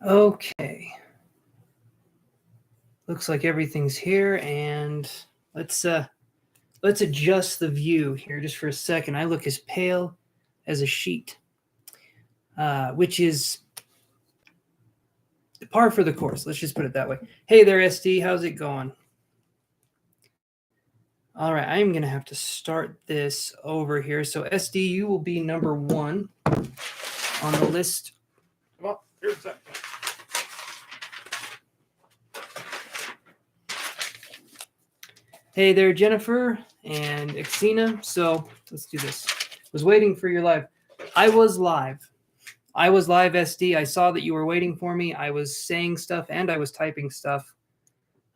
Okay. Looks like everything's here, and let's adjust the view here just for a second. I look as pale as a sheet, which is par for the course. Let's just put it that way. Hey there, SD. How's it going? All right, I'm going to have to start this over here. So SD, you will be number 1 on the list. Well, here's that. Hey there, Jennifer and Xena. So let's do this. Was waiting for your live. I was live, SD. I saw that you were waiting for me. I was saying stuff and I was typing stuff.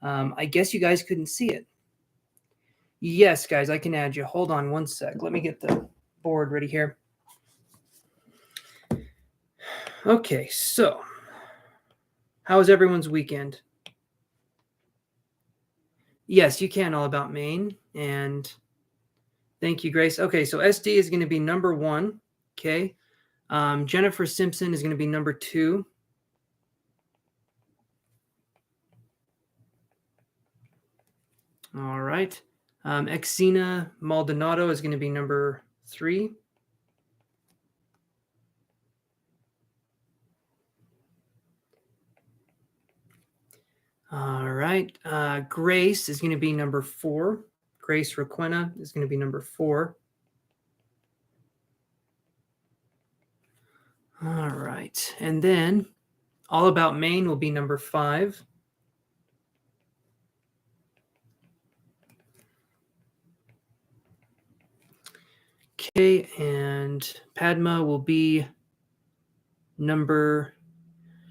I guess you guys couldn't see it. Yes, guys, I can add you. Hold on one sec. Let me get the board ready here. Okay, so how was everyone's weekend? Yes, you can, all about Maine. And thank you, Grace. Okay, so SD is going to be number 1. Okay. Jennifer Simpson is going to be number 2. All right. Xena Maldonado is going to be number 3. All right. Grace is going to be number 4. Grace Requena is going to be number 4. All right. And then All About Maine will be number 5. Okay, and Padma will be number...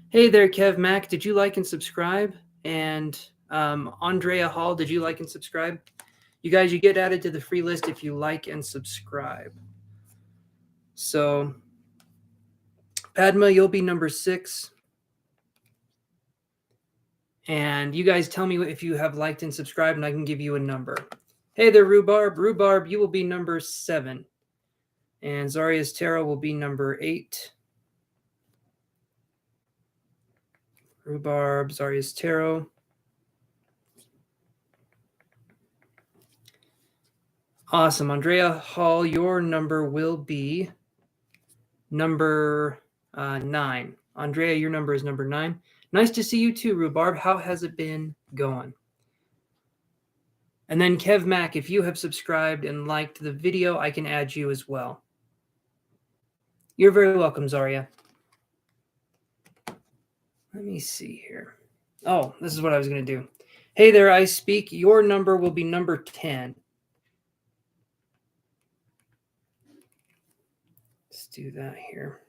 Hey there, Kev Mac. Did you like and subscribe? And Andrea Hall, did you like and subscribe? You guys, you get added to the free list if you like and subscribe. So, Padma, you'll be number 6. And you guys tell me if you have liked and subscribed, and I can give you a number. Hey there, Rhubarb. Rhubarb, you will be number 7. And Zaria's Tarot will be number 8. Rhubarb, Zaria's Tarot. Awesome. Andrea Hall, your number will be number 9. Andrea, your number is number 9. Nice to see you too, Rhubarb. How has it been going? And then Kev Mac, if you have subscribed and liked the video, I can add you as well. You're very welcome, Zaria. Let me see here. Oh, this is what I was going to do. Hey there, I Speak. Your number will be number 10. Let's do that here.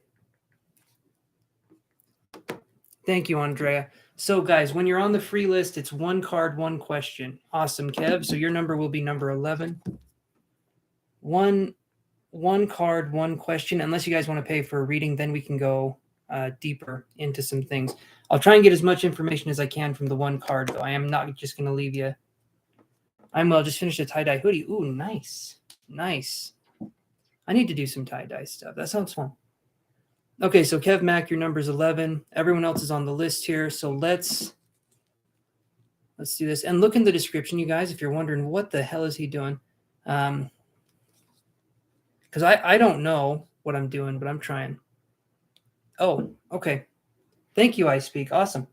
Thank you, Andrea. So, guys, when you're on the free list, it's 1 card, 1 question. Awesome, Kev. So your number will be number 11. One card, 1 question. Unless you guys want to pay for a reading, then we can go deeper into some things. I'll try and get as much information as I can from the 1 card, though. I am not just going to leave you. Just finished a tie-dye hoodie. Ooh, nice. Nice. I need to do some tie-dye stuff. That sounds fun. Okay, so Kev Mac, your number is 11. Everyone else is on the list here. So let's do this. And look in the description, you guys, if you're wondering what the hell is he doing. Because I don't know what I'm doing, but I'm trying. Oh, okay. Thank you, I Speak. Awesome.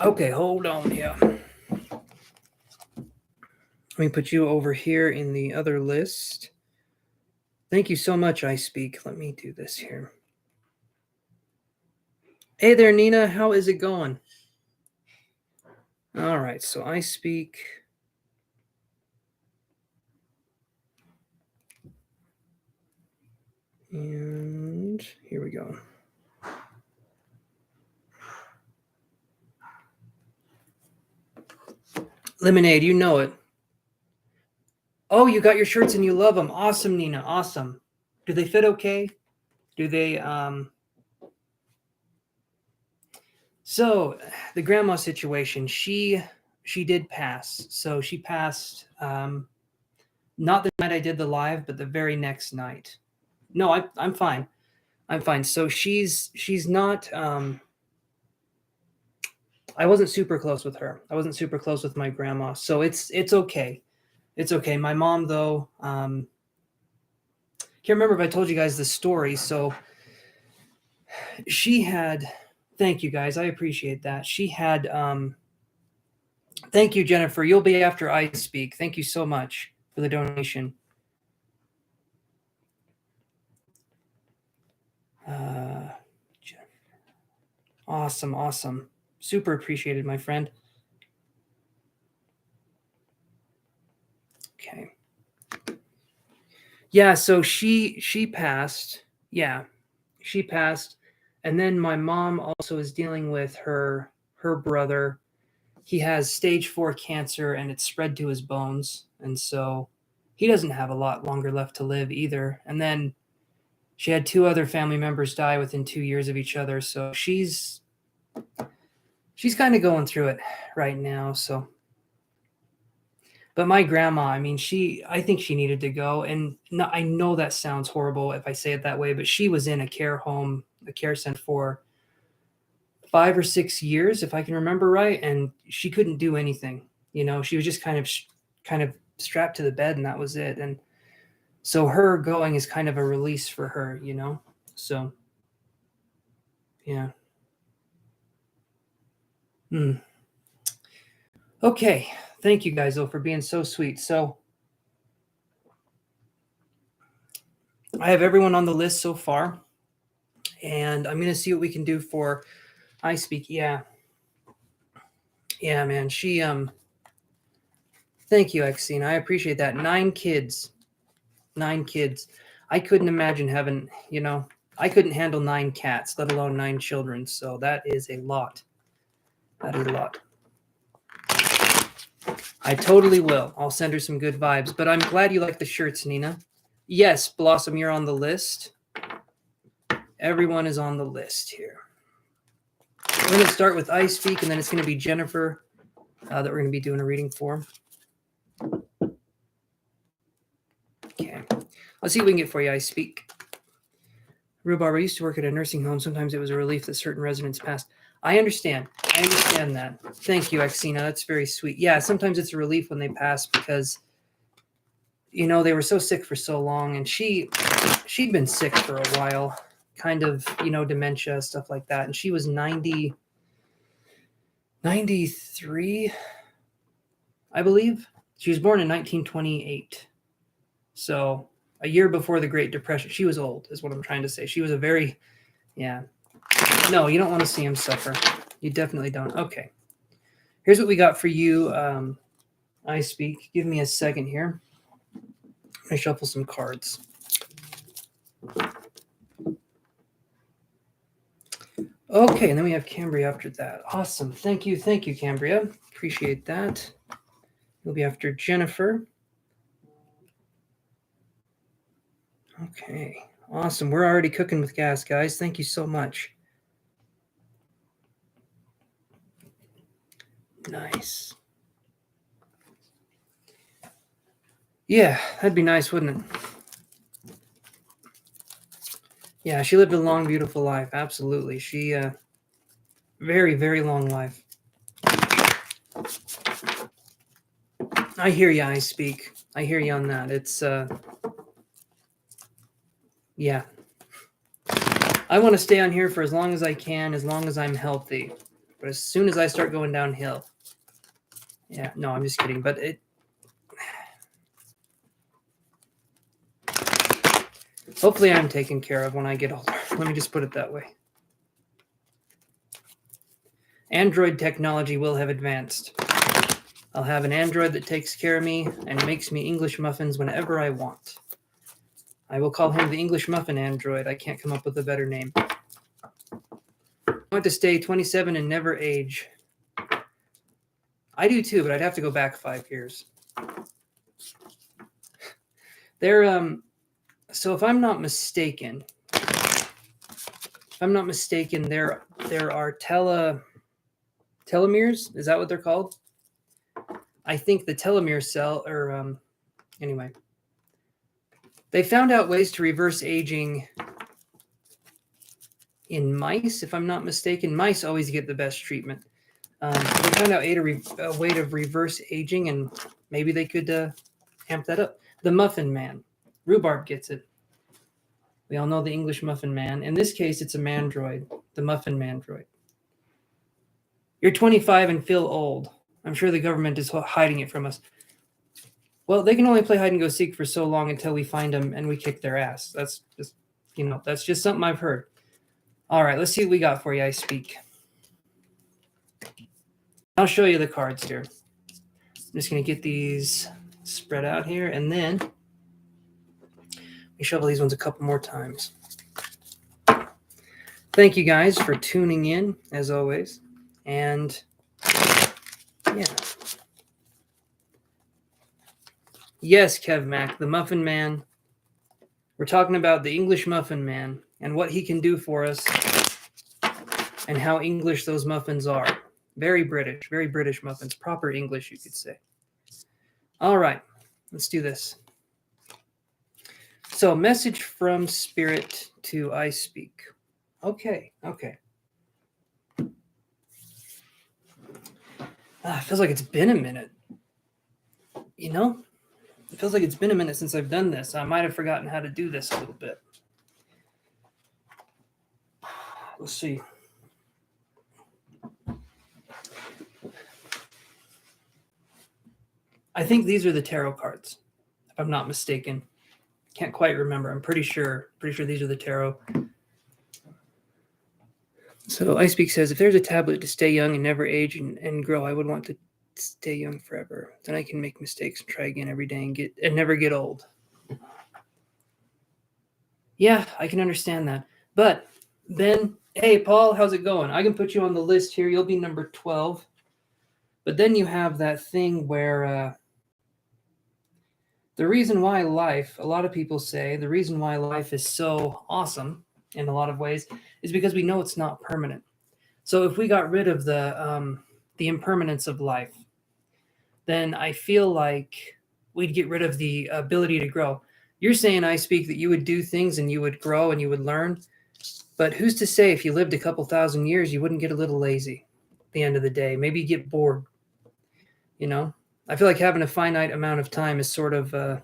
Okay, hold on here. Let me put you over here in the other list. Thank you so much, I Speak. Let me do this here. Hey there, Nina. How is it going? All right, so I Speak. And here we go. Lemonade, you know it. Oh, you got your shirts and you love them. Awesome, Nina. Awesome. Do they fit okay? Do they... So the grandma situation, she did pass. So she passed not the night I did the live, but the very next night. No, I'm fine. I'm fine. So she's not. I wasn't super close with her. I wasn't super close with my grandma, so it's okay. It's okay. My mom though. Can't remember if I told you guys the story. So she had. Thank you guys. I appreciate that. She had. Thank you, Jennifer. You'll be after I speak. Thank you so much for the donation. Awesome, awesome. Super appreciated, my friend. Okay. Yeah, so she passed. Yeah, she passed. And then my mom also is dealing with her brother. He has stage 4 cancer and it's spread to his bones. And so he doesn't have a lot longer left to live either. And then she had 2 other family members die within 2 years of each other. So she's kind of going through it right now. So, but my grandma, I mean, I think she needed to go. And no, I know that sounds horrible if I say it that way, but she was in a care home, a care center for 5 or 6 years, if I can remember right. And she couldn't do anything. You know, she was just kind of strapped to the bed and that was it. And so her going is kind of a release for her, you know? So, yeah. Hmm. Okay. Thank you guys, though, for being so sweet. So I have everyone on the list so far, and I'm going to see what we can do for I Speak. Yeah. Yeah, man. Thank you, Exene. I appreciate that. 9 kids. 9 kids. I couldn't imagine having, I couldn't handle 9 cats, let alone 9 children. So that is a lot. That is a lot. I totally will. I'll send her some good vibes. But I'm glad you like the shirts, Nina. Yes, Blossom, you're on the list. Everyone is on the list here. We're going to start with I Speak, and then it's going to be Jennifer that we're going to be doing a reading for. Okay. Let's see what we can get for you, I Speak. Rhubarb, I used to work at a nursing home. Sometimes it was a relief that certain residents passed. I understand. I understand that. Thank you, Exena. That's very sweet. Yeah, sometimes it's a relief when they pass because, they were so sick for so long. And she'd been sick for a while, kind of, dementia, stuff like that. And she was 93, I believe. She was born in 1928. So a year before the Great Depression. She was old, is what I'm trying to say. She was a very, yeah. No, you don't want to see him suffer. You definitely don't. Okay. Here's what we got for you, I Speak. Give me a second here. I'm going to shuffle some cards. Okay, and then we have Cambria after that. Awesome. Thank you, Cambria. Appreciate that. You'll be after Jennifer. Okay, awesome. We're already cooking with gas, guys. Thank you so much. Nice. Yeah, that'd be nice, wouldn't it? Yeah, she lived a long, beautiful life. Absolutely. She, very, very long life. I hear you, I Speak. I hear you on that. It's, yeah. I want to stay on here for as long as I can, as long as I'm healthy. But as soon as I start going downhill, yeah, no, I'm just kidding. But hopefully I'm taken care of when I get older. Let me just put it that way. Android technology will have advanced. I'll have an Android that takes care of me and makes me English muffins whenever I want. I will call him the English Muffin Android. I can't come up with a better name. I want to stay 27 and never age. I do too, but I'd have to go back 5 years. So if I'm not mistaken, there are telomeres. Is that what they're called? I think the telomere cell, or anyway, they found out ways to reverse aging in mice, if I'm not mistaken. Mice always get the best treatment. They found out a way of reverse aging, and maybe they could amp that up. The Muffin Man. Rhubarb gets it. We all know the English Muffin Man. In this case, it's a mandroid, the Muffin Mandroid. You're 25 and feel old. I'm sure the government is hiding it from us. Well, they can only play hide and go seek for so long until we find them and we kick their ass. That's just, that's just something I've heard. All right, let's see what we got for you, I speak. I'll show you the cards here. I'm just going to get these spread out here, and then we shuffle these ones a couple more times. Thank you guys for tuning in, as always. And yeah. Yes, Kev Mac, the Muffin Man. We're talking about the English Muffin Man and what he can do for us and how English those muffins are. Very British muffins. Proper English, you could say. All right, let's do this. So, message from Spirit to I Speak. Okay. It feels like it's been a minute. It feels like it's been a minute since I've done this. I might have forgotten how to do this a little bit. Let's see. I think these are the tarot cards, if I'm not mistaken. Can't quite remember. I'm pretty sure these are the tarot. So I Speak says, if there's a tablet to stay young and never age and grow, I would want to stay young forever. Then I can make mistakes and try again every day and never get old. Yeah, I can understand that. But then, hey, Paul, how's it going? I can put you on the list here. You'll be number 12. But then you have that thing where the reason why life, a lot of people say, the reason why life is so awesome in a lot of ways is because we know it's not permanent. So if we got rid of the impermanence of life, then I feel like we'd get rid of the ability to grow. You're saying, I Speak, that you would do things and you would grow and you would learn. But who's to say if you lived a couple thousand years, you wouldn't get a little lazy at the end of the day? Maybe you get bored. I feel like having a finite amount of time is sort of at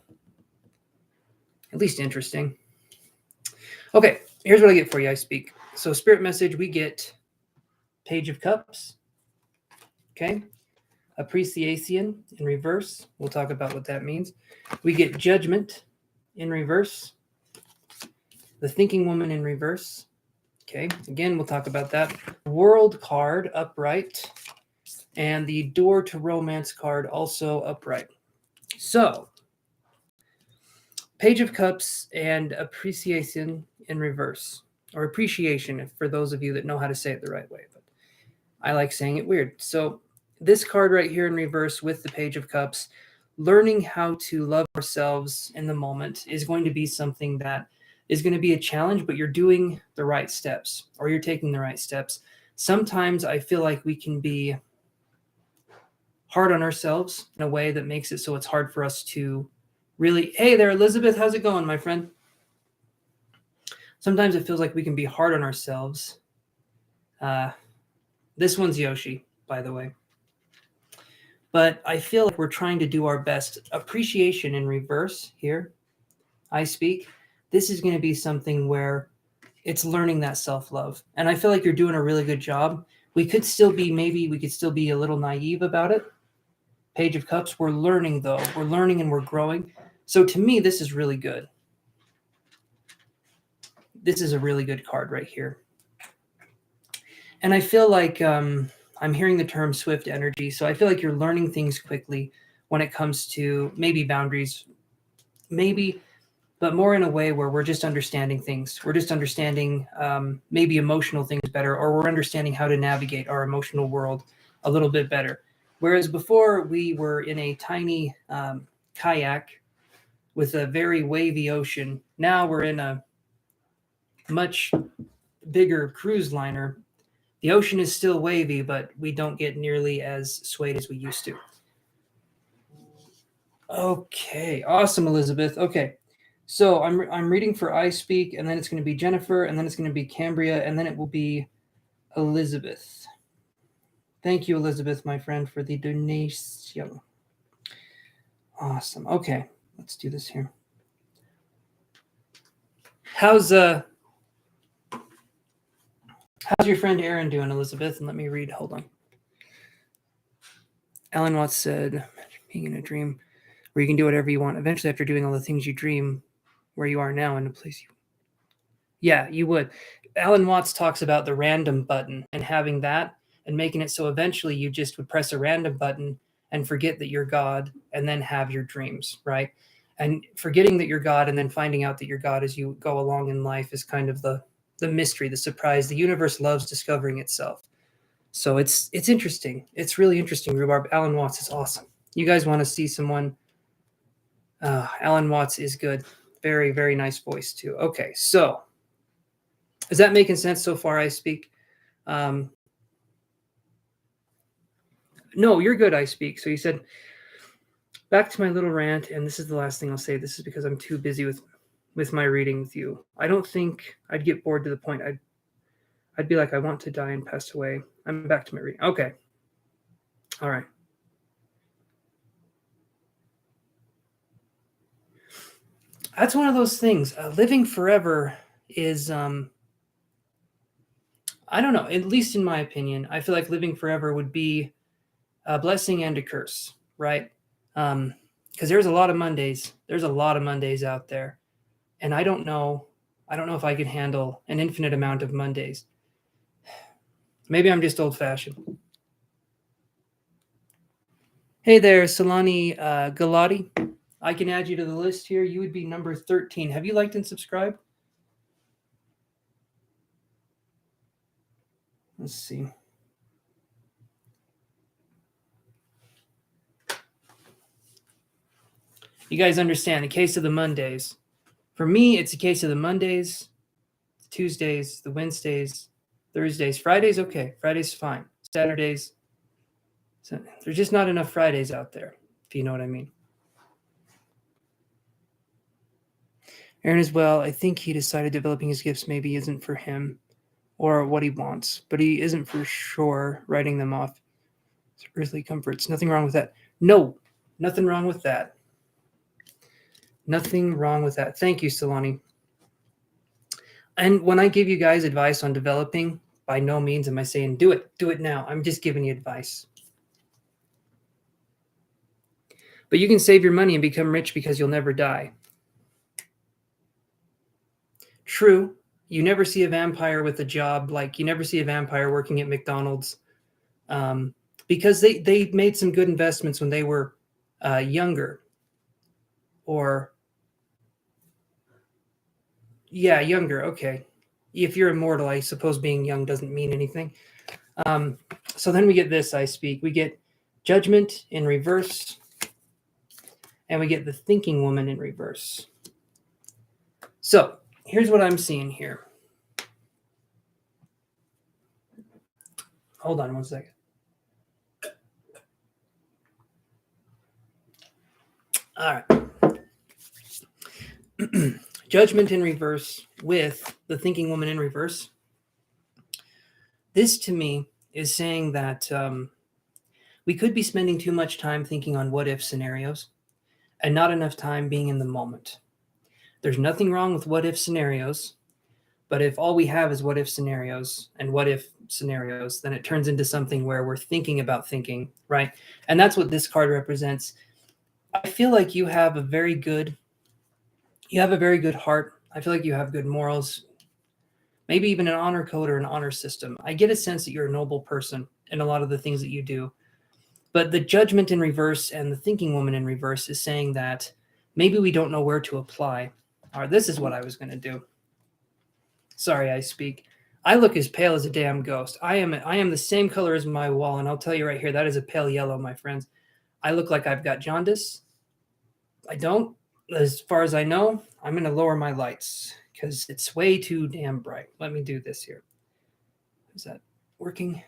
least interesting. Okay, here's what I get for you, I Speak. So Spirit message, we get Page of Cups. Okay. Appreciation in reverse. We'll talk about what that means. We get Judgment in reverse. The Thinking Woman in reverse. Okay. Again, we'll talk about that. World card upright. And the Door to Romance card also upright. So, Page of Cups and Appreciation in reverse. Or appreciation, for those of you that know how to say it the right way. But I like saying it weird. So, this card right here in reverse with the Page of Cups, learning how to love ourselves in the moment is going to be something that is going to be a challenge, but you're doing the right steps, or you're taking the right steps. Sometimes I feel like we can be hard on ourselves in a way that makes it so it's hard for us to really, hey there, Elizabeth, how's it going, my friend? Sometimes it feels like we can be hard on ourselves. This one's Yoshi, by the way. But I feel like we're trying to do our best. Appreciation in reverse here, I Speak. This is going to be something where it's learning that self-love. And I feel like you're doing a really good job. We could still be a little naive about it. Page of Cups, we're learning though. We're learning and we're growing. So to me, this is really good. This is a really good card right here. And I feel like I'm hearing the term swift energy. So I feel like you're learning things quickly when it comes to maybe boundaries, but more in a way where we're just understanding things. We're just understanding maybe emotional things better, or we're understanding how to navigate our emotional world a little bit better. Whereas before we were in a tiny kayak with a very wavy ocean. Now we're in a much bigger cruise liner. The ocean is still wavy, but we don't get nearly as swayed as we used to. Okay, awesome, Elizabeth. Okay, So I'm reading for I Speak, and then it's going to be Jennifer, and then it's going to be Cambria, and then it will be Elizabeth. Thank you, Elizabeth, my friend, for the donation. Awesome. Okay, let's do this here. How's your friend Aaron doing, Elizabeth? And let me read. Hold on. Alan Watts said, being in a dream where you can do whatever you want. Eventually, after doing all the things you dream, where you are now in a place you... Yeah, you would. Alan Watts talks about the random button and having that and making it so eventually you just would press a random button and forget that you're God and then have your dreams, right? And forgetting that you're God and then finding out that you're God as you go along in life is kind of the mystery, the surprise. The universe loves discovering itself. So it's interesting. It's really interesting, Rhubarb. Alan Watts is awesome. You guys want to see someone? Alan Watts is good. Very, very nice voice too. Okay, so is that making sense so far? I Speak. No, you're good. I Speak. So you said, back to my little rant, and this is the last thing I'll say. This is because I'm too busy with my reading with you. I don't think I'd get bored to the point I'd be like, I want to die and pass away. I'm back to my reading. Okay. All right. That's one of those things. Living forever is, I don't know, at least in my opinion, I feel like living forever would be a blessing and a curse, right? Because there's a lot of Mondays. There's a lot of Mondays out there. And I don't know if I can handle an infinite amount of Mondays. Maybe I'm just old-fashioned. Hey there, Solani Galati. I can add you to the list here. You would be number 13. Have you liked and subscribed? Let's see. You guys understand the case of the Mondays. For me, it's a case of the Mondays, Tuesdays, the Wednesdays, Thursdays, Fridays. Okay, Fridays fine. Saturdays. So there's just not enough Fridays out there, if you know what I mean. Aaron as well. I think he decided developing his gifts maybe isn't for him or what he wants, but he isn't for sure writing them off as earthly comforts. Nothing wrong with that. No, nothing wrong with that. Nothing wrong with that. Thank you, Solani. And when I give you guys advice on developing, by no means am I saying do it now. I'm just giving you advice. But you can save your money and become rich because you'll never die. True, you never see a vampire with a job, like you never see a vampire working at McDonald's, because they made some good investments when they were younger. Or, yeah, younger, okay. If you're immortal, I suppose being young doesn't mean anything. So then we get this, I Speak. We get Judgment in reverse, and we get the Thinking Woman in reverse. So here's what I'm seeing here. Hold on one second. All right. Judgment in reverse with the Thinking Woman in reverse. This to me is saying that we could be spending too much time thinking on what if scenarios and not enough time being in the moment. There's nothing wrong with what if scenarios, but if all we have is what if scenarios and what if scenarios, then it turns into something where we're thinking about thinking, right? And that's what this card represents. I feel like you have a very good heart. I feel like you have good morals, maybe even an honor code or an honor system. I get a sense that you're a noble person in a lot of the things that you do. But the Judgment in reverse and the Thinking Woman in reverse is saying that maybe we don't know where to apply. All right, this is what I was going to do. Sorry, I Speak. I look as pale as a damn ghost. I am the same color as my wall, and I'll tell you right here, that is a pale yellow, my friends. I look like I've got jaundice. I don't. As far as I know, I'm going to lower my lights because it's way too damn bright. Let me do this here. Is that working?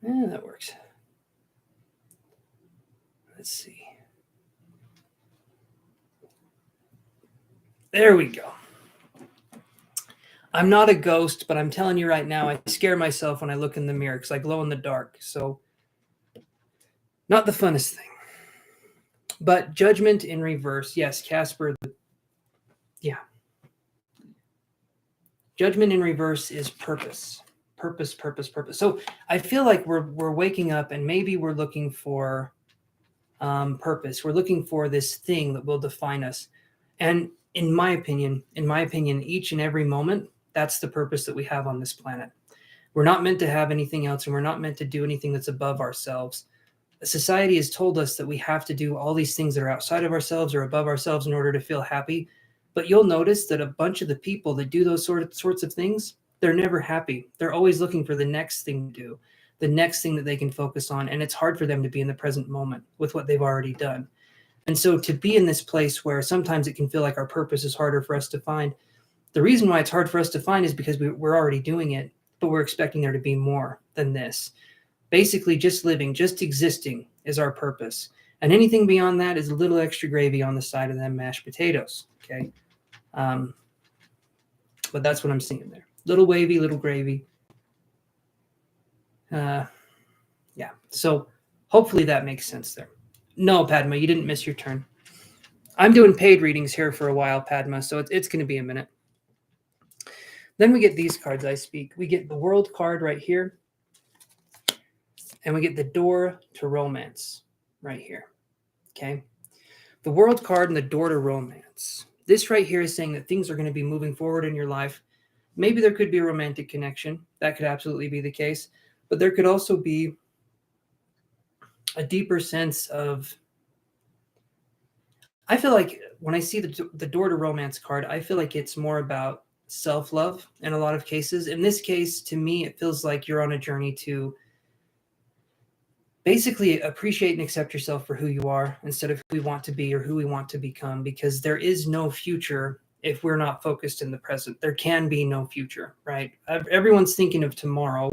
Yeah, that works. Let's see. There we go. I'm not a ghost, but I'm telling you right now, I scare myself when I look in the mirror because I glow in the dark. So, not the funnest thing. But judgment in reverse. Yes, Casper. Yeah. Judgment in reverse is purpose. Purpose, purpose, purpose. So I feel like we're waking up and maybe we're looking for purpose. We're looking for this thing that will define us. And in my opinion, each and every moment, that's the purpose that we have on this planet. We're not meant to have anything else, and we're not meant to do anything that's above ourselves. Society has told us that we have to do all these things that are outside of ourselves or above ourselves in order to feel happy. But you'll notice that a bunch of the people that do those sorts of things, they're never happy. They're always looking for the next thing to do, the next thing that they can focus on. And it's hard for them to be in the present moment with what they've already done. And so to be in this place where sometimes it can feel like our purpose is harder for us to find, the reason why it's hard for us to find is because we're already doing it, but we're expecting there to be more than this. Basically, just living, just existing is our purpose. And anything beyond that is a little extra gravy on the side of them mashed potatoes. Okay. But that's what I'm seeing there. Little wavy, little gravy. Yeah. So hopefully that makes sense there. No, Padma, you didn't miss your turn. I'm doing paid readings here for a while, Padma, so it's going to be a minute. Then we get these cards I speak. We get the World card right here. And we get the Door to Romance right here. Okay. The World card and the Door to Romance. This right here is saying that things are going to be moving forward in your life. Maybe there could be a romantic connection. That could absolutely be the case. But there could also be a deeper sense of, I feel like when I see the Door to Romance card, I feel like it's more about self-love in a lot of cases. In this case, to me, it feels like you're on a journey to basically appreciate and accept yourself for who you are instead of who we want to be or who we want to become, because there is no future if we're not focused in the present. There can be no future, right? Everyone's thinking of tomorrow,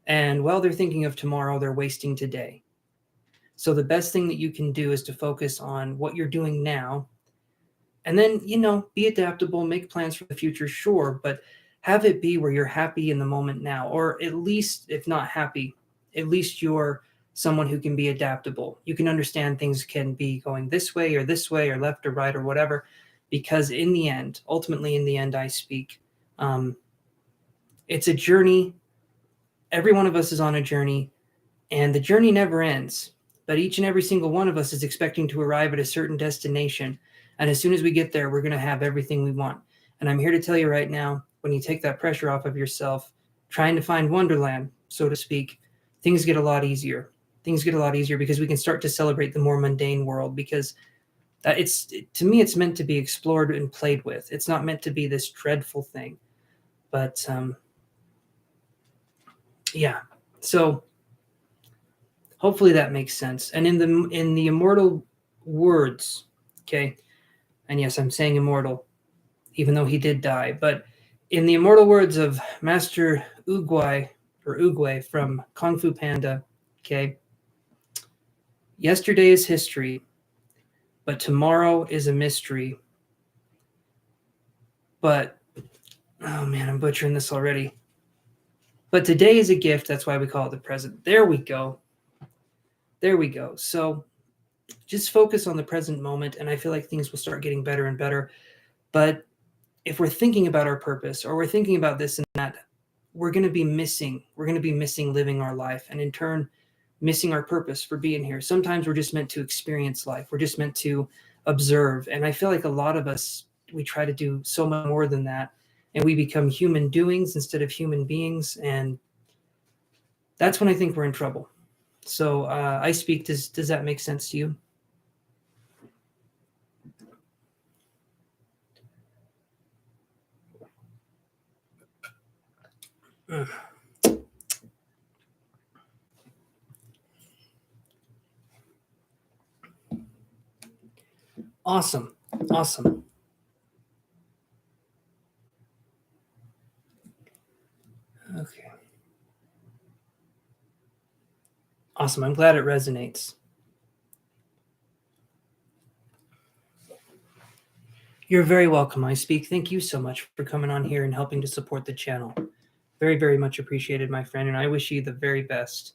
and while they're thinking of tomorrow, they're wasting today. So the best thing that you can do is to focus on what you're doing now, and then, be adaptable, make plans for the future, sure, but have it be where you're happy in the moment now, or at least, if not happy, at least you're someone who can be adaptable. You can understand things can be going this way or left or right or whatever, because in the end, ultimately in the end, I speak, it's a journey. Every one of us is on a journey, and the journey never ends. But each and every single one of us is expecting to arrive at a certain destination. And as soon as we get there, we're going to have everything we want. And I'm here to tell you right now, when you take that pressure off of yourself, trying to find Wonderland, so to speak, things get a lot easier. Things get a lot easier because we can start to celebrate the more mundane world, because to me, it's meant to be explored and played with. It's not meant to be this dreadful thing. But yeah, so hopefully that makes sense. And in the immortal words, okay, and yes, I'm saying immortal, even though he did die, but in the immortal words of Master Oogway from Kung Fu Panda, okay, yesterday is history, but tomorrow is a mystery. But, oh man, I'm butchering this already. But today is a gift, that's why we call it the present. There we go. There we go. So just focus on the present moment, and I feel like things will start getting better and better. But if we're thinking about our purpose, or we're thinking about this and that, we're going to be missing living our life, and in turn missing our purpose for being here. Sometimes we're just meant to experience life. We're just meant to observe. And I feel like a lot of us, we try to do so much more than that, and we become human doings instead of human beings. And that's when I think we're in trouble. So I speak, does that make sense to you? Awesome. Okay. Awesome. I'm glad it resonates. You're very welcome, I speak. Thank you so much for coming on here and helping to support the channel. Very, very much appreciated, my friend, and I wish you the very best.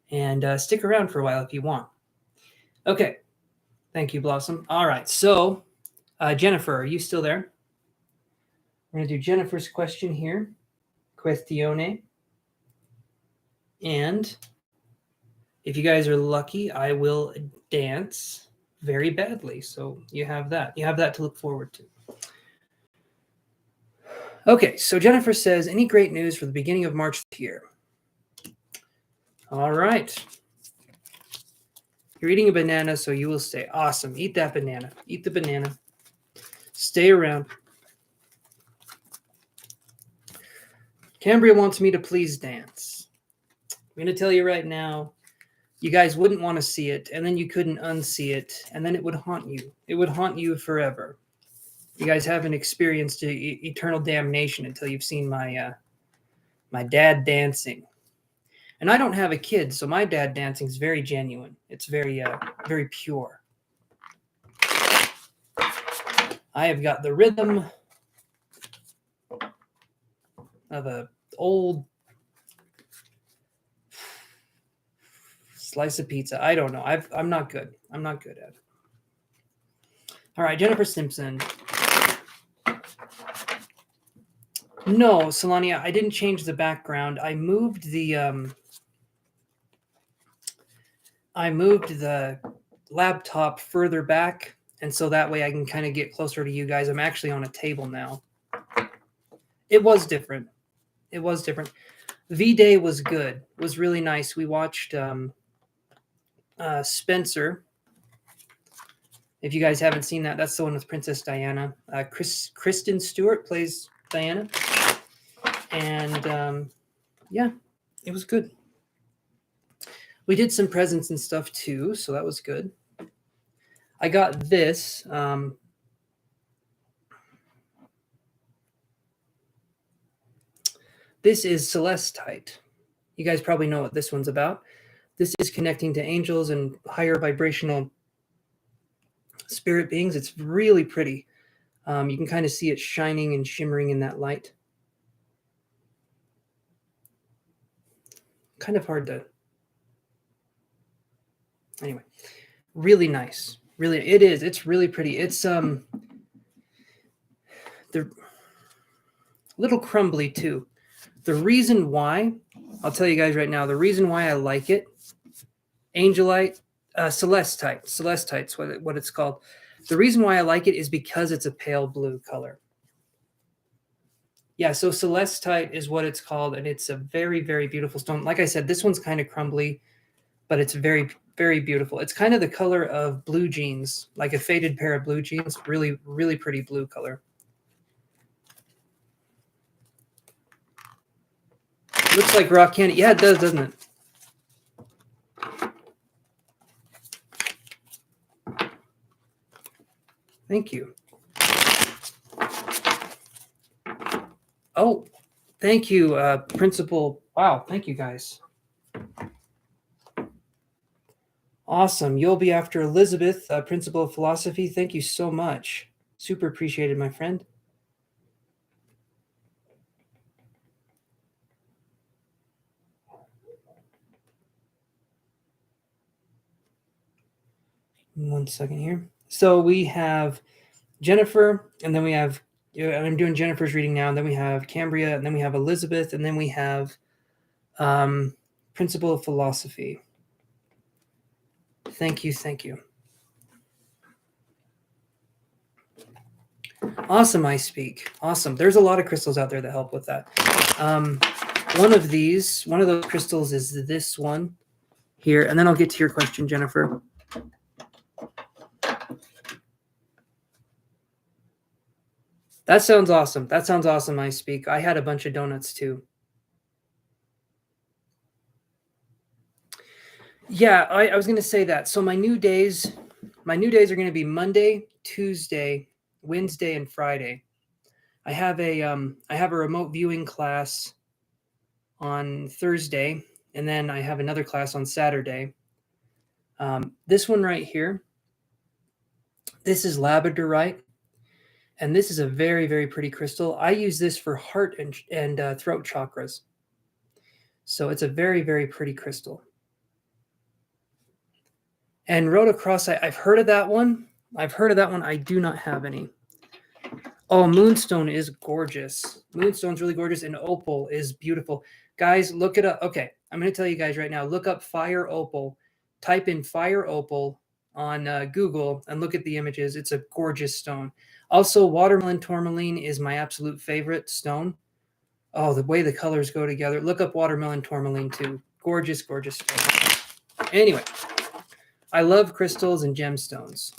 And stick around for a while if you want. Okay. Thank you, Blossom. All right. So, Jennifer, are you still there? We're going to do Jennifer's question here. Questione. And if you guys are lucky, I will dance very badly. So you have that. You have that to look forward to. Okay, so Jennifer says, any great news for the beginning of March this year? All right. You're eating a banana, so you will stay. Awesome. Eat that banana. Eat the banana. Stay around. Cambria wants me to please dance. I'm going to tell you right now, you guys wouldn't want to see it, and then you couldn't unsee it, and then it would haunt you. It would haunt you forever. You guys haven't experienced eternal damnation until you've seen my dad dancing. And I don't have a kid, so my dad dancing is very genuine. It's very very pure. I have got the rhythm of an old slice of pizza. I don't know. I'm not good. I'm not good at it. All right, Jennifer Simpson. No, Solania, I didn't change the background. I moved the laptop further back, and so that way I can kind of get closer to you guys. I'm actually on a table now. It was different. It was different. V-Day was good. It was really nice. We watched Spencer. If you guys haven't seen that, that's the one with Princess Diana. Kristen Stewart plays Diana. And yeah, it was good. We did some presents and stuff too, so that was good. I got this. This is Celestite. You guys probably know what this one's about. This is connecting to angels and higher vibrational spirit beings. It's really pretty. You can kind of see it shining and shimmering in that light. Kind of hard to... Anyway, really nice. Really, it is. It's really pretty. It's the little crumbly too. The reason why, I'll tell you guys right now, the reason why I like it, Angelite, Celestite's what it's called. The reason why I like it is because it's a pale blue color. Yeah, so Celestite is what it's called, and it's a very, very beautiful stone. Like I said, this one's kind of crumbly, but it's very, very beautiful. It's kind of the color of blue jeans, like a faded pair of blue jeans. Really, really pretty blue color. Looks like rock candy. Yeah, it does, doesn't it? Thank you. Oh, thank you, Principal. Wow, thank you, guys. Awesome. You'll be after Elizabeth, Principal of Philosophy. Thank you so much. Super appreciated, my friend. One second here. So we have Jennifer, and then we have, I'm doing Jennifer's reading now, and then we have Cambria, and then we have Elizabeth, and then we have Principal of Philosophy. Thank you, thank you. Awesome, I speak. Awesome. There's a lot of crystals out there that help with that. One of those crystals is this one here, and then I'll get to your question, Jennifer. That sounds awesome. That sounds awesome, I speak. I had a bunch of donuts too. Yeah, I was going to say that. So my new days are going to be Monday, Tuesday, Wednesday, and Friday. I have a remote viewing class on Thursday, and then I have another class on Saturday. This one right here, this is labradorite. And this is a very, very pretty crystal. I use this for heart and throat chakras. So it's a very, very pretty crystal. And rhodocross, I've heard of that one. I do not have any. Oh, moonstone is gorgeous. Moonstone's really gorgeous, and opal is beautiful. Guys, look it up. Okay, I'm going to tell you guys right now. Look up fire opal. Type in fire opal on Google and look at the images. It's a gorgeous stone. Also, watermelon tourmaline is my absolute favorite stone. Oh, the way the colors go together. Look up watermelon tourmaline too. Gorgeous, gorgeous stone. Anyway, I love crystals and gemstones.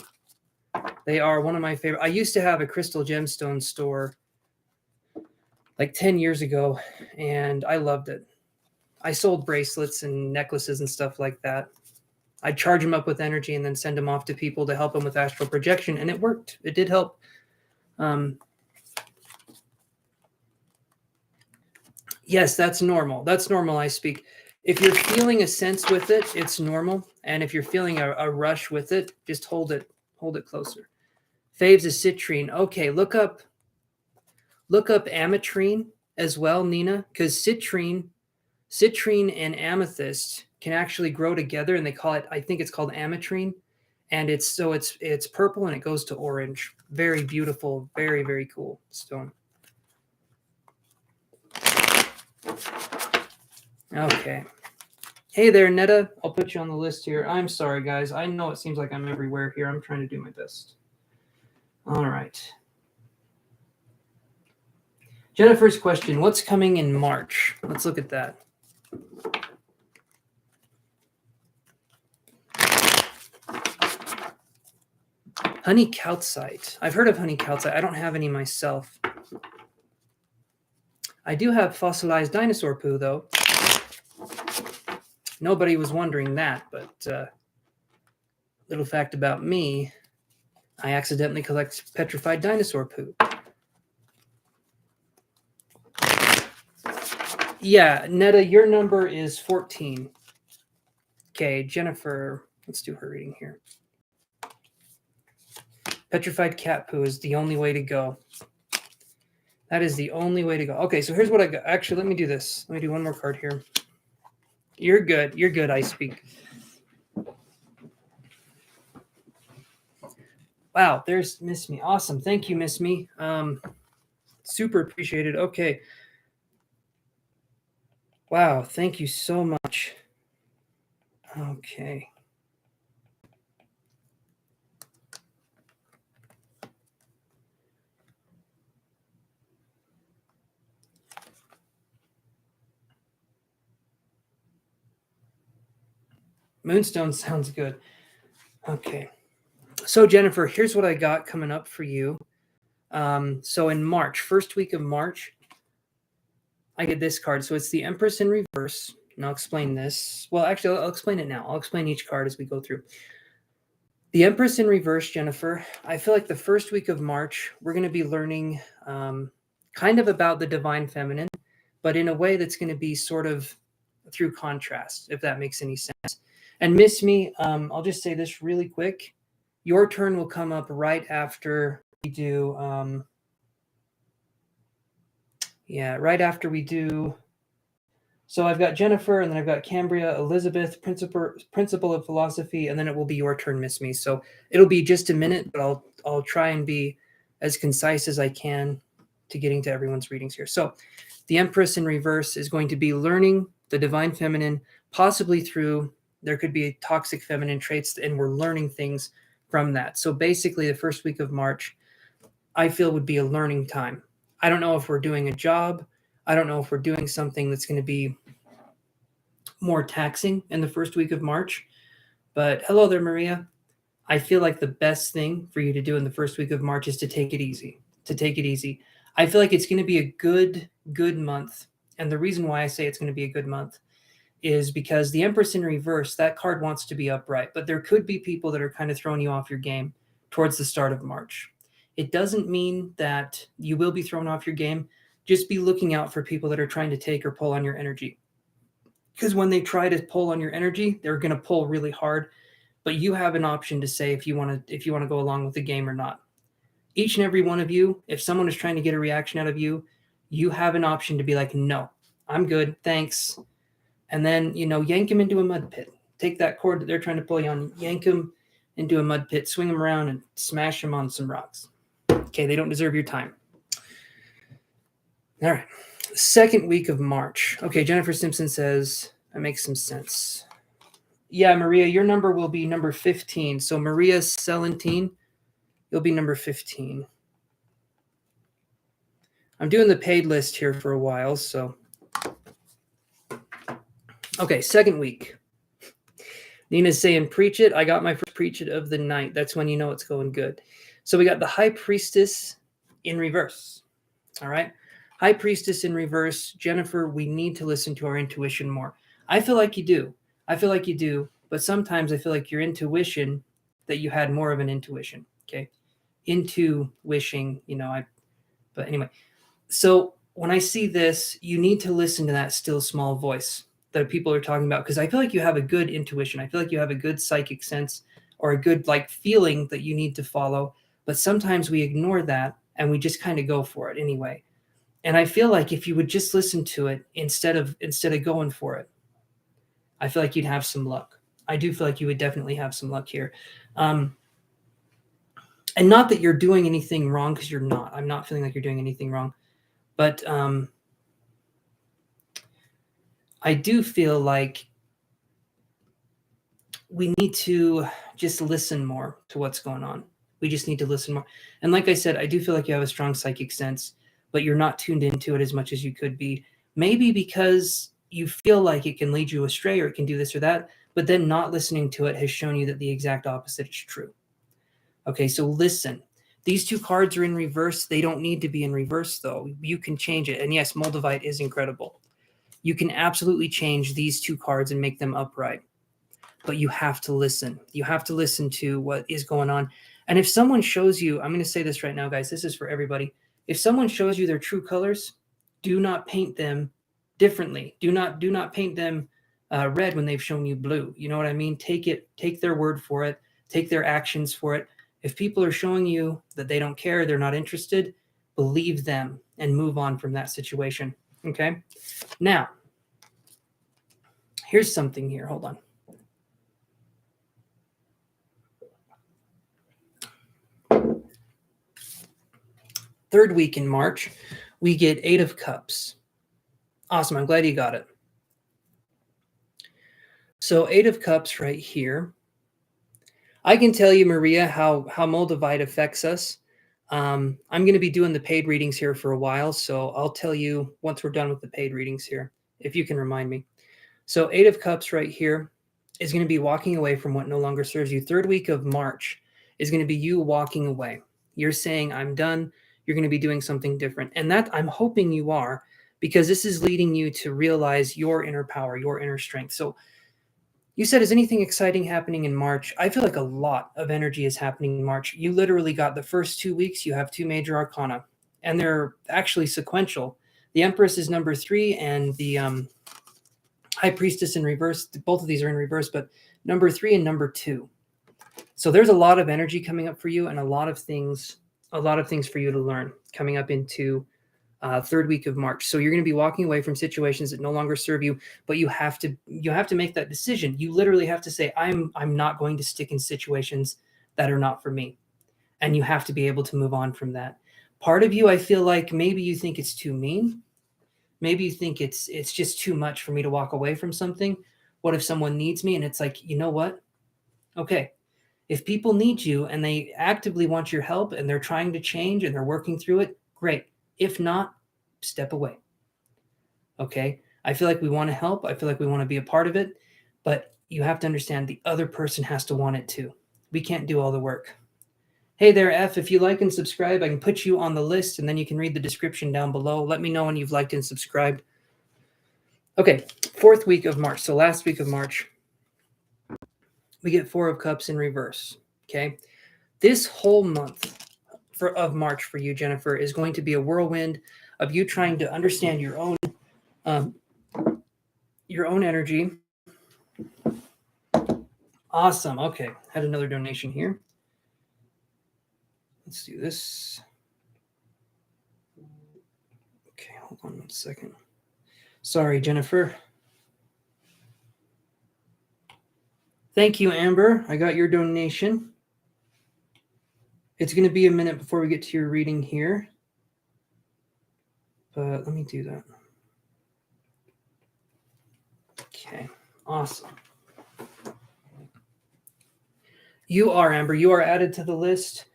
They are one of my favorite. I used to have a crystal gemstone store like 10 years ago, and I loved it. I sold bracelets and necklaces and stuff like that. I'd charge them up with energy and then send them off to people to help them with astral projection, and it worked. It did help. Yes, that's normal. That's normal, I speak. If you're feeling a sense with it, it's normal. And if you're feeling a rush with it, just hold it closer. Faves is citrine. Okay, look up ametrine as well, Nina, because citrine and amethyst can actually grow together, and they call it, I think it's called ametrine, and it's purple and it goes to orange. Very beautiful, very, very cool stone. Okay. Hey there, Netta. I'll put you on the list here. I'm sorry, guys. I know it seems like I'm everywhere here. I'm trying to do my best. All right. Jennifer's question, what's coming in March? Let's look at that. Honey calcite. I've heard of honey calcite. I don't have any myself. I do have fossilized dinosaur poo, though. Nobody was wondering that, but little fact about me, I accidentally collect petrified dinosaur poo. Yeah, Netta, your number is 14. Okay, Jennifer, let's do her reading here. Petrified cat poo is the only way to go. That is the only way to go. Okay, so here's what I got. Actually, let me do this. Let me do one more card here. You're good. You're good, I speak. Wow, there's Miss Me. Awesome. Thank you, Miss Me. Super appreciated. Okay. Wow, thank you so much. Okay. Moonstone sounds good. Okay. So, Jennifer, here's what I got coming up for you. So in March, first week of March, I get this card. So it's the Empress in reverse. And I'll explain this. Well, actually, I'll explain it now. I'll explain each card as we go through. The Empress in reverse, Jennifer, I feel like the first week of March, we're going to be learning kind of about the divine feminine, but in a way that's going to be sort of through contrast, if that makes any sense. And Miss Me, I'll just say this really quick. Your turn will come up right after we do, right after we do. So I've got Jennifer, and then I've got Cambria, Elizabeth, principal of philosophy, and then it will be your turn, Miss Me. So it'll be just a minute, but I'll try and be as concise as I can to getting to everyone's readings here. So the Empress in reverse is going to be learning the divine feminine, possibly through, there could be toxic feminine traits, and we're learning things from that. So basically the first week of March, I feel would be a learning time. I don't know if we're doing a job. I don't know if we're doing something that's going to be more taxing in the first week of March. But hello there, Maria. I feel like the best thing for you to do in the first week of March is to take it easy. I feel like it's going to be a good month. And the reason why I say it's going to be a good month is because the Empress in reverse, that card wants to be upright. But there could be people that are kind of throwing you off your game towards the start of March. It doesn't mean that you will be thrown off your game. Just be looking out for people that are trying to take or pull on your energy. Because when they try to pull on your energy, they're going to pull really hard. But you have an option to say if you want to go along with the game or not. each and every one of you, if someone is trying to get a reaction out of you, you have an option to be like, no, I'm good, thanks. And then, yank them into a mud pit. Take that cord that they're trying to pull you on, yank them into a mud pit, swing them around, and smash them on some rocks. Okay, they don't deserve your time. All right. Second week of March. Okay, Jennifer Simpson says, that makes some sense. Yeah, Maria, your number will be number 15. So Maria Celentine, you'll be number 15. I'm doing the paid list here for a while, so. Okay, second week. Nina's saying, preach it. I got my first preach it of the night. That's when you know it's going good. So we got the High Priestess in reverse. All right. High Priestess in reverse. Jennifer, we need to listen to our intuition more. I feel like you do. But sometimes I feel like your intuition, that you had more of an intuition. Okay. Into wishing, but anyway. So when I see this, you need to listen to that still small voice that people are talking about, because I feel like you have a good intuition. I feel like you have a good psychic sense, or a good feeling that you need to follow. But sometimes we ignore that and we just kind of go for it anyway. And I feel like if you would just listen to it instead of going for it, I feel like you'd have some luck. I do feel like you would definitely have some luck here. And not that you're doing anything wrong, because you're not. I'm not feeling like you're doing anything wrong. But I do feel like we need to just listen more to what's going on. We just need to listen more. And like I said, I do feel like you have a strong psychic sense, but you're not tuned into it as much as you could be. Maybe because you feel like it can lead you astray, or it can do this or that, but then not listening to it has shown you that the exact opposite is true. Okay, so listen. These two cards are in reverse. They don't need to be in reverse, though. You can change it. And yes, Moldavite is incredible. You can absolutely change these two cards and make them upright. But you have to listen. You have to listen to what is going on. And if someone shows you, I'm going to say this right now, guys, this is for everybody. If someone shows you their true colors, do not paint them differently. Do not paint them red when they've shown you blue. You know what I mean? Take their word for it. Take their actions for it. If people are showing you that they don't care, they're not interested, believe them and move on from that situation. Okay? Now, here's something here. Hold on. Third week in March, we get 8 of Cups. Awesome. I'm glad you got it. So 8 of Cups right here. I can tell you, Maria, how Moldavite affects us. I'm going to be doing the paid readings here for a while, so I'll tell you once we're done with the paid readings here, if you can remind me. So 8 of Cups right here is going to be walking away from what no longer serves you. Third week of March is going to be you walking away. You're saying, I'm done. You're going to be doing something different. And that I'm hoping you are, because this is leading you to realize your inner power, your inner strength. So you said, is anything exciting happening in March? I feel like a lot of energy is happening in March. You literally got the first 2 weeks, you have 2 major arcana, and they're actually sequential. The Empress is number 3, and the High Priestess in reverse. Both of these are in reverse, but number 3 and number 2. So there's a lot of energy coming up for you, and a lot of things for you to learn coming up into third week of March. So you're going to be walking away from situations that no longer serve you, but you have to make that decision. You literally have to say, I'm not going to stick in situations that are not for me. And you have to be able to move on from that. Part of you, I feel like maybe you think it's too mean. Maybe you think it's just too much for me to walk away from something. What if someone needs me? And it's like, you know what? Okay. If people need you and they actively want your help and they're trying to change and they're working through it, great. If not, step away. Okay? I feel like we want to help. I feel like we want to be a part of it, but you have to understand the other person has to want it too. We can't do all the work. Hey there, F. If you like and subscribe, I can put you on the list and then you can read the description down below. Let me know when you've liked and subscribed. Okay, fourth week of March. So last week of March, we get 4 of Cups in reverse. Okay? This whole month of March for you, Jennifer, is going to be a whirlwind of you trying to understand your own energy. Awesome. Okay. Had another donation here. Let's do this. Okay, hold on 1 second. Sorry, Jennifer. Thank you, Amber. I got your donation. It's going to be a minute before we get to your reading here. But let me do that. Okay, awesome. You are, Amber. You are added to the list.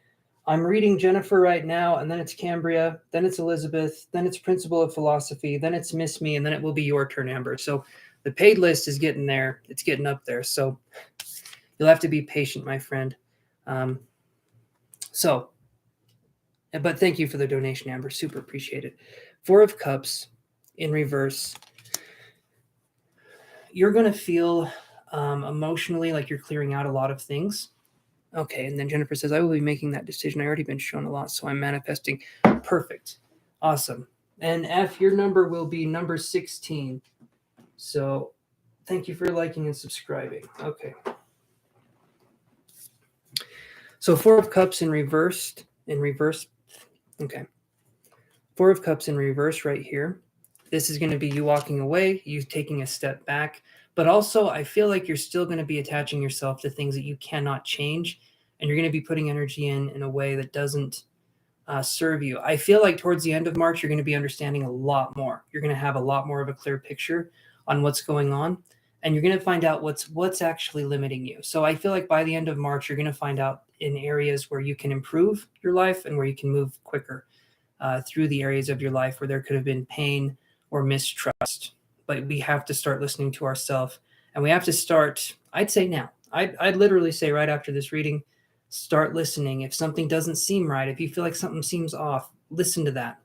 I'm reading Jennifer right now, and then it's Cambria, then it's Elizabeth, then it's Principle of Philosophy, then it's Miss Me, and then it will be your turn, Amber. So the paid list is getting there. It's getting up there. So you'll have to be patient, my friend. But thank you for the donation, Amber. Super appreciate it. 4 of Cups in reverse. You're going to feel emotionally like you're clearing out a lot of things. Okay, and then Jennifer says, I will be making that decision. I already been shown a lot, so I'm manifesting. Perfect. Awesome. And F, your number will be number 16. So thank you for liking and subscribing. Okay. So 4 of Cups in reverse. Okay. 4 of Cups in reverse right here. This is going to be you walking away, you taking a step back. But also, I feel like you're still going to be attaching yourself to things that you cannot change. And you're going to be putting energy in a way that doesn't serve you. I feel like towards the end of March, you're going to be understanding a lot more. You're going to have a lot more of a clear picture on what's going on. And you're going to find out what's actually limiting you. So I feel like by the end of March, you're going to find out in areas where you can improve your life and where you can move quicker through the areas of your life where there could have been pain or mistrust. But we have to start listening to ourselves. And we have to start, I'd say now, I'd literally say right after this reading, start listening. If something doesn't seem right, if you feel like something seems off, listen to that.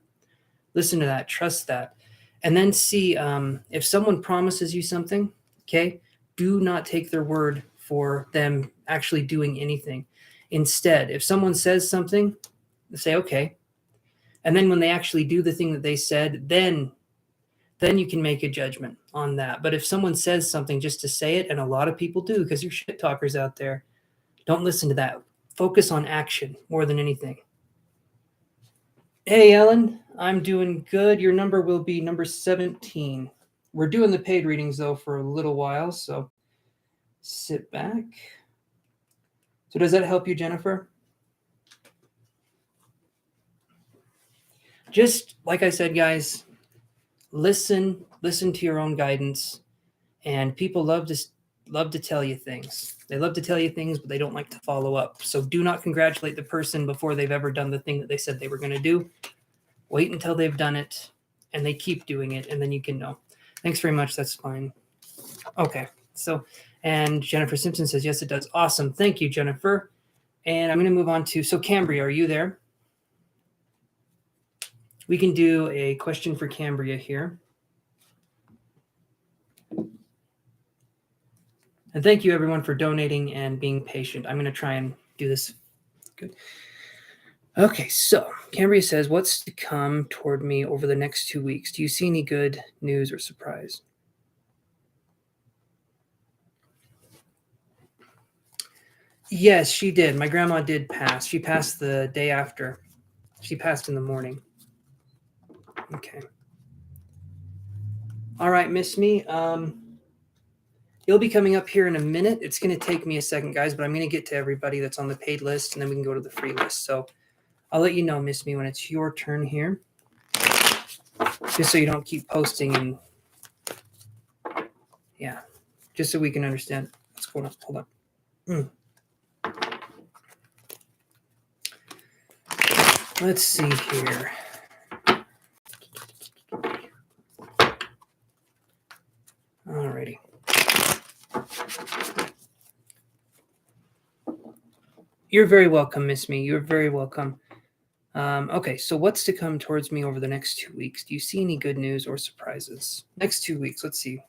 Listen to that. Trust that. And then see if someone promises you something, okay, do not take their word for them actually doing anything. Instead, if someone says something, say, okay. And then when they actually do the thing that they said, then you can make a judgment on that. But if someone says something just to say it, and a lot of people do because you're shit talkers out there, don't listen to that. Focus on action more than anything. Hey, Ellen, I'm doing good. Your number will be number 17. We're doing the paid readings, though, for a little while, so sit back. So does that help you, Jennifer? Just like I said, guys, listen to your own guidance. And people love to tell you things. They love to tell you things, but they don't like to follow up. So do not congratulate the person before they've ever done the thing that they said they were going to do. Wait until they've done it, and they keep doing it, and then you can know. Thanks very much. That's fine. Okay. So, and Jennifer Simpson says, yes, it does. Awesome. Thank you, Jennifer. And I'm going to move on to, so Cambria, are you there? We can do a question for Cambria here. And thank you, everyone, for donating and being patient. I'm going to try and do this. Good. Okay, so Cambria says, what's to come toward me over the next 2 weeks? Do you see any good news or surprise? Yes, she did. My grandma did pass. She passed the day after. She passed in the morning. Okay. All right, Miss Me. You'll be coming up here in a minute. It's going to take me a second, guys, but I'm going to get to everybody that's on the paid list, and then we can go to the free list. So I'll let you know, Miss Me, when it's your turn here, just so you don't keep posting and, yeah, just so we can understand what's going on. Hold on. Let's see here. Alrighty. You're very welcome, Miss Me. You're very welcome. Okay, so what's to come towards me over the next 2 weeks? Do you see any good news or surprises? Next 2 weeks, let's see.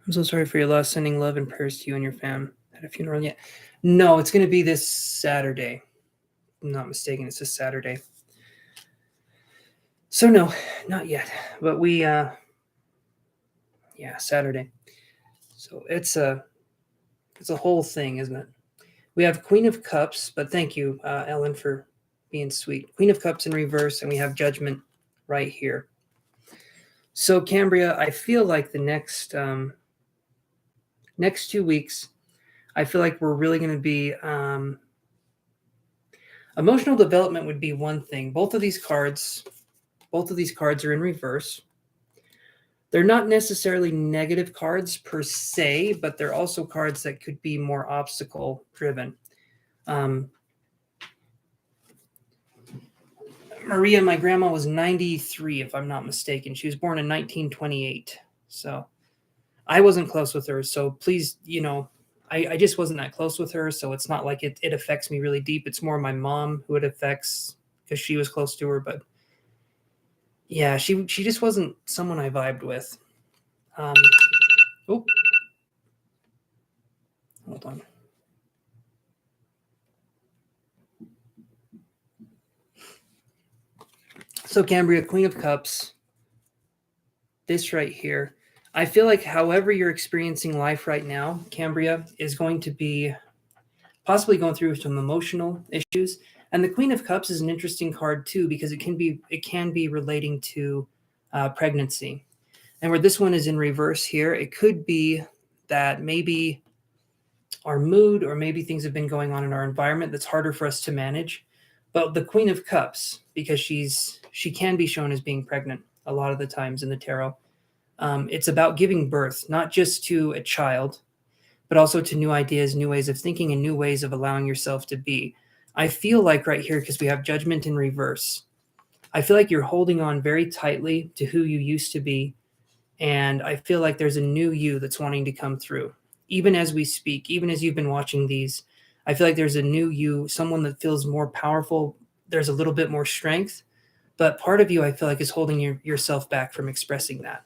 I'm so sorry for your loss. Sending love and prayers to you and your fam. Had a funeral yet? No, it's going to be this Saturday. If I'm not mistaken, it's this Saturday. So no, not yet. But we, yeah, Saturday. So it's It's a whole thing, isn't it? We have Queen of Cups, but thank you, Ellen, for being sweet. Queen of Cups in reverse, and we have Judgment right here. So, Cambria, I feel like the next 2 weeks, I feel like we're really going to be emotional development would be one thing. Both of these cards are in reverse. They're not necessarily negative cards per se, but they're also cards that could be more obstacle driven. Maria, my grandma, was 93, if I'm not mistaken. She was born in 1928. So I wasn't close with her. So please, I just wasn't that close with her. So it's not like it affects me really deep. It's more my mom who it affects because she was close to her. But yeah, she just wasn't someone I vibed with. Hold on. So Cambria, Queen of Cups, this right here. I feel like however you're experiencing life right now, Cambria is going to be possibly going through some emotional issues. And the Queen of Cups is an interesting card too, because it can be relating to pregnancy. And where this one is in reverse here, it could be that maybe our mood or maybe things have been going on in our environment that's harder for us to manage. But the Queen of Cups, because she can be shown as being pregnant a lot of the times in the tarot. It's about giving birth, not just to a child, but also to new ideas, new ways of thinking, and new ways of allowing yourself to be. I feel like right here, because we have Judgment in reverse, I feel like you're holding on very tightly to who you used to be. And I feel like there's a new you that's wanting to come through. Even as we speak, even as you've been watching these, I feel like there's a new you, someone that feels more powerful. There's a little bit more strength. But part of you, I feel like, is holding yourself back from expressing that.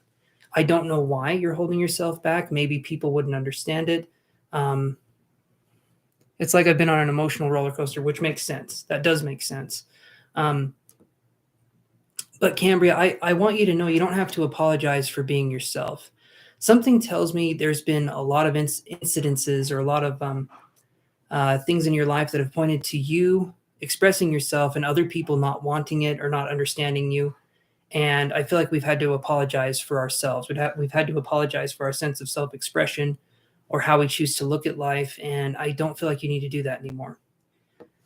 I don't know why you're holding yourself back. Maybe people wouldn't understand it. It's like I've been on an emotional roller coaster, which makes sense. That does make sense. But Cambria, I want you to know you don't have to apologize for being yourself. Something tells me there's been a lot of incidences or a lot of things in your life that have pointed to you expressing yourself and other people not wanting it or not understanding you. And I feel like we've had to apologize for ourselves. We've had to apologize for our sense of self-expression or how we choose to look at life. And I don't feel like you need to do that anymore.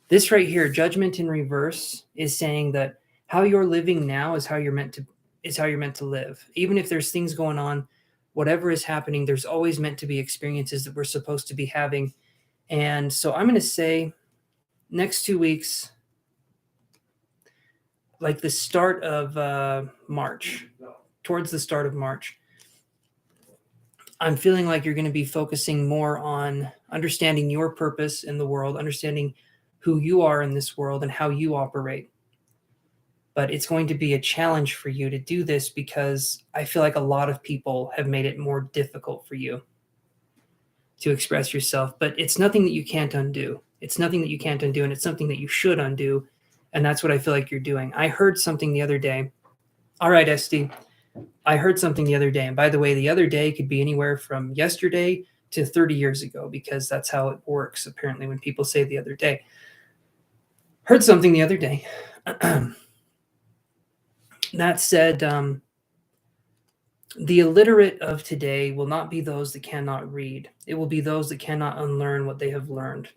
This right here, Judgment in reverse, is saying that how you're living now is how you're meant to live. Even if there's things going on, whatever is happening, there's always meant to be experiences that we're supposed to be having. And so I'm going to say next 2 weeks, like the start of March, towards the start of March, I'm feeling like you're going to be focusing more on understanding your purpose in the world, understanding who you are in this world and how you operate. But it's going to be a challenge for you to do this because I feel like a lot of people have made it more difficult for you to express yourself. But it's nothing that you can't undo. It's nothing that you can't undo, and it's something that you should undo. And that's what I feel like you're doing. I heard something the other day. All right, Esty. I heard something the other day. And by the way, the other day could be anywhere from yesterday to 30 years ago, because that's how it works, apparently, when people say the other day. Heard something the other day. That said, the illiterate of today will not be those that cannot read. It will be those that cannot unlearn what they have learned.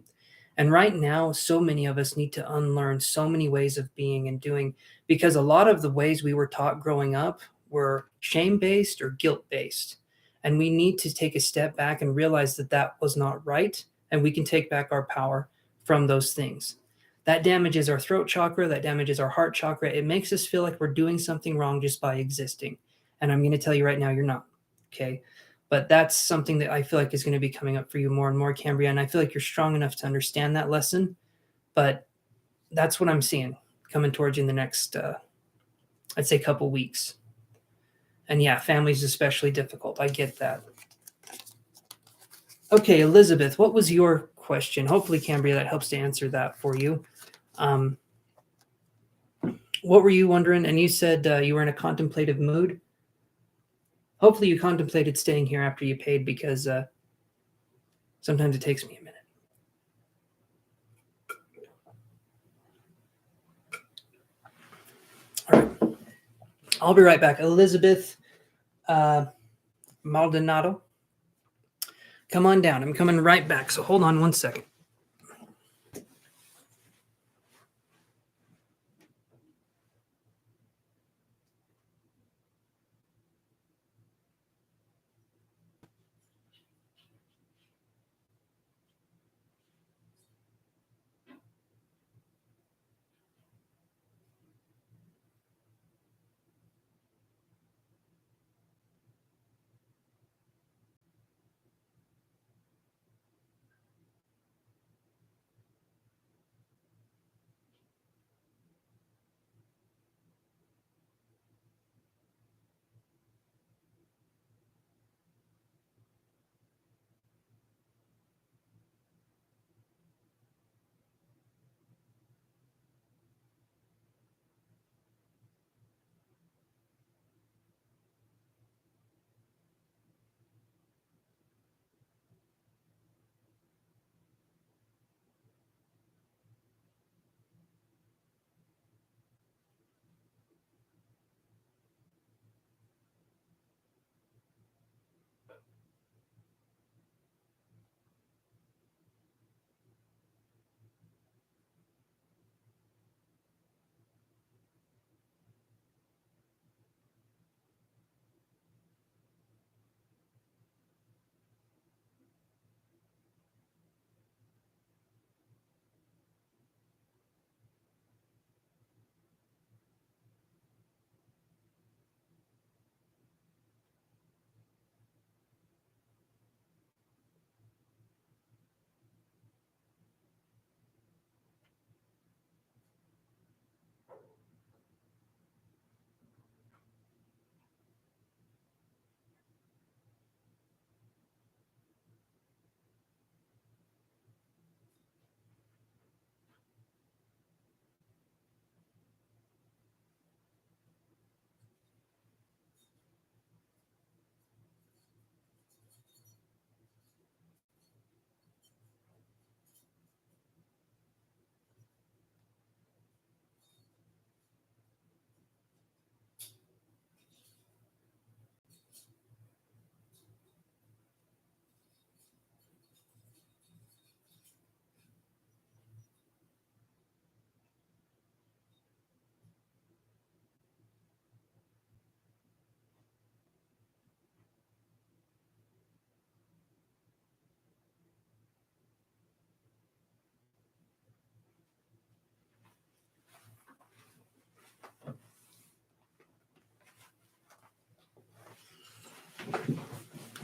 And right now, so many of us need to unlearn so many ways of being and doing, because a lot of the ways we were taught growing up were shame-based or guilt-based. And we need to take a step back and realize that that was not right, and we can take back our power from those things. That damages our throat chakra, that damages our heart chakra. It makes us feel like we're doing something wrong just by existing. And I'm going to tell you right now, you're not, okay? But that's something that I feel like is going to be coming up for you more and more, Cambria. And I feel like you're strong enough to understand that lesson. But that's what I'm seeing coming towards you in the next, I'd say, couple weeks. And yeah, family's especially difficult. I get that. Okay, Elizabeth, what was your question? Hopefully, Cambria, that helps to answer that for you. What were you wondering? And you said you were in a contemplative mood. Hopefully you contemplated staying here after you paid, because Sometimes it takes me a minute. All right. I'll be right back. Elizabeth Maldonado, come on down. I'm coming right back. So hold on one second.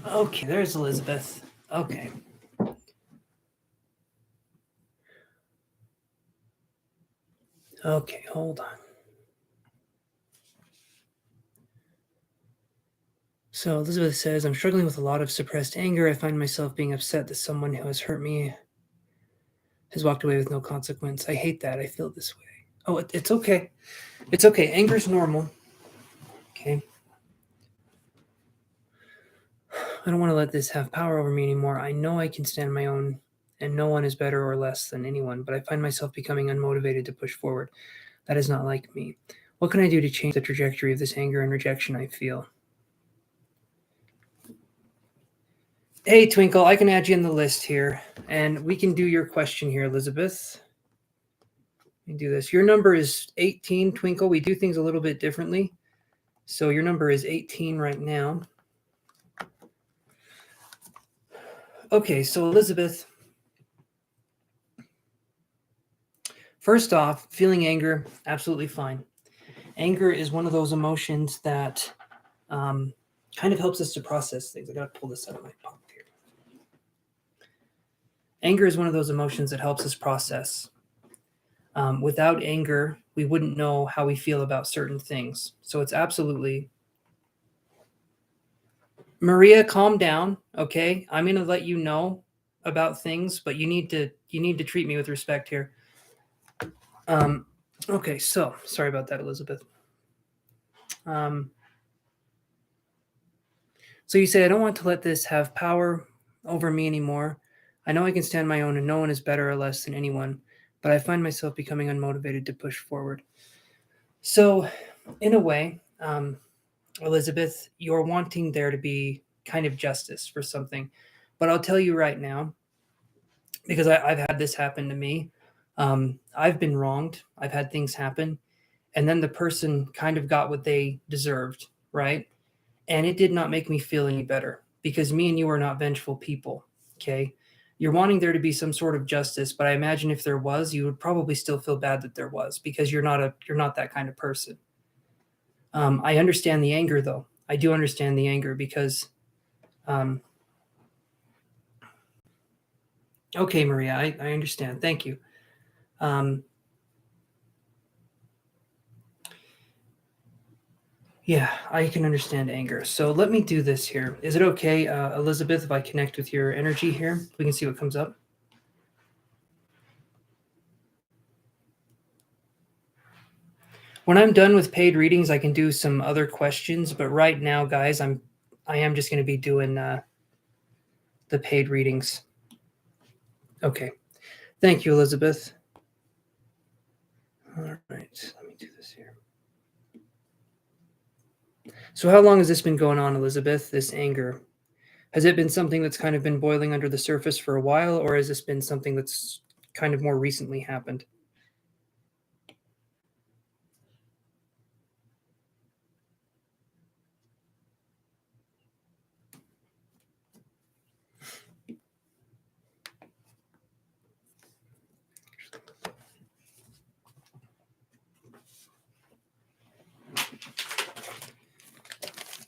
Okay, there's Elizabeth. Okay. Okay, hold on. So Elizabeth says, I'm struggling with a lot of suppressed anger. I find myself being upset that someone who has hurt me has walked away with no consequence. I hate that. I feel this way. Oh, it's okay. It's okay. Anger's normal. Okay. I don't want to let this have power over me anymore. I know I can stand my own, and no one is better or less than anyone, but I find myself becoming unmotivated to push forward. That is not like me. What can I do to change the trajectory of this anger and rejection I feel? Hey, Twinkle, I can add you in the list here, and we can do your question here, Elizabeth. Let me do this. Your number is 18, Twinkle. We do things a little bit differently. So your number is 18 right now. Okay, so Elizabeth, first off, feeling anger, absolutely fine. Anger is one of those emotions that kind of helps us to process things. I got to pull this out of my pocket here. Anger is one of those emotions that helps us process. Without anger, we wouldn't know how we feel about certain things. So it's absolutely. Maria, calm down. Okay, I'm going to let you know about things, but you need to treat me with respect here. Okay, so sorry about that, Elizabeth. So you say, I don't want to let this have power over me anymore. I know I can stand my own and no one is better or less than anyone, but I find myself becoming unmotivated to push forward. So, in a way, Elizabeth, you're wanting there to be kind of justice for something. But I'll tell you right now, because I've had this happen to me, I've been wronged. I've had things happen. And then the person kind of got what they deserved, right? And it did not make me feel any better because me and you are not vengeful people. Okay. You're wanting there to be some sort of justice, but I imagine if there was, you would probably still feel bad that there was because you're not that kind of person. I understand the anger though. I do understand the anger because um, okay, Maria, I understand. Thank you. Um, yeah, I can understand anger. So let me do this here. Is it okay, Elizabeth, if I connect with your energy here? We can see what comes up. When I'm done with paid readings, I can do some other questions. But right now, guys, I am just going to be doing the paid readings. Okay. Thank you, Elizabeth. All right. Let me do this here. So how long has this been going on, Elizabeth? This anger? Has it been something that's kind of been boiling under the surface for a while, or has this been something that's kind of more recently happened?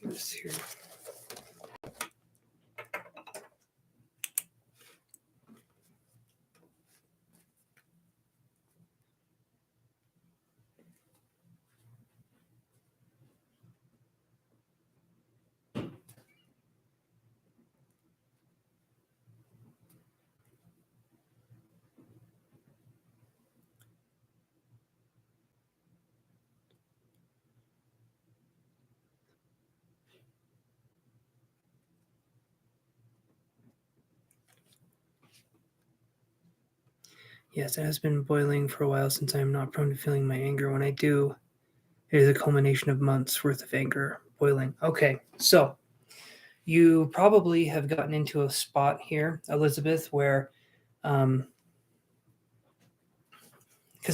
This here. Yes, it has been boiling for a while since I am not prone to feeling my anger. When I do, it is a culmination of months worth of anger boiling. Okay, so you probably have gotten into a spot here, Elizabeth, where, because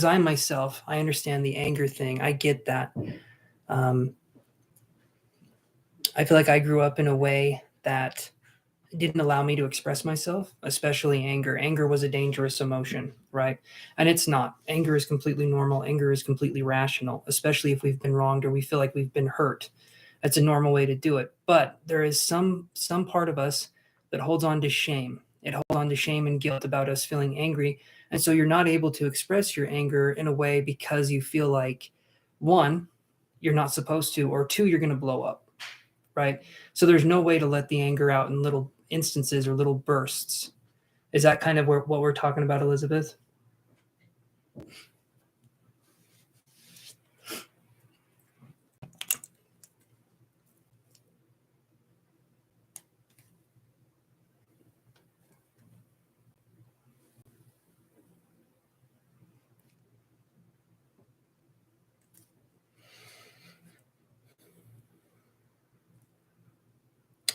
I myself, I understand the anger thing. I get that. Um, I feel like I grew up in a way that didn't allow me to express myself, especially anger. Anger was a dangerous emotion, right? And it's not. Anger is completely normal. Anger is completely rational, especially if we've been wronged or we feel like we've been hurt. That's a normal way to do it. But there is some part of us that holds on to shame. It holds on to shame and guilt about us feeling angry. And so you're not able to express your anger in a way because you feel like one, you're not supposed to, or two, you're going to blow up, right? So there's no way to let the anger out in little instances or little bursts. Is that kind of what we're talking about, Elizabeth?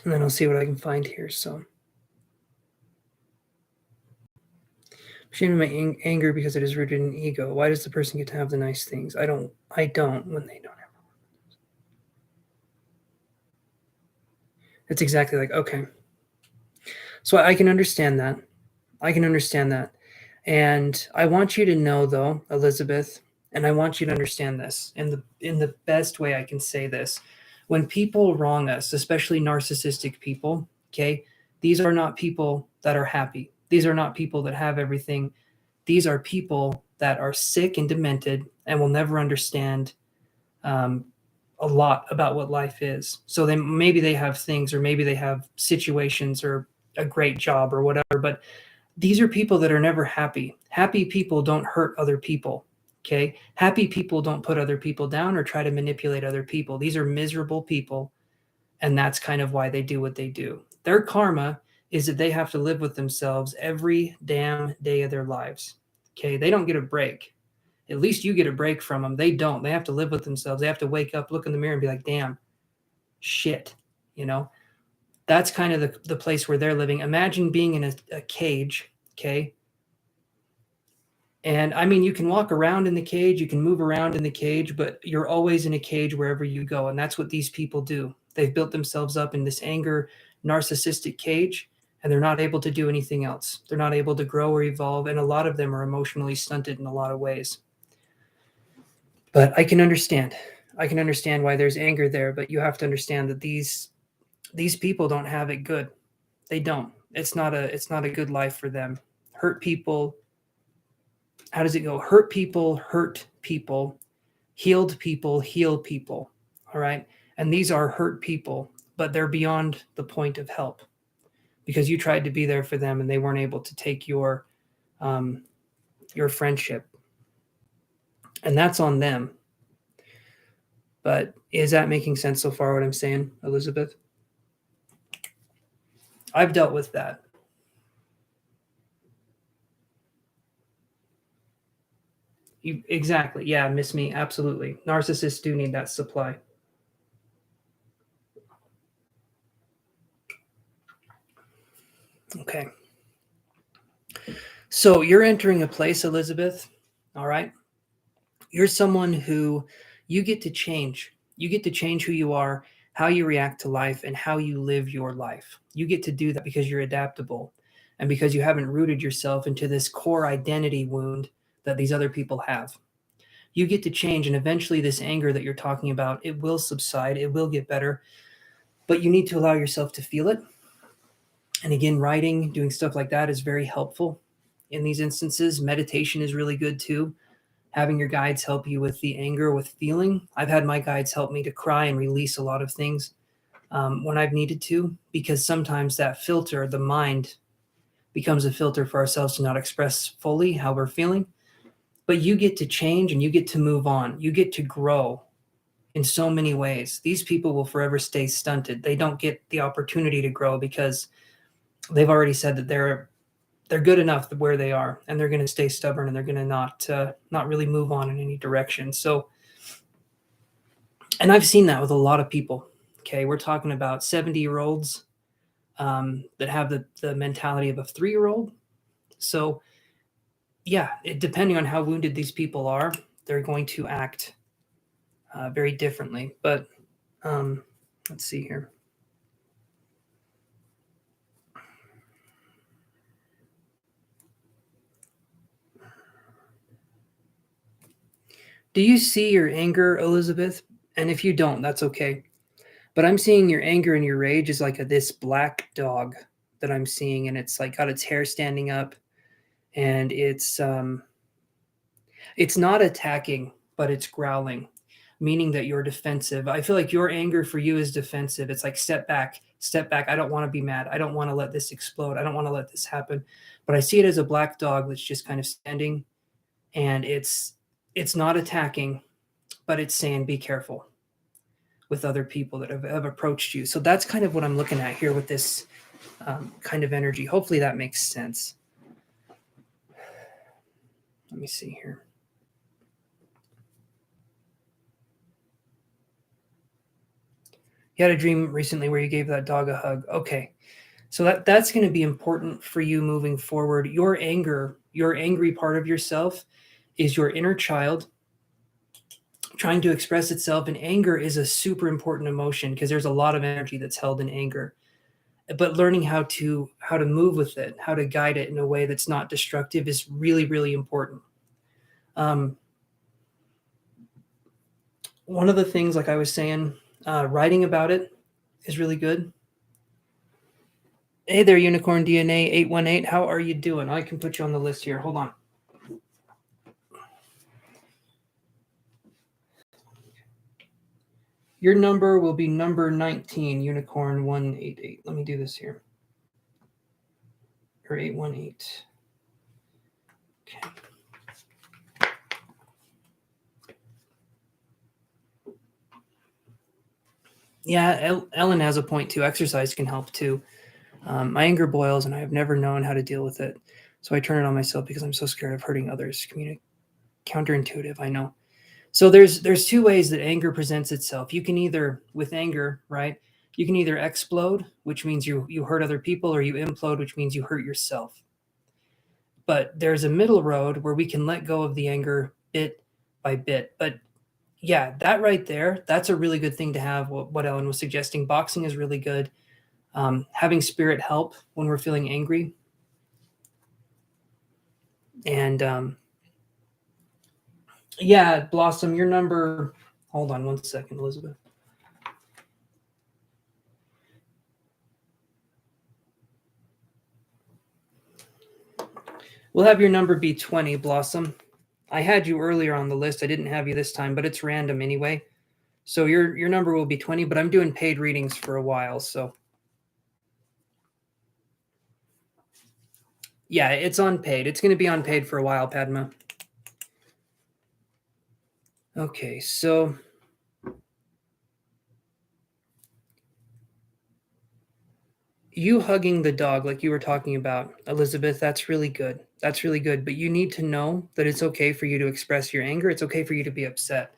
And then I'll see what I can find here. So, shame my anger because it is rooted in ego. Why does the person get to have the nice things? I don't. I don't when they don't have. It's exactly like okay. So I can understand that. I can understand that. And I want you to know though, Elizabeth, and I want you to understand this in the best way I can say this. When people wrong us, especially narcissistic people, okay, these are not people that are happy. These are not people that have everything. These are people that are sick and demented and will never understand um, a lot about what life is. So they maybe they have things, or maybe they have situations, or a great job, or whatever. But these are people that are never happy. Happy people don't hurt other people. Okay. Happy people don't put other people down or try to manipulate other people. These are miserable people. And that's kind of why they do what they do. Their karma is that they have to live with themselves every damn day of their lives. Okay, they don't get a break. At least you get a break from them. They don't. They have to live with themselves. They have to wake up, look in the mirror, and be like, damn, shit. You know, that's kind of the place where they're living. Imagine being in a cage, okay? And I mean, you can walk around in the cage, you can move around in the cage, but you're always in a cage wherever you go. And that's what these people do. They've built themselves up in this anger, narcissistic cage, and they're not able to do anything else. They're not able to grow or evolve. And a lot of them are emotionally stunted in a lot of ways. But I can understand. I can understand why there's anger there, but you have to understand that these people don't have it good. They don't. It's not a good life for them. Hurt people. How does it go? Hurt people hurt people. Healed people heal people. All right? And these are hurt people, but they're beyond the point of help because you tried to be there for them and they weren't able to take your friendship. And that's on them. But is that making sense so far, what I'm saying, Elizabeth? I've dealt with that. Exactly. Yeah, miss me. Absolutely. Narcissists do need that supply. Okay. So you're entering a place, Elizabeth. All right. You're someone who you get to change. You get to change who you are, how you react to life, and how you live your life. You get to do that because you're adaptable and because you haven't rooted yourself into this core identity wound that these other people have. You get to change, and eventually this anger that you're talking about, it will subside, it will get better, but you need to allow yourself to feel it. And again, writing, doing stuff like that is very helpful in these instances. Meditation is really good too. Having your guides help you with the anger, with feeling. I've had my guides help me to cry and release a lot of things when I've needed to, because sometimes that filter, the mind, becomes a filter for ourselves to not express fully how we're feeling. But you get to change and you get to move on. You get to grow in so many ways. These people will forever stay stunted. They don't get the opportunity to grow because they've already said that they're good enough where they are, and they're going to stay stubborn, and they're going to not really move on in any direction. So, and I've seen that with a lot of people. Okay, we're talking about 70-year-olds that have the mentality of a 3-year-old. So, yeah, depending on how wounded these people are, they're going to act very differently. But let's see here. Do you see your anger, Elizabeth? And if you don't, that's okay. But I'm seeing your anger and your rage is like this black dog that I'm seeing, and it's like got its hair standing up, and it's not attacking, but it's growling, meaning that you're defensive. I feel like your anger for you is defensive. It's like step back, step back. I don't want to be mad. I don't want to let this explode. I don't want to let this happen. But I see it as a black dog that's just kind of standing, and it's not attacking, but it's saying be careful with other people that have approached you. So that's kind of what I'm looking at here with this kind of energy. Hopefully that makes sense. Let me see here. You had a dream recently where you gave that dog a hug. Okay. So that's going to be important for you moving forward. Your anger, your angry part of yourself is your inner child trying to express itself, and anger is a super important emotion because there's a lot of energy that's held in anger. But learning how to move with it, how to guide it in a way that's not destructive is really, really important. One of the things, like I was saying, writing about it is really good. Hey there, Unicorn DNA 818. How are you doing? I can put you on the list here. Hold on. Your number will be number 19, Unicorn 188. Let me do this here. Or 818. Okay. Yeah, Ellen has a point too. Exercise can help too. My anger boils, and I have never known how to deal with it. So I turn it on myself because I'm so scared of hurting others. Counterintuitive, I know. So there's two ways that anger presents itself. You can either, with anger, right? You can either explode, which means you hurt other people, or you implode, which means you hurt yourself. But there's a middle road where we can let go of the anger bit by bit. But yeah, that right there, that's a really good thing to have. What Ellen was suggesting, boxing is really good. Having spirit help when we're feeling angry, and yeah, Blossom, your number. Hold on one second, Elizabeth. We'll have your number be 20, Blossom. I had you earlier on the list. I didn't have you this time, but it's random anyway. So your number will be 20, but I'm doing paid readings for a while, so yeah, it's unpaid. It's going to be unpaid for a while, Padma. Okay, so you hugging the dog like you were talking about, Elizabeth, that's really good. That's really good, but you need to know that it's okay for you to express your anger. It's okay for you to be upset.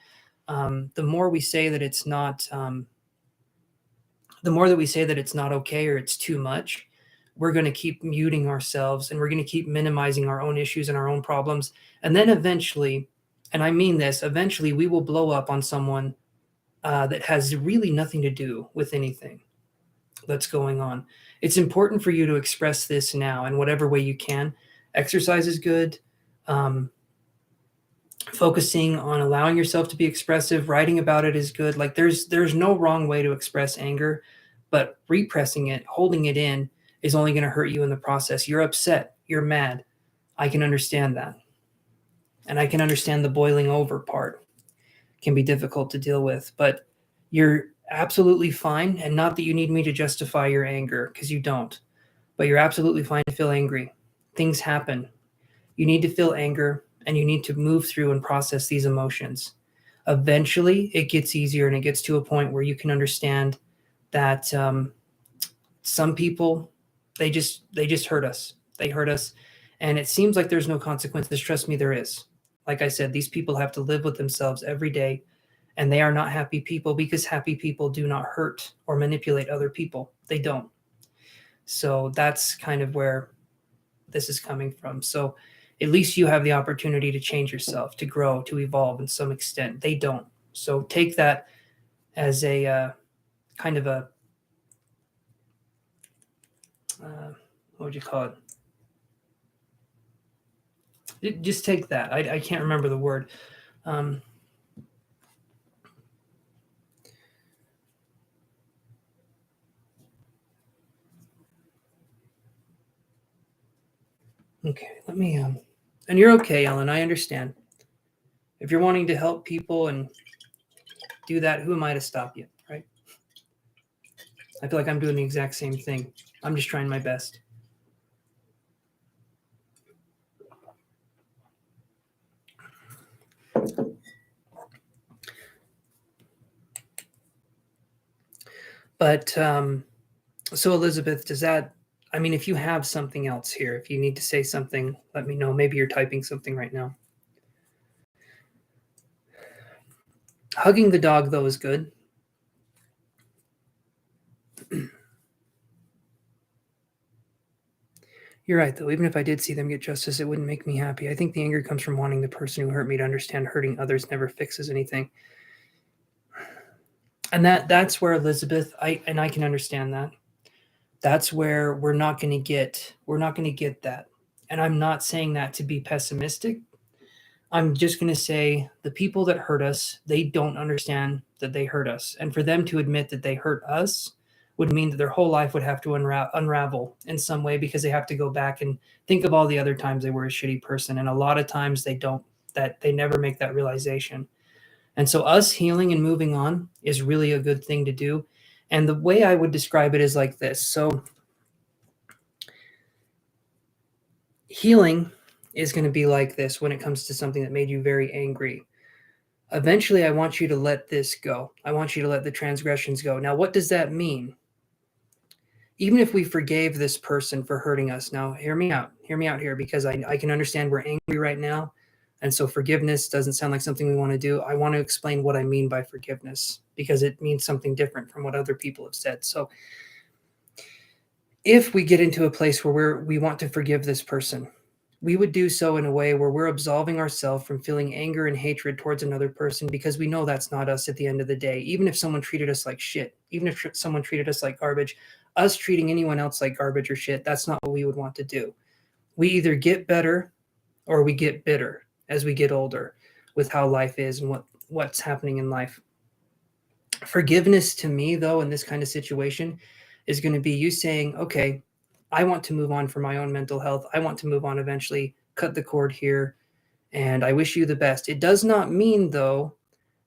The more we say that it's not the more that we say that it's not okay or it's too much, we're going to keep muting ourselves, and we're going to keep minimizing our own issues and our own problems. And then eventually, and I mean this, eventually we will blow up on someone that has really nothing to do with anything that's going on. It's important for you to express this now in whatever way you can. Exercise is good. Um, Focusing on allowing yourself to be expressive, writing about it is good. Like there's no wrong way to express anger, but repressing it, holding it in is only going to hurt you in the process. You're upset, you're mad. I can understand that. And I can understand the boiling over part can be difficult to deal with, but you're absolutely fine. And not that you need me to justify your anger, because you don't, but you're absolutely fine to feel angry. Things happen. You need to feel anger, and you need to move through and process these emotions. Eventually, it gets easier, and it gets to a point where you can understand that some people, they just hurt us. They hurt us, and it seems like there's no consequences. Trust me, there is. Like I said, these people have to live with themselves every day, and they are not happy people, because happy people do not hurt or manipulate other people. They don't. So that's kind of where this is coming from. So at least you have the opportunity to change yourself, to grow, to evolve in some extent. They don't. So take that as a kind of a what would you call it? Just take that. I can't remember the word. Um, okay, let me. And you're okay, Ellen. I understand. If you're wanting to help people and do that, who am I to stop you, right? I feel like I'm doing the exact same thing. I'm just trying my best. But so Elizabeth, does that? I mean, if you have something else here, if you need to say something, let me know. Maybe you're typing something right now. Hugging the dog, though, is good. You're right, though. Even if I did see them get justice, it wouldn't make me happy. I think the anger comes from wanting the person who hurt me to understand hurting others never fixes anything. And that's where Elizabeth, I can understand that. That's where we're not going to get that. And I'm not saying that to be pessimistic. I'm just going to say the people that hurt us, they don't understand that they hurt us. And for them to admit that they hurt us would mean that their whole life would have to unravel in some way, because they have to go back and think of all the other times they were a shitty person. And a lot of times they don't, that they never make that realization. And so us healing and moving on is really a good thing to do. And the way I would describe it is like this. So healing is going to be like this when it comes to something that made you very angry. Eventually, I want you to let this go. I want you to let the transgressions go. Now, what does that mean? even if we forgave this person for hurting us, now hear me out here, because I can understand we're angry right now. And so forgiveness doesn't sound like something we want to do. I want to explain what I mean by forgiveness, because it means something different from what other people have said. So if we get into a place where we want to forgive this person, we would do so in a way where we're absolving ourselves from feeling anger and hatred towards another person, because we know that's not us at the end of the day. Even if someone treated us like shit, even if someone treated us like garbage, us treating anyone else like garbage or shit, that's not what we would want to do. We either get better or we get bitter as we get older with how life is and what's happening in life. Forgiveness to me, though, in this kind of situation is going to be you saying, okay, I want to move on for my own mental health. I want to move on eventually, cut the cord here, and I wish you the best. It does not mean, though,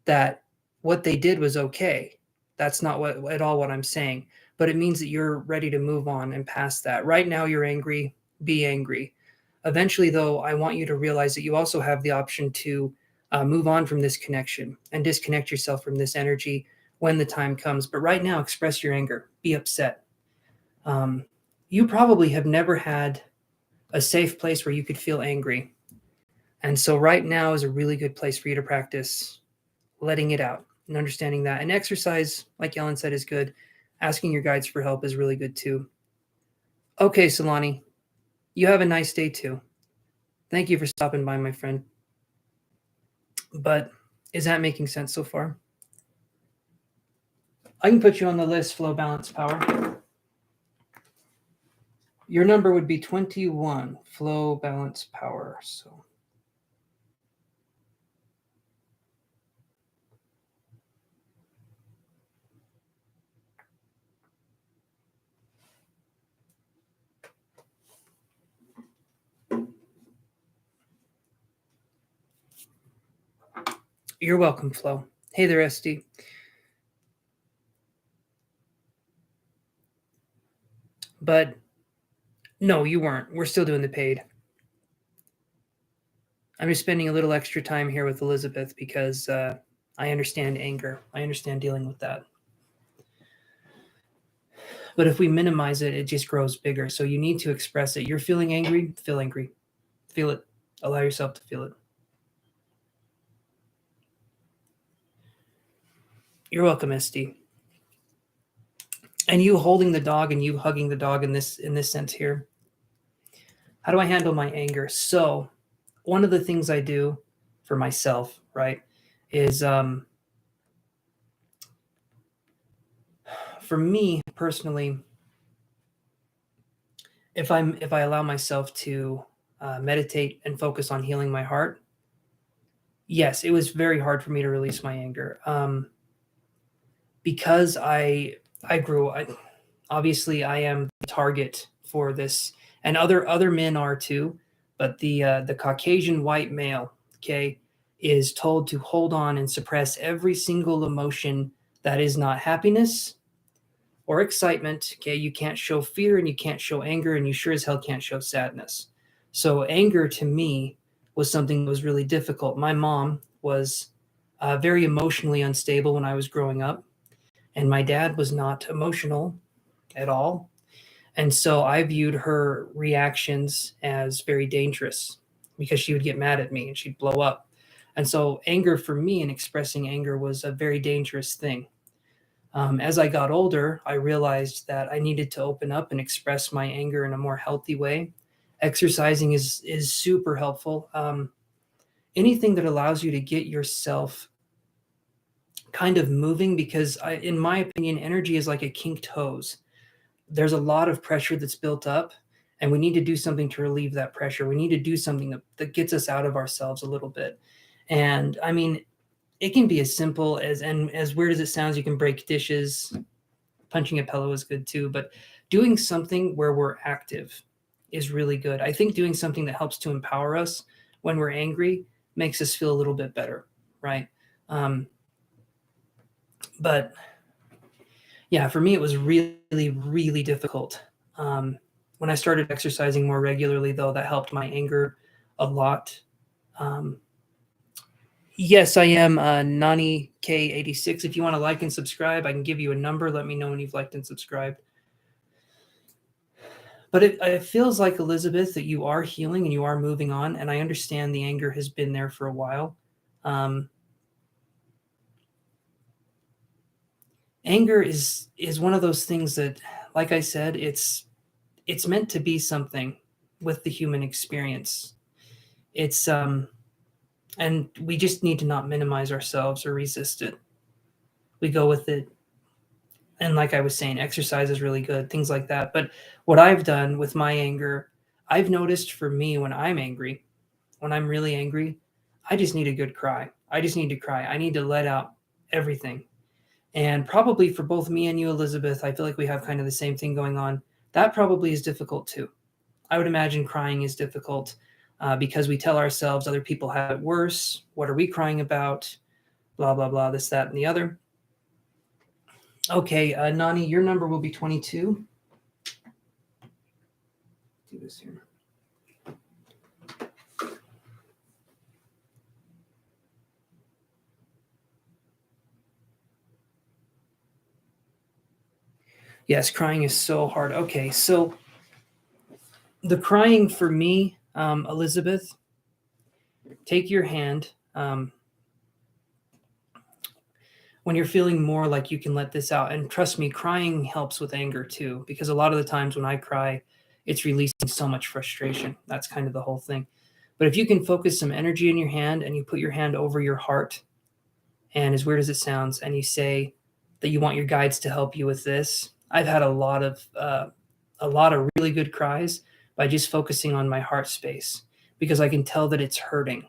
that what they did was okay. That's not at all what I'm saying. But it means that you're ready to move on and past that. Right now, you're angry. Be angry. Eventually, though, I want you to realize that you also have the option to move on from this connection and disconnect yourself from this energy when the time comes. But right now, express your anger. Be upset. You probably have never had a safe place where you could feel angry. And so right now is a really good place for you to practice letting it out and understanding that. And exercise, like Ellen said, is good. Asking your guides for help is really good too. Okay, Solani, you have a nice day too. Thank you for stopping by, my friend. But is that making sense so far? I can put you on the list, Flow, Balance, Power. Your number would be 21, Flow, Balance, Power. So you're welcome, Flo. Hey there, SD. But no, you weren't. We're still doing the paid. I'm just spending a little extra time here with Elizabeth because I understand anger. I understand dealing with that. But if we minimize it, it just grows bigger. So you need to express it. You're feeling angry, feel angry. Feel it. Allow yourself to feel it. You're welcome, SD. And you holding the dog and you hugging the dog in this sense here. How do I handle my anger? So one of the things I do for myself, right, is for me personally, if I allow myself to meditate and focus on healing my heart, yes, it was very hard for me to release my anger because I grew. Obviously, I am the target for this, and other men are too. But the Caucasian white male, okay, is told to hold on and suppress every single emotion that is not happiness or excitement. Okay, you can't show fear and you can't show anger, and you sure as hell can't show sadness. So anger to me was something that was really difficult. My mom was very emotionally unstable when I was growing up, and my dad was not emotional at all. And so I viewed her reactions as very dangerous because she would get mad at me and she'd blow up. And so anger for me and expressing anger was a very dangerous thing. As I got older, I realized that I needed to open up and express my anger in a more healthy way. Exercising is super helpful. Anything that allows you to get yourself kind of moving, because in my opinion, energy is like a kinked hose. There's a lot of pressure that's built up, and we need to do something to relieve that pressure. We need to do something that gets us out of ourselves a little bit. And I mean, it can be as simple as, and as weird as it sounds, you can break dishes. Punching a pillow is good too, but doing something where we're active is really good. I think doing something that helps to empower us when we're angry makes us feel a little bit better, right? But yeah, for me, it was really, really difficult. When I started exercising more regularly, though, that helped my anger a lot. Yes, I am Nani K86. If you want to like and subscribe, I can give you a number. Let me know when you've liked and subscribed. But it feels like, Elizabeth, that you are healing and you are moving on. And I understand the anger has been there for a while. Anger is one of those things that, like I said, it's meant to be something with the human experience. It's and we just need to not minimize ourselves or resist it. We go with it. And like I was saying, exercise is really good, things like that. But what I've done with my anger, I've noticed for me when I'm angry, when I'm really angry, I just need a good cry. I just need to cry. I need to let out everything. And probably for both me and you, Elizabeth, I feel like we have kind of the same thing going on. That probably is difficult too. I would imagine crying is difficult because we tell ourselves other people have it worse. What are we crying about? Blah, blah, blah, this, that, and the other. Okay, Nani, your number will be 22. Do this here. Yes, crying is so hard. Okay, so the crying for me, Elizabeth, take your hand. When you're feeling more like you can let this out, and trust me, crying helps with anger too, because a lot of the times when I cry, it's releasing so much frustration. That's kind of the whole thing. But if you can focus some energy in your hand and you put your hand over your heart, and as weird as it sounds, and you say that you want your guides to help you with this, I've had a lot of really good cries by just focusing on my heart space, because I can tell that it's hurting.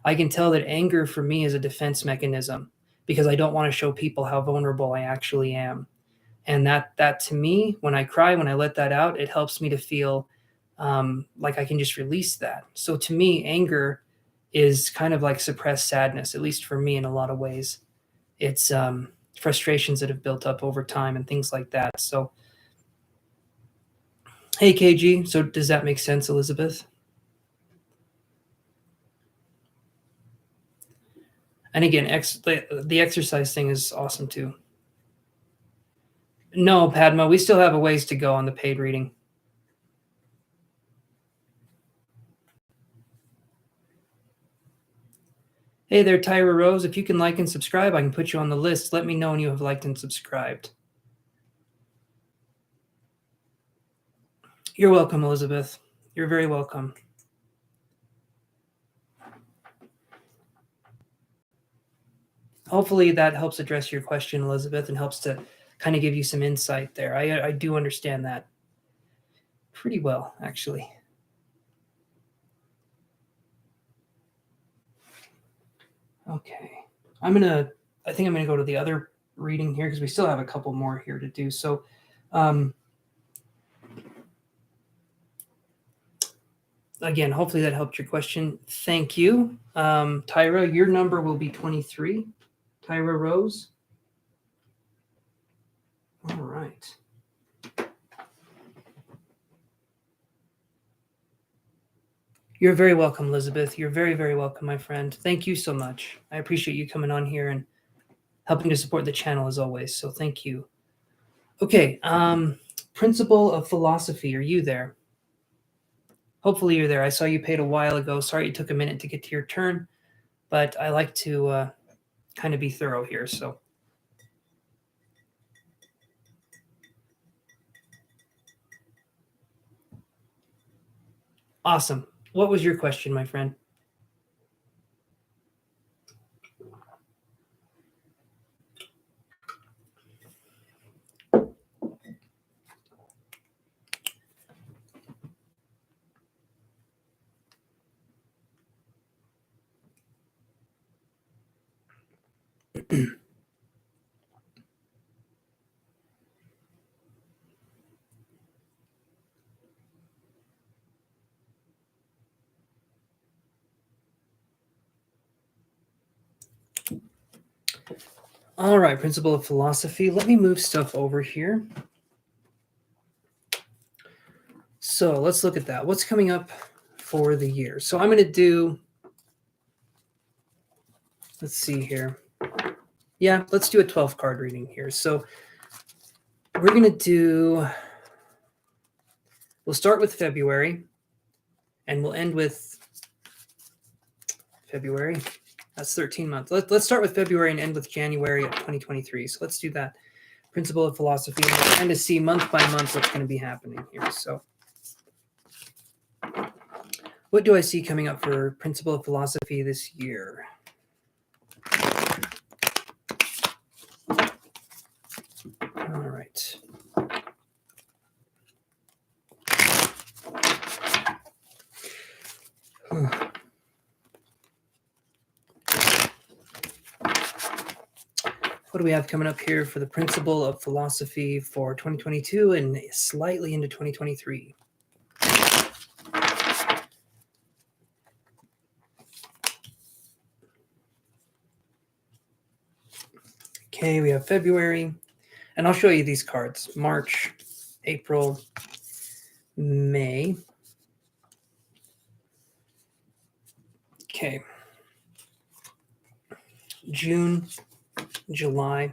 I can tell that anger for me is a defense mechanism, because I don't want to show people how vulnerable I actually am. And that to me, when I cry, when I let that out, it helps me to feel like I can just release that. So to me, anger is kind of like suppressed sadness, at least for me in a lot of ways. It's frustrations that have built up over time and things like that. So, hey, KG, so does that make sense, Elizabeth? And again, the exercise thing is awesome too. No, Padma, we still have a ways to go on the paid reading. Hey there, Tyra Rose. If you can like and subscribe, I can put you on the list. Let me know when you have liked and subscribed. You're welcome, Elizabeth. You're very welcome. Hopefully that helps address your question, Elizabeth, and helps to kind of give you some insight there. I do understand that pretty well, actually. Okay. I think I'm gonna go to the other reading here because we still have a couple more here to do. So again, hopefully that helped your question. Thank you. Tyra, your number will be 23. Tyra Rose. All right. You're very welcome, Elizabeth. You're very, very welcome, my friend. Thank you so much. I appreciate you coming on here and helping to support the channel as always. So thank you. Okay. Principle of philosophy. Are you there? Hopefully you're there. I saw you paid a while ago. Sorry it took a minute to get to your turn, but I like to kind of be thorough here. So awesome. What was your question, my friend? All right, principle of philosophy. Let me move stuff over here. So let's look at that. What's coming up for the year? So I'm going to do, let's see here. Yeah, let's do a 12 card reading here. So we're going to do We'll start with February, and we'll end with February. That's 13 months. Let's start with February and end with January of 2023. So let's do that. Principle of philosophy, and we'll kind of see month by month what's going to be happening here. So what do I see coming up for Principle of Philosophy this year? All right. What do we have coming up here for the Principle of Philosophy for 2022 and slightly into 2023? Okay, we have February, and I'll show you these cards. March, April, May. Okay. June, July,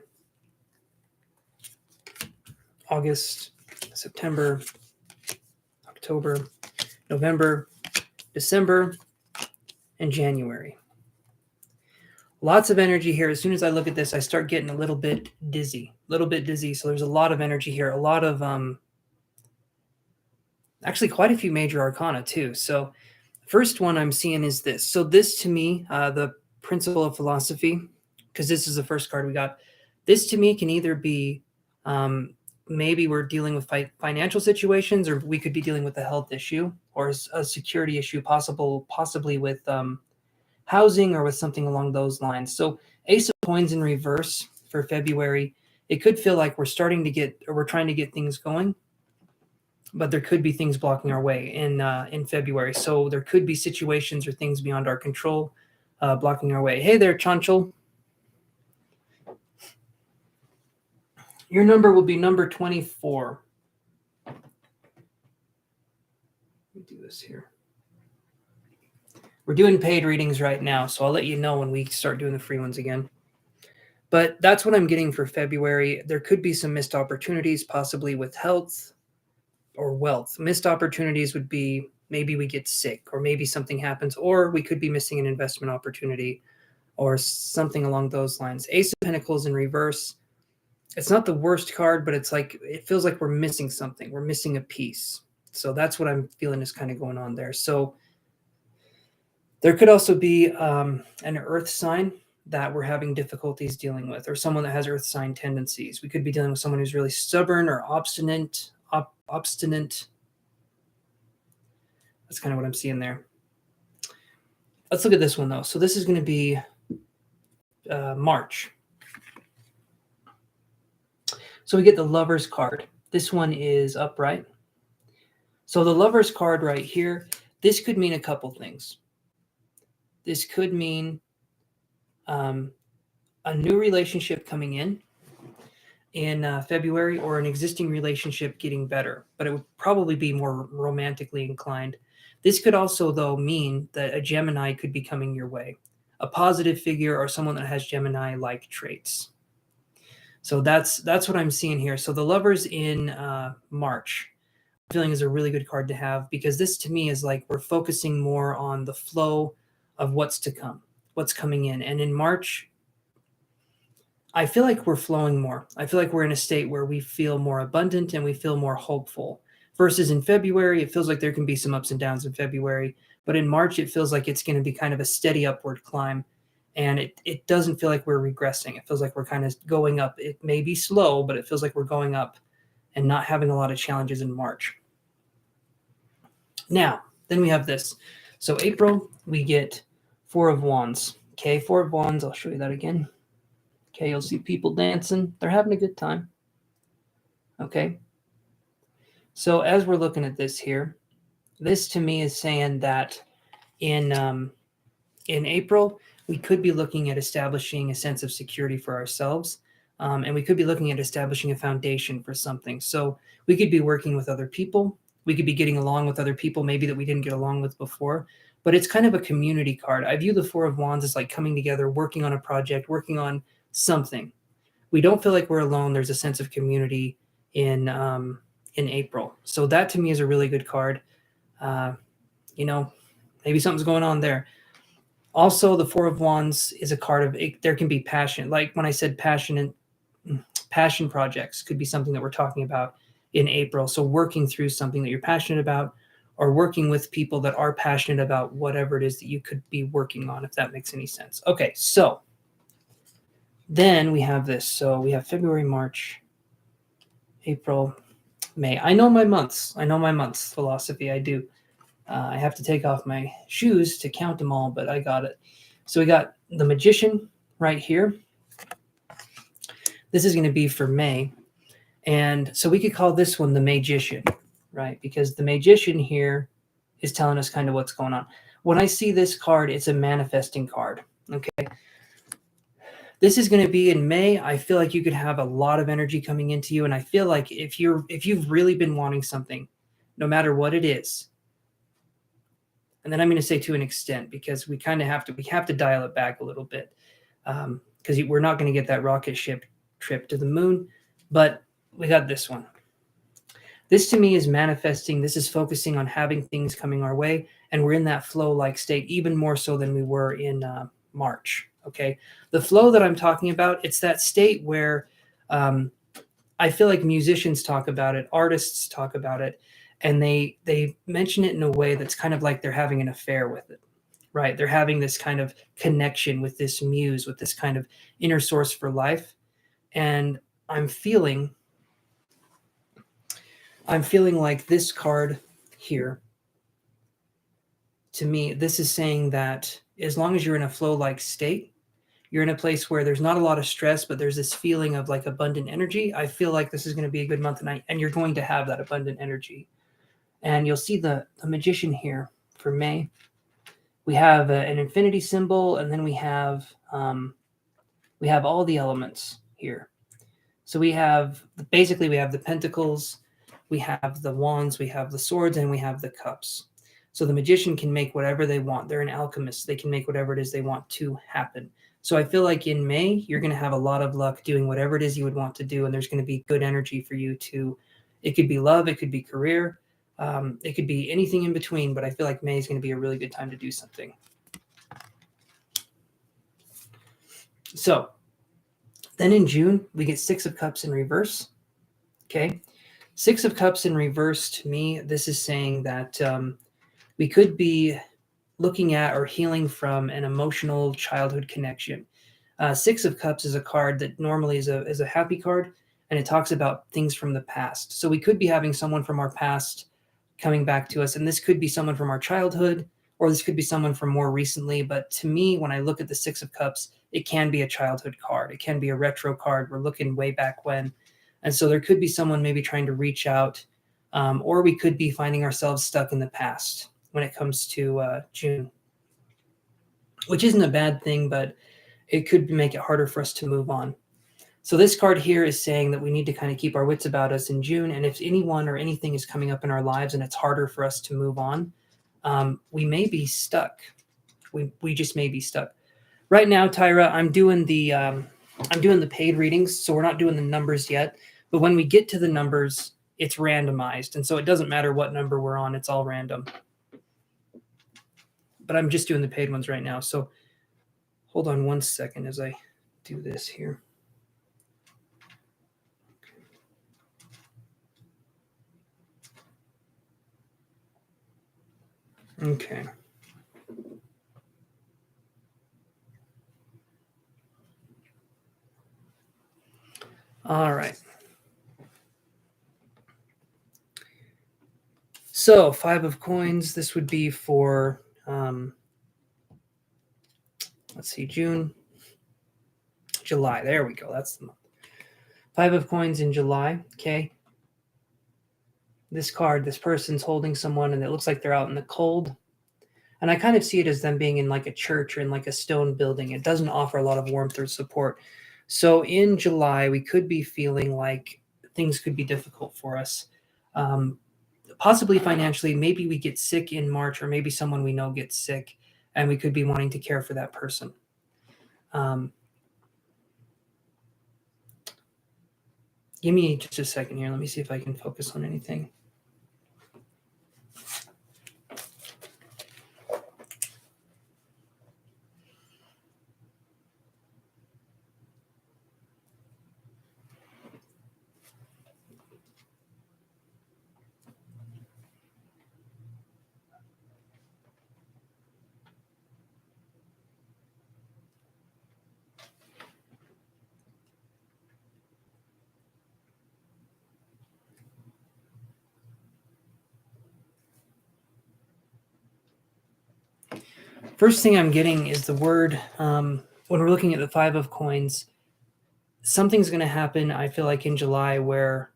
August, September, October, November, December, and January. Lots of energy here. As soon as I look at this, I start getting a little bit dizzy. So there's a lot of energy here. A lot of, actually quite a few major arcana too. So first one I'm seeing is this. So this to me, the Principle of Philosophy, because this is the first card we got. This to me can either be maybe we're dealing with financial situations, or we could be dealing with a health issue or a security issue, possibly with housing or with something along those lines. So Ace of Coins in reverse for February. It could feel like we're trying to get things going, but there could be things blocking our way in February. So there could be situations or things beyond our control blocking our way. Hey there, Chanchel. Your number will be number 24. Let me do this here. We're doing paid readings right now, so I'll let you know when we start doing the free ones again. But that's what I'm getting for February. There could be some missed opportunities, possibly with health or wealth. Missed opportunities would be maybe we get sick, or maybe something happens, or we could be missing an investment opportunity or something along those lines. Ace of Pentacles in reverse. It's not the worst card, but it's like it feels like we're missing something. We're missing a piece. So that's what I'm feeling is kind of going on there. So there could also be an earth sign that we're having difficulties dealing with, or someone that has earth sign tendencies. We could be dealing with someone who's really stubborn or obstinate. That's kind of what I'm seeing there. Let's look at this one, though. So this is going to be March. So we get the Lover's card. This one is upright. So the Lover's card right here, this could mean a couple things. This could mean a new relationship coming in February, or an existing relationship getting better, but it would probably be more romantically inclined. This could also, though, mean that a Gemini could be coming your way, a positive figure or someone that has Gemini-like traits. So that's what I'm seeing here. So the Lovers in March, I'm feeling is a really good card to have, because this to me is like we're focusing more on the flow of what's to come, what's coming in. And in March, I feel like we're flowing more. I feel like we're in a state where we feel more abundant and we feel more hopeful. Versus in February, it feels like there can be some ups and downs in February. But in March, it feels like it's going to be kind of a steady upward climb. And it doesn't feel like we're regressing. It feels like we're kind of going up. It may be slow, but it feels like we're going up and not having a lot of challenges in March. Now, then we have this. So April, we get Four of Wands. Okay, Four of Wands. I'll show you that again. Okay, you'll see people dancing. They're having a good time. Okay. So as we're looking at this here, this to me is saying that in April, we could be looking at establishing a sense of security for ourselves. And we could be looking at establishing a foundation for something. So we could be working with other people. We could be getting along with other people, maybe that we didn't get along with before. But it's kind of a community card. I view the Four of Wands as like coming together, working on a project, working on something. We don't feel like we're alone. There's a sense of community in in April. So that to me is a really good card. Maybe something's going on there. Also, the Four of Wands is a card of there can be passion. Like when I said passion projects could be something that we're talking about in April. So working through something that you're passionate about, or working with people that are passionate about whatever it is that you could be working on, if that makes any sense. Okay, so then we have this. So we have February, March, April, May. I know my months. Philosophy. I do. I have to take off my shoes to count them all, but I got it. So we got the Magician right here. This is going to be for May. And so we could call this one the Magician, right? Because the Magician here is telling us kind of what's going on. When I see this card, it's a manifesting card, okay? This is going to be in May. I feel like you could have a lot of energy coming into you. And I feel like if you've really been wanting something, no matter what it is, and then I'm going to say to an extent, because we have to dial it back a little bit, because we're not going to get that rocket ship trip to the moon, but we got this one. This to me is manifesting. This is focusing on having things coming our way, and we're in that flow-like state even more so than we were in March. Okay, the flow that I'm talking about, it's that state where I feel like musicians talk about it, artists talk about it, and they mention it in a way that's kind of like they're having an affair with it, right? They're having this kind of connection with this muse, with this kind of inner source for life. And I'm feeling like this card here, to me, this is saying that as long as you're in a flow-like state, you're in a place where there's not a lot of stress, but there's this feeling of like abundant energy. I feel like this is going to be a good month, and you're going to have that abundant energy. And you'll see the Magician here for May. We have an infinity symbol, and then we have all the elements here. So we have the pentacles, we have the wands, we have the swords, and we have the cups. So the Magician can make whatever they want. They're an alchemist. They can make whatever it is they want to happen. So I feel like in May, you're going to have a lot of luck doing whatever it is you would want to do, and there's going to be good energy for you to. It could be love, it could be career, it could be anything in between, but I feel like May is going to be a really good time to do something. So then in June, we get Six of Cups in reverse. Okay. Six of Cups in reverse, to me, this is saying that we could be looking at or healing from an emotional childhood connection. Six of Cups is a card that normally is a happy card, and it talks about things from the past. So we could be having someone from our past coming back to us, and this could be someone from our childhood, or this could be someone from more recently. But to me, when I look at the Six of Cups, it can be a childhood card. It can be a retro card. We're looking way back when. And so there could be someone maybe trying to reach out, or we could be finding ourselves stuck in the past when it comes to June, which isn't a bad thing, but it could make it harder for us to move on. So this card here is saying that we need to kind of keep our wits about us in June. And if anyone or anything is coming up in our lives and it's harder for us to move on, we may be stuck. We just may be stuck. Right now, Tyra, I'm doing the paid readings, so we're not doing the numbers yet. But when we get to the numbers, it's randomized. And so it doesn't matter what number we're on, it's all random. But I'm just doing the paid ones right now. So hold on one second as I do this here. Okay. All right. So 5 of coins, this would be for, let's see, June, July. There we go. That's the month. 5 of coins in July. Okay. This card, this person's holding someone and it looks like they're out in the cold. And I kind of see it as them being in like a church or in like a stone building. It doesn't offer a lot of warmth or support. So in July, we could be feeling like things could be difficult for us. Possibly financially, maybe we get sick in March, or maybe someone we know gets sick and we could be wanting to care for that person. Give me just a second here. Let me see if I can focus on anything. First thing I'm getting is the word, when we're looking at the Five of Coins, something's going to happen, I feel like, in July where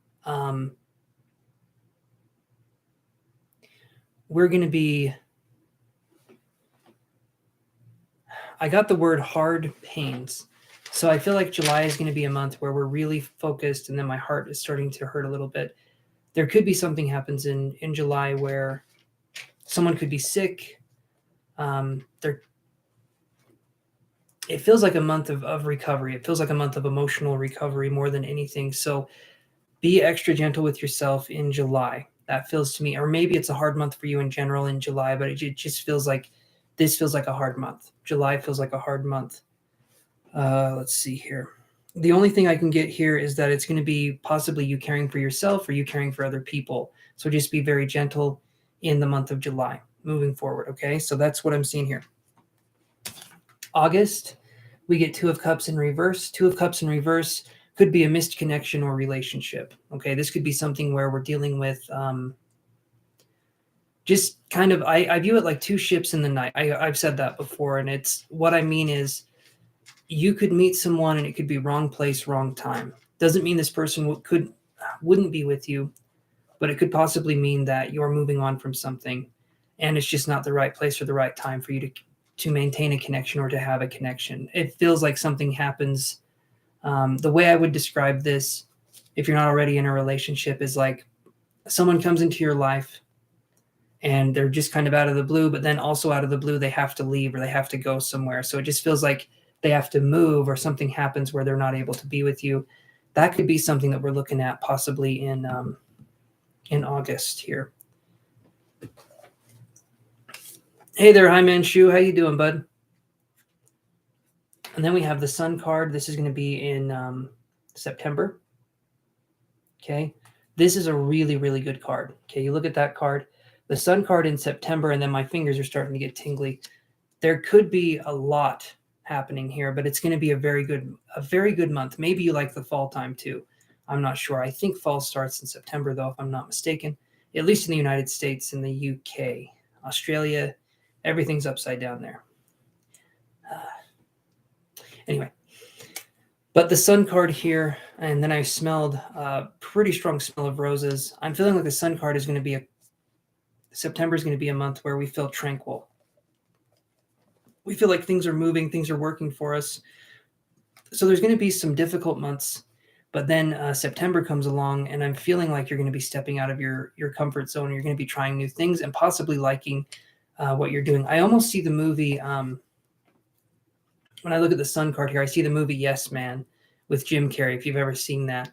we're going to be, I got the word hard pains. So I feel like July is going to be a month where we're really focused, and then my heart is starting to hurt a little bit. There could be something happens in July where someone could be sick. It feels like a month of recovery. It feels like a month of emotional recovery more than anything. So be extra gentle with yourself in July. That feels to me, or maybe it's a hard month for you in general in July, but it just feels like this feels like a hard month. July feels like a hard month. Let's see here. The only thing I can get here is that it's going to be possibly you caring for yourself or you caring for other people. So just be very gentle in the month of July moving forward. Okay. So that's what I'm seeing here. August, we get Two of Cups in reverse. Two of Cups in reverse could be a missed connection or relationship. Okay. This could be something where we're dealing with, just kind of, I view it like two ships in the night. I've said that before. And it's what I mean is, you could meet someone and it could be wrong place, wrong time. Doesn't mean this person wouldn't be with you, but it could possibly mean that you're moving on from something and it's just not the right place or the right time for you to maintain a connection or to have a connection. It feels like something happens. The way I would describe this, if you're not already in a relationship, is like someone comes into your life and they're just kind of out of the blue, but then also out of the blue, they have to leave or they have to go somewhere. So it just feels like they have to move or something happens where they're not able to be with you. That could be something that we're looking at possibly in August here. Hey there, hi man, Shu. How you doing, bud? And then we have the Sun card. This is going to be in September. Okay. This is a really, really good card. Okay. You look at that card, the Sun card in September, and then my fingers are starting to get tingly. There could be a lot happening here, but it's going to be a very good month. Maybe you like the fall time too. I'm not sure. I think fall starts in September though, if I'm not mistaken, at least in the United States and the UK, Australia, everything's upside down there. Anyway, but the Sun card here, and then I smelled a pretty strong smell of roses. I'm feeling like the Sun card is going to be September is going to be a month where we feel tranquil. We feel like things are moving, things are working for us. So there's going to be some difficult months, but then September comes along and I'm feeling like you're going to be stepping out of your comfort zone. You're going to be trying new things and possibly liking what you're doing. I almost see the movie, when I look at the Sun card here, I see the movie Yes Man with Jim Carrey, if you've ever seen that.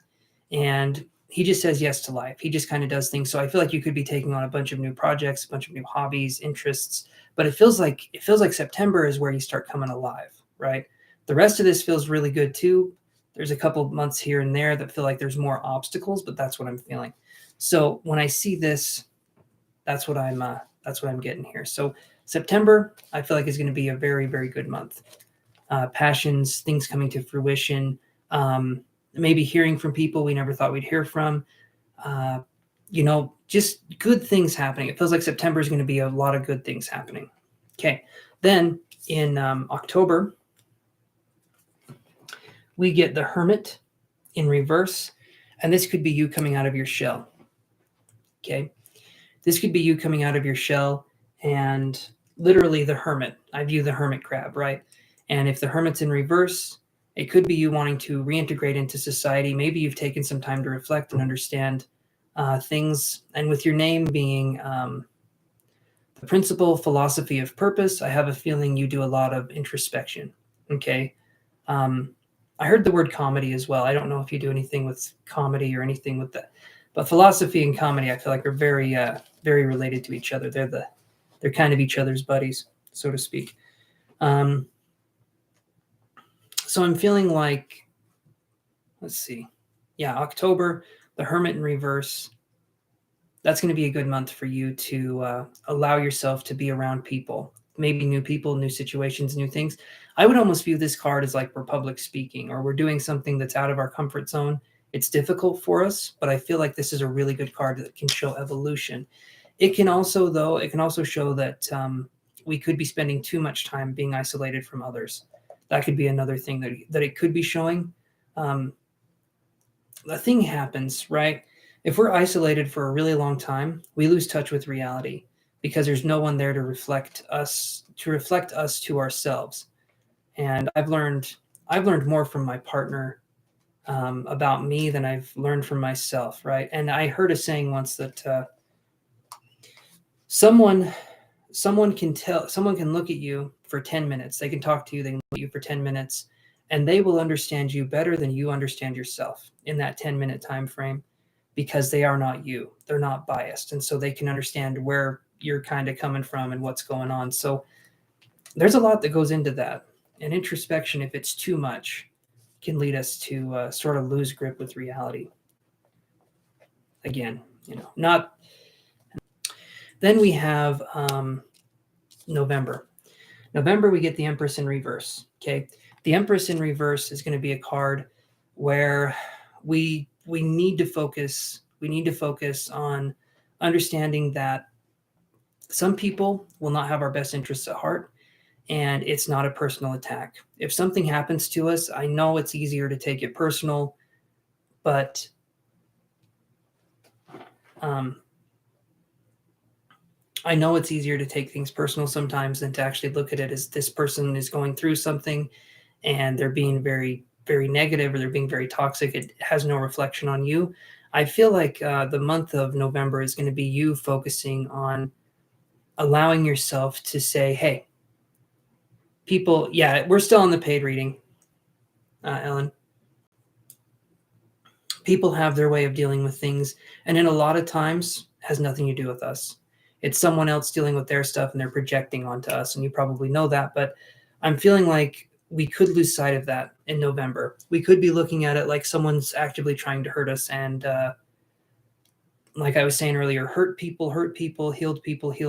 And he just says yes to life. He just kind of does things. So I feel like you could be taking on a bunch of new projects, a bunch of new hobbies, interests, but it feels like September is where you start coming alive, right? The rest of this feels really good too. There's a couple months here and there that feel like there's more obstacles, but that's what I'm feeling. So when I see this, that's what I'm getting here. So September, I feel like is going to be a very, very good month. Passions, things coming to fruition, maybe hearing from people we never thought we'd hear from, just good things happening. It feels like September is going to be a lot of good things happening. Okay. Then in October, we get the Hermit in reverse, and this could be you coming out of your shell. Okay. This could be you coming out of your shell and literally the Hermit. I view the hermit crab, right? And if the Hermit's in reverse, it could be you wanting to reintegrate into society. Maybe you've taken some time to reflect and understand things. And with your name being the principal philosophy of purpose, I have a feeling you do a lot of introspection. Okay. I heard the word comedy as well. I don't know if you do anything with comedy or anything with that, but philosophy and comedy, I feel like, are very, very related to each other. They're kind of each other's buddies, so to speak. So I'm feeling like, let's see, yeah, October, the Hermit in reverse. That's going to be a good month for you to allow yourself to be around people, maybe new people, new situations, new things. I would almost view this card as like we're public speaking, or we're doing something that's out of our comfort zone. It's difficult for us, but I feel like this is a really good card that can show evolution. It can also, though, it can also show that we could be spending too much time being isolated from others. That could be another thing that it could be showing. The thing happens, right? If we're isolated for a really long time, we lose touch with reality because there's no one there to reflect us to ourselves. And I've learned more from my partner about me than I've learned from myself, right? And I heard a saying once that someone can look at you for 10 minutes. They can talk to you, they can look at you for 10 minutes, and they will understand you better than you understand yourself in that 10-minute time frame, because they are not you. They're not biased, and so they can understand where you're kind of coming from and what's going on. So there's a lot that goes into that. And introspection, if it's too much, can lead us to sort of lose grip with reality. Again, not. Then we have November. November, we get the Empress in reverse. Okay, the Empress in reverse is going to be a card where we need to focus. We need to focus on understanding that some people will not have our best interests at heart, and it's not a personal attack. If something happens to us, I know it's easier to take it personal, but I know it's easier to take things personal sometimes than to actually look at it as this person is going through something and they're being very, very negative, or they're being very toxic. It has no reflection on you. I feel like the month of November is going to be you focusing on allowing yourself to say, hey, people, yeah, we're still on the paid reading, Ellen. People have their way of dealing with things, and in a lot of times has nothing to do with us. It's someone else dealing with their stuff and they're projecting onto us, and you probably know that, but I'm feeling like we could lose sight of that in November. We could be looking at it like someone's actively trying to hurt us, and like I was saying earlier, hurt people, heal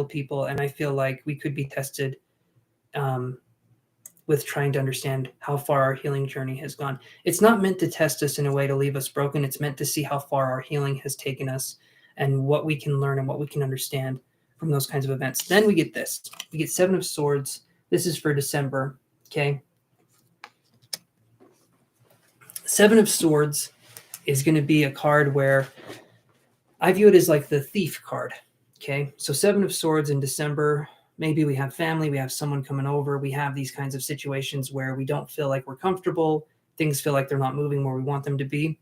people, and I feel like we could be tested with trying to understand how far our healing journey has gone. It's not meant to test us in a way to leave us broken. It's meant to see how far our healing has taken us and what we can learn and what we can understand from those kinds of events. Then we get this. We get Seven of Swords. This is for December, okay? Seven of Swords is going to be a card where I view it as like the thief card, okay? So Seven of Swords in December, maybe we have family, we have someone coming over, we have these kinds of situations where we don't feel like we're comfortable, things feel like they're not moving where we want them to be.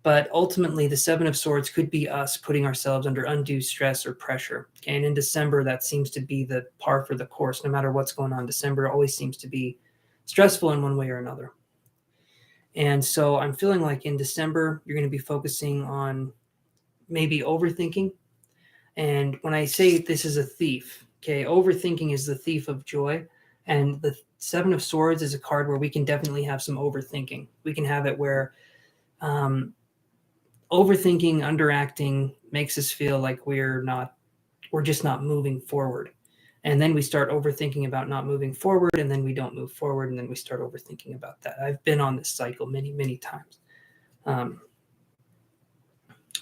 But ultimately, the Seven of Swords could be us putting ourselves under undue stress or pressure. Okay? And in December, that seems to be the par for the course. No matter what's going on, December always seems to be stressful in one way or another. And so I'm feeling like in December, you're going to be focusing on maybe overthinking. And when I say this is a thief, okay, overthinking is the thief of joy. And the Seven of Swords is a card where we can definitely have some overthinking. We can have it where overthinking, underacting makes us feel like we're just not moving forward. And then we start overthinking about not moving forward, and then we don't move forward, and then we start overthinking about that. I've been on this cycle many, many times.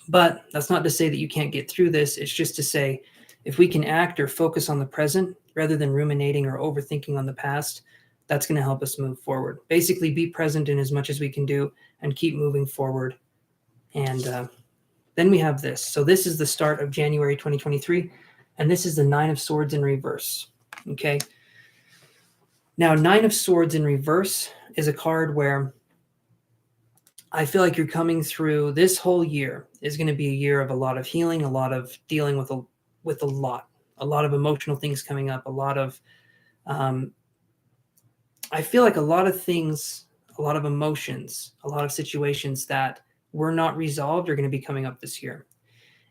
But that's not to say that you can't get through this. It's just to say, if we can act or focus on the present rather than ruminating or overthinking on the past, that's going to help us move forward. Basically, be present in as much as we can do and keep moving forward. And then we have this. So this is the start of January 2023, and this is the Nine of Swords in reverse. Okay. Now, Nine of Swords in reverse is a card where I feel like you're coming through. This whole year is going to be a year of a lot of healing, a lot of dealing with a lot of emotional things coming up, a lot of I feel like a lot of things, a lot of emotions, a lot of situations that were not resolved are going to be coming up this year.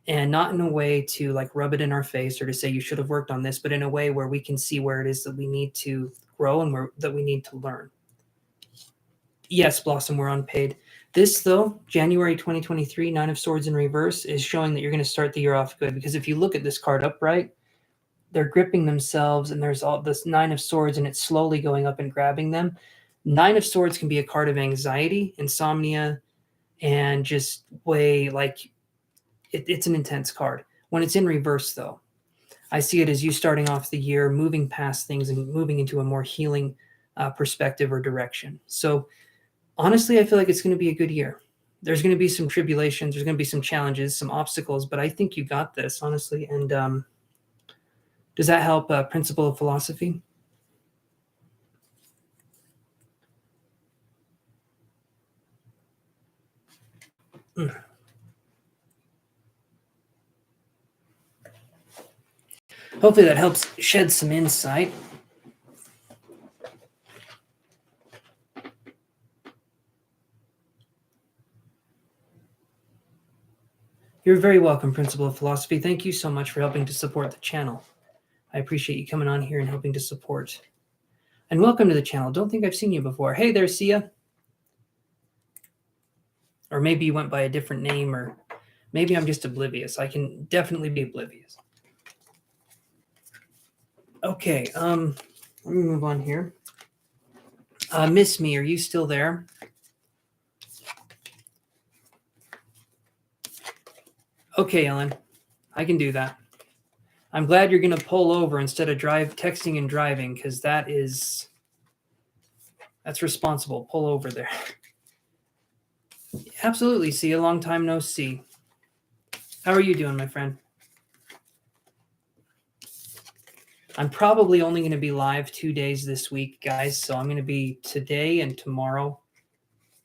And not in a way to like rub it in our face or to say you should have worked on this, but in a way where we can see where it is that we need to grow and that we need to learn. Yes, Blossom, we're unpaid. This, though, January 2023, Nine of Swords in reverse, is showing that you're going to start the year off good. Because if you look at this card upright, they're gripping themselves, and there's all this Nine of Swords, and it's slowly going up and grabbing them. Nine of Swords can be a card of anxiety, insomnia, and just way like it's an intense card. When it's in reverse, though, I see it as you starting off the year, moving past things and moving into a more healing perspective or direction. So honestly, I feel like it's going to be a good year. There's going to be some tribulations. There's going to be some challenges, some obstacles, but I think you got this, honestly. And does that help Principle of Philosophy? Hopefully that helps shed some insight. You're very welcome, Principle of Philosophy. Thank you so much for helping to support the channel. I appreciate you coming on here and helping to support. And welcome to the channel. Don't think I've seen you before. Hey there, Sia. Or maybe you went by a different name, or maybe I'm just oblivious. I can definitely be oblivious. Okay, let me move on here. Miss Me, are you still there? Okay, Ellen, I can do that. I'm glad you're going to pull over instead of texting and driving, because that's responsible. Pull over there. Absolutely, see you. Long time no see. How are you doing, my friend? I'm probably only going to be live 2 days this week, guys. So I'm going to be today and tomorrow.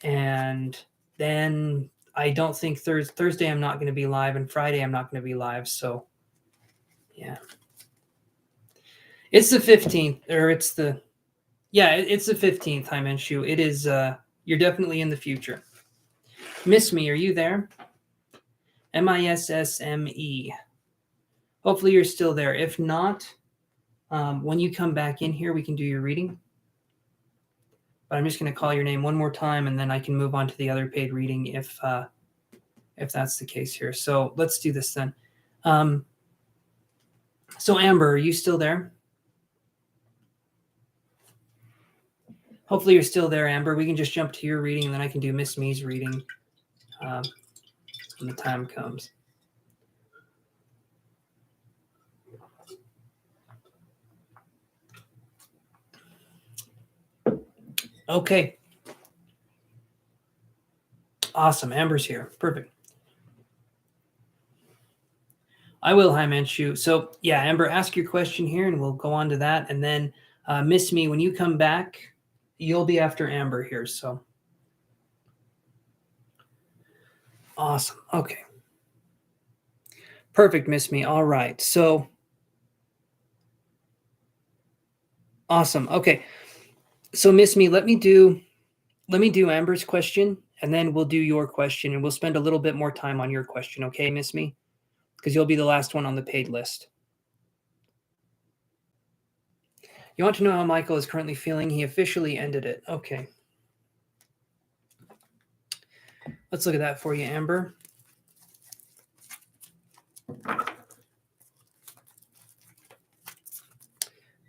And then I don't think Thursday I'm not going to be live, and Friday I'm not going to be live. So, yeah. It's the 15th, or it's the 15th, Himanshu. It is, you're definitely in the future. Miss Me, are you there? MISSME. Hopefully you're still there. If not, when you come back in here, we can do your reading. But I'm just going to call your name one more time, and then I can move on to the other paid reading if that's the case here. So let's do this then. So Amber, are you still there? Hopefully you're still there, Amber. We can just jump to your reading, and then I can do Miss Me's reading when the time comes. Okay. Awesome. Amber's here. Perfect. I will, Himanshu. So, yeah, Amber, ask your question here, and we'll go on to that. And then, Miss Me, when you come back, you'll be after Amber here. So, awesome. Okay. Perfect, Miss Me. All right. So, awesome. Okay. So, Miss Me, let me do Amber's question, and then we'll do your question, and we'll spend a little bit more time on your question. Okay, Miss Me? Because you'll be the last one on the paid list. You want to know how Michael is currently feeling? He officially ended it. Okay. Let's look at that for you, Amber.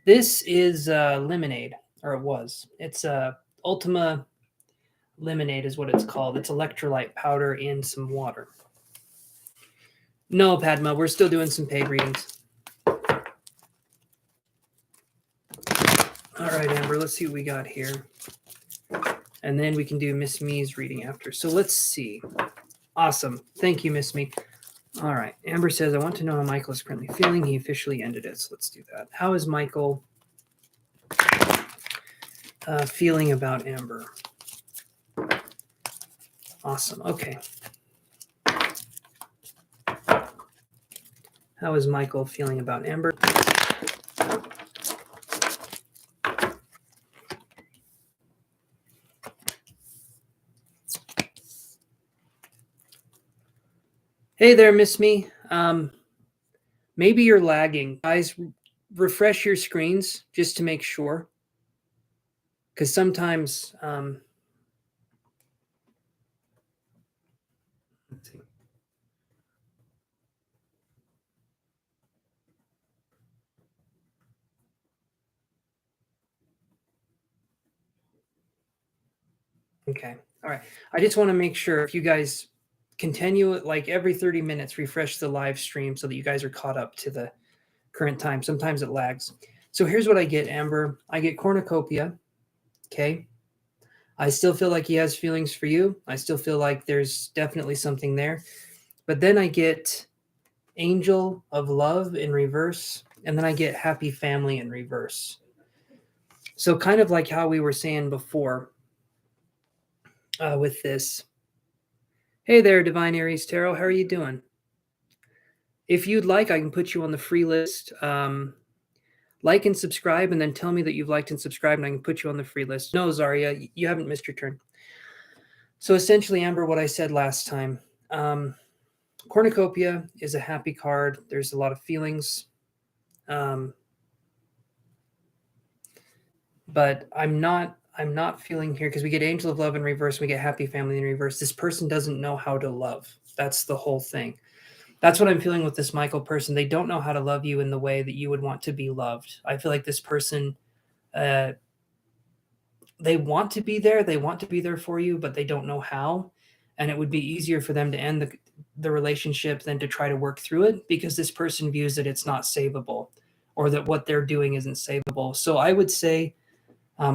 This is lemonade, or it was. It's Ultima Lemonade is what it's called. It's electrolyte powder in some water. No, Padma, we're still doing some paid readings. All right, Amber, let's see what we got here. And then we can do Miss Me's reading after. So let's see. Awesome. Thank you, Miss Me. All right. Amber says, I want to know how Michael is currently feeling. He officially ended it. So let's do that. How is Michael feeling about Amber? Awesome. Okay. How is Michael feeling about Amber? Hey there, Miss Me. Maybe you're lagging. Guys, refresh your screens just to make sure. Because sometimes, let's see. Okay. All right. I just want to make sure if you guys continue it like every 30 minutes, refresh the live stream so that you guys are caught up to the current time. Sometimes it lags. So here's what I get, Amber. I get cornucopia. Okay. I still feel like he has feelings for you. I still feel like there's definitely something there. But then I get angel of love in reverse. And then I get happy family in reverse. So kind of like how we were saying before with this. Hey there, Divine Aries Tarot. How are you doing? If you'd like, I can put you on the free list. Like and subscribe, and then tell me that you've liked and subscribed, and I can put you on the free list. No, Zaria, you haven't missed your turn. So essentially, Amber, what I said last time, cornucopia is a happy card. There's a lot of feelings, but I'm not feeling here because we get angel of love in reverse, we get happy family in reverse. This person doesn't know how to love. That's the whole thing. That's what I'm feeling with this Michael person. They don't know how to love you in the way that you would want to be loved. I feel like this person, they want to be there. They want to be there for you, but they don't know how. And it would be easier for them to end the relationship than to try to work through it because this person views that it's not savable or that what they're doing isn't savable. So I would say,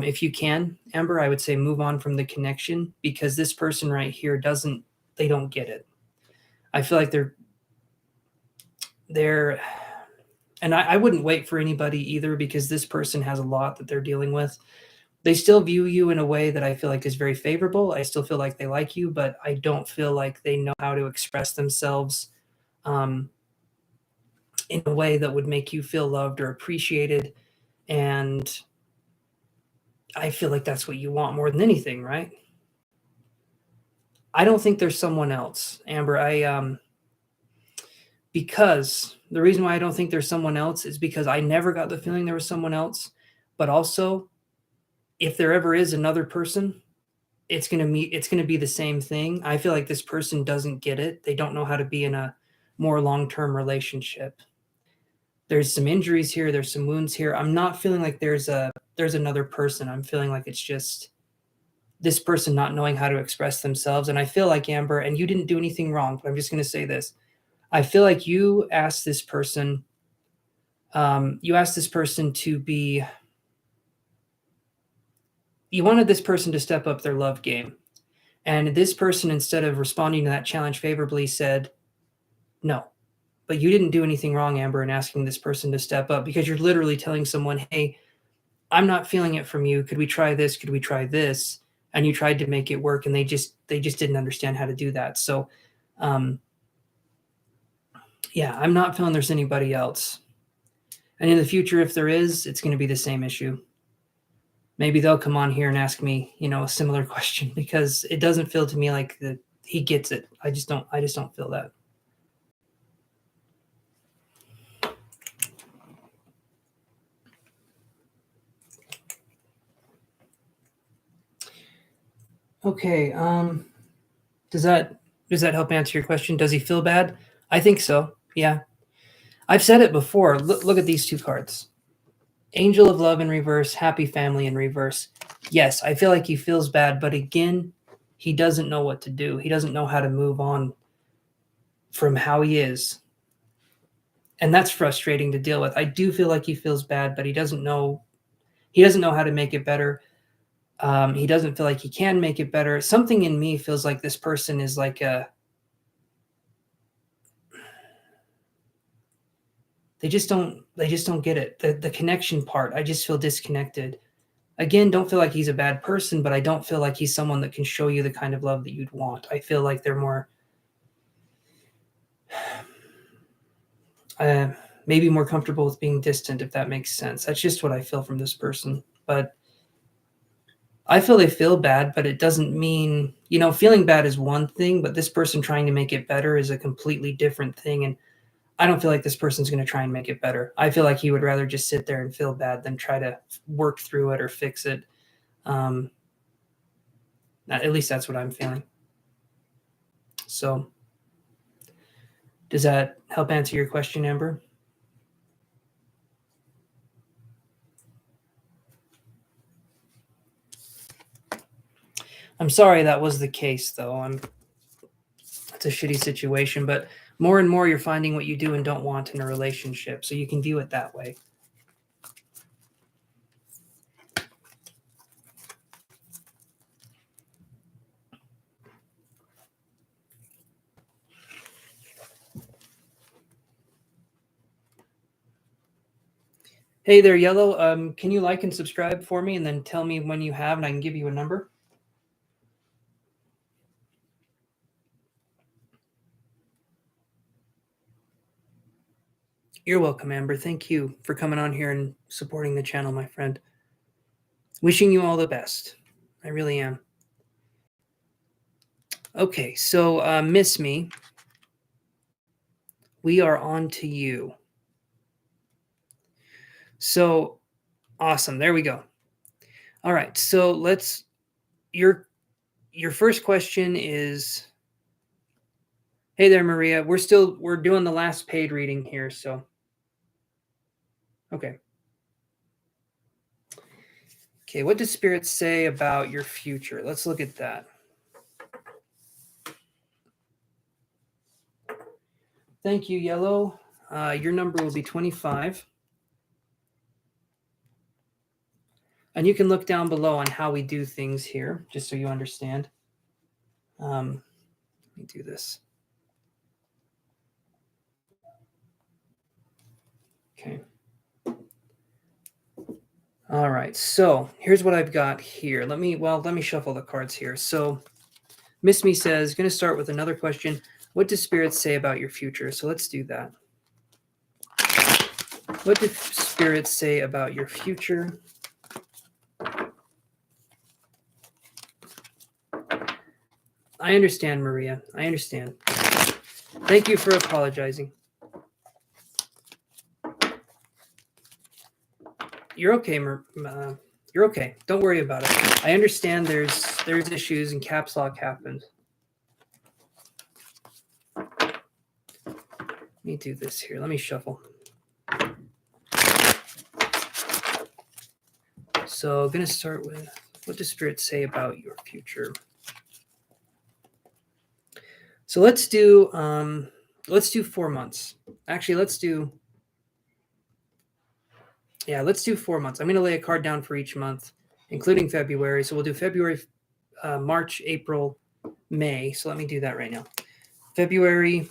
if you can, Amber, I would say move on from the connection because this person right here they don't get it. I feel like they're and I wouldn't wait for anybody either because this person has a lot that they're dealing with. They still view you in a way that I feel like is very favorable. I still feel like they like you, but I don't feel like they know how to express themselves um, in a way that would make you feel loved or appreciated. And I feel like that's what you want more than anything, right? I don't think there's someone else, Amber. Because the reason why I don't think there's someone else is because I never got the feeling there was someone else. But also, if there ever is another person, it's going to be the same thing. I feel like this person doesn't get it. They don't know how to be in a more long-term relationship. There's some injuries here, there's some wounds here. I'm not feeling like there's another person. I'm feeling like it's just this person not knowing how to express themselves. And I feel like, Amber, and you didn't do anything wrong, but I'm just going to say this. I feel like you asked this person to be, you wanted this person to step up their love game. And this person, instead of responding to that challenge favorably, said, no. But you didn't do anything wrong, Amber, in asking this person to step up because you're literally telling someone, hey, I'm not feeling it from you. Could we try this? Could we try this? And you tried to make it work, and they just didn't understand how to do that. So, yeah, I'm not feeling there's anybody else. And in the future, if there is, it's going to be the same issue. Maybe they'll come on here and ask me, a similar question because it doesn't feel to me like that he gets it. I just don't feel that. Okay. Does that help answer your question? Does he feel bad? I think so. Yeah. I've said it before. Look at these two cards. Angel of Love in reverse, Happy Family in reverse. Yes, I feel like he feels bad, but again, he doesn't know what to do. He doesn't know how to move on from how he is. And that's frustrating to deal with. I do feel like he feels bad, but he doesn't know how to make it better. He doesn't feel like he can make it better. Something in me feels like this person is like they just don't get it. The connection part, I just feel disconnected. Again, don't feel like he's a bad person, but I don't feel like he's someone that can show you the kind of love that you'd want. I feel like they're more maybe more comfortable with being distant, if that makes sense. That's just what I feel from this person. But I feel they feel bad, but it doesn't mean you know, feeling bad is one thing, but this person trying to make it better is a completely different thing. And I don't feel like this person's going to try and make it better. I feel like he would rather just sit there and feel bad than try to work through it or fix it. At least that's what I'm feeling. So does that help answer your question, Amber? I'm sorry that was the case, though. It's a shitty situation, but more and more you're finding what you do and don't want in a relationship, so you can view it that way. Hey there, Yellow. Can you like and subscribe for me and then tell me when you have and I can give you a number? You're welcome, Amber. Thank you for coming on here and supporting the channel, my friend. Wishing you all the best. I really am. Okay, so Miss Me, we are on to you. So awesome. There we go. All right. So let's your first question is, hey there, Maria. We're doing the last paid reading here, so okay. Okay, what does Spirit say about your future? Let's look at that. Thank you, Yellow. Your number will be 25. And you can look down below on how we do things here, just so you understand. Let me do this. Okay. All right, so here's what I've got here. Let me shuffle the cards here. So Miss Me says, going to start with another question. What does Spirit say about your future? So let's do that. What did Spirit say about your future? I understand, Maria. I understand. Thank you for apologizing. You're okay, you're okay. Don't worry about it. I understand there's issues and caps lock happens. Let me do this here. Let me shuffle. So I'm going to start with, what does Spirit say about your future? So let's do 4 months. Actually, let's do 4 months. I'm going to lay a card down for each month, including February. So we'll do February, March, April, May. So let me do that right now. February,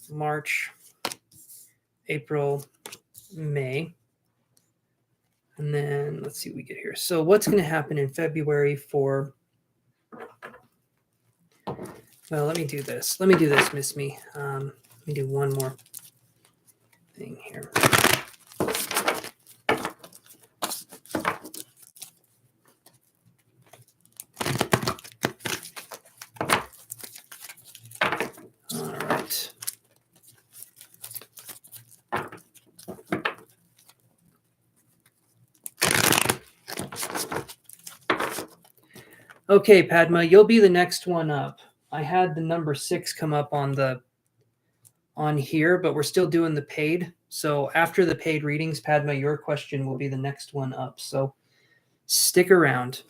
March, April, May. And then let's see what we get here. So what's going to happen in February for... Well, let me do this. Miss Me. Let me do one more thing here. All right. Okay, Padma, you'll be the next one up. I had the number 6 come up on here, but we're still doing the paid. So after the paid readings, Padma, your question will be the next one up. So stick around.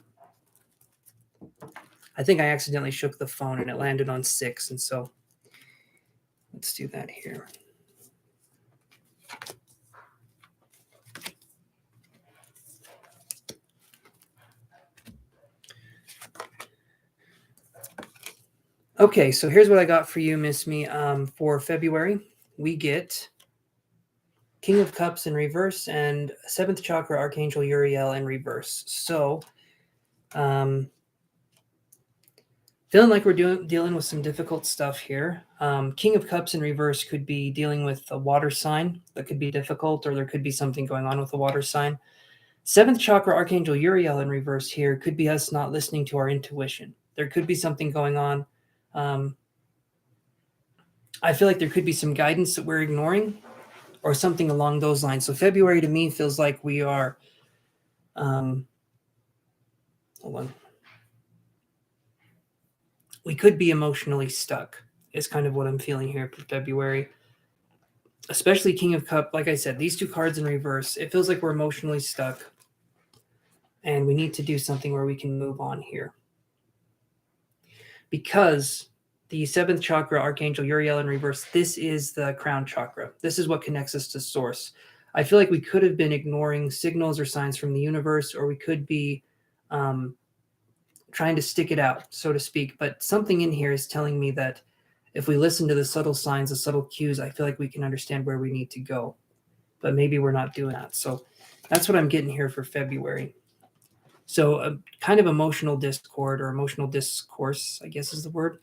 I think I accidentally shook the phone and it landed on 6. And so let's do that here. Okay, so here's what I got for you, Miss Me. For February, we get King of Cups in reverse and 7th Chakra Archangel Uriel in reverse. So feeling like we're dealing with some difficult stuff here. King of Cups in reverse could be dealing with a water sign that could be difficult, or there could be something going on with the water sign. 7th Chakra Archangel Uriel in reverse here could be us not listening to our intuition. There could be something going on. I feel like there could be some guidance that we're ignoring or something along those lines. So February to me feels like we are, hold on. We could be emotionally stuck is kind of what I'm feeling here for February. Especially King of Cup. Like I said, these two cards in reverse, it feels like we're emotionally stuck. And we need to do something where we can move on here. Because the 7th chakra, Archangel Uriel in reverse, this is the crown chakra. This is what connects us to source. I feel like we could have been ignoring signals or signs from the universe, or we could be trying to stick it out, so to speak. But something in here is telling me that if we listen to the subtle signs, the subtle cues, I feel like we can understand where we need to go. But maybe we're not doing that. So that's what I'm getting here for February. So a kind of emotional discord or emotional discourse, I guess is the word.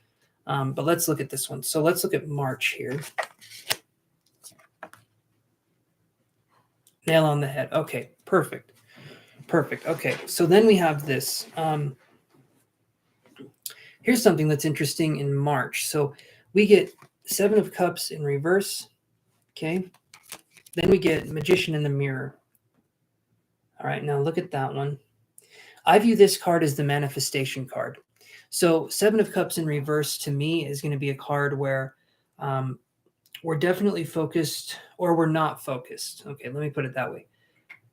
But let's look at this one. So let's look at March here. Nail on the head. Okay, perfect. Perfect. Okay, so then we have this. Here's something that's interesting in March. So we get 7 of Cups in reverse. Okay. Then we get Magician in the Mirror. All right, now look at that one. I view this card as the manifestation card. So 7 of Cups in reverse to me is going to be a card where we're definitely focused or we're not focused. Okay, let me put it that way.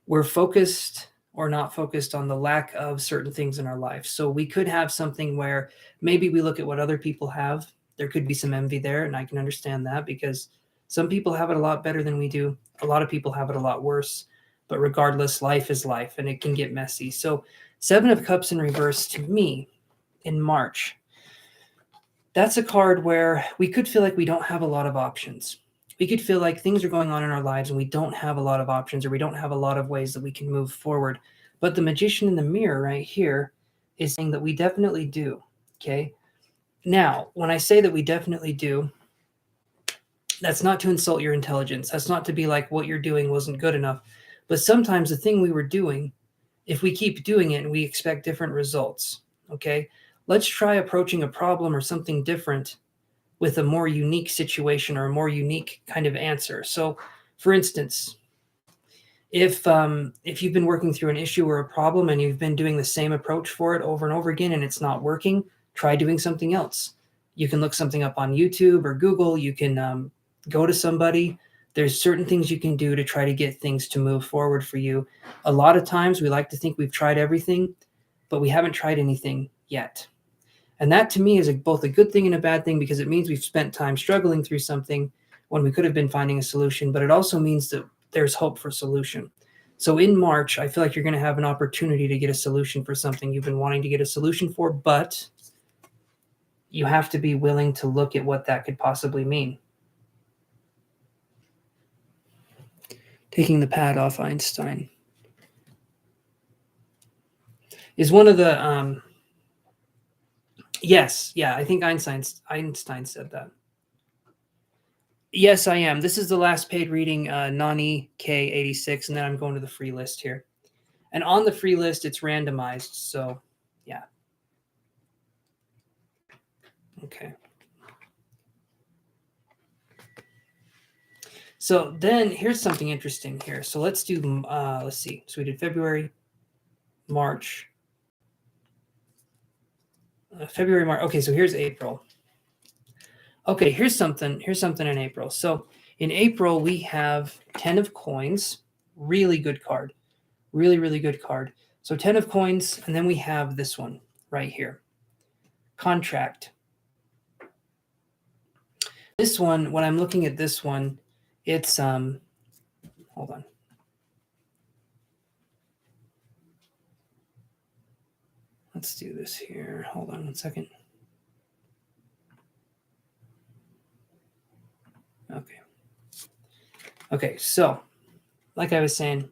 We're focused or not focused on the lack of certain things in our life. So we could have something where maybe we look at what other people have. There could be some envy there, and I can understand that because some people have it a lot better than we do. A lot of people have it a lot worse. But regardless, life is life, and it can get messy. So 7 of Cups in reverse to me in March, that's a card where we could feel like we don't have a lot of options. We could feel like things are going on in our lives and we don't have a lot of options or we don't have a lot of ways that we can move forward. But the Magician in the Mirror right here is saying that we definitely do. Okay. Now, when I say that we definitely do, that's not to insult your intelligence. That's not to be like what you're doing wasn't good enough. But sometimes the thing we were doing, if we keep doing it and we expect different results, okay, let's try approaching a problem or something different with a more unique situation or a more unique kind of answer. So, for instance, if you've been working through an issue or a problem and you've been doing the same approach for it over and over again and it's not working, try doing something else. You can look something up on YouTube or Google. You can go to somebody. There's certain things you can do to try to get things to move forward for you. A lot of times we like to think we've tried everything, but we haven't tried anything yet. And that to me is both a good thing and a bad thing because it means we've spent time struggling through something when we could have been finding a solution, but it also means that there's hope for solution. So in March, I feel like you're going to have an opportunity to get a solution for something you've been wanting to get a solution for, but you have to be willing to look at what that could possibly mean. Taking the pad off Einstein is one of the yes, yeah, I think Einstein said that. Yes, I am. This is the last paid reading, Nani K86, and then I'm going to the free list here. And on the free list, it's randomized, so yeah. Okay. So then here's something interesting here. So let's do, let's see. So we did February, March, February, March. Okay, so here's April. Okay, here's something in April. So in April, we have 10 of Coins. Really good card. Really, really good card. So 10 of Coins, and then we have this one right here. Contract. This one, when I'm looking at this one, it's, hold on. Let's do this here. Hold on one second. Okay. Okay, so like I was saying,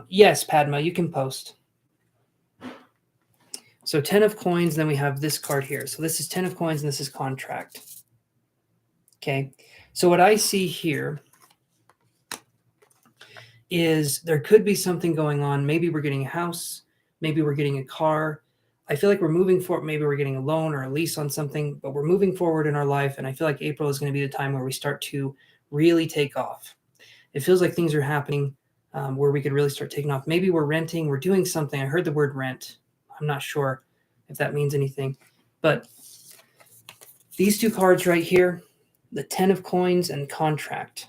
yes, Padma, you can post. So 10 of Coins, then we have this card here. So this is 10 of Coins, and this is Contract. Okay, so what I see here is there could be something going on. Maybe we're getting a house. Maybe we're getting a car. I feel like we're moving forward. Maybe we're getting a loan or a lease on something, but we're moving forward in our life. And I feel like April is going to be the time where we start to really take off. It feels like things are happening where we could really start taking off. Maybe we're renting, we're doing something. I heard the word rent. I'm not sure if that means anything, but these two cards right here, the 10 of coins and contract.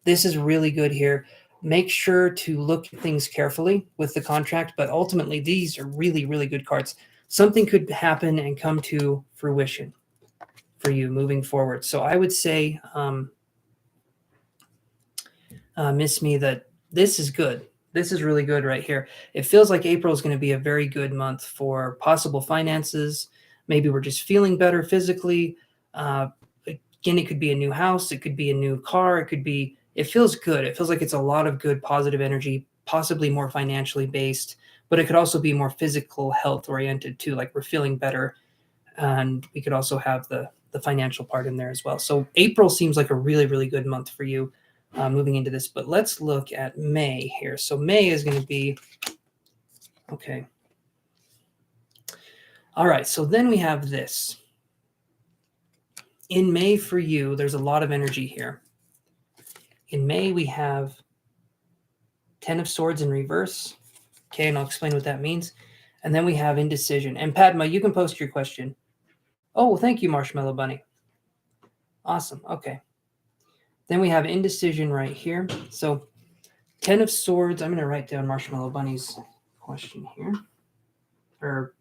This is really good here. Make sure to look at things carefully with the contract, but ultimately these are really, really good cards. Something could happen and come to fruition for you moving forward. So I would say, Miss Me, that this is good. This is really good right here. It feels like April is going to be a very good month for possible finances. Maybe we're just feeling better physically. Again, it could be a new house. It could be a new car. It feels good. It feels like it's a lot of good positive energy, possibly more financially based, but it could also be more physical health oriented too. Like we're feeling better. And we could also have the financial part in there as well. So April seems like a really, really good month for you moving into this. But let's look at May here. So May is going to be, okay. All right, so then we have this. In May for you, there's a lot of energy here. In May, we have 10 of Swords in reverse. Okay, and I'll explain what that means. And then we have indecision. And Padma, you can post your question. Oh, well, thank you, Marshmallow Bunny. Awesome, okay. Then we have indecision right here. So 10 of Swords. I'm going to write down Marshmallow Bunny's question here, or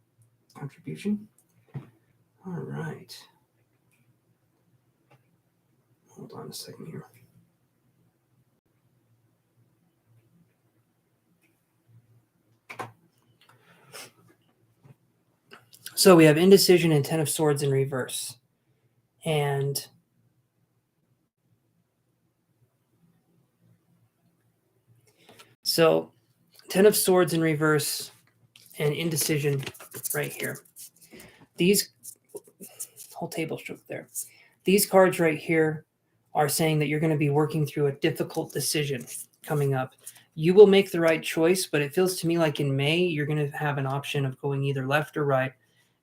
contribution. All right. Hold on a second here. So we have indecision and 10 of Swords in reverse. And so 10 of Swords in reverse and indecision right here. These whole table stroke there. These cards right here are saying that you're going to be working through a difficult decision coming up. You will make the right choice, but it feels to me like in May, you're going to have an option of going either left or right.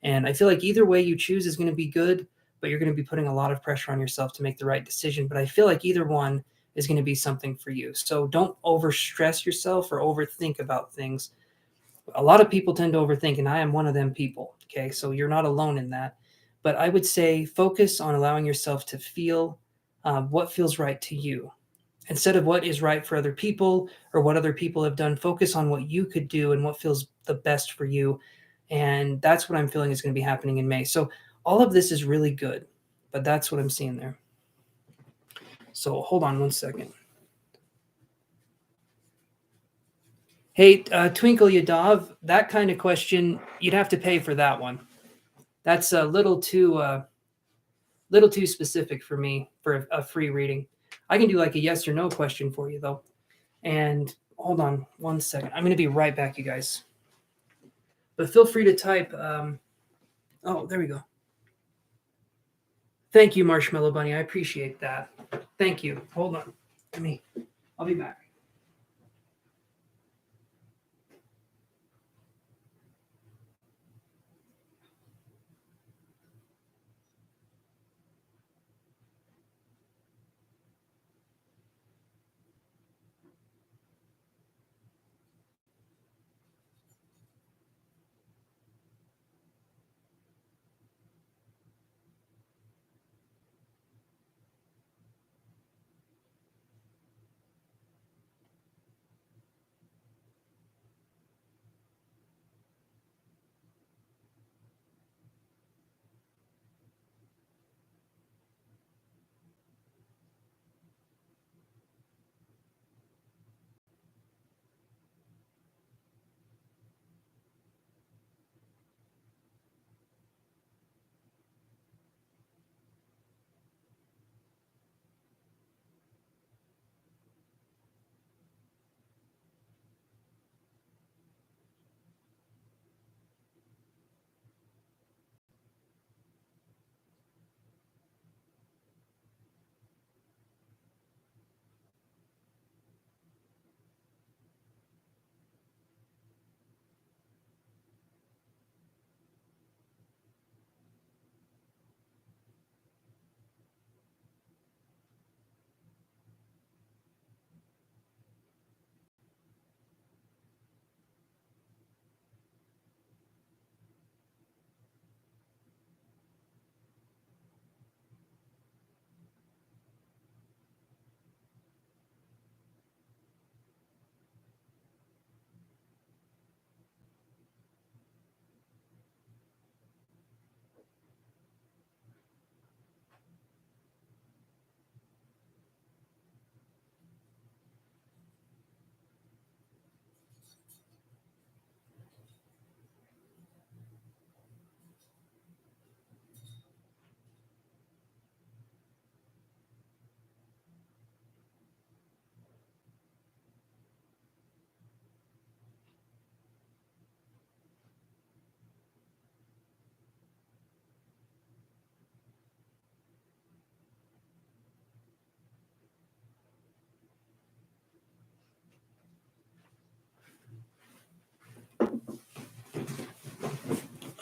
And I feel like either way you choose is going to be good, but you're going to be putting a lot of pressure on yourself to make the right decision. But I feel like either one is going to be something for you. So don't overstress yourself or overthink about things. A lot of people tend to overthink, and I am one of them people. Okay, so you're not alone in that. But I would say focus on allowing yourself to feel what feels right to you. Instead of what is right for other people or what other people have done, focus on what you could do and what feels the best for you. And that's what I'm feeling is going to be happening in May. So all of this is really good, but that's what I'm seeing there. So hold on one second. Hey, Twinkle Yadav, that kind of question, you'd have to pay for that one. That's a little too specific for me for a free reading. I can do like a yes or no question for you though. And hold on one second. I'm going to be right back, you guys. But feel free to type. Oh, there we go. Thank you, Marshmallow Bunny. I appreciate that. Thank you. Hold on. I'll be back.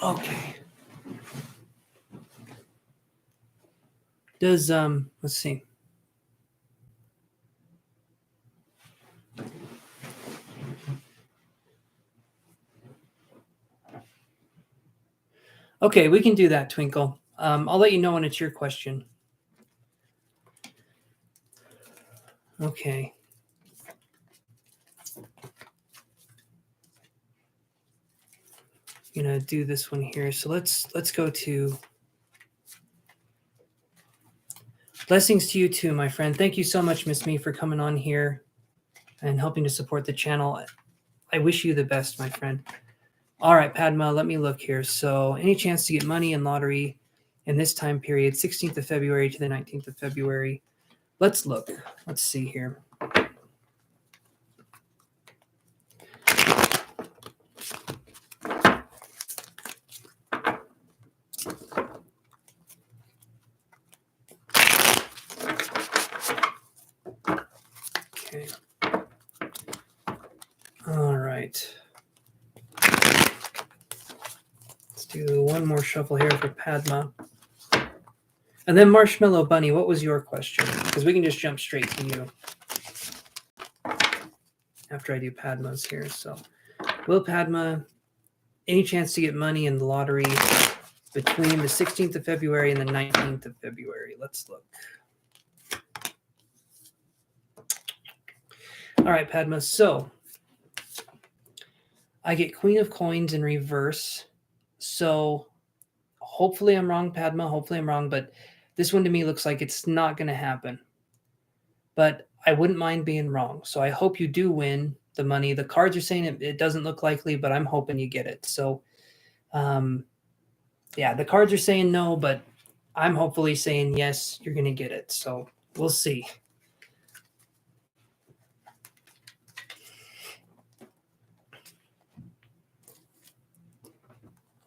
Okay. Does let's see. Okay, we can do that, Twinkle. I'll let you know when it's your question. Okay. I'm gonna do this one here. So let's go to blessings to you too, my friend. Thank you so much, Miss Me, for coming on here and helping to support the channel. I wish you the best, my friend. All right, Padma, let me look here. So any chance to get money in lottery in this time period, 16th of February to the 19th of February? Let's look. Let's see here. Okay. All right. Let's do one more shuffle here for Padma. And then Marshmallow Bunny, what was your question? Because we can just jump straight to you after I do Padma's here. So, will Padma, any chance to get money in the lottery between the 16th of February and the 19th of February? Let's look. All right, Padma. So, I get Queen of Coins in reverse. So, hopefully I'm wrong, Padma. Hopefully I'm wrong, but this one to me looks like it's not going to happen. But I wouldn't mind being wrong. So I hope you do win the money. The cards are saying it doesn't look likely, but I'm hoping you get it. So, yeah, the cards are saying no, but I'm hopefully saying yes, you're going to get it. So we'll see.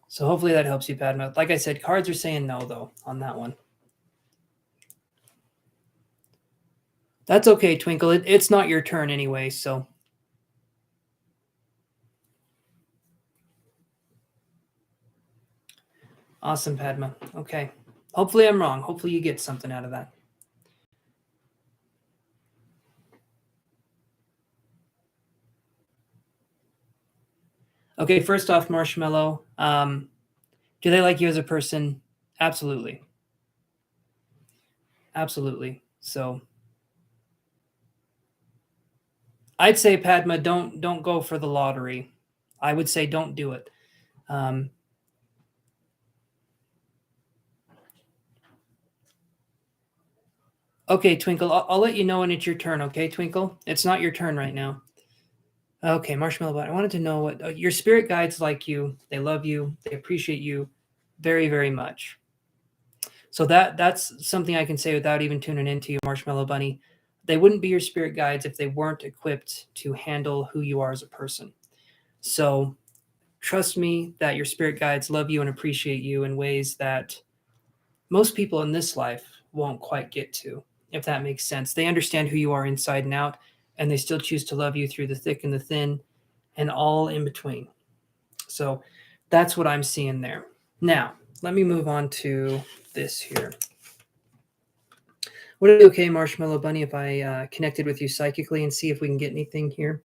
So hopefully that helps you, Padma. Like I said, cards are saying no, though, on that one. That's okay, Twinkle. It's not your turn anyway, so. Awesome, Padma. Okay. Hopefully I'm wrong. Hopefully you get something out of that. Okay, first off, Marshmallow. Do they like you as a person? Absolutely. Absolutely. So I'd say, Padma, don't go for the lottery. I would say don't do it. Okay, Twinkle, I'll let you know when it's your turn, okay, Twinkle? It's not your turn right now. Okay, Marshmallow, I wanted to know what your spirit guides like you. They love you. They appreciate you very, very much. So that's something I can say without even tuning into you, Marshmallow Bunny. They wouldn't be your spirit guides if they weren't equipped to handle who you are as a person. So trust me that your spirit guides love you and appreciate you in ways that most people in this life won't quite get to, if that makes sense. They understand who you are inside and out, and they still choose to love you through the thick and the thin and all in between. So that's what I'm seeing there. Now, let me move on to this here. Would it be okay, Marshmallow Bunny, if I connected with you psychically and see if we can get anything here?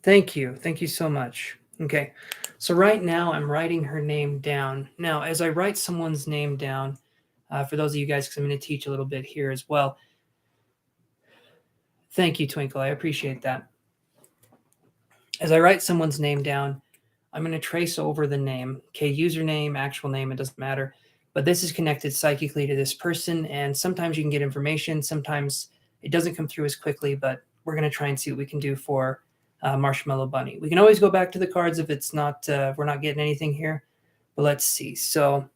Thank you. Thank you so much. Okay. So right now I'm writing her name down. Now, as I write someone's name down, for those of you guys, because I'm going to teach a little bit here as well. Thank you, Twinkle. I appreciate that. As I write someone's name down, I'm going to trace over the name. Okay, username, actual name, it doesn't matter. But this is connected psychically to this person, and sometimes you can get information. Sometimes it doesn't come through as quickly, but we're going to try and see what we can do for Marshmallow Bunny. We can always go back to the cards if it's not, if we're not getting anything here. But let's see. So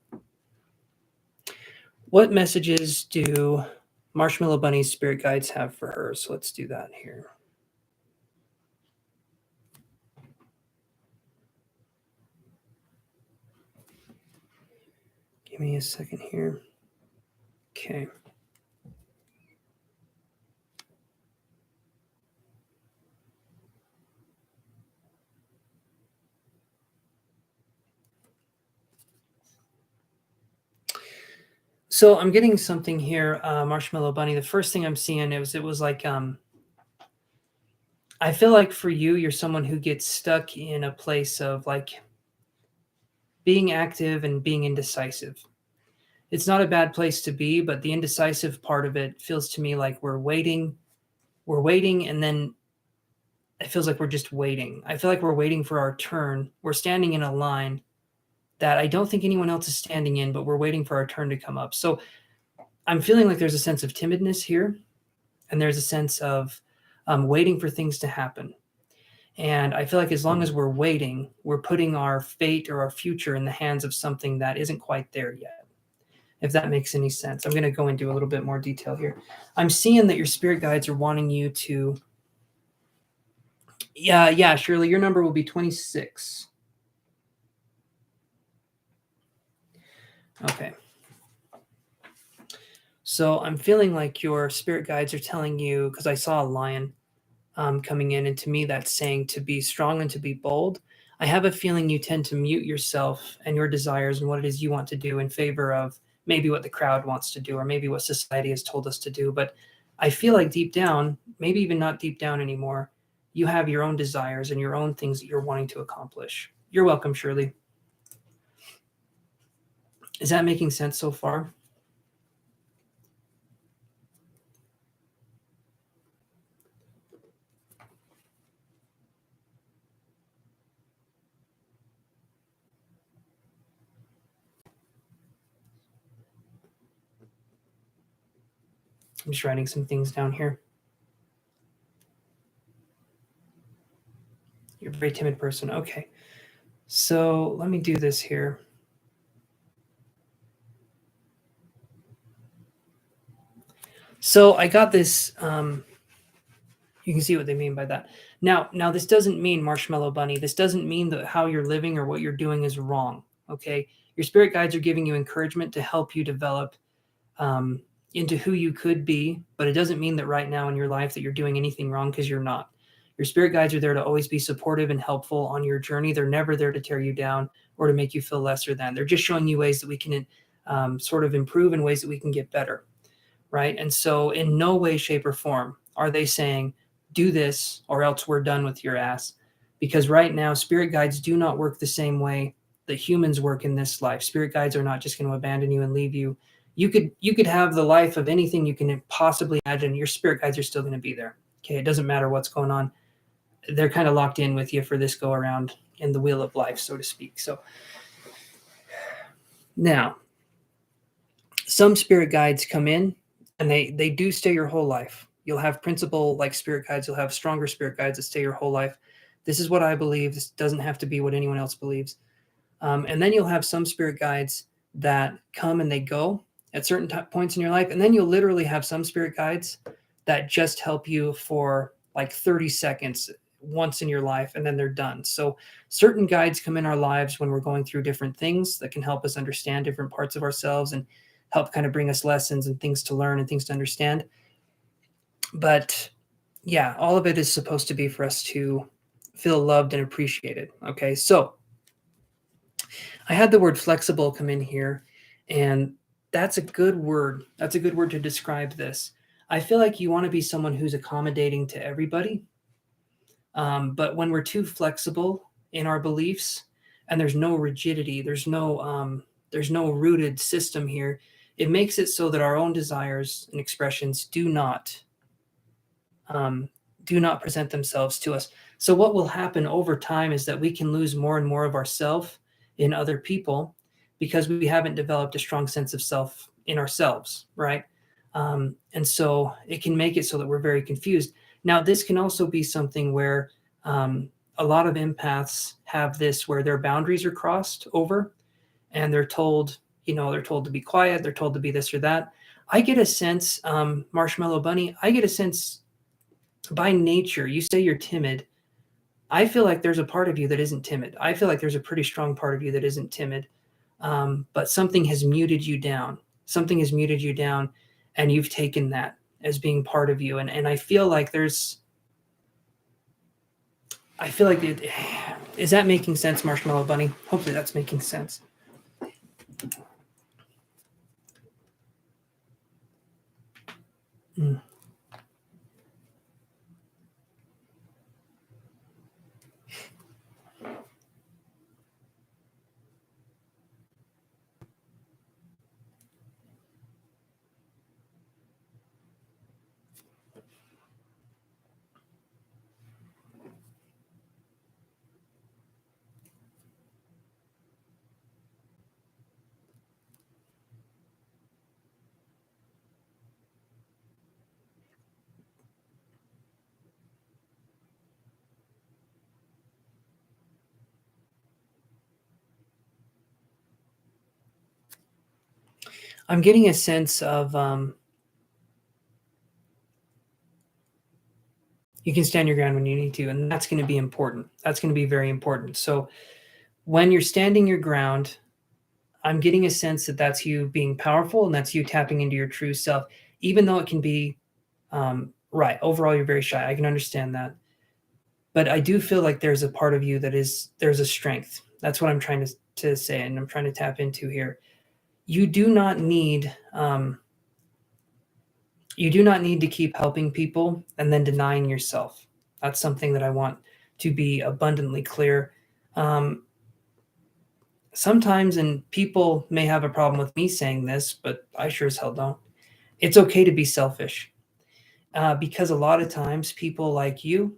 what messages do Marshmallow Bunny's spirit guides have for her? So let's do that here. Give me a second here. Okay. So I'm getting something here, Marshmallow Bunny. The first thing I'm seeing it was like I feel like for you, you're someone who gets stuck in a place of like being active and being indecisive. It's not a bad place to be, but the indecisive part of it feels to me like we're waiting, and then it feels like we're just waiting. I feel like we're waiting for our turn. We're standing in a line that I don't think anyone else is standing in, but we're waiting for our turn to come up. So I'm feeling like there's a sense of timidness here, and there's a sense of waiting for things to happen. And I feel like as long as we're waiting, we're putting our fate or our future in the hands of something that isn't quite there yet. If that makes any sense. I'm going to go into a little bit more detail here. I'm seeing that your spirit guides are wanting you to. Yeah, Shirley, your number will be 26. Okay. So I'm feeling like your spirit guides are telling you, because I saw a lion coming in, and to me that's saying to be strong and to be bold. I have a feeling you tend to mute yourself and your desires and what it is you want to do in favor of maybe what the crowd wants to do or maybe what society has told us to do. But I feel like deep down, maybe even not deep down anymore, you have your own desires and your own things that you're wanting to accomplish. You're welcome, Shirley. Is that making sense so far? I'm just writing some things down here. You're a very timid person. Okay. So let me do this here. So I got this. You can see what they mean by that. Now, this doesn't mean Marshmallow Bunny. This doesn't mean that how you're living or what you're doing is wrong. Okay, your spirit guides are giving you encouragement to help you develop into who you could be, but it doesn't mean that right now in your life that you're doing anything wrong, because you're not. Your spirit guides are there to always be supportive and helpful on your journey. They're never there to tear you down or to make you feel lesser than. They're just showing you ways that we can sort of improve and ways that we can get better, right? And so in no way, shape, or form are they saying, do this or else we're done with your ass. Because right now, spirit guides do not work the same way that humans work in this life. Spirit guides are not just going to abandon you and leave you. You could have the life of anything you can possibly imagine. Your spirit guides are still going to be there. Okay, it doesn't matter what's going on. They're kind of locked in with you for this go around in the wheel of life, so to speak. So now, some spirit guides come in and they do stay your whole life. You'll have principal like spirit guides. You'll have stronger spirit guides that stay your whole life. This is what I believe. This doesn't have to be what anyone else believes. And then you'll have some spirit guides that come and they go at certain points in your life. And then you'll literally have some spirit guides that just help you for like 30 seconds once in your life, and then they're done. So certain guides come in our lives when we're going through different things that can help us understand different parts of ourselves and help kind of bring us lessons and things to learn and things to understand. But yeah, all of it is supposed to be for us to feel loved and appreciated. Okay, so I had the word flexible come in here, and that's a good word. That's a good word to describe this. I feel like you want to be someone who's accommodating to everybody. But when we're too flexible in our beliefs and there's no rigidity, there's no rooted system here, it makes it so that our own desires and expressions do not present themselves to us. So what will happen over time is that we can lose more and more of ourself in other people because we haven't developed a strong sense of self in ourselves, right? And so it can make it so that we're very confused. Now, this can also be something where a lot of empaths have this where their boundaries are crossed over and they're told, they're told to be quiet, they're told to be this or that. I get a sense, Marshmallow Bunny, I get a sense by nature, you say you're timid. I feel like there's a part of you that isn't timid. I feel like there's a pretty strong part of you that isn't timid. but something has muted you down. Something has muted you down, and you've taken that as being part of you. And I feel like is that making sense, Marshmallow Bunny? Hopefully that's making sense. Mm. I'm getting a sense of you can stand your ground when you need to, and that's going to be important. That's going to be very important. So when you're standing your ground, I'm getting a sense that that's you being powerful and that's you tapping into your true self, even though it can be right. Overall, you're very shy. I can understand that. But I do feel like there's a part of you there's a strength. That's what I'm trying to say, and I'm trying to tap into here. You do not need to keep helping people and then denying yourself. That's something that I want to be abundantly clear. Um, Sometimes, and people may have a problem with me saying this, but I sure as hell don't. It's okay to be selfish, because a lot of times people like you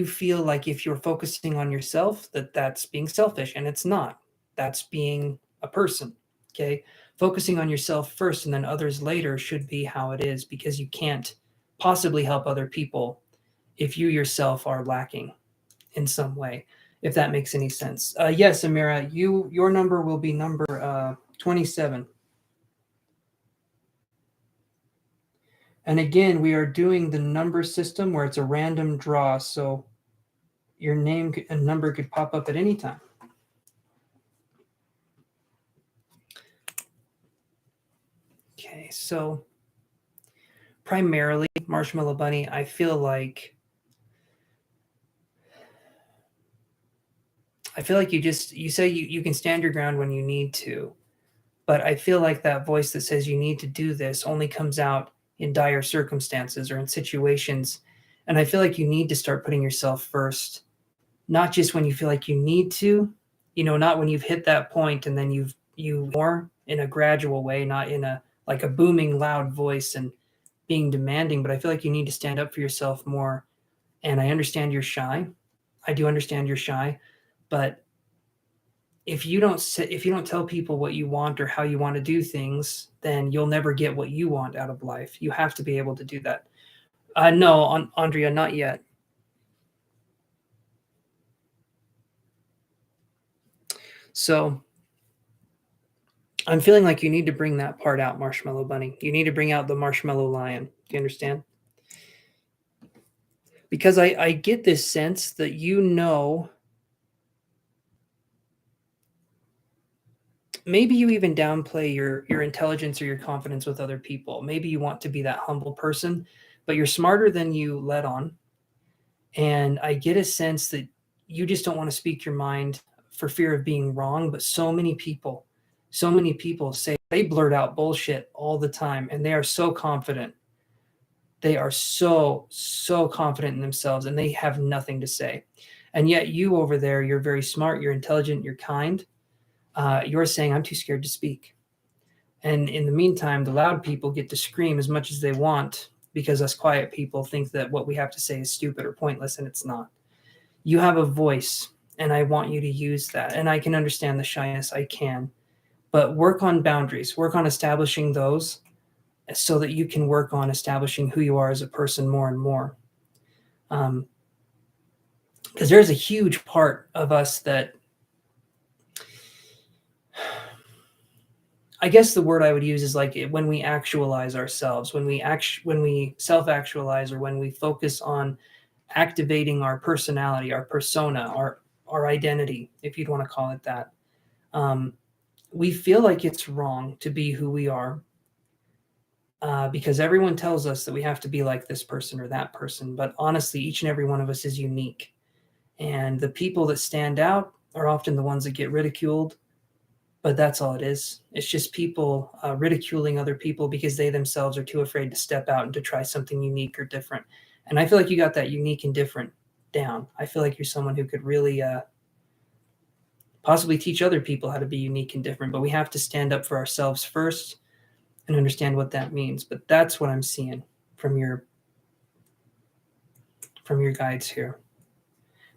feel like if you're focusing on yourself, that's being selfish, and it's not. That's being a person. Okay, focusing on yourself first and then others later should be how it is, because you can't possibly help other people if you yourself are lacking in some way, if that makes any sense. Yes, Amira, your number will be number 27. And again, we are doing the number system where it's a random draw, so your name and number could pop up at any time. Okay, so primarily, Marshmallow Bunny, I feel like you say you can stand your ground when you need to, but I feel like that voice that says you need to do this only comes out in dire circumstances or in situations, and I feel like you need to start putting yourself first, not just when you feel like you need to, not when you've hit that point and then you more in a gradual way, not in a like a booming loud voice and being demanding, but I feel like you need to stand up for yourself more. And I understand you're shy. I do understand you're shy, but if you don't tell people what you want or how you want to do things, then you'll never get what you want out of life. You have to be able to do that. No, Andrea, not yet. So I'm feeling like you need to bring that part out, Marshmallow Bunny. You need to bring out the marshmallow lion. Do you understand? Because I get this sense that maybe you even downplay your intelligence or your confidence with other people. Maybe you want to be that humble person, but you're smarter than you let on. And I get a sense that you just don't want to speak your mind for fear of being wrong. But so many people say they blurt out bullshit all the time, and they are so confident. They are so confident in themselves, and they have nothing to say. And yet, you over there, you're very smart, you're intelligent, you're kind. You're saying, I'm too scared to speak. And in the meantime, the loud people get to scream as much as they want because us quiet people think that what we have to say is stupid or pointless, and it's not. You have a voice, and I want you to use that. And I can understand the shyness, I can. But work on boundaries, work on establishing those so that you can work on establishing who you are as a person more and more. Because there's a huge part of us that, I guess the word I would use is like when we actualize ourselves, when we self-actualize, or when we focus on activating our personality, our persona, our identity, if you'd want to call it that. We feel like it's wrong to be who we are because everyone tells us that we have to be like this person or that person. But honestly, each and every one of us is unique. And the people that stand out are often the ones that get ridiculed. But that's all it is. It's just people ridiculing other people because they themselves are too afraid to step out and to try something unique or different. And I feel like you got that unique and different down. I feel like you're someone who could really possibly teach other people how to be unique and different. But we have to stand up for ourselves first and understand what that means. But that's what I'm seeing from your guides here.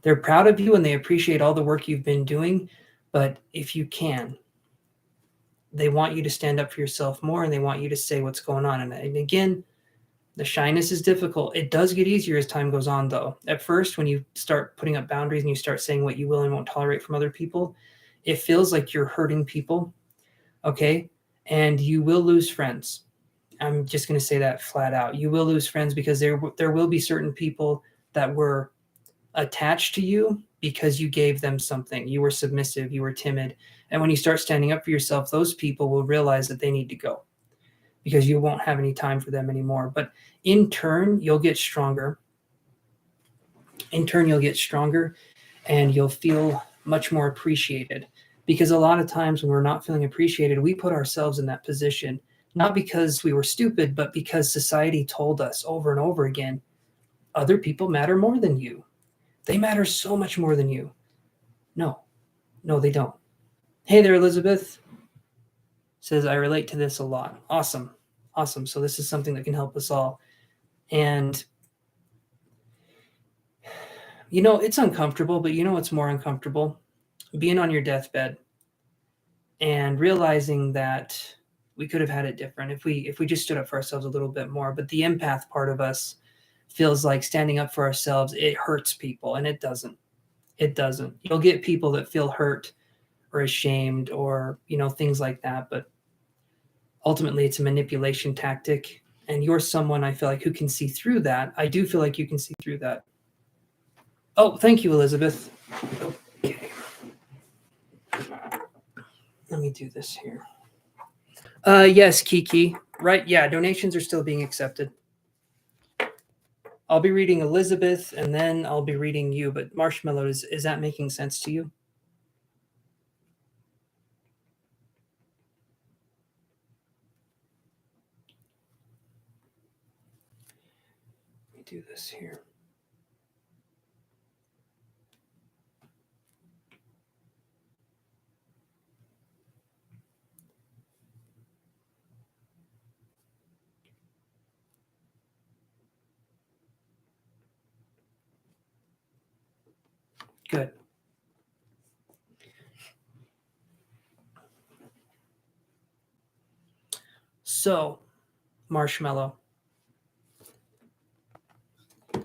They're proud of you and they appreciate all the work you've been doing. But if you can, they want you to stand up for yourself more and they want you to say what's going on. And again, the shyness is difficult. It does get easier as time goes on, though. At first, when you start putting up boundaries and you start saying what you will and won't tolerate from other people, it feels like you're hurting people, okay? And you will lose friends. I'm just going to say that flat out. You will lose friends because there will be certain people that were attached to you because you gave them something. You were submissive, you were timid. And when you start standing up for yourself, those people will realize that they need to go because you won't have any time for them anymore. But in turn, you'll get stronger. In turn, you'll get stronger and you'll feel much more appreciated. Because a lot of times when we're not feeling appreciated, we put ourselves in that position, not because we were stupid, but because society told us over and over again, other people matter more than you. They matter so much more than you. No, they don't. Hey there, Elizabeth. Says, I relate to this a lot. Awesome. So this is something that can help us all. And, it's uncomfortable, but what's more uncomfortable? Being on your deathbed and realizing that we could have had it different if we just stood up for ourselves a little bit more. But the empath part of us feels like standing up for ourselves, it hurts people, and it doesn't. It doesn't. You'll get people that feel hurt or ashamed or, things like that. But ultimately, it's a manipulation tactic. And you're someone I feel like who can see through that. I do feel like you can see through that. Oh, thank you, Elizabeth. Okay. Let me do this here. Yes, Kiki. Right. Yeah, donations are still being accepted. I'll be reading Elizabeth and then I'll be reading you. But Marshmallow, is that making sense to you? Let me do this here. Good. So, Marshmallow,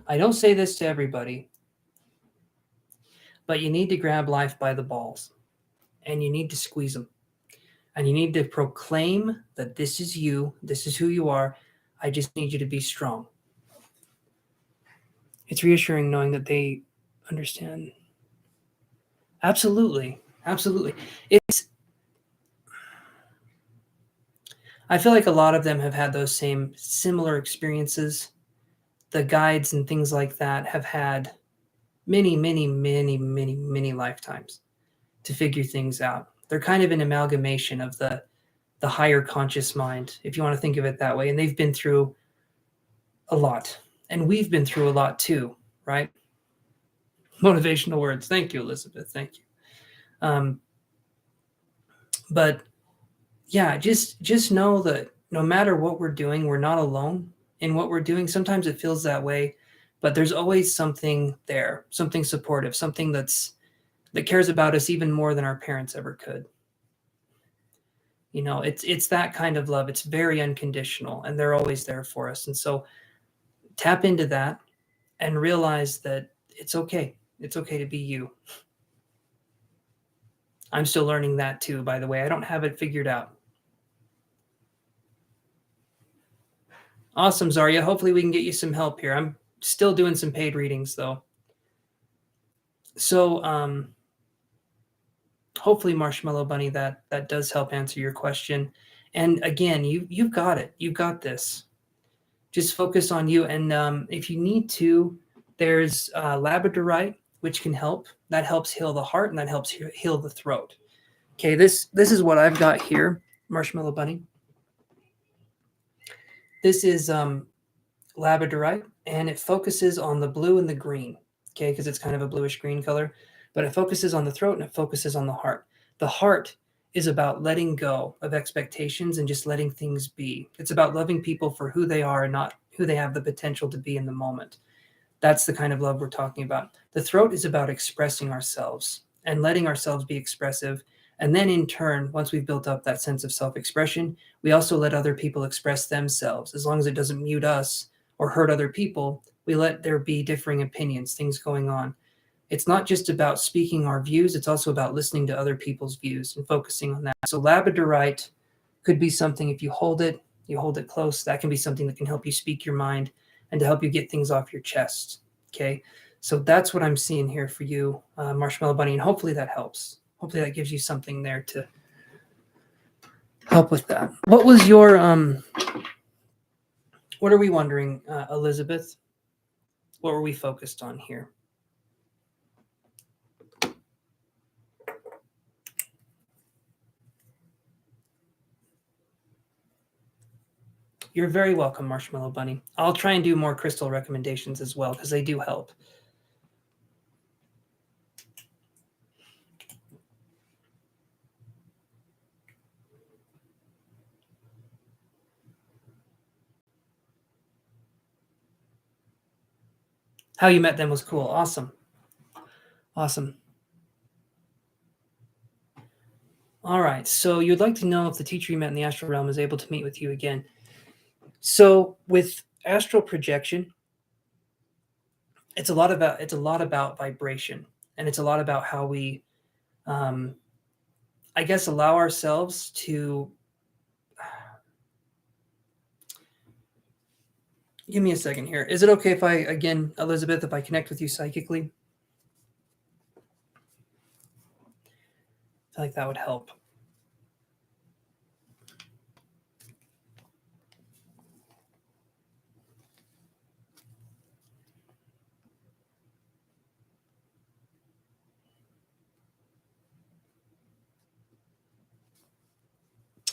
I don't say this to everybody, but you need to grab life by the balls and you need to squeeze them. And you need to proclaim that this is you, this is who you are. I just need you to be strong. It's reassuring knowing that they understand. Absolutely. I feel like a lot of them have had those same similar experiences. The guides and things like that have had many lifetimes to figure things out. They're kind of an amalgamation of the higher conscious mind, if you want to think of it that way. And they've been through a lot. And we've been through a lot too, right? Motivational words. Thank you, Elizabeth. Thank you. But yeah, just know that no matter what we're doing, we're not alone in what we're doing. Sometimes it feels that way, but there's always something there, something supportive, something that cares about us even more than our parents ever could. It's that kind of love. It's very unconditional, and they're always there for us. And so tap into that and realize that it's okay. It's okay to be you. I'm still learning that too, by the way. I don't have it figured out. Awesome, Zarya. Hopefully we can get you some help here. I'm still doing some paid readings, though. So hopefully, Marshmallow Bunny, that does help answer your question. And again, you've got it. You've got this. Just focus on you. And if you need to, there's labradorite, which can help. That helps heal the heart, and that helps heal the throat. Okay, this is what I've got here, Marshmallow Bunny. This is labradorite, and it focuses on the blue and the green. Okay, because it's kind of a bluish green color, but it focuses on the throat and it focuses on the heart. The heart is about letting go of expectations and just letting things be. It's about loving people for who they are and not who they have the potential to be in the moment. That's the kind of love we're talking about. The throat is about expressing ourselves and letting ourselves be expressive. And then in turn, once we've built up that sense of self-expression, we also let other people express themselves. As long as it doesn't mute us or hurt other people, we let there be differing opinions, things going on. It's not just about speaking our views, it's also about listening to other people's views and focusing on that. So labradorite could be something, if you hold it close, that can be something that can help you speak your mind and to help you get things off your chest. Okay, so that's what I'm seeing here for you, Marshmallow Bunny, and hopefully that helps. Hopefully that gives you something there to help with that. What was your what are we wondering, Elizabeth? What were we focused on here? You're very welcome, Marshmallow Bunny. I'll try and do more crystal recommendations as well, because they do help. How you met them was cool. Awesome. Awesome. All right. So you'd like to know if the teacher you met in the astral realm is able to meet with you again. So with astral projection, it's a lot about vibration, and it's a lot about how we, I guess, allow ourselves to. Give me a second here. Is it okay if I, again, Elizabeth, if I connect with you psychically? I feel like that would help.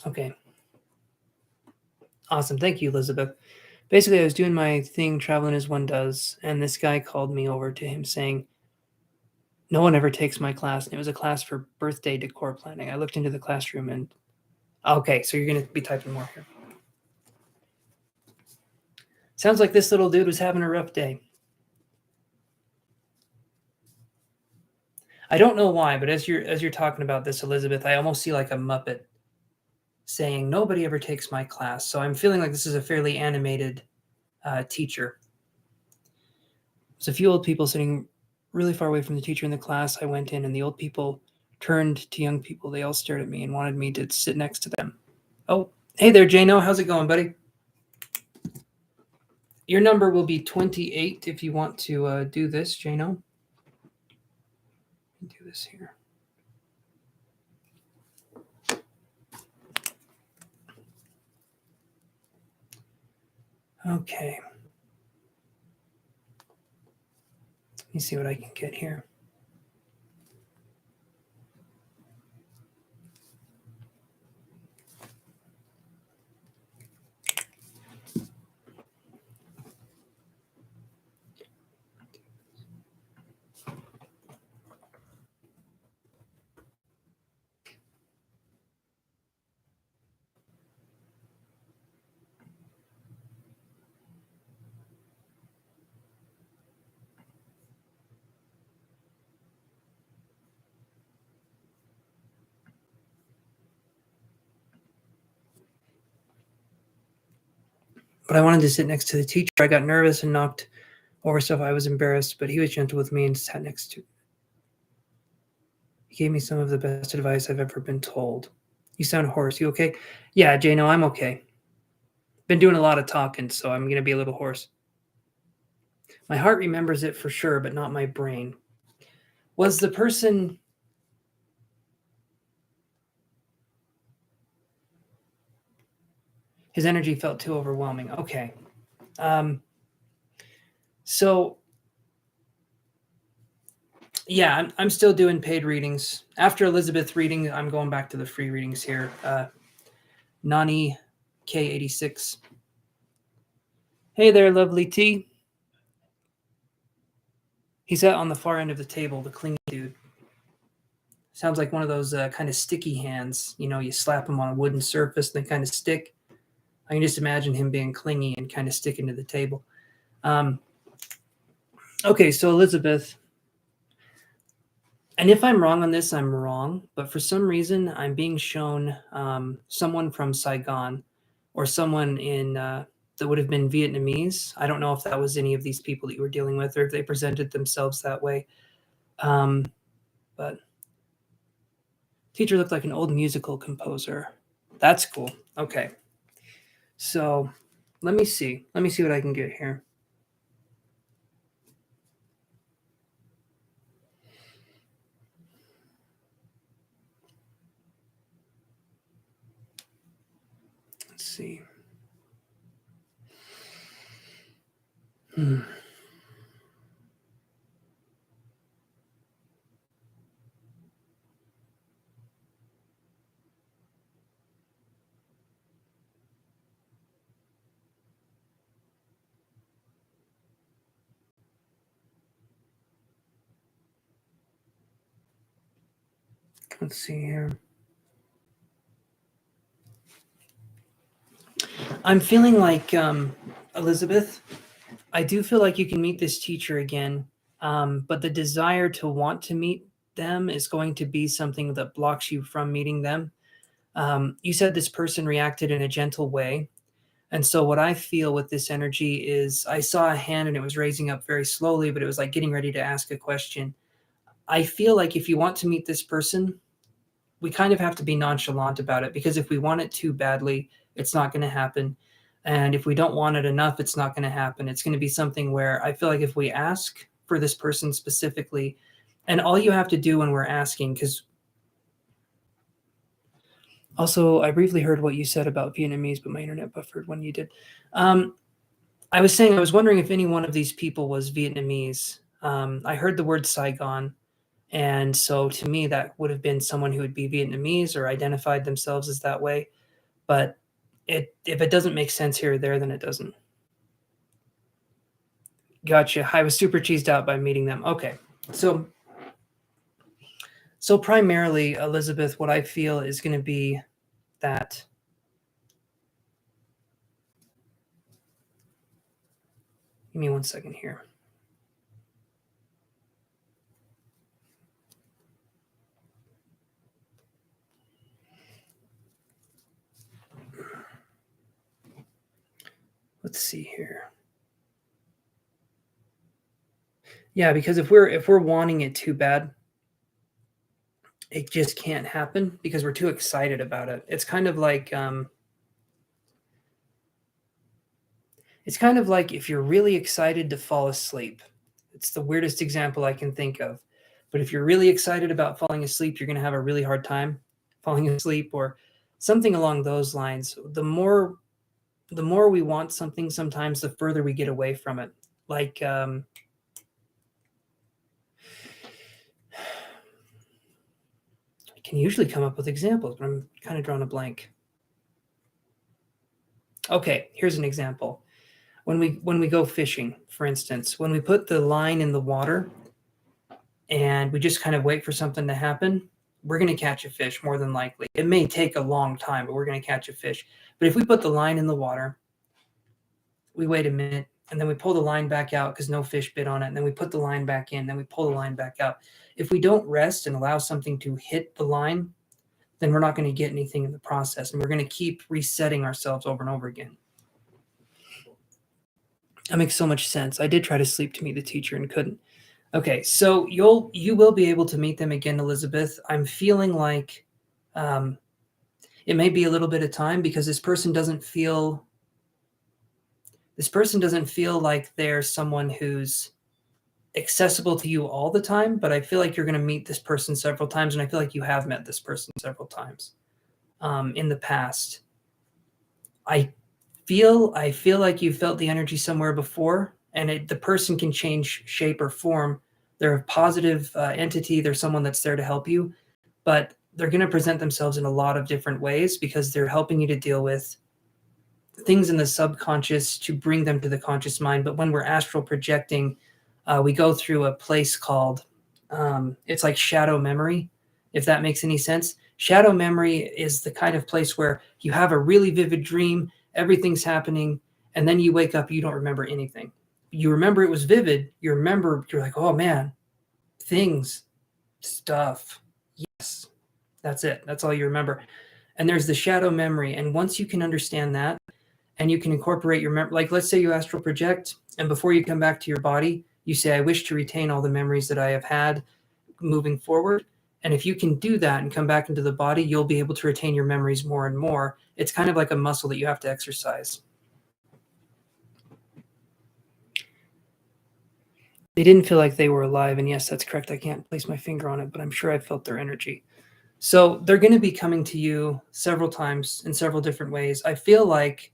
Okay. Awesome. Thank you, Elizabeth. Basically, I was doing my thing, traveling as one does, and this guy called me over to him saying, no one ever takes my class. And it was a class for birthday decor planning. I looked into the classroom and, okay, so you're going to be typing more here. Sounds like this little dude was having a rough day. I don't know why, but as you're talking about this, Elizabeth, I almost see like a Muppet saying, nobody ever takes my class. So I'm feeling like this is a fairly animated teacher. There's a few old people sitting really far away from the teacher in the class. I went in, and the old people turned to young people. They all stared at me and wanted me to sit next to them. Oh, hey there, Jano. How's it going, buddy? Your number will be 28 if you want to do this, Jano. Do this here. Okay. Let me see what I can get here. But I wanted to sit next to the teacher. I got nervous and knocked over stuff. I was embarrassed, but he was gentle with me and sat next to. He gave me some of the best advice I've ever been told. You sound hoarse. You okay? Yeah, Jano, I'm okay. Been doing a lot of talking, so I'm going to be a little hoarse. My heart remembers it for sure, but not my brain. Was the person His energy felt too overwhelming. Okay. So yeah, I'm still doing paid readings. After Elizabeth reading, I'm going back to the free readings here. Nani K86. Hey there, lovely T. He's on the far end of the table, the clingy dude. Sounds like one of those kind of sticky hands. You know, you slap them on a wooden surface and they kind of stick. I can just imagine him being clingy and kind of sticking to the table. Okay, so Elizabeth, and if I'm wrong on this, I'm wrong. But for some reason, I'm being shown someone from Saigon or someone in that would have been Vietnamese. I don't know if that was any of these people that you were dealing with or if they presented themselves that way. But teacher looked like an old musical composer. That's cool. Okay. So let me see. Let me see what I can get here. Let's see. Let's see here. I'm feeling like Elizabeth. I do feel like you can meet this teacher again, but the desire to want to meet them is going to be something that blocks you from meeting them. You said this person reacted in a gentle way. And so, what I feel with this energy is I saw a hand and it was raising up very slowly, but it was like getting ready to ask a question. I feel like if you want to meet this person, we kind of have to be nonchalant about it because if we want it too badly, it's not going to happen. And if we don't want it enough, it's not going to happen. It's going to be something where I feel like if we ask for this person specifically, and all you have to do when we're asking, because also I briefly heard what you said about Vietnamese, but my internet buffered when you did. I was saying, I was wondering if any one of these people was Vietnamese. I heard the word Saigon. And so to me, that would have been someone who would be Vietnamese or identified themselves as that way. But if it doesn't make sense here or there, then it doesn't. Gotcha. I was super cheesed out by meeting them. Okay. So primarily, Elizabeth, what I feel is going to be that give me 1 second here. Let's see here. Yeah, because if we're wanting it too bad, it just can't happen because we're too excited about it. It's kind of like if you're really excited to fall asleep. It's the weirdest example I can think of. But if you're really excited about falling asleep, you're going to have a really hard time falling asleep or something along those lines. The more we want something, sometimes the further we get away from it. Like I can usually come up with examples, but I'm kind of drawing a blank. Okay, here's an example. When we go fishing, for instance, when we put the line in the water and we just kind of wait for something to happen, we're going to catch a fish more than likely. It may take a long time, but we're going to catch a fish. But if we put the line in the water, we wait a minute, and then we pull the line back out because no fish bit on it, and then we put the line back in, then we pull the line back out. If we don't rest and allow something to hit the line, then we're not going to get anything in the process, and we're going to keep resetting ourselves over and over again. That makes so much sense. I did try to sleep to meet the teacher and couldn't. Okay, so you will be able to meet them again, Elizabeth. I'm feeling like it may be a little bit of time because this person doesn't feel like they're someone who's accessible to you all the time, but I feel like you're going to meet this person several times, and I feel like you have met this person several times in the past. I feel like you felt the energy somewhere before, and the person can change shape or form. They're a positive entity. They're someone that's there to help you, but they're going to present themselves in a lot of different ways because they're helping you to deal with things in the subconscious to bring them to the conscious mind. But when we're astral projecting, we go through a place called, it's like shadow memory, if that makes any sense. Shadow memory is the kind of place where you have a really vivid dream, everything's happening, and then you wake up, you don't remember anything. You remember it was vivid. You're like, oh man, things, stuff. Yes, that's it. That's all you remember. And there's the shadow memory. And once you can understand that, and you can incorporate your like, let's say you astral project, and before you come back to your body, you say, I wish to retain all the memories that I have had moving forward. And if you can do that and come back into the body, you'll be able to retain your memories more and more. It's kind of like a muscle that you have to exercise. They didn't feel like they were alive. And yes, that's correct. I can't place my finger on it, but I'm sure I felt their energy. So they're going to be coming to you several times in several different ways. I feel like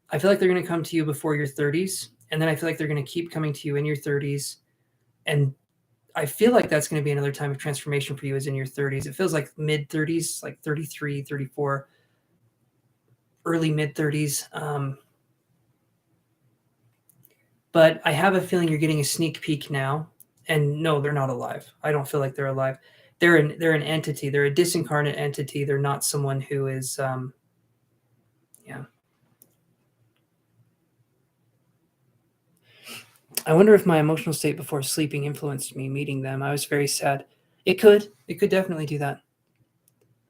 they're going to come to you before your 30s. And then I feel like they're going to keep coming to you in your 30s. And I feel like that's going to be another time of transformation for you is in your 30s. It feels like mid 30s, like 33, 34, early mid 30s. But I have a feeling you're getting a sneak peek now. And no, they're not alive. I don't feel like they're alive. They're an entity. They're a disincarnate entity. They're not someone who is, yeah. I wonder if my emotional state before sleeping influenced me meeting them. I was very sad. It could definitely do that.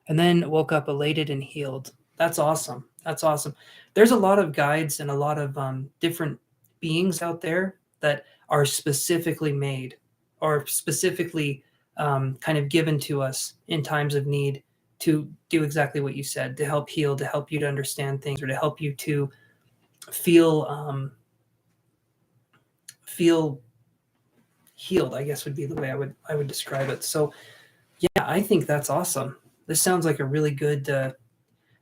And then woke up elated and healed. That's awesome. That's awesome. There's a lot of guides and a lot of different beings out there that are specifically made or specifically kind of given to us in times of need to do exactly what you said, to help heal, to help you to understand things, or to help you to feel healed, I guess would be the way I would describe it. So yeah, I think that's awesome. This sounds like a really good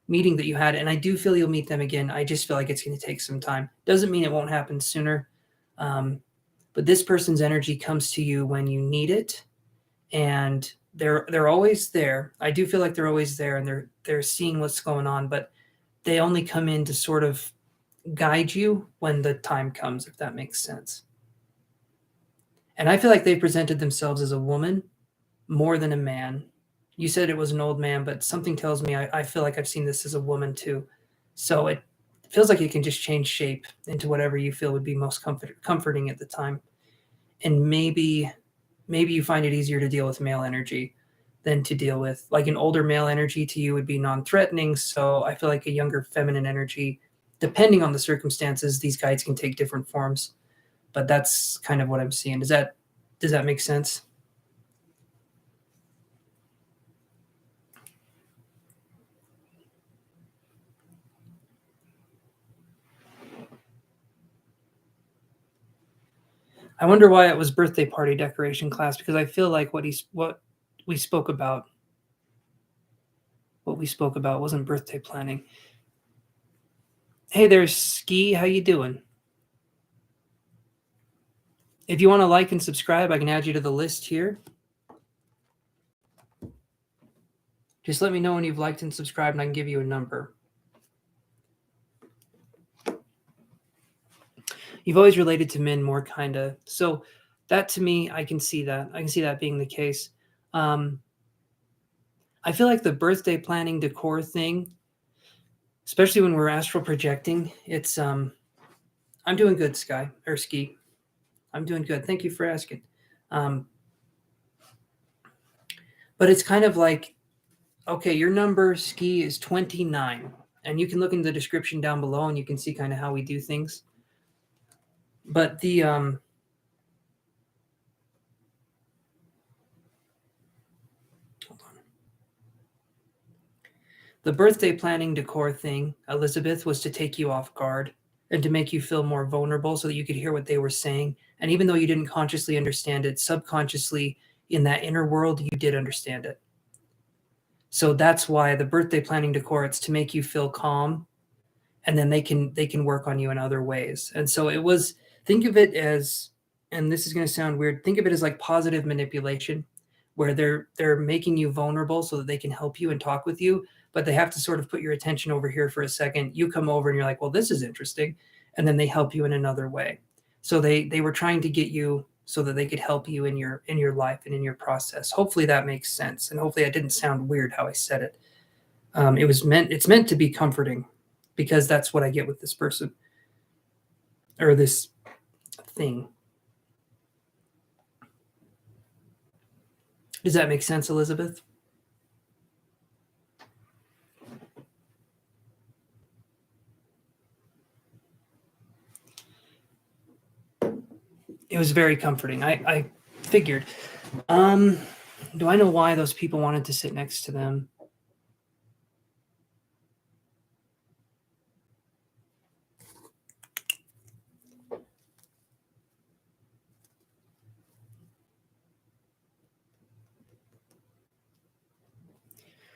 meeting that you had, and I do feel you'll meet them again. I just feel like it's going to take some time. Doesn't mean it won't happen sooner, but this person's energy comes to you when you need it, and they're always there. I do feel like they're always there, and they're seeing what's going on, but they only come in to sort of guide you when the time comes, if that makes sense. And I feel like they presented themselves as a woman more than a man. You said it was an old man, but something tells me I feel like I've seen this as a woman too. So it feels like it can just change shape into whatever you feel would be most comforting at the time. And maybe you find it easier to deal with male energy than to deal with, like, an older male energy to you would be non-threatening. So I feel like a younger feminine energy, depending on the circumstances, these guides can take different forms. But that's kind of what I'm seeing. Does that make sense? I wonder why it was birthday party decoration class, because I feel like what we spoke about wasn't birthday planning. Hey there, Ski, how you doing? If you want to like and subscribe, I can add you to the list here. Just let me know when you've liked and subscribed, and I can give you a number. You've always related to men more, kind of. So that, to me, I can see that. I can see that being the case. I feel like the birthday planning decor thing, especially when we're astral projecting, it's I'm doing good, Ski. I'm doing good. Thank you for asking. But it's kind of like, okay, your number, Ski, is 29. And you can look in the description down below and you can see kind of how we do things. But the hold on. The birthday planning decor thing, Elizabeth, was to take you off guard and to make you feel more vulnerable so that you could hear what they were saying. And even though you didn't consciously understand it, subconsciously in that inner world, you did understand it. So that's why the birthday planning decor, it's to make you feel calm and then they can work on you in other ways. And so it was, think of it as, and this is going to sound weird, think of it as like positive manipulation, where they're making you vulnerable so that they can help you and talk with you, but they have to sort of put your attention over here for a second. You come over and you're like, well, this is interesting, and then they help you in another way. So they were trying to get you so that they could help you in your life and in your process. Hopefully that makes sense, and hopefully I didn't sound weird how I said it. It's meant to be comforting, because that's what I get with this person or this thing. Does that make sense, Elizabeth? It was very comforting. I figured. Do I know why those people wanted to sit next to them?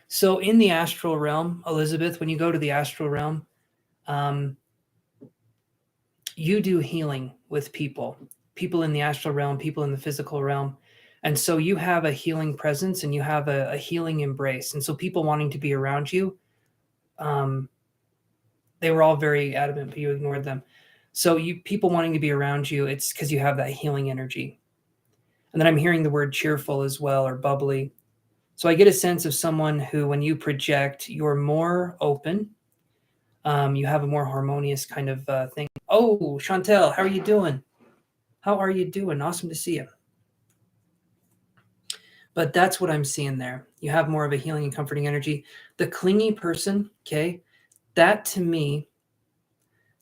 So in the astral realm, Elizabeth, when you go to the astral realm, you do healing with people in the astral realm, people in the physical realm. And so you have a healing presence and you have a healing embrace. And so people wanting to be around you, they were all very adamant, but you ignored them. So people wanting to be around you, it's because you have that healing energy. And then I'm hearing the word cheerful as well, or bubbly. So I get a sense of someone who, when you project, you're more open. You have a more harmonious kind of thing. Oh, Chantel, how are you doing? How are you doing? Awesome to see you. But that's what I'm seeing there. You have more of a healing and comforting energy. The clingy person, okay, that to me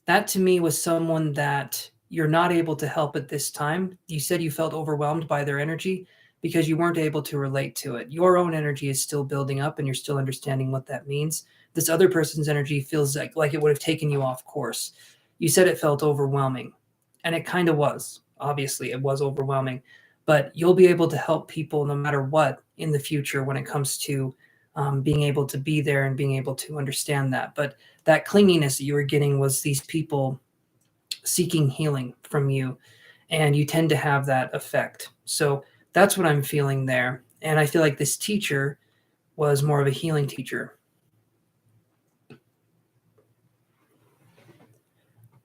was someone that you're not able to help at this time. You said you felt overwhelmed by their energy because you weren't able to relate to it. Your own energy is still building up and you're still understanding what that means. This other person's energy feels like it would have taken you off course. You said it felt overwhelming, and it kind of was. Obviously, it was overwhelming, but you'll be able to help people no matter what in the future when it comes to being able to be there and being able to understand that. But that clinginess that you were getting was these people seeking healing from you, and you tend to have that effect. So that's what I'm feeling there. And I feel like this teacher was more of a healing teacher.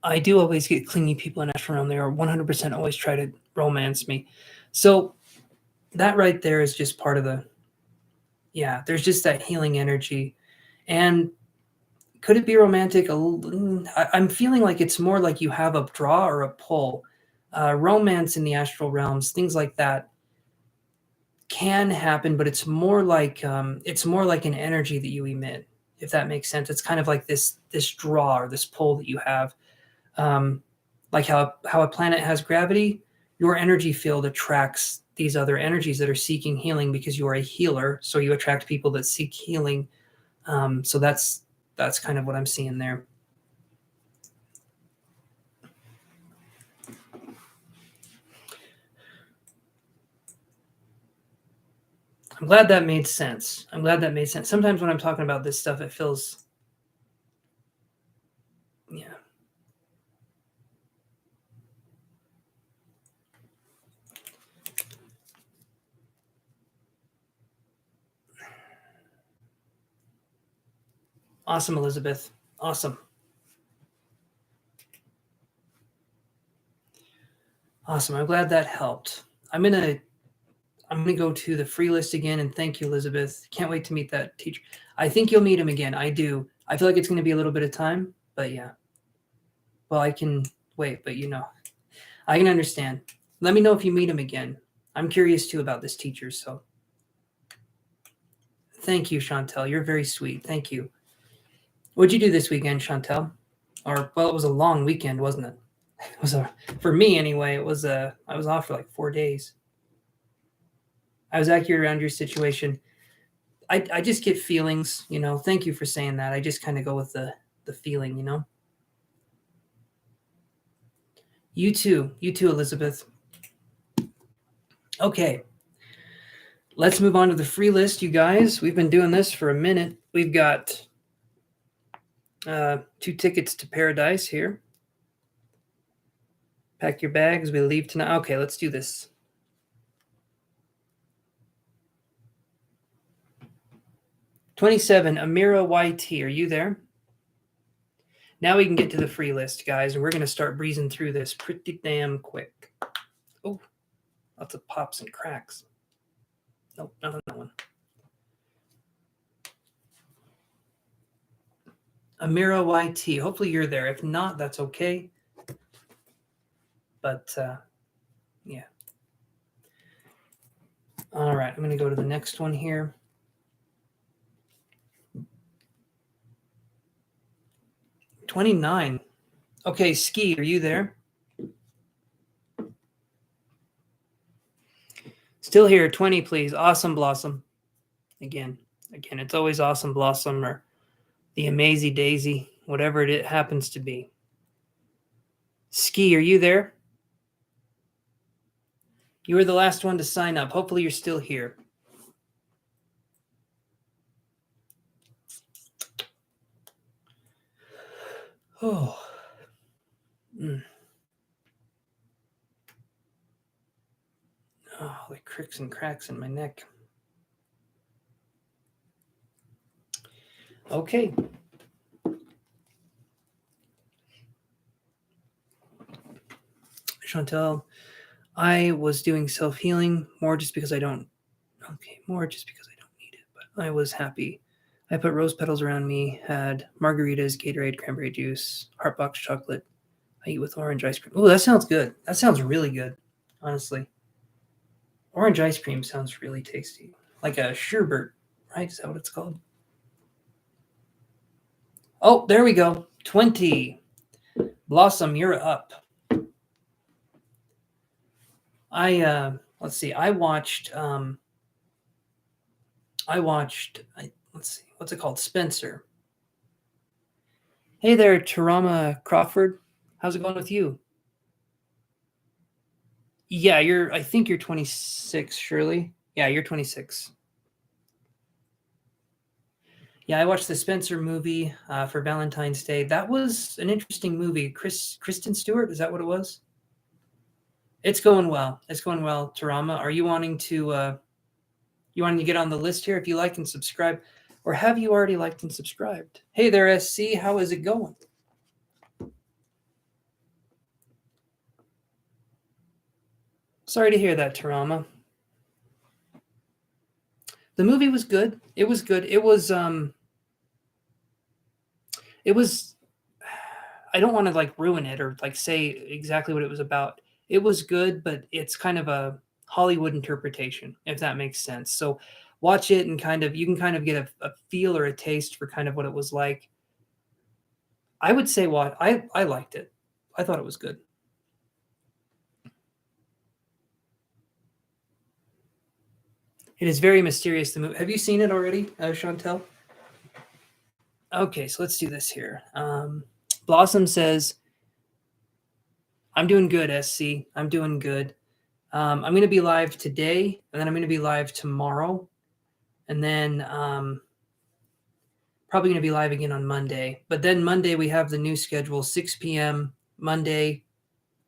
I do always get clingy people in astral realm. They are 100% always try to romance me. So that right there is just part of there's just that healing energy. And could it be romantic? I'm feeling like it's more like you have a draw or a pull. Romance in the astral realms, things like that can happen, but it's more like an energy that you emit, if that makes sense. It's kind of like this draw or this pull that you have. Like how a planet has gravity, your energy field attracts these other energies that are seeking healing because you are a healer. So you attract people that seek healing. So that's kind of what I'm seeing there. I'm glad that made sense. Sometimes when I'm talking about this stuff, it feels, yeah. Awesome, Elizabeth. Awesome. Awesome. I'm glad that helped. I'm gonna go to the free list again, and thank you, Elizabeth. Can't wait to meet that teacher. I think you'll meet him again. I do. I feel like it's going to be a little bit of time, but yeah. Well, I can wait, but I can understand. Let me know if you meet him again. I'm curious too about this teacher. So thank you, Chantel. You're very sweet. Thank you. What'd you do this weekend, Chantel? Or well, it was a long weekend, wasn't it? It was for me anyway. It was I was off for like 4 days. I was accurate around your situation. I just get feelings, Thank you for saying that. I just kind of go with the feeling, You too, Elizabeth. Okay, let's move on to the free list, you guys. We've been doing this for a minute. We've got 2 tickets to paradise here. Pack your bags. We leave tonight. Okay, let's do this. $27, Amira YT. Are you there? Now we can get to the free list, guys, and we're going to start breezing through this pretty damn quick. Oh, lots of pops and cracks. Nope, not on that one. Amira YT. Hopefully you're there. If not, that's okay. But, yeah. All right, I'm going to go to the next one here. $29. Okay, Ski, are you there? Still here. 20, please. Awesome Blossom. Again, it's always Awesome Blossom or the Amazy Daisy, whatever it happens to be. Ski, are you there? You were the last one to sign up. Hopefully you're still here. Oh. Oh, like cricks and cracks in my neck. Okay. Chantel, I was doing self-healing more just because I don't need it, but I was happy. I put rose petals around me, had margaritas, Gatorade, cranberry juice, Heartbox chocolate. I eat with orange ice cream. Oh, that sounds good. That sounds really good, honestly. Orange ice cream sounds really tasty. Like a sherbet, right? Is that what it's called? Oh, there we go. 20. Blossom, you're up. Let's see. I watched let's see. What's it called? Spencer. Hey there, Tarama Crawford. How's it going with you? Yeah, I think you're 26, Shirley. Yeah, you're 26. Yeah, I watched the Spencer movie for Valentine's Day. That was an interesting movie. Kristen Stewart, is that what it was? It's going well. It's going well, Tarama. Are you wanting to get on the list here? If you like and subscribe, or have you already liked and subscribed? Hey there, SC. How is it going? Sorry to hear that, Tarama. The movie was good. It was good. It was I don't want to like ruin it or like say exactly what it was about. It was good, but it's kind of a Hollywood interpretation, if that makes sense. So watch it and you can kind of get a feel or a taste for kind of what it was like. I would say I liked it. I thought it was good. It is very mysterious, the movie. Have you seen it already, Chantel? Okay, so let's do this here. Blossom says, I'm doing good, SC. I'm doing good. I'm going to be live today, and then I'm going to be live tomorrow, and then probably going to be live again on Monday. But then Monday we have the new schedule, 6 p.m. Monday,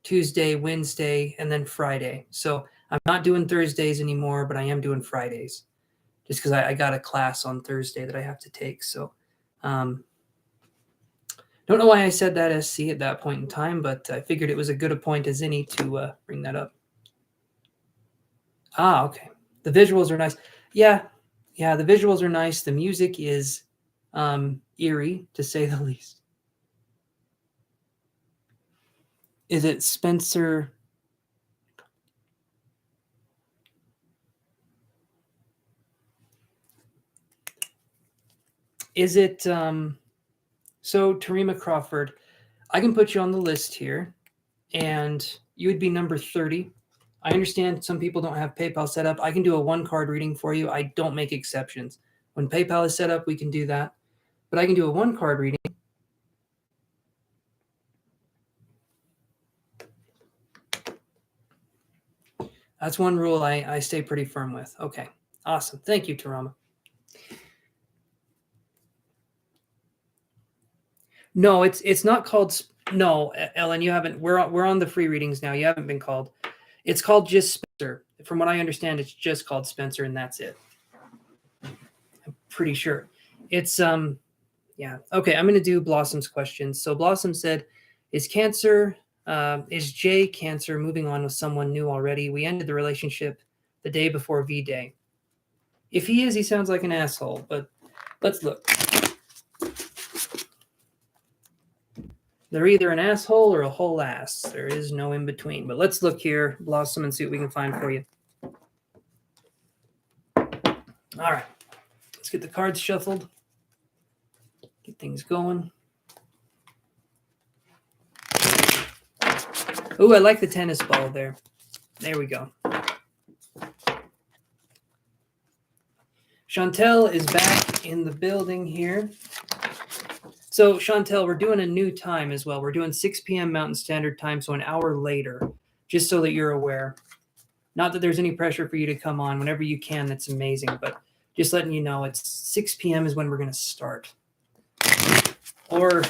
Tuesday, Wednesday, and then Friday. So I'm not doing Thursdays anymore, but I am doing Fridays just because I got a class on Thursday that I have to take. So don't know why I said that SC at that point in time, but I figured it was a good a point as any to bring that up. Ah, okay. The visuals are nice. Yeah, the visuals are nice. The music is eerie, to say the least. Is it Spencer? Is it so Tarima Crawford? I can put you on the list here, and you would be number 30. I understand some people don't have PayPal set up. I can do a 1-card reading for you. I don't make exceptions. When PayPal is set up, we can do that. But I can do a 1-card reading. That's one rule I stay pretty firm with. Okay, awesome. Thank you, Tarama. No, it's not called. No, Ellen, you haven't. We're on the free readings now. You haven't been called. It's called just Spencer. From what I understand, it's just called Spencer, and that's it. I'm pretty sure. It's yeah. Okay, I'm gonna do Blossom's questions. So Blossom said, "Is Jay Cancer moving on with someone new already? We ended the relationship the day before V-Day. If he is, he sounds like an asshole. But let's look. They're either an asshole or a whole ass. There is no in between. But let's look here, Blossom, and see what we can find for you. All right, let's get the cards shuffled. Get things going. Ooh, I like the tennis ball there. There we go. Chantel is back in the building here. So, Chantel, we're doing a new time as well. We're doing 6 p.m. Mountain Standard Time, so an hour later, just so that you're aware. Not that there's any pressure for you to come on whenever you can. That's amazing. But just letting you know, it's 6 p.m. is when we're going to start. Or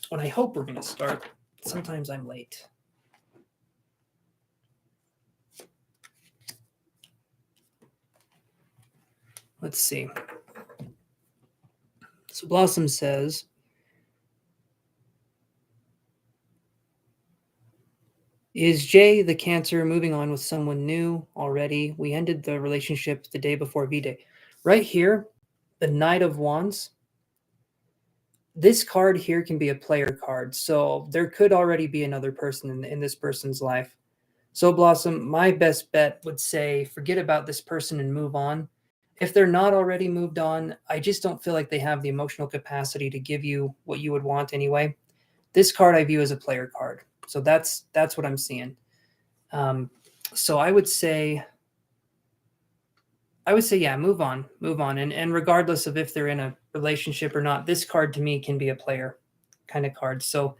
when I hope we're going to start. Sometimes I'm late. Let's see. So Blossom says, is Jay the Cancer moving on with someone new already? We ended the relationship the day before V-Day. Right here, the Knight of Wands. This card here can be a player card. So there could already be another person in this person's life. So Blossom, my best bet would say forget about this person and move on. If they're not already moved on, I just don't feel like they have the emotional capacity to give you what you would want anyway. This card I view as a player card. So that's what I'm seeing. So I would say, yeah, move on. And regardless of if they're in a relationship or not, this card to me can be a player kind of card. So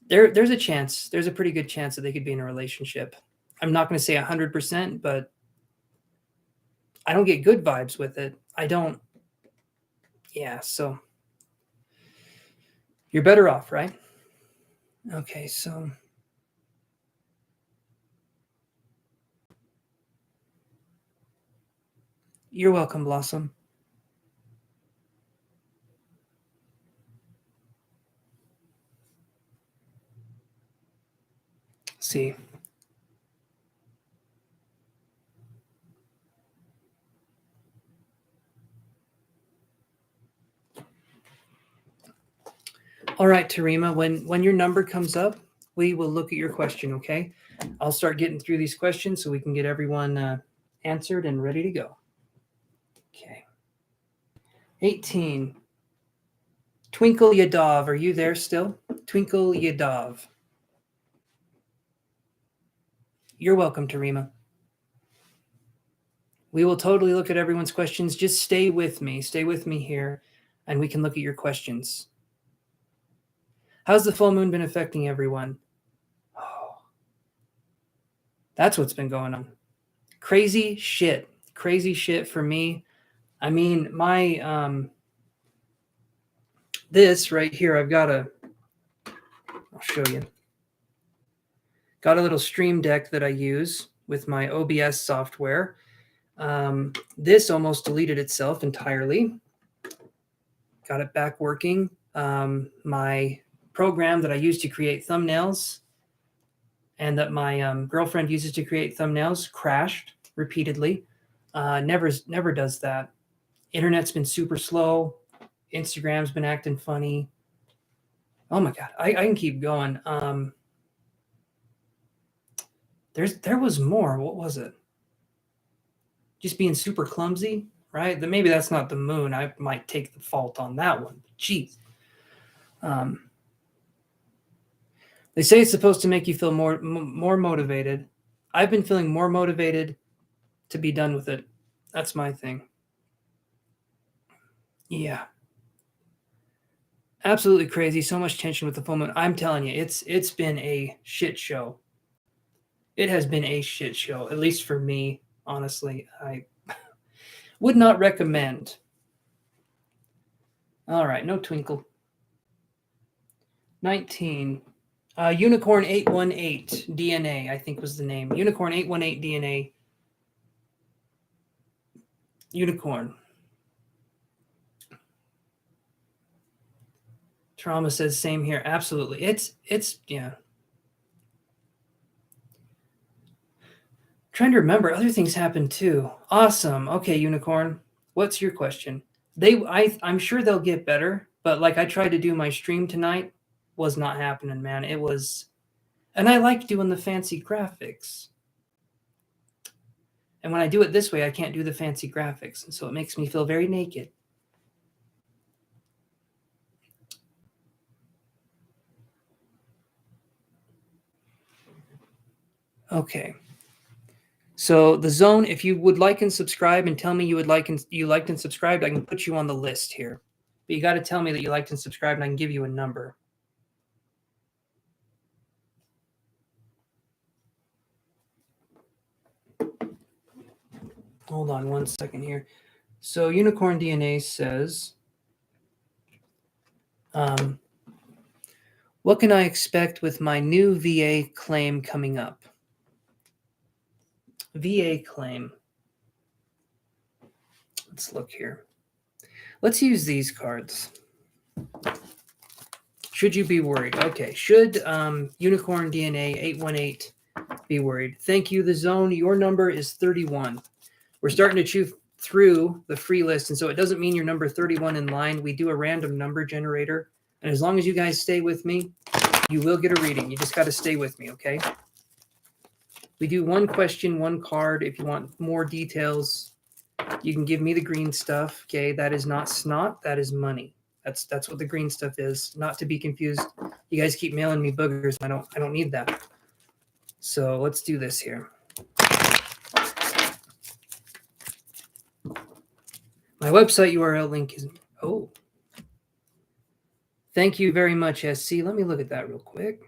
there's a chance, there's a pretty good chance that they could be in a relationship. I'm not going to say 100%, but I don't get good vibes with it. I don't. Yeah, so you're better off, right? Okay, so you're welcome, Blossom. See. All right, Tarima, when your number comes up, we will look at your question, okay? I'll start getting through these questions so we can get everyone answered and ready to go. Okay. 18. Twinkle Yadav, are you there still? Twinkle Yadav. You're welcome, Tarima. We will totally look at everyone's questions. Just stay with me. Stay with me here, and we can look at your questions. How's the full moon been affecting everyone? Oh, that's what's been going on. Crazy shit. Crazy shit for me. I mean, my this right here, I'll show you. Got a little stream deck that I use with my OBS software. This almost deleted itself entirely. Got it back working. My program that I use to create thumbnails and that my girlfriend uses to create thumbnails crashed repeatedly. Never does that. Internet's been super slow. Instagram's been acting funny. Oh my God, I can keep going. There was more. What was it? Just being super clumsy, right? Maybe that's not the moon. I might take the fault on that one. Jeez. They say it's supposed to make you feel more motivated. I've been feeling more motivated to be done with it. That's my thing. Yeah. Absolutely crazy. So much tension with the full moon. I'm telling you, it's been a shit show. It has been a shit show, at least for me, honestly. I would not recommend. All right, no twinkle. 19. Unicorn 818 DNA, I think was the name. Unicorn 818 DNA. Unicorn. Trauma says same here. Absolutely. It's yeah. Trying to remember, other things happen too. Awesome. Okay, Unicorn. What's your question? I'm sure they'll get better, but like I tried to do my stream tonight, was not happening, man. It was, and I like doing the fancy graphics. And when I do it this way, I can't do the fancy graphics, and so it makes me feel very naked. Okay. So the zone, if you would like and subscribe and tell me you liked and subscribed, I can put you on the list here. But you got to tell me that you liked and subscribed, and I can give you a number. Hold on one second here. So Unicorn DNA says, what can I expect with my new VA claim coming up? VA claim. Let's look here. Let's use these cards. Should you be worried? Okay. Should Unicorn DNA 818 be worried? Thank you, the zone. Your number is 31. We're starting to chew through the free list, and so it doesn't mean you're number 31 in line. We do a random number generator, and as long as you guys stay with me, you will get a reading. You just got to stay with me, okay? We do one question, one card. If you want more details, you can give me the green stuff, okay? That is not snot. That is money. That's what the green stuff is. Not to be confused. You guys keep mailing me boogers. I don't need that. So let's do this here. My website URL link is Thank you very much, SC. Let me look at that real quick.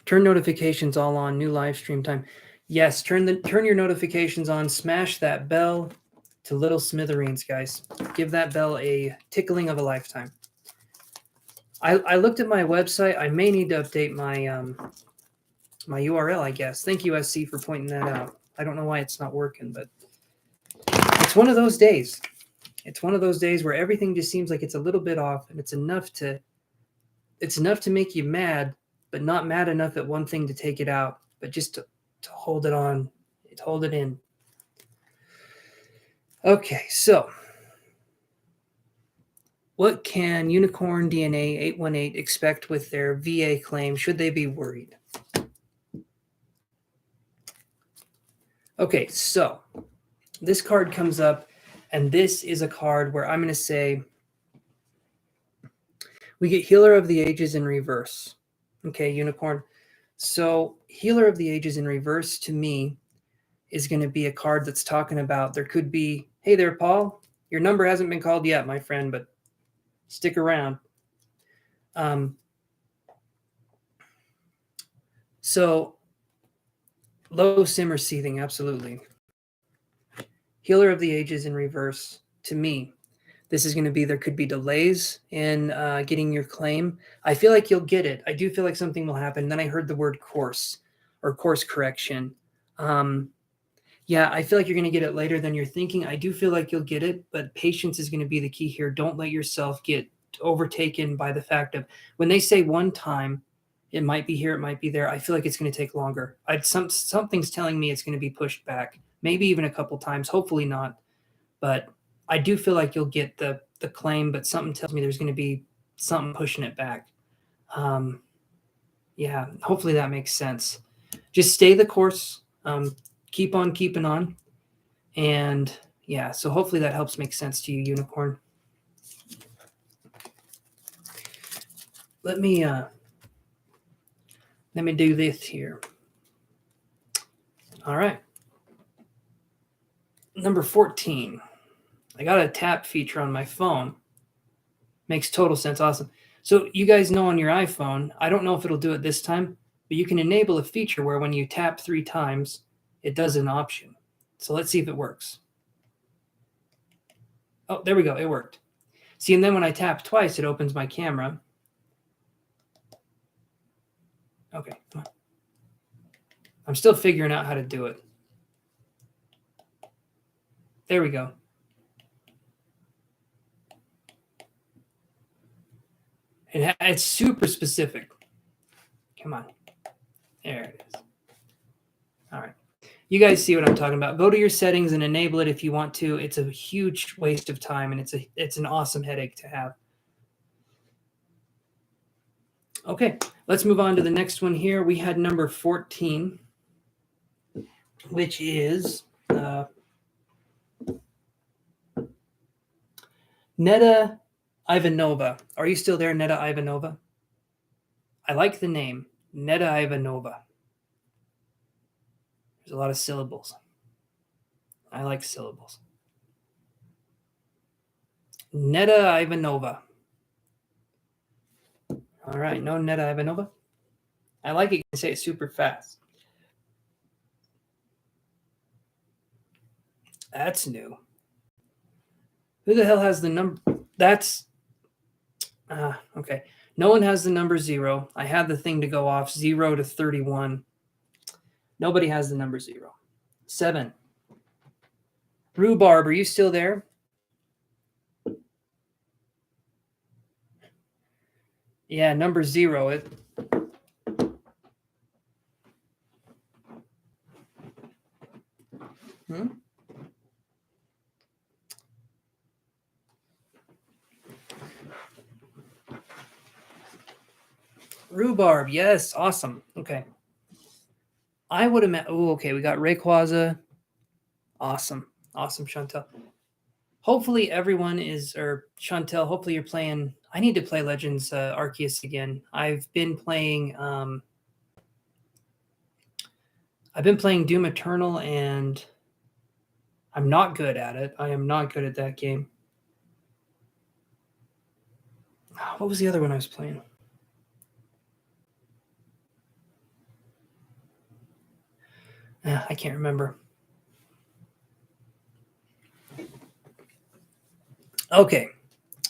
Turn notifications all on. New live stream time. Yes, turn your notifications on. Smash that bell to little smithereens, guys. Give that bell a tickling of a lifetime. I looked at my website. I may need to update my my URL, I guess. Thank you, SC, for pointing that out. I don't know why it's not working, but it's one of those days. It's one of those days where everything just seems like it's a little bit off, and it's enough to make you mad, but not mad enough at one thing to take it out, but just to hold it on, to hold it in. Okay, so what can Unicorn DNA 818 expect with their VA claim? Should they be worried? Okay, so this card comes up, and this is a card where I'm going to say we get Healer of the Ages in reverse. Okay, Unicorn. So Healer of the Ages in reverse to me is going to be a card that's talking about there could be, hey there, Paul, your number hasn't been called yet, my friend, but stick around. So low simmer seething, absolutely. Healer of the Ages in reverse to me. This is going to be, there could be delays in getting your claim. I feel like you'll get it. I do feel like something will happen. Then I heard the word course or course correction. Yeah, I feel like you're going to get it later than you're thinking. I do feel like you'll get it, but patience is going to be the key here. Don't let yourself get overtaken by the fact of when they say one time, it might be here, it might be there. I feel like it's going to take longer. Something's telling me it's going to be pushed back, maybe even a couple times. Hopefully not, but I do feel like you'll get the claim, but something tells me there's going to be something pushing it back. Yeah, hopefully that makes sense. Just stay the course. Keep on keeping on. And yeah, so hopefully that helps make sense to you, Unicorn. Let me do this here. All right. Number 14. I got a tap feature on my phone. Makes total sense. Awesome. So you guys know on your iPhone, I don't know if it'll do it this time, but you can enable a feature where when you tap 3 times, it does an option. So let's see if it works. Oh, there we go. It worked. See, and then when I tap twice, it opens my camera. Okay, come on. I'm still figuring out how to do it. There we go. It's super specific. Come on. There it is. All right. You guys see what I'm talking about. Go to your settings and enable it if you want to. It's a huge waste of time, and it's an awesome headache to have. Okay, let's move on to the next one here. We had number 14, which is Neda Ivanova. Are you still there, Neda Ivanova? I like the name, Neda Ivanova. There's a lot of syllables. I like syllables. Neda Ivanova. All right, no Neda Ivanova. I like it. You can say it super fast. That's new. Who the hell has the number? That's okay. No one has the number 0. I had the thing to go off 0 to 31. Nobody has the number 0. 7. Rhubarb, are you still there? Yeah, number 0. Rhubarb, yes, awesome. Okay. I would have okay, we got Rayquaza. Awesome. Awesome, Chantel. Hopefully everyone is, or Chantel, hopefully you're playing. I need to play Legends Arceus again. I've been playing Doom Eternal, and I'm not good at it. I am not good at that game. What was the other one I was playing? I can't remember. Okay,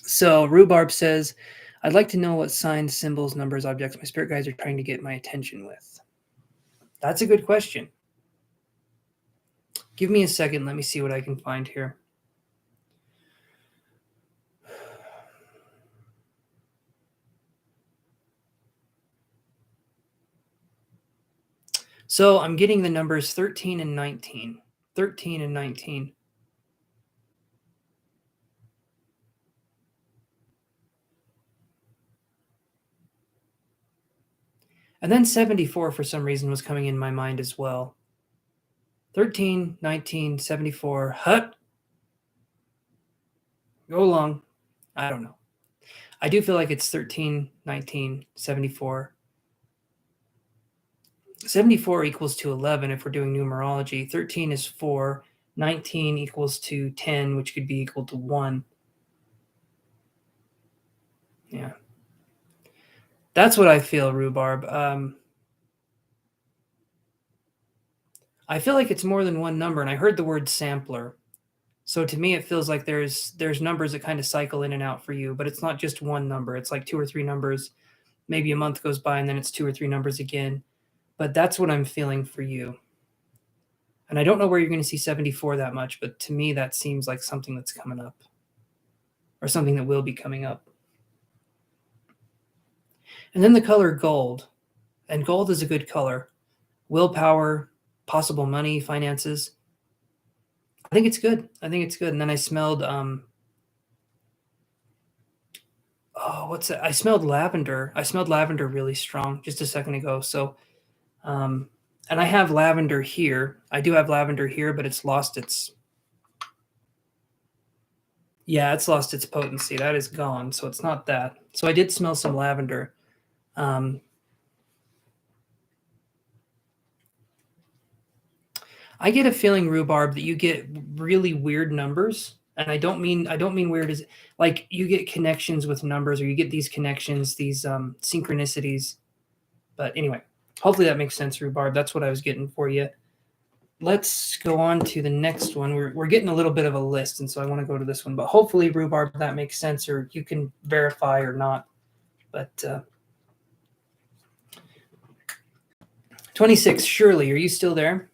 so Rhubarb says, I'd like to know what signs, symbols, numbers, objects my spirit guides are trying to get my attention with. That's a good question. Give me a second. Let me see what I can find here. So I'm getting the numbers 13 and 19. 13 and 19. And then 74 for some reason was coming in my mind as well. 13, 19, 74. Hut. Go along. I don't know. I do feel like it's 13, 19, 74. 74 equals to 11 if we're doing numerology. 13 is 4. 19 equals to 10, which could be equal to 1. Yeah. That's what I feel, Rhubarb. I feel like it's more than one number, and I heard the word sampler. So to me, it feels like there's numbers that kind of cycle in and out for you, but it's not just one number. It's like 2 or 3 numbers. Maybe a month goes by, and then it's 2 or 3 numbers again. But that's what I'm feeling for you. And I don't know where you're going to see 74 that much, but to me, that seems like something that's coming up, or something that will be coming up. And then the color gold. And gold is a good color. Willpower, possible money, finances. I think it's good. I think it's good. And then I smelled what's that? I smelled lavender. I smelled lavender really strong just a second ago. So and I have lavender here. I do have lavender here, but it's lost its potency. That is gone. So it's not that. So I did smell some lavender. I get a feeling, Rhubarb, that you get really weird numbers. And I don't mean weird as like you get connections with numbers, or you get these connections, these synchronicities. But anyway, hopefully that makes sense, Rhubarb. That's what I was getting for you. Let's go on to the next one. We're getting a little bit of a list, and so I want to go to this one. But hopefully, Rhubarb, that makes sense, or you can verify or not. But 26, Shirley, are you still there?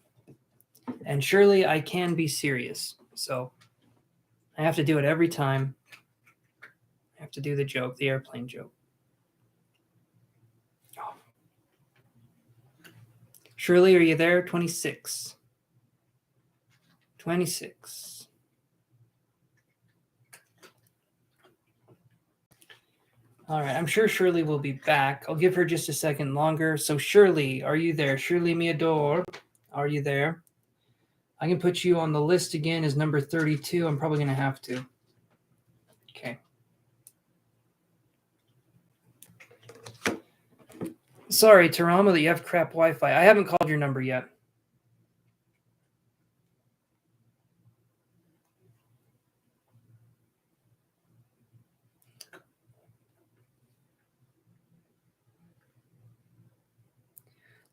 And Shirley, I can be serious. So I have to do it every time. I have to do the joke, the airplane joke. Oh. Shirley, are you there? 26. 26. All right, I'm sure Shirley will be back. I'll give her just a second longer. So Shirley, are you there? Shirley Meador, are you there? I can put you on the list again as number 32. I'm probably going to have to. Okay. Sorry, Tarama, that you have crap Wi-Fi. I haven't called your number yet.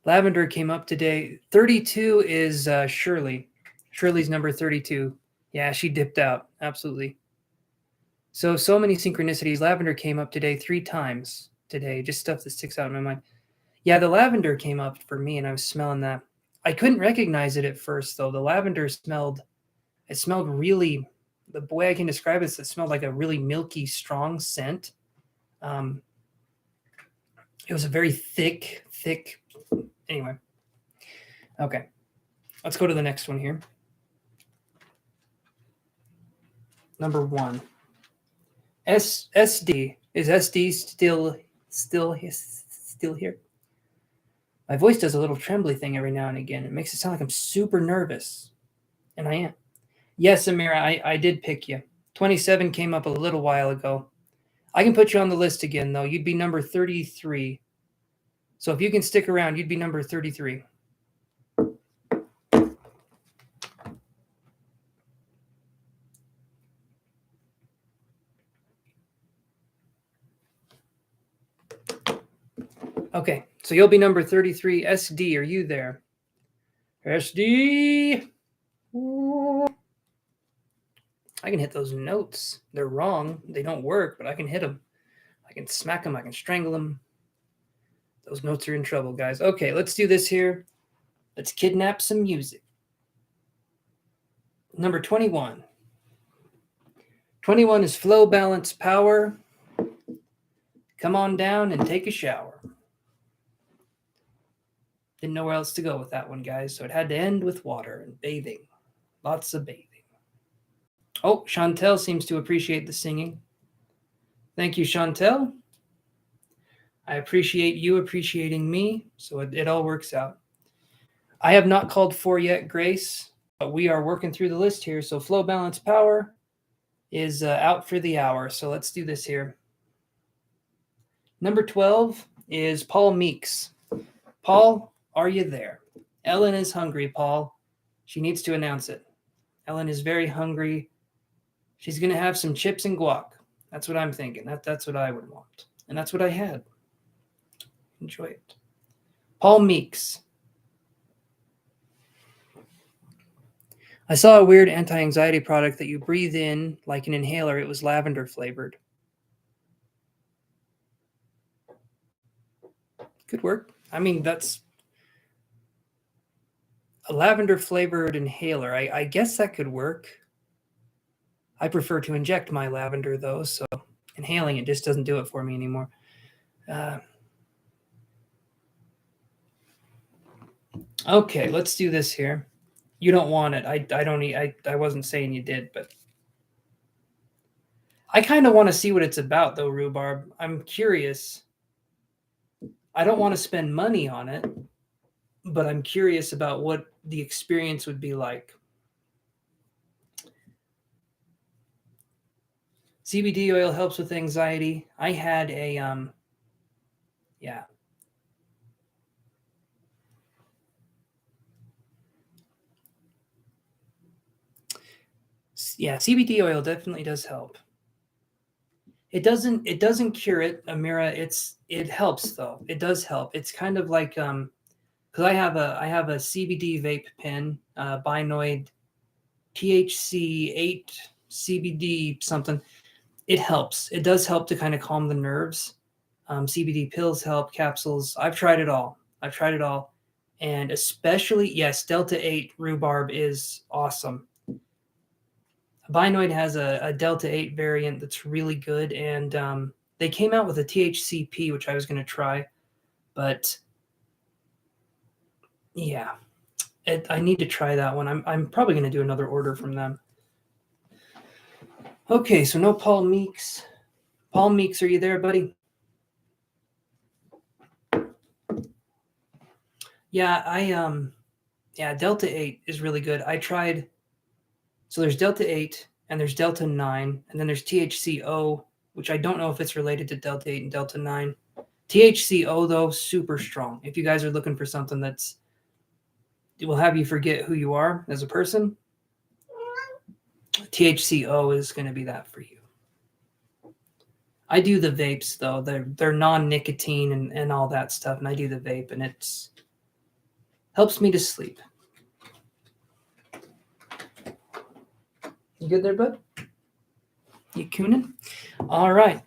Lavender came up today. 32 is Shirley. Shirley's number 32. Yeah, she dipped out. Absolutely. So many synchronicities. Lavender came up today 3 times today. Just stuff that sticks out in my mind. Yeah, the lavender came up for me, and I was smelling that. I couldn't recognize it at first, though. The lavender smelled really, the way I can describe it is it smelled like a really milky, strong scent. It was a very thick, anyway. Okay, let's go to the next one here. Number 1. SD. Is SD still here? My voice does a little trembly thing every now and again. It makes it sound like I'm super nervous. And I am. Yes, Amira, I did pick you. 27 came up a little while ago. I can put you on the list again, though. You'd be number 33. So if you can stick around, you'd be number 33. Okay, so you'll be number 33. SD, are you there? SD! I can hit those notes. They're wrong. They don't work, but I can hit them. I can smack them. I can strangle them. Those notes are in trouble, guys. Okay, let's do this here. Let's kidnap some music. Number 21. 21 is flow, balance, power. Come on down and take a shower. Didn't know where else to go with that one, guys, so it had to end with water and bathing. Lots of bathing. Oh, Chantel seems to appreciate the singing. Thank you, Chantel. I appreciate you appreciating me, so it all works out. I have not called 4 yet, Grace, but we are working through the list here. So flow, balance, power is out for the hour. So let's do this here. Number 12 is Paul Meeks. Paul, are you there? Ellen is hungry, Paul. She needs to announce it. Ellen is very hungry. She's going to have some chips and guac. That's what I'm thinking. That's what I would want. And that's what I had. Enjoy it. Paul Meeks. I saw a weird anti-anxiety product that you breathe in like an inhaler. It was lavender flavored. Could work. I mean, that's a lavender flavored inhaler. I guess that could work. I prefer to inject my lavender, though, so inhaling it just doesn't do it for me anymore. Okay, let's do this here. You don't want it. I wasn't saying you did, but I kind of want to see what it's about, though, Rhubarb. I'm curious. I don't want to spend money on it, but I'm curious about what the experience would be like. CBD oil helps with anxiety. I had a yeah. Yeah, CBD oil definitely does help. It doesn't cure it, Amira. It helps though. It does help. It's kind of like because I have a CBD vape pen, Binoid THC 8 CBD something. It helps. It does help to kind of calm the nerves. CBD pills help, capsules. I've tried it all. I've tried it all. And especially, yes, Delta 8 rhubarb is awesome. Binoid has a Delta 8 variant that's really good. And they came out with a THCP, which I was going to try. But yeah, I need to try that one. I'm probably going to do another order from them. Okay, so no Paul Meeks. Paul Meeks, are you there, buddy? Yeah, yeah, Delta 8 is really good. I tried, so there's Delta 8 and there's Delta 9, and then there's THCO, which I don't know if it's related to Delta 8 and Delta 9. THCO, though, super strong. If you guys are looking for something it will have you forget who you are as a person, THCO is going to be that for you. I do the vapes, though. They're non-nicotine and all that stuff, and I do the vape, and it's helps me to sleep. You good there, bud? You cooning? All right.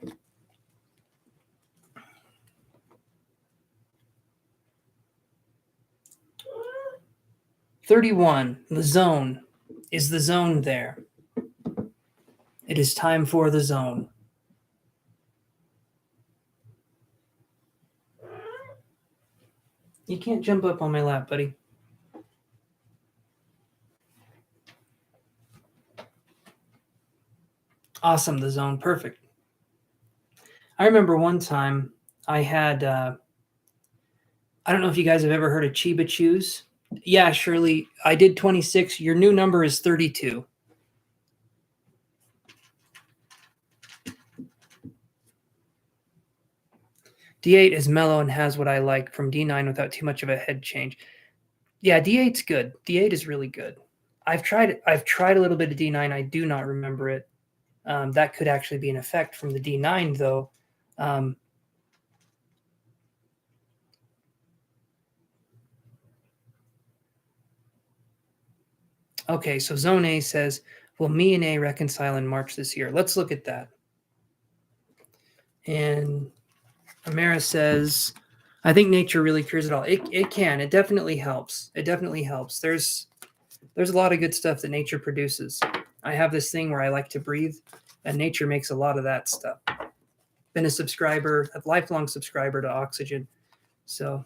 $31. The zone. Is the zone there? It is time for the zone. You can't jump up on my lap, buddy. Awesome, the zone. Perfect. I remember one time I had, I don't know if you guys have ever heard of Chiba Chews. Yeah, Shirley, I did 26. Your new number is 32. D8 is mellow and has what I like from D9 without too much of a head change. Yeah, D8's good. D8 is really good. I've tried it. I've tried a little bit of D9. I do not remember it. That could actually be an effect from the D9, though. Okay, so Zone A says, will me and A reconcile in March this year? Let's look at that. And Amara says, I think nature really cures it all. It can. It definitely helps. It definitely helps. There's a lot of good stuff that nature produces. I have this thing where I like to breathe, and nature makes a lot of that stuff. Been a lifelong subscriber to oxygen. So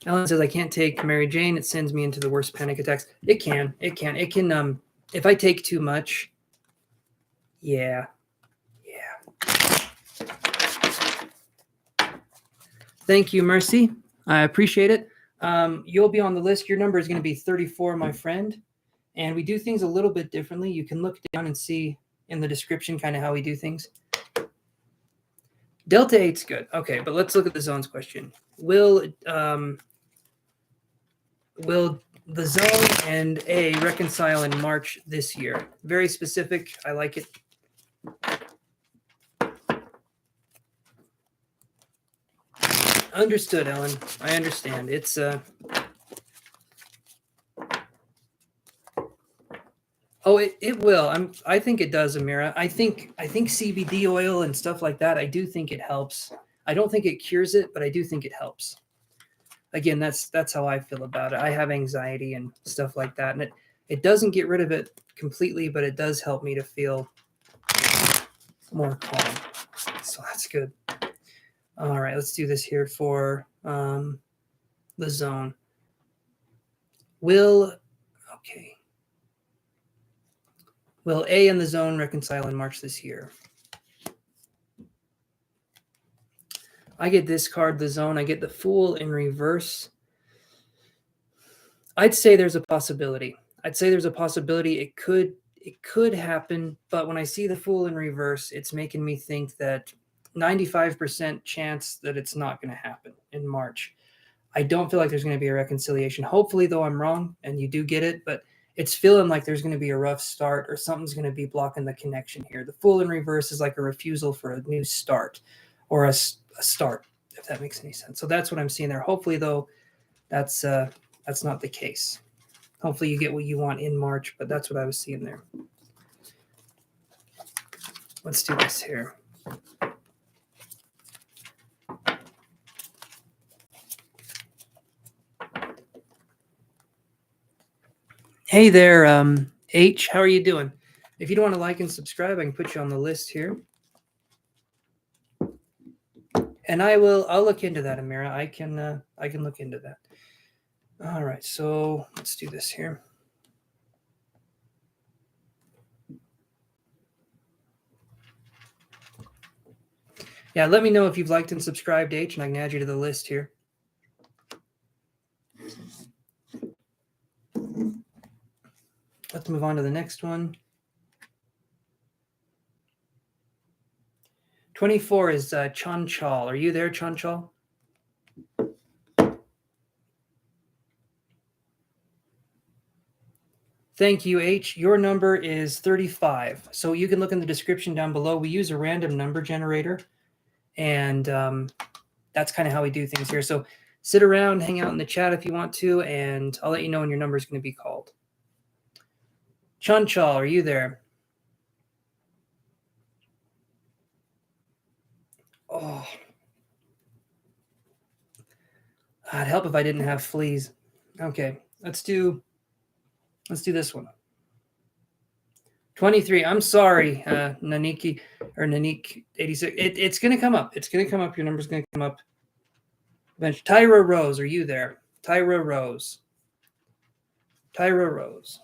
Ellen says, I can't take Mary Jane. It sends me into the worst panic attacks. It can. If I take too much, yeah. Thank you, Mercy. I appreciate it. You'll be on the list. Your number is going to be 34, my friend. And we do things a little bit differently. You can look down and see in the description kind of how we do things. Delta 8's good. Okay, but let's look at the zones question. Will the zone and A reconcile in March this year? Very specific. I like it. Understood, Ellen. I understand. It's Oh, it will. I think it does, Amira. I think CBD oil and stuff like that, I do think it helps. I don't think it cures it, but I do think it helps. Again, that's how I feel about it. I have anxiety and stuff like that, and it doesn't get rid of it completely, but it does help me to feel more calm. So that's good. All right, let's do this here for the zone. Will A and the zone reconcile in March this year? I get this card, the zone. I get the Fool in reverse. I'd say there's a possibility. It could happen, but when I see the Fool in reverse, it's making me think that 95% chance that it's not going to happen in March. I don't feel like there's going to be a reconciliation. Hopefully, though, I'm wrong and you do get it, but it's feeling like there's going to be a rough start or something's going to be blocking the connection here. The Fool in reverse is like a refusal for a new start or a start, if that makes any sense. So that's what I'm seeing there. Hopefully, though, that's not the case. Hopefully you get what you want in March, but that's what I was seeing there. Let's do this here. Hey there, H. How are you doing? If you don't want to like and subscribe, I can put you on the list here. And I'll look into that, Amira. I can look into that. All right, so let's do this here. Yeah, let me know if you've liked and subscribed, H, and I can add you to the list here. Let's move on to the next one. 24 is Chanchal. Are you there, Chanchal? Thank you, H. Your number is 35. So you can look in the description down below. We use a random number generator, and that's kind of how we do things here. So sit around, hang out in the chat if you want to, and I'll let you know when your number is going to be called. Chanchal, are you there? Oh, it'd help if I didn't have fleas. Okay, let's do this one. 23. I'm sorry, Naniki or Nanik 86. It's gonna come up. It's gonna come up. Your number's gonna come up. Tyra Rose, are you there? Tyra Rose. Tyra Rose.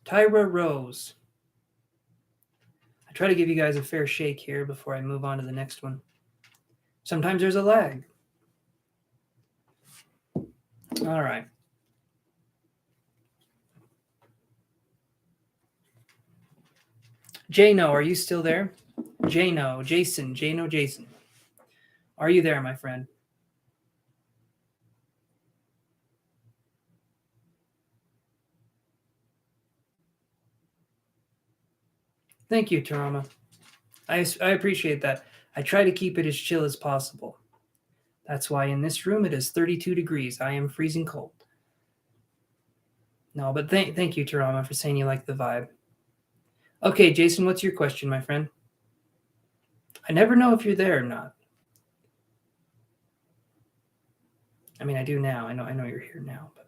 Tyra Rose. I try to give you guys a fair shake here before I move on to the next one. Sometimes there's a lag. All right. Jano, are you still there? Jano, Jason. Are you there, my friend? Thank you, Tarama. I appreciate that. I try to keep it as chill as possible. That's why in this room it is 32 degrees. I am freezing cold. No, but thank you, Tarama, for saying you like the vibe. Okay, Jason, what's your question, my friend? I never know if you're there or not. I mean, I do now. I know you're here now, but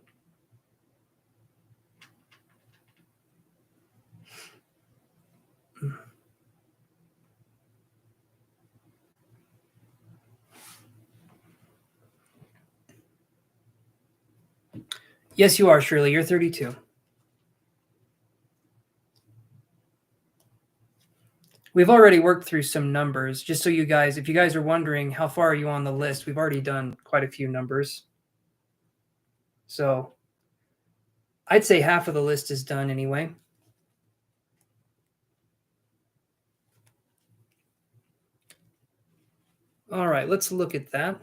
yes, you are, Shirley. You're 32. We've already worked through some numbers, just so you guys, if you guys are wondering how far are you on the list, we've already done quite a few numbers. So I'd say half of the list is done anyway. All right, let's look at that.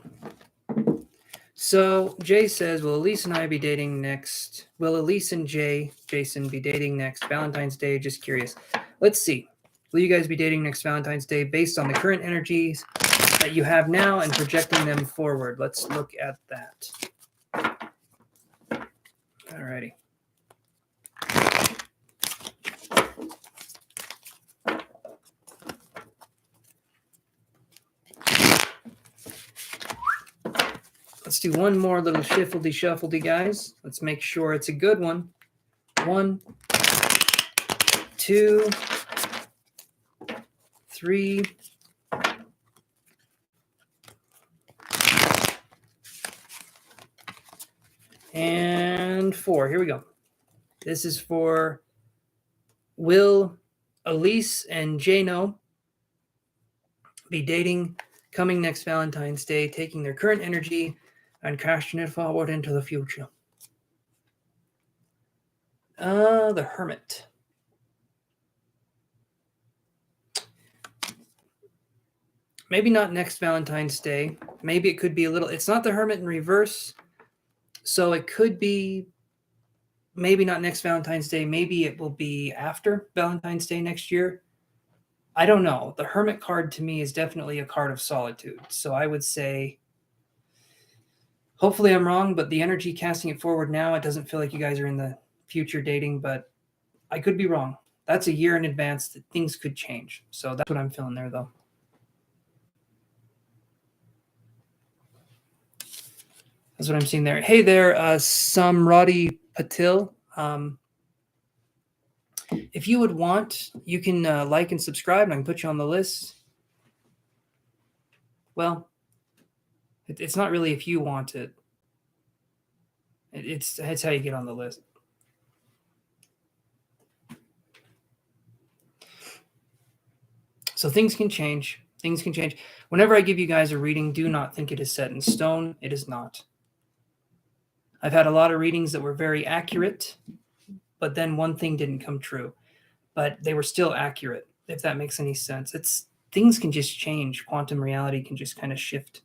So Jay says, will Elise and I be dating next? Will Elise and Jason, be dating next Valentine's Day? Just curious. Let's see. Will you guys be dating next Valentine's Day based on the current energies that you have now and projecting them forward? Let's look at that. All righty. Let's do one more little shuffledy, guys. Let's make sure it's a good one. 1, 2, 3, and 4. Here we go. This is for Will, Elise, and Jano be dating coming next Valentine's Day, taking their current energy and casting it forward into the future. The Hermit. Maybe not next Valentine's Day. Maybe it could be a little. It's not the Hermit in reverse, so it could be maybe not next Valentine's Day. Maybe it will be after Valentine's Day next year. I don't know. The Hermit card to me is definitely a card of solitude. So I would say, hopefully I'm wrong, but the energy casting it forward now, it doesn't feel like you guys are in the future dating, but I could be wrong. That's a year in advance that things could change. So that's what I'm feeling there, though. That's what I'm seeing there. Hey there, Samrati Patil. If you would want, you can like and subscribe, and I can put you on the list. Well, it's not really if you want it. It's how you get on the list. So things can change. Things can change. Whenever I give you guys a reading, do not think it is set in stone. It is not. I've had a lot of readings that were very accurate, but then one thing didn't come true. But they were still accurate, if that makes any sense. Things can just change. Quantum reality can just kind of shift.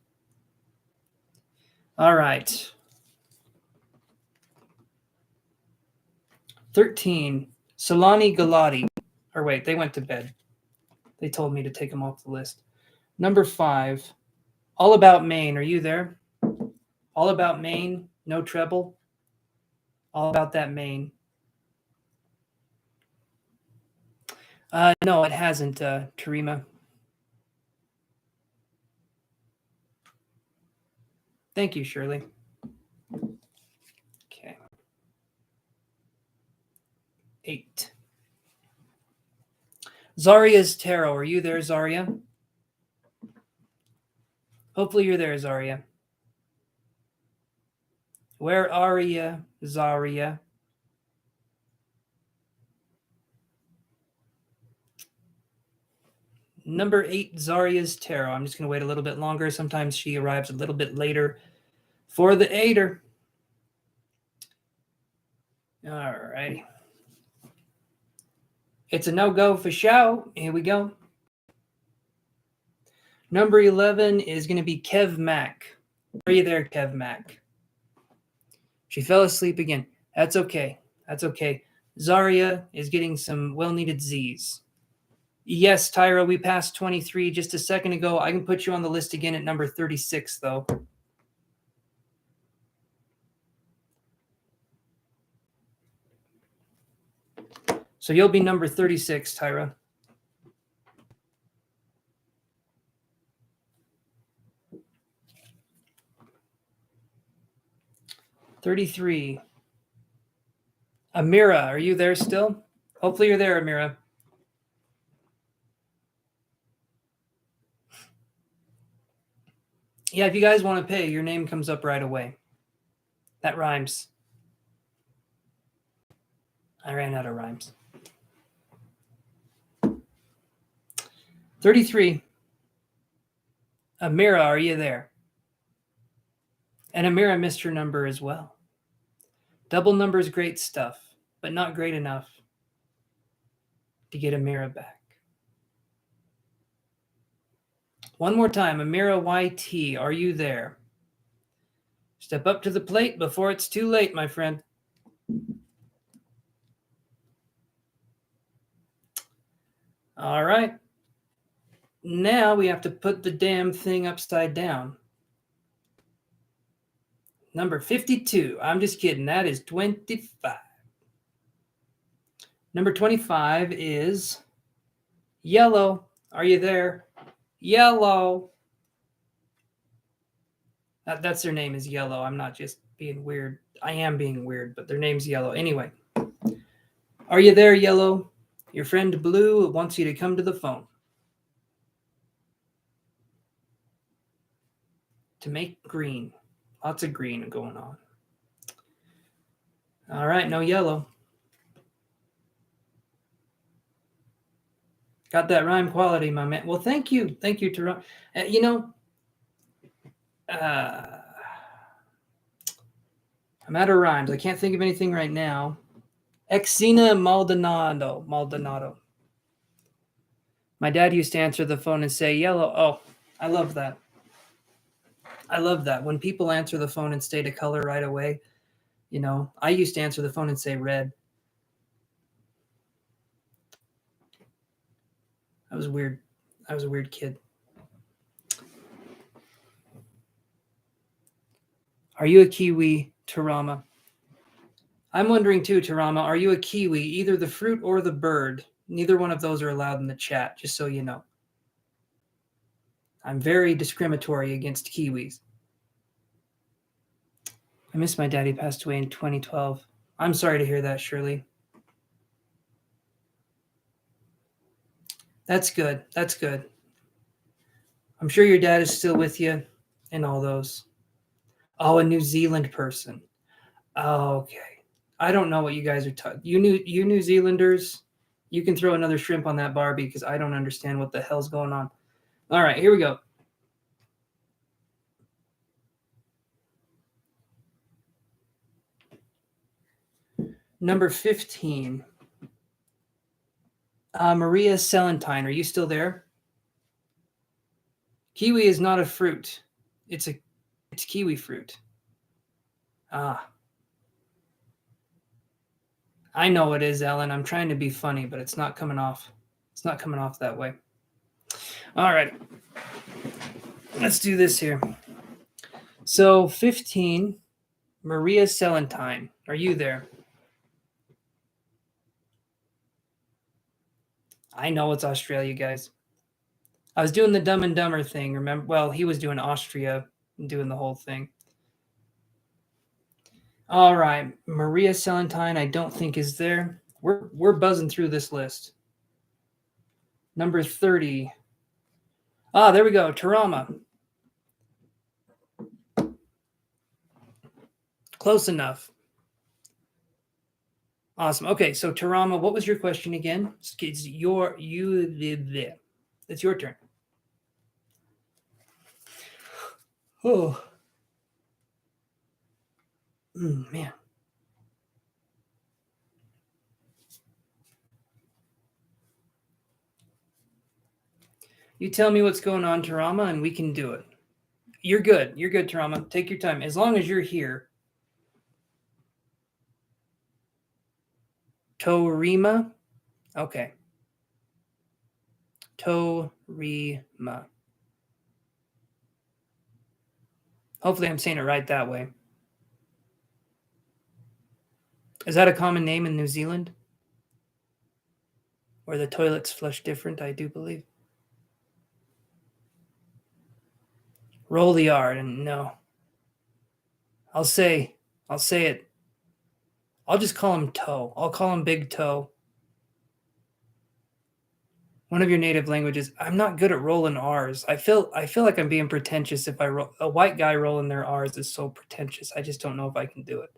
All right. 13, Solani Galati. Or wait, they went to bed. They told me to take them off the list. Number 5, All About Maine. Are you there? All About Maine, no treble. All About That Maine. No, it hasn't, Tarima. Thank you, Shirley. Okay. 8. Zaria's Tarot. Are you there, Zaria? Hopefully you're there, Zaria. Where are you, Zaria? Number 8, Zaria's Tarot. I'm just going to wait a little bit longer. Sometimes she arrives a little bit later for the 8er. All right. It's a no-go for show. Here we go. Number 11 is going to be Kev Mack. Are you there, Kev Mack? She fell asleep again. That's okay. That's okay. Zaria is getting some well-needed Z's. Yes, Tyra, we passed 23 just a second ago. I can put you on the list again at number 36, though. So you'll be number 36, Tyra. $33. Amira, are you there still? Hopefully you're there, Amira. Yeah, if you guys want to pay, your name comes up right away. That rhymes. I ran out of rhymes. 33. Amira, are you there? And Amira missed her number as well. Double number is great stuff, but not great enough to get Amira back. One more time, Amira YT, are you there? Step up to the plate before it's too late, my friend. All right. Now we have to put the damn thing upside down. Number 52. I'm just kidding. That is 25. Number 25 is Yellow. Are you there? Yellow. That's their name is Yellow. I'm not just being weird. I am being weird, but their name's Yellow. Anyway. Are you there, Yellow? Your friend Blue wants you to come to the phone. To make green. Lots of green going on. All right, no yellow. Got that rhyme quality, my man. Well, thank you. Thank you, Toronto. I'm out of rhymes. I can't think of anything right now. Exina Maldonado. My dad used to answer the phone and say yellow. Oh, I love that. I love that. When people answer the phone and state a color right away, you know, I used to answer the phone and say red. I was weird. I was a weird kid. Are you a Kiwi, Tarama? I'm wondering too, Tarama, are you a Kiwi, either the fruit or the bird? Neither one of those are allowed in the chat, just so you know. I'm very discriminatory against Kiwis. I miss my daddy, passed away in 2012. I'm sorry to hear that, Shirley. That's good. That's good. I'm sure your dad is still with you and all those. Oh, a New Zealand person. Oh, okay. I don't know what you guys are talking. You New Zealanders, you can throw another shrimp on that Barbie because I don't understand what the hell's going on. All right, here we go. Number 15. Maria Celentine, are you still there? Kiwi is not a fruit. It's kiwi fruit. Ah. I know it is, Ellen. I'm trying to be funny, but it's not coming off. It's not coming off that way. All right. Let's do this here. So 15, Maria Celentine. Are you there? I know it's Australia, guys. I was doing the Dumb and Dumber thing. Remember? Well, he was doing Austria and doing the whole thing. All right, Maria Celentine, I don't think is there. We're buzzing through this list. Number 30. Ah, there we go. Tarama. Close enough. Awesome. Okay, so Tarama, what was your question again? It's your turn. Oh. Man. You tell me what's going on, Tarama, and we can do it. You're good. You're good, Tarama. Take your time. As long as you're here. Torima. Okay. Torima. Hopefully I'm saying it right that way. Is that a common name in New Zealand? Where the toilets flush different, I do believe. Roll the R, and no. I'll say it. I'll just call him Toe. I'll call him Big Toe. One of your native languages. I'm not good at rolling R's. I feel like I'm being pretentious if I roll. A white guy rolling their R's is so pretentious. I just don't know if I can do it.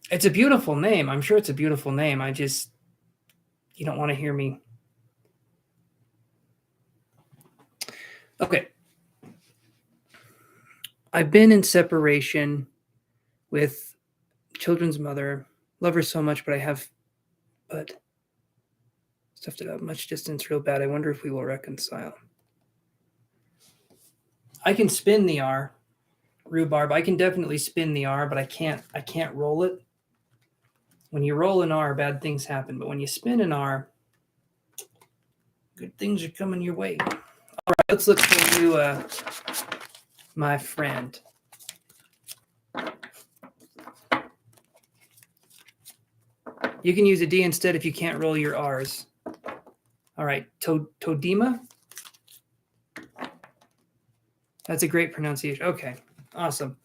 It's a beautiful name. I'm sure it's a beautiful name. You don't want to hear me. Okay. I've been in separation with children's mother. Love her so much, but stuffed it up. Much distance, real bad. I wonder if we will reconcile. I can spin the R, rhubarb. I can definitely spin the R, but I can't roll it. When you roll an R, bad things happen. But when you spin an R, good things are coming your way. All right, let's look for you, my friend. You can use a D instead if you can't roll your R's. All right, Todima. That's a great pronunciation. Okay, awesome.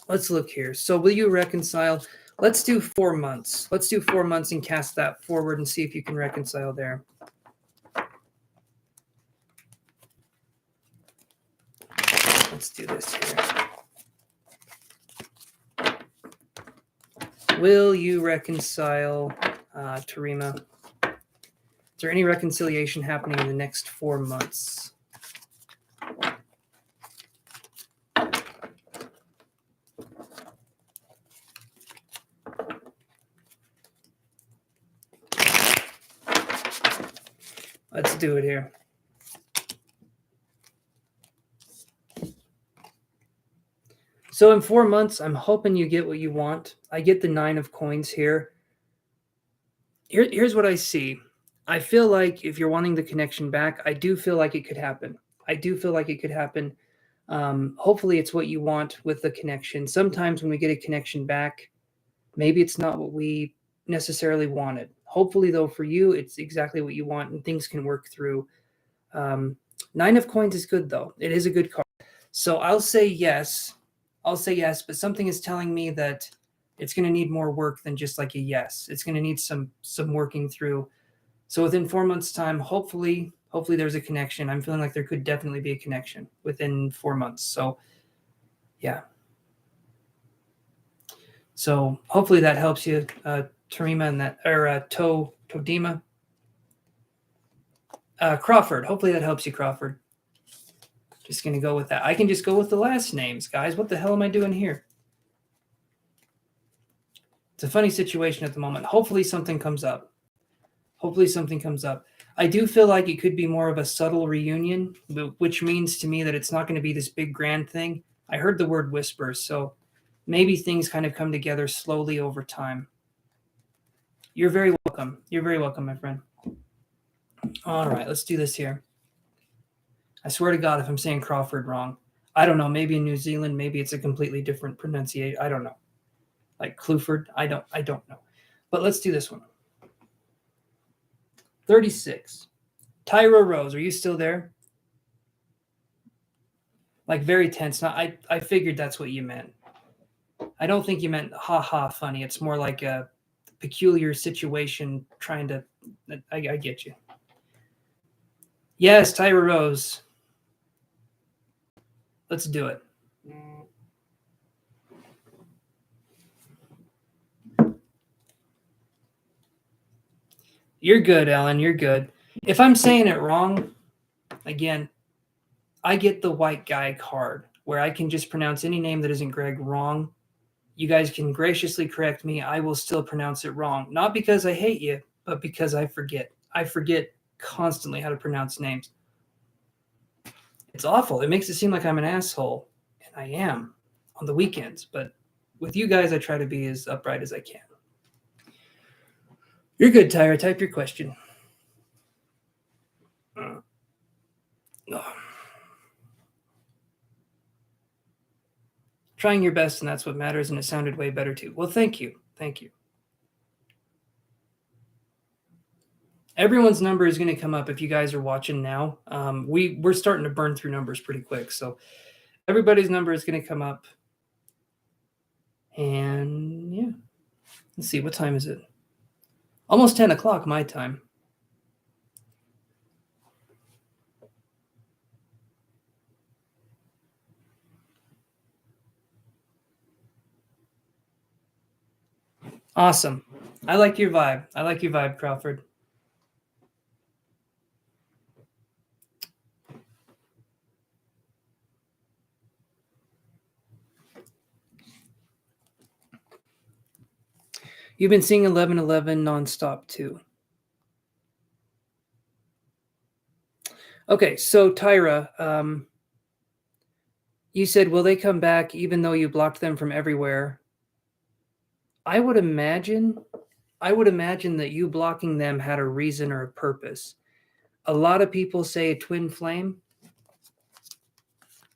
Let's look here. So will you reconcile? Let's do 4 months. Let's do 4 months and cast that forward and see if you can reconcile there. Let's do this here. Will you reconcile, Tarima? Is there any reconciliation happening in the next 4 months? Let's do it here. So in 4 months, I'm hoping you get what you want. I get the 9 of coins here. Here's what I see. I feel like if you're wanting the connection back, I do feel like it could happen. I do feel like it could happen. Hopefully, it's what you want with the connection. Sometimes when we get a connection back, maybe it's not what we necessarily wanted. Hopefully, though, for you, it's exactly what you want and things can work through. 9 of coins is good, though. It is a good card. So I'll say yes. I'll say yes, but something is telling me that it's going to need more work than just like a yes. It's going to need some working through. So within 4 months' time, hopefully there's a connection. I'm feeling like there could definitely be a connection within 4 months. So yeah. So hopefully that helps you, Tarima, and that, or Todima. Crawford. Hopefully that helps you, Crawford. Just going to go with that. I can just go with the last names, guys. What the hell am I doing here? It's a funny situation at the moment. Hopefully something comes up. Hopefully something comes up. I do feel like it could be more of a subtle reunion, which means to me that it's not going to be this big grand thing. I heard the word whispers, so maybe things kind of come together slowly over time. You're very welcome. You're very welcome, my friend. All right, let's do this here. I swear to God, if I'm saying Crawford wrong, I don't know. Maybe in New Zealand, maybe it's a completely different pronunciation. I don't know. Like Cluford, I don't know. But let's do this one. 36. Tyra Rose, are you still there? Like very tense. Now, I figured that's what you meant. I don't think you meant ha funny. It's more like a peculiar situation trying to. I get you. Yes, Tyra Rose. Let's do it. You're good, Ellen. You're good. If I'm saying it wrong, again, I get the white guy card where I can just pronounce any name that isn't Greg wrong. You guys can graciously correct me. I will still pronounce it wrong. Not because I hate you, but because I forget. I forget constantly how to pronounce names. It's awful. It makes it seem like I'm an asshole, and I am on the weekends. But with you guys, I try to be as upright as I can. You're good, Tyra. Type your question. Trying your best, and that's what matters, and it sounded way better too. Well, thank you. Thank you. Everyone's number is going to come up if you guys are watching now. We're starting to burn through numbers pretty quick, so everybody's number is going to come up. And yeah, let's see, what time is it? Almost 10 o'clock my time. Awesome. I like your vibe. I like your vibe, Crawford. You've been seeing 1111 nonstop too. Okay, so Tyra, you said, will they come back even though you blocked them from everywhere? I would imagine that you blocking them had a reason or a purpose. A lot of people say twin flame.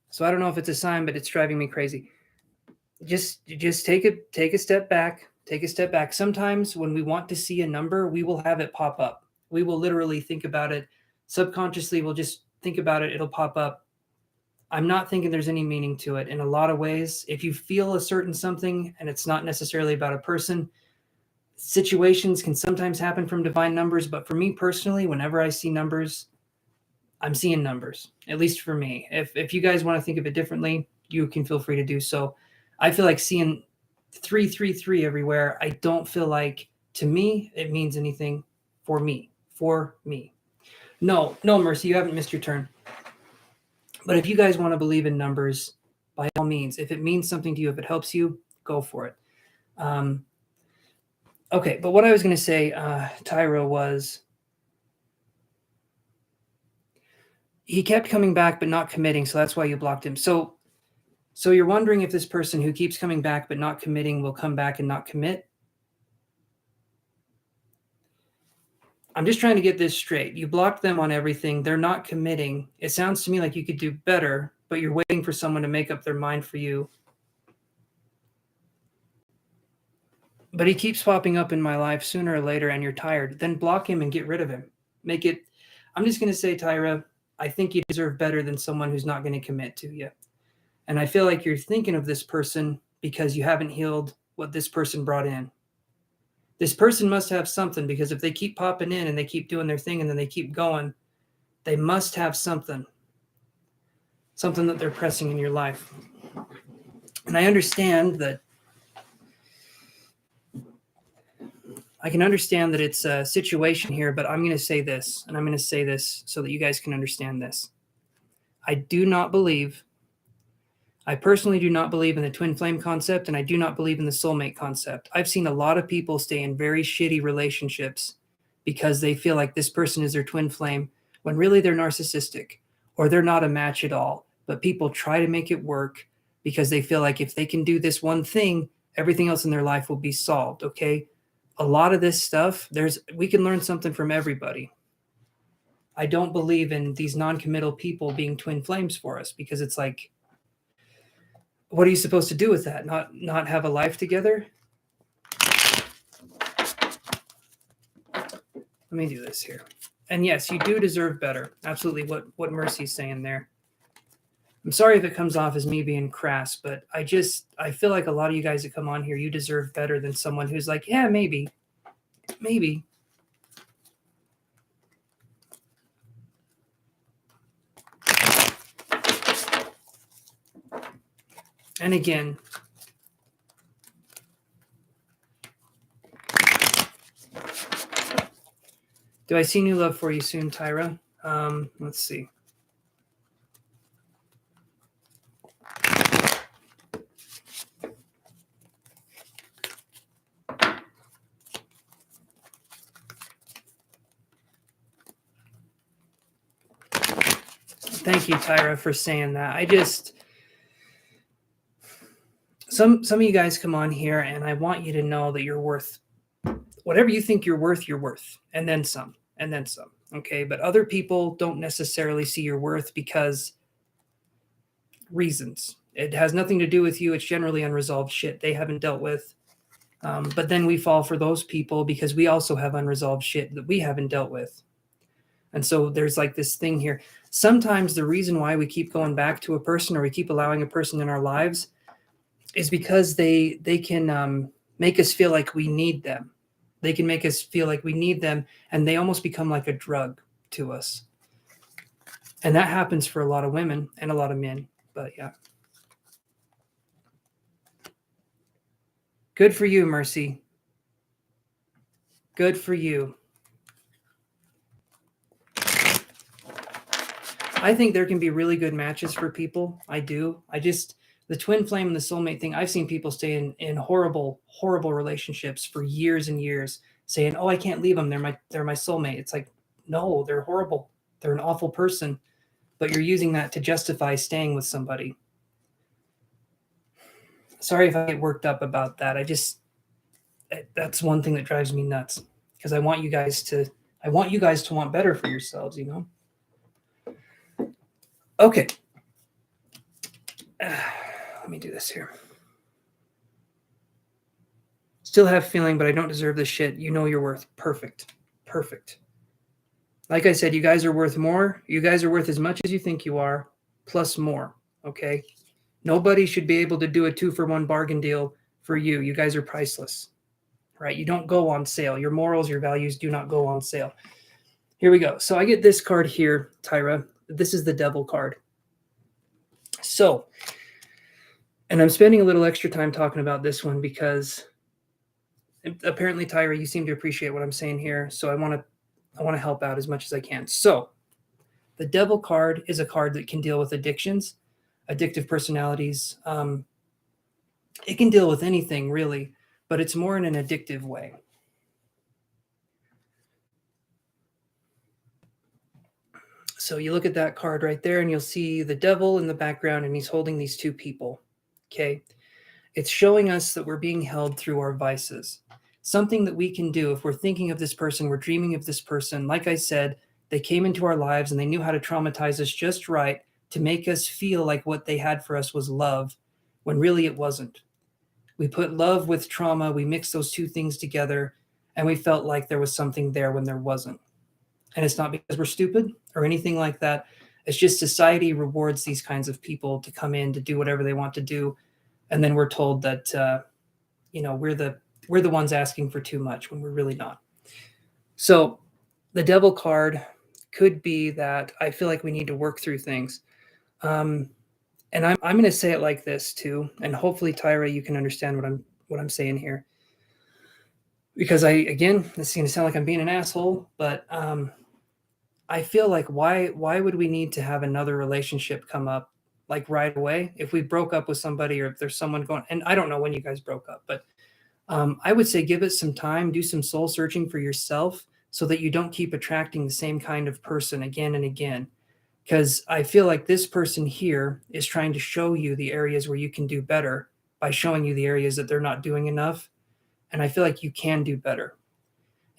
So I don't know if it's a sign, but it's driving me crazy. Just take a step back. Take a step back. Sometimes when we want to see a number, we will have it pop up. We will literally think about it. Subconsciously, we'll just think about it. It'll pop up. I'm not thinking there's any meaning to it. In a lot of ways, if you feel a certain something and it's not necessarily about a person, situations can sometimes happen from divine numbers. But for me personally, whenever I see numbers, I'm seeing numbers, at least for me. If you guys want to think of it differently, you can feel free to do so. I feel like seeing 333 everywhere, I don't feel like, to me, it means anything for me. For me. No, Mercy, you haven't missed your turn. But if you guys want to believe in numbers, by all means, if it means something to you, if it helps you, go for it. Okay, but what I was going to say, Tyra, was he kept coming back but not committing, so that's why you blocked him. So you're wondering if this person who keeps coming back but not committing will come back and not commit? I'm just trying to get this straight. You blocked them on everything. They're not committing. It sounds to me like you could do better, but you're waiting for someone to make up their mind for you. But he keeps popping up in my life sooner or later, and you're tired. Then block him and get rid of him. Make it. I'm just going to say, Tyra, I think you deserve better than someone who's not going to commit to you. And I feel like you're thinking of this person because you haven't healed what this person brought in. This person must have something, because if they keep popping in and they keep doing their thing and then they keep going, they must have something that they're pressing in your life. And I understand that. I can understand that it's a situation here, but I'm going to say this, and I'm going to say this so that you guys can understand this. I personally do not believe in the twin flame concept, and I do not believe in the soulmate concept. I've seen a lot of people stay in very shitty relationships because they feel like this person is their twin flame when really they're narcissistic or they're not a match at all. But people try to make it work because they feel like if they can do this one thing, everything else in their life will be solved, okay? A lot of this stuff, we can learn something from everybody. I don't believe in these non-committal people being twin flames for us, because it's like, what are you supposed to do with that? Not have a life together? Let me do this here. And yes, you do deserve better. Absolutely what Mercy's saying there. I'm sorry if it comes off as me being crass, but I feel like a lot of you guys that come on here, you deserve better than someone who's like, yeah, maybe. And again, do I see new love for you soon, Tyra? Let's see. Thank you, Tyra, for saying that. Some of you guys come on here, and I want you to know that you're worth whatever you think you're worth, and then some, okay? But other people don't necessarily see your worth because reasons. It has nothing to do with you. It's generally unresolved shit they haven't dealt with. But then we fall for those people because we also have unresolved shit that we haven't dealt with. And so there's like this thing here. Sometimes the reason why we keep going back to a person, or we keep allowing a person in our lives, is because they can make us feel like we need them. They can make us feel like we need them, and they almost become like a drug to us. And that happens for a lot of women and a lot of men. But yeah. Good for you, Mercy. Good for you. I think there can be really good matches for people. I do. The twin flame and the soulmate thing, I've seen people stay in horrible, horrible relationships for years and years, saying, oh, I can't leave them. They're my soulmate. It's like, no, they're horrible. They're an awful person. But you're using that to justify staying with somebody. Sorry if I get worked up about that. That's one thing that drives me nuts, because I want you guys to want better for yourselves, you know? Okay. Let me do this here. Still have feeling, but I don't deserve this shit. You know your worth. Perfect. Like I said, you guys are worth more. You guys are worth as much as you think you are, plus more, okay? Nobody should be able to do a 2-for-1 bargain deal for you. You guys are priceless, right? You don't go on sale. Your morals, your values do not go on sale. Here we go. So I get this card here, Tyra. This is the Devil card. So, and I'm spending a little extra time talking about this one because apparently, Tyra, you seem to appreciate what I'm saying here. So I want to help out as much as I can. So the Devil card is a card that can deal with addictions, addictive personalities. It can deal with anything, really, but it's more in an addictive way. So you look at that card right there and you'll see the devil in the background and he's holding these two people. Okay. It's showing us that we're being held through our vices. Something that we can do if we're thinking of this person, we're dreaming of this person. Like I said, they came into our lives and they knew how to traumatize us just right to make us feel like what they had for us was love, when really it wasn't. We put love with trauma, we mixed those two things together, and we felt like there was something there when there wasn't. And it's not because we're stupid or anything like that. It's just society rewards these kinds of people to come in to do whatever they want to do, and then we're told that we're the ones asking for too much when we're really not. So the devil card could be that I feel like we need to work through things. And I'm going to say it like this too, and hopefully Tyra, you can understand what I'm saying here, because this is going to sound like I'm being an asshole, but I feel like why would we need to have another relationship come up like right away if we broke up with somebody, or if there's someone going, and I don't know when you guys broke up, but I would say give it some time, do some soul searching for yourself so that you don't keep attracting the same kind of person again and again. Because I feel like this person here is trying to show you the areas where you can do better by showing you the areas that they're not doing enough. And I feel like you can do better.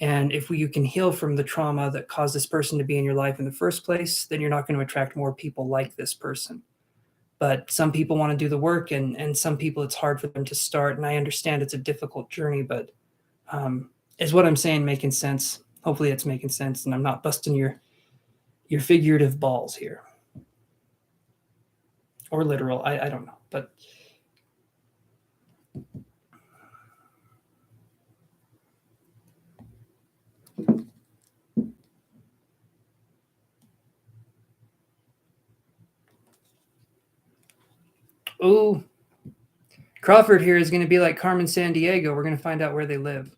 And if you can heal from the trauma that caused this person to be in your life in the first place, then you're not going to attract more people like this person. But some people want to do the work, and some people it's hard for them to start. And I understand it's a difficult journey, but is what I'm saying making sense? Hopefully it's making sense, and I'm not busting your figurative balls here. Or literal. I don't know. But ooh, Crawford here is going to be like Carmen Sandiego. We're going to find out where they live.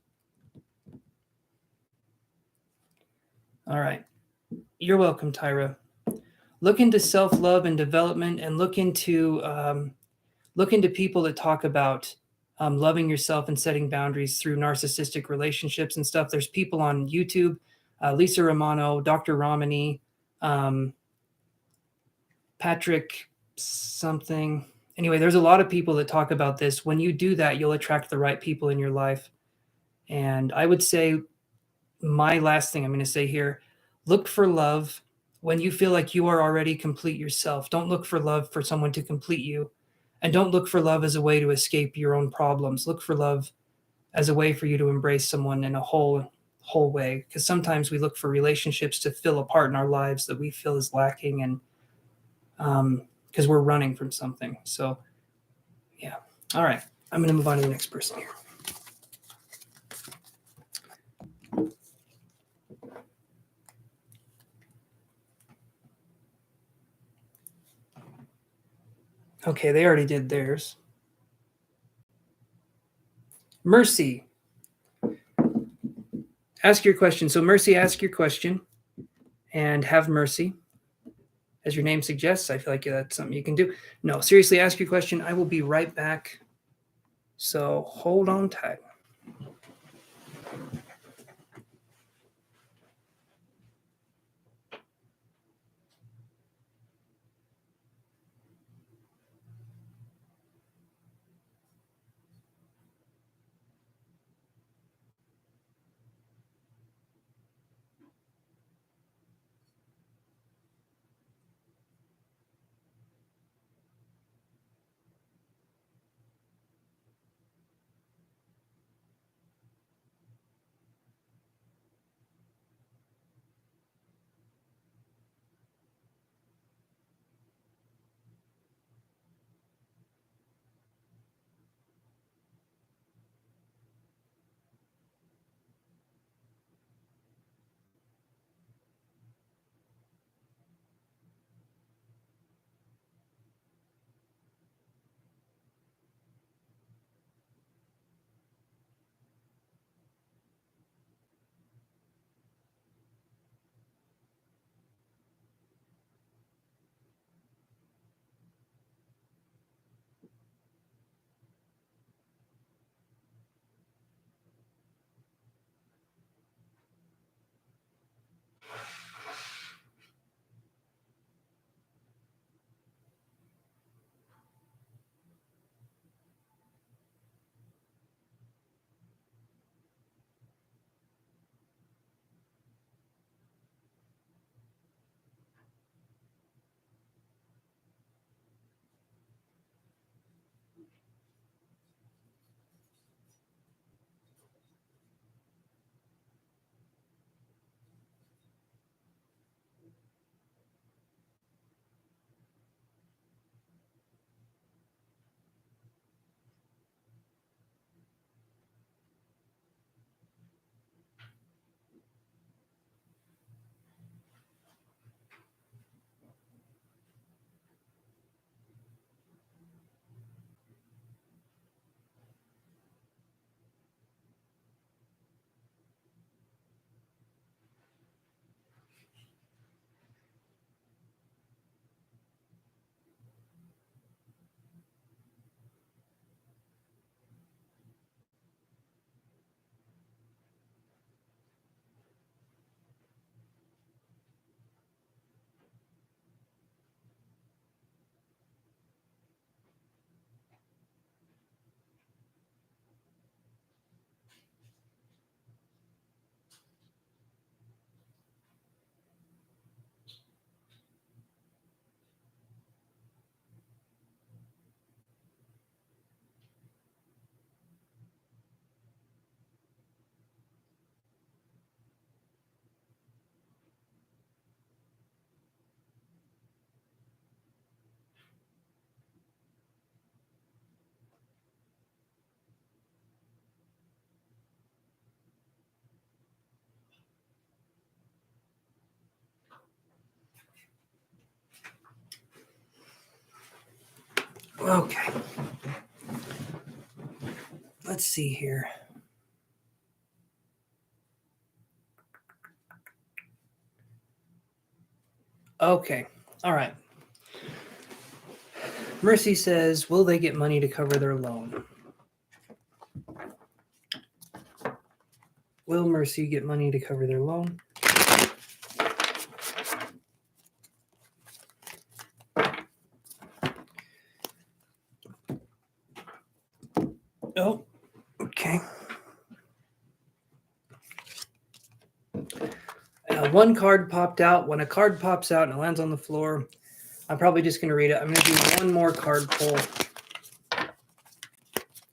All right. You're welcome, Tyra. Look into self-love and development, and look into people that talk about loving yourself and setting boundaries through narcissistic relationships and stuff. There's people on YouTube, Lisa Romano, Dr. Romani, Patrick something. Anyway, there's a lot of people that talk about this. When you do that, you'll attract the right people in your life. And I would say my last thing I'm going to say here, look for love when you feel like you are already complete yourself. Don't look for love for someone to complete you. And don't look for love as a way to escape your own problems. Look for love as a way for you to embrace someone in a whole way. Because sometimes we look for relationships to fill a part in our lives that we feel is lacking, and because we're running from something. So, yeah. All right. I'm going to move on to the next person here. Okay, they already did theirs. Mercy. Ask your question. So, Mercy, ask your question and have mercy. As your name suggests, I feel like that's something you can do. No, seriously, ask your question. I will be right back. So, hold on tight. Okay. Let's see here. Okay. All right. Mercy says, will they get money to cover their loan? Will Mercy get money to cover their loan? Oh, okay. One card popped out. When a card pops out and it lands on the floor, I'm probably just going to read it. I'm going to do one more card pull.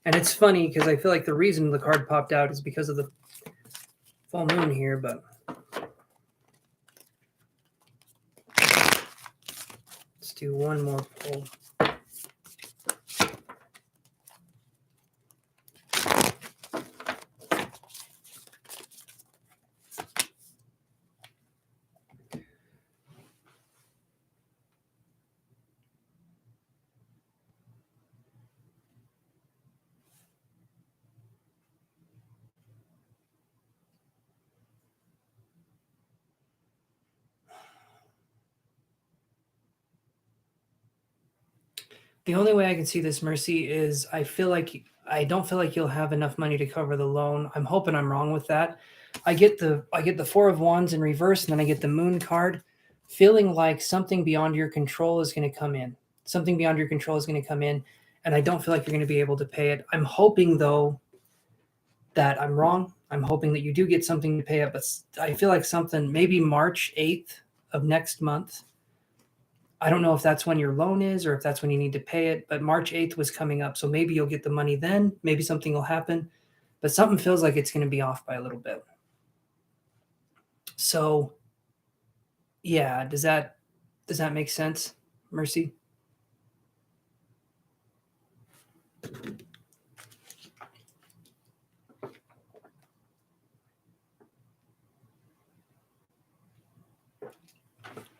And it's funny because I feel like the reason the card popped out is because of the full moon here, but let's do one more pull. The only way I can see this, Mercy, is I don't feel like you'll have enough money to cover the loan. I'm hoping I'm wrong with that. I get the Four of Wands in reverse, and then I get the Moon card, feeling like something beyond your control is going to come in. Something beyond your control is going to come in, and I don't feel like you're going to be able to pay it. I'm hoping though that I'm wrong. I'm hoping that you do get something to pay it, but I feel like something maybe March 8th of next month. I don't know if that's when your loan is or if that's when you need to pay it, but March 8th was coming up. So maybe you'll get the money then. Maybe something will happen, but something feels like it's going to be off by a little bit. So yeah, does that make sense, Mercy?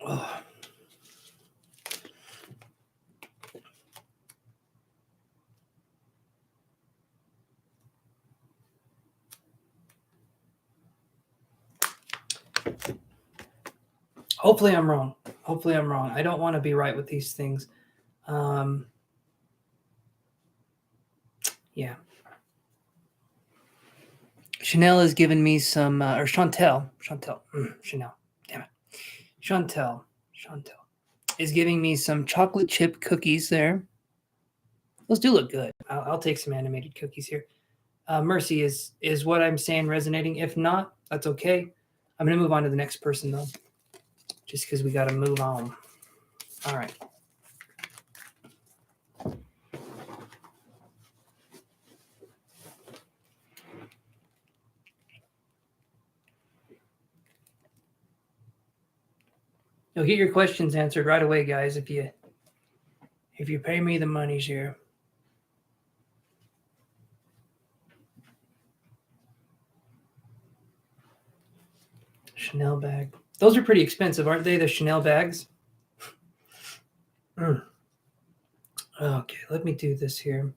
Oh. Hopefully I'm wrong. I don't want to be right with these things. Yeah. Chanel has given me some, or Chantel, Chanel, damn it. Chantel is giving me some chocolate chip cookies there. Those do look good. I'll take some animated cookies here. Mercy, is what I'm saying resonating? If not, that's okay. I'm going to move on to the next person, though, just because we got to move on. All right. You'll get your questions answered right away, guys, if you pay me the monies here. Chanel bag. Those are pretty expensive, aren't they, the Chanel bags? Okay, let me do this here.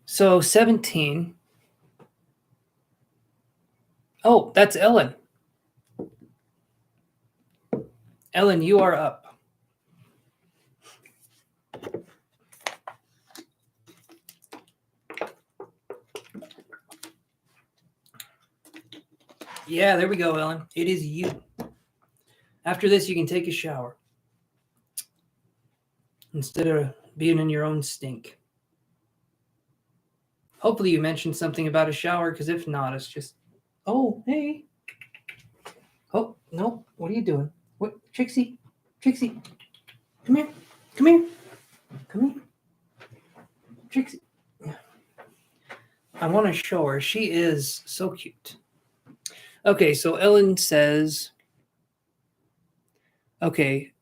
So 17. Oh, that's Ellen. Ellen, you are up. Yeah, there we go, Ellen. It is you. After this, you can take a shower instead of being in your own stink. Hopefully you mentioned something about a shower, because if not, it's just, oh, hey. Oh, no, what are you doing? What, Trixie, come here, Trixie. I want to show her. She is so cute. Okay, so Ellen says, okay,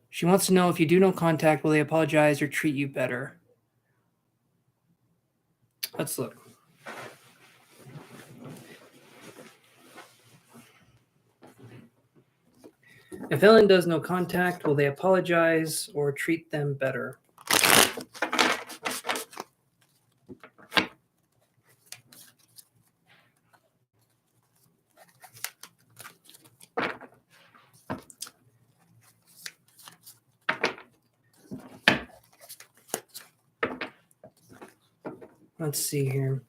she wants to know if you do no contact, will they apologize or treat you better? Let's look. If Ellen does no contact, will they apologize or treat them better? Let's see here.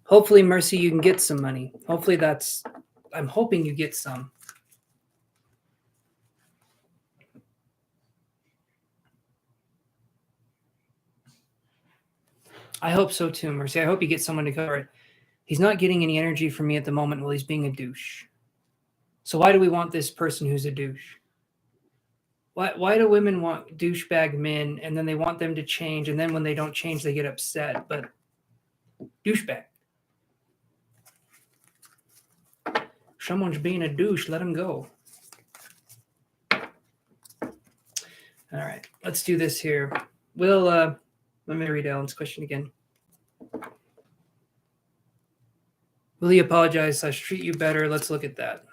Hopefully, Mercy, you can get some money. Hopefully I'm hoping you get some. I hope so too, Mercy. I hope you get someone to cover it. He's not getting any energy from me at the moment while he's being a douche. So why do we want this person who's a douche? Why do women want douchebag men and then they want them to change, and then when they don't change, they get upset? But douchebag. Someone's being a douche. Let him go. All right. Let's do this here. Let me read Alan's question again. Will he apologize / treat you better? Let's look at that.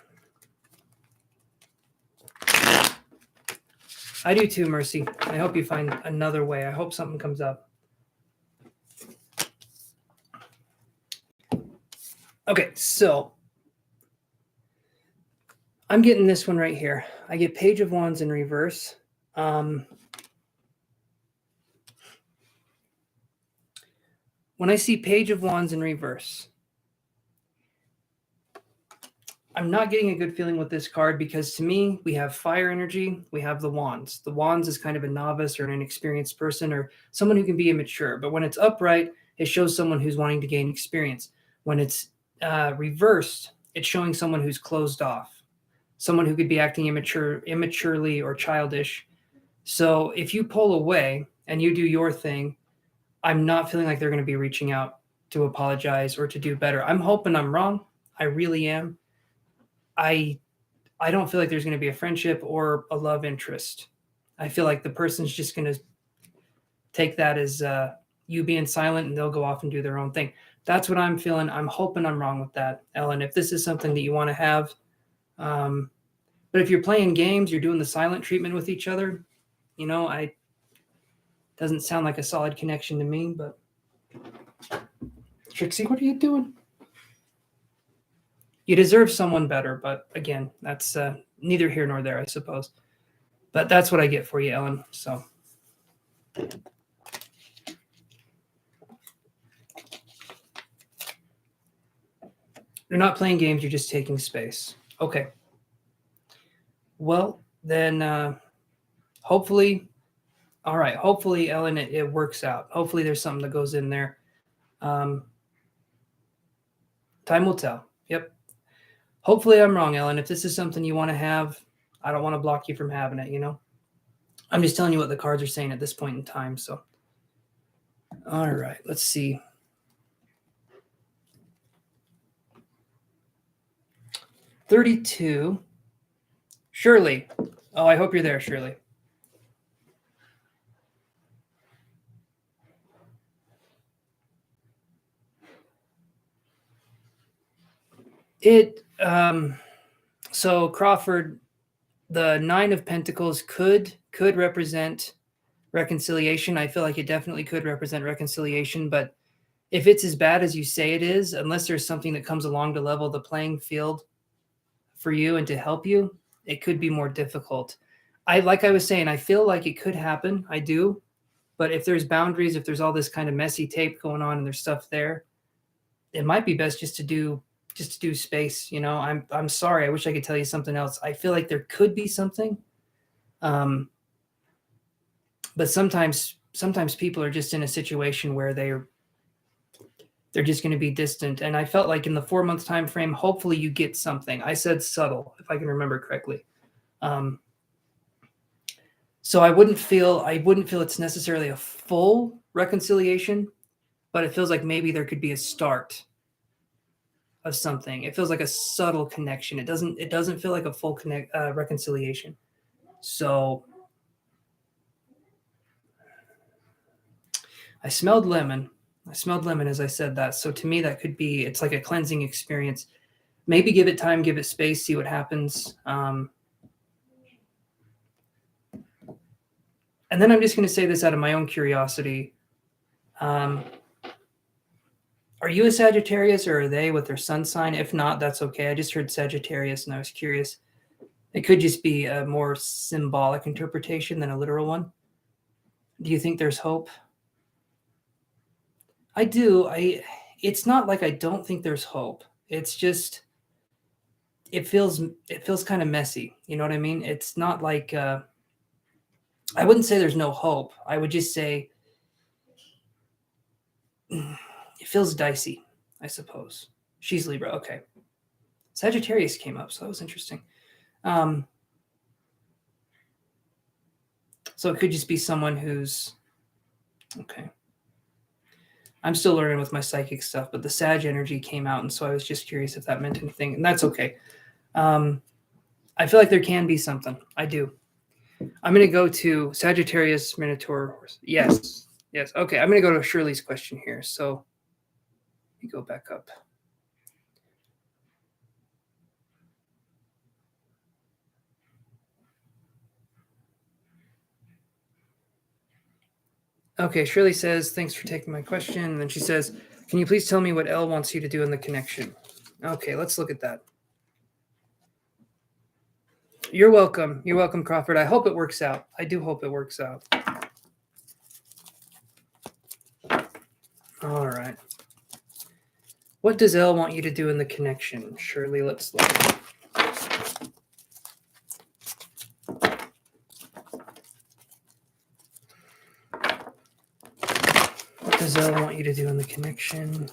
I do too, Mercy. I hope you find another way. I hope something comes up. Okay, so I'm getting this one right here. I get Page of Wands in reverse. When I see Page of Wands in reverse, I'm not getting a good feeling with this card because to me, we have fire energy, we have the Wands. The Wands is kind of a novice or an inexperienced person or someone who can be immature. But when it's upright, it shows someone who's wanting to gain experience. When it's reversed, it's showing someone who's closed off, someone who could be acting immaturely or childish. So if you pull away and you do your thing, I'm not feeling like they're going to be reaching out to apologize or to do better. I'm hoping I'm wrong. I really am. I don't feel like there's going to be a friendship or a love interest. I feel like the person's just going to take that as you being silent and they'll go off and do their own thing. That's what I'm feeling. I'm hoping I'm wrong with that, Ellen. If this is something that you want to have, but if you're playing games, you're doing the silent treatment with each other, doesn't sound like a solid connection to me, but Trixie, what are you doing? You deserve someone better, but again, that's neither here nor there, I suppose. But that's what I get for you, Ellen. So you're not playing games, you're just taking space. Okay. Well, then hopefully, all right, hopefully, Ellen, it works out. Hopefully there's something that goes in there. Time will tell. Yep. Hopefully I'm wrong, Ellen. If this is something you want to have, I don't want to block you from having it, I'm just telling you what the cards are saying at this point in time. So, all right, let's see. $32. Shirley. Oh, I hope you're there, Shirley. So Crawford, the Nine of Pentacles could represent reconciliation. I feel like it definitely could represent reconciliation, but if it's as bad as you say it is, unless there's something that comes along to level the playing field for you and to help you, it could be more difficult. Like I was saying, I feel like it could happen. I do. But if there's boundaries, if there's all this kind of messy tape going on and there's stuff there, it might be best just to do space. I'm sorry. I wish I could tell you something else. I feel like there could be something. But sometimes people are just in a situation where they're just going to be distant. And I felt like in the 4-month time frame, hopefully you get something. I said subtle, if I can remember correctly. So I wouldn't feel it's necessarily a full reconciliation, but it feels like maybe there could be a start of something. It feels like a subtle connection. It doesn't feel like a full reconciliation. So I smelled lemon. I smelled lemon as I said that. So to me, that could be, it's like a cleansing experience. Maybe give it time, give it space, see what happens. And then I'm just going to say this out of my own curiosity. Are you a Sagittarius, or are they with their sun sign? If not, that's okay. I just heard Sagittarius and I was curious. It could just be a more symbolic interpretation than a literal one. Do you think there's hope? I do. It's not like I don't think there's hope. It's just it feels kind of messy. You know what I mean? It's not like I wouldn't say there's no hope. I would just say it feels dicey, I suppose. She's Libra. Okay. Sagittarius came up, so that was interesting. So it could just be someone who's okay. I'm still learning with my psychic stuff, but the Sag energy came out, and so I was just curious if that meant anything, and that's okay. I feel like there can be something. I do. I'm going to go to Sagittarius, Minotaur. Yes. Yes. Okay. I'm going to go to Shirley's question here. So let me go back up. Okay. Shirley says, thanks for taking my question. And then she says, can you please tell me what Elle wants you to do in the connection? Okay. Let's look at that. You're welcome. You're welcome, Crawford. I hope it works out. I do hope it works out. All right. What does Elle want you to do in the connection? Shirley, let's look. What does Elle want you to do in the connection?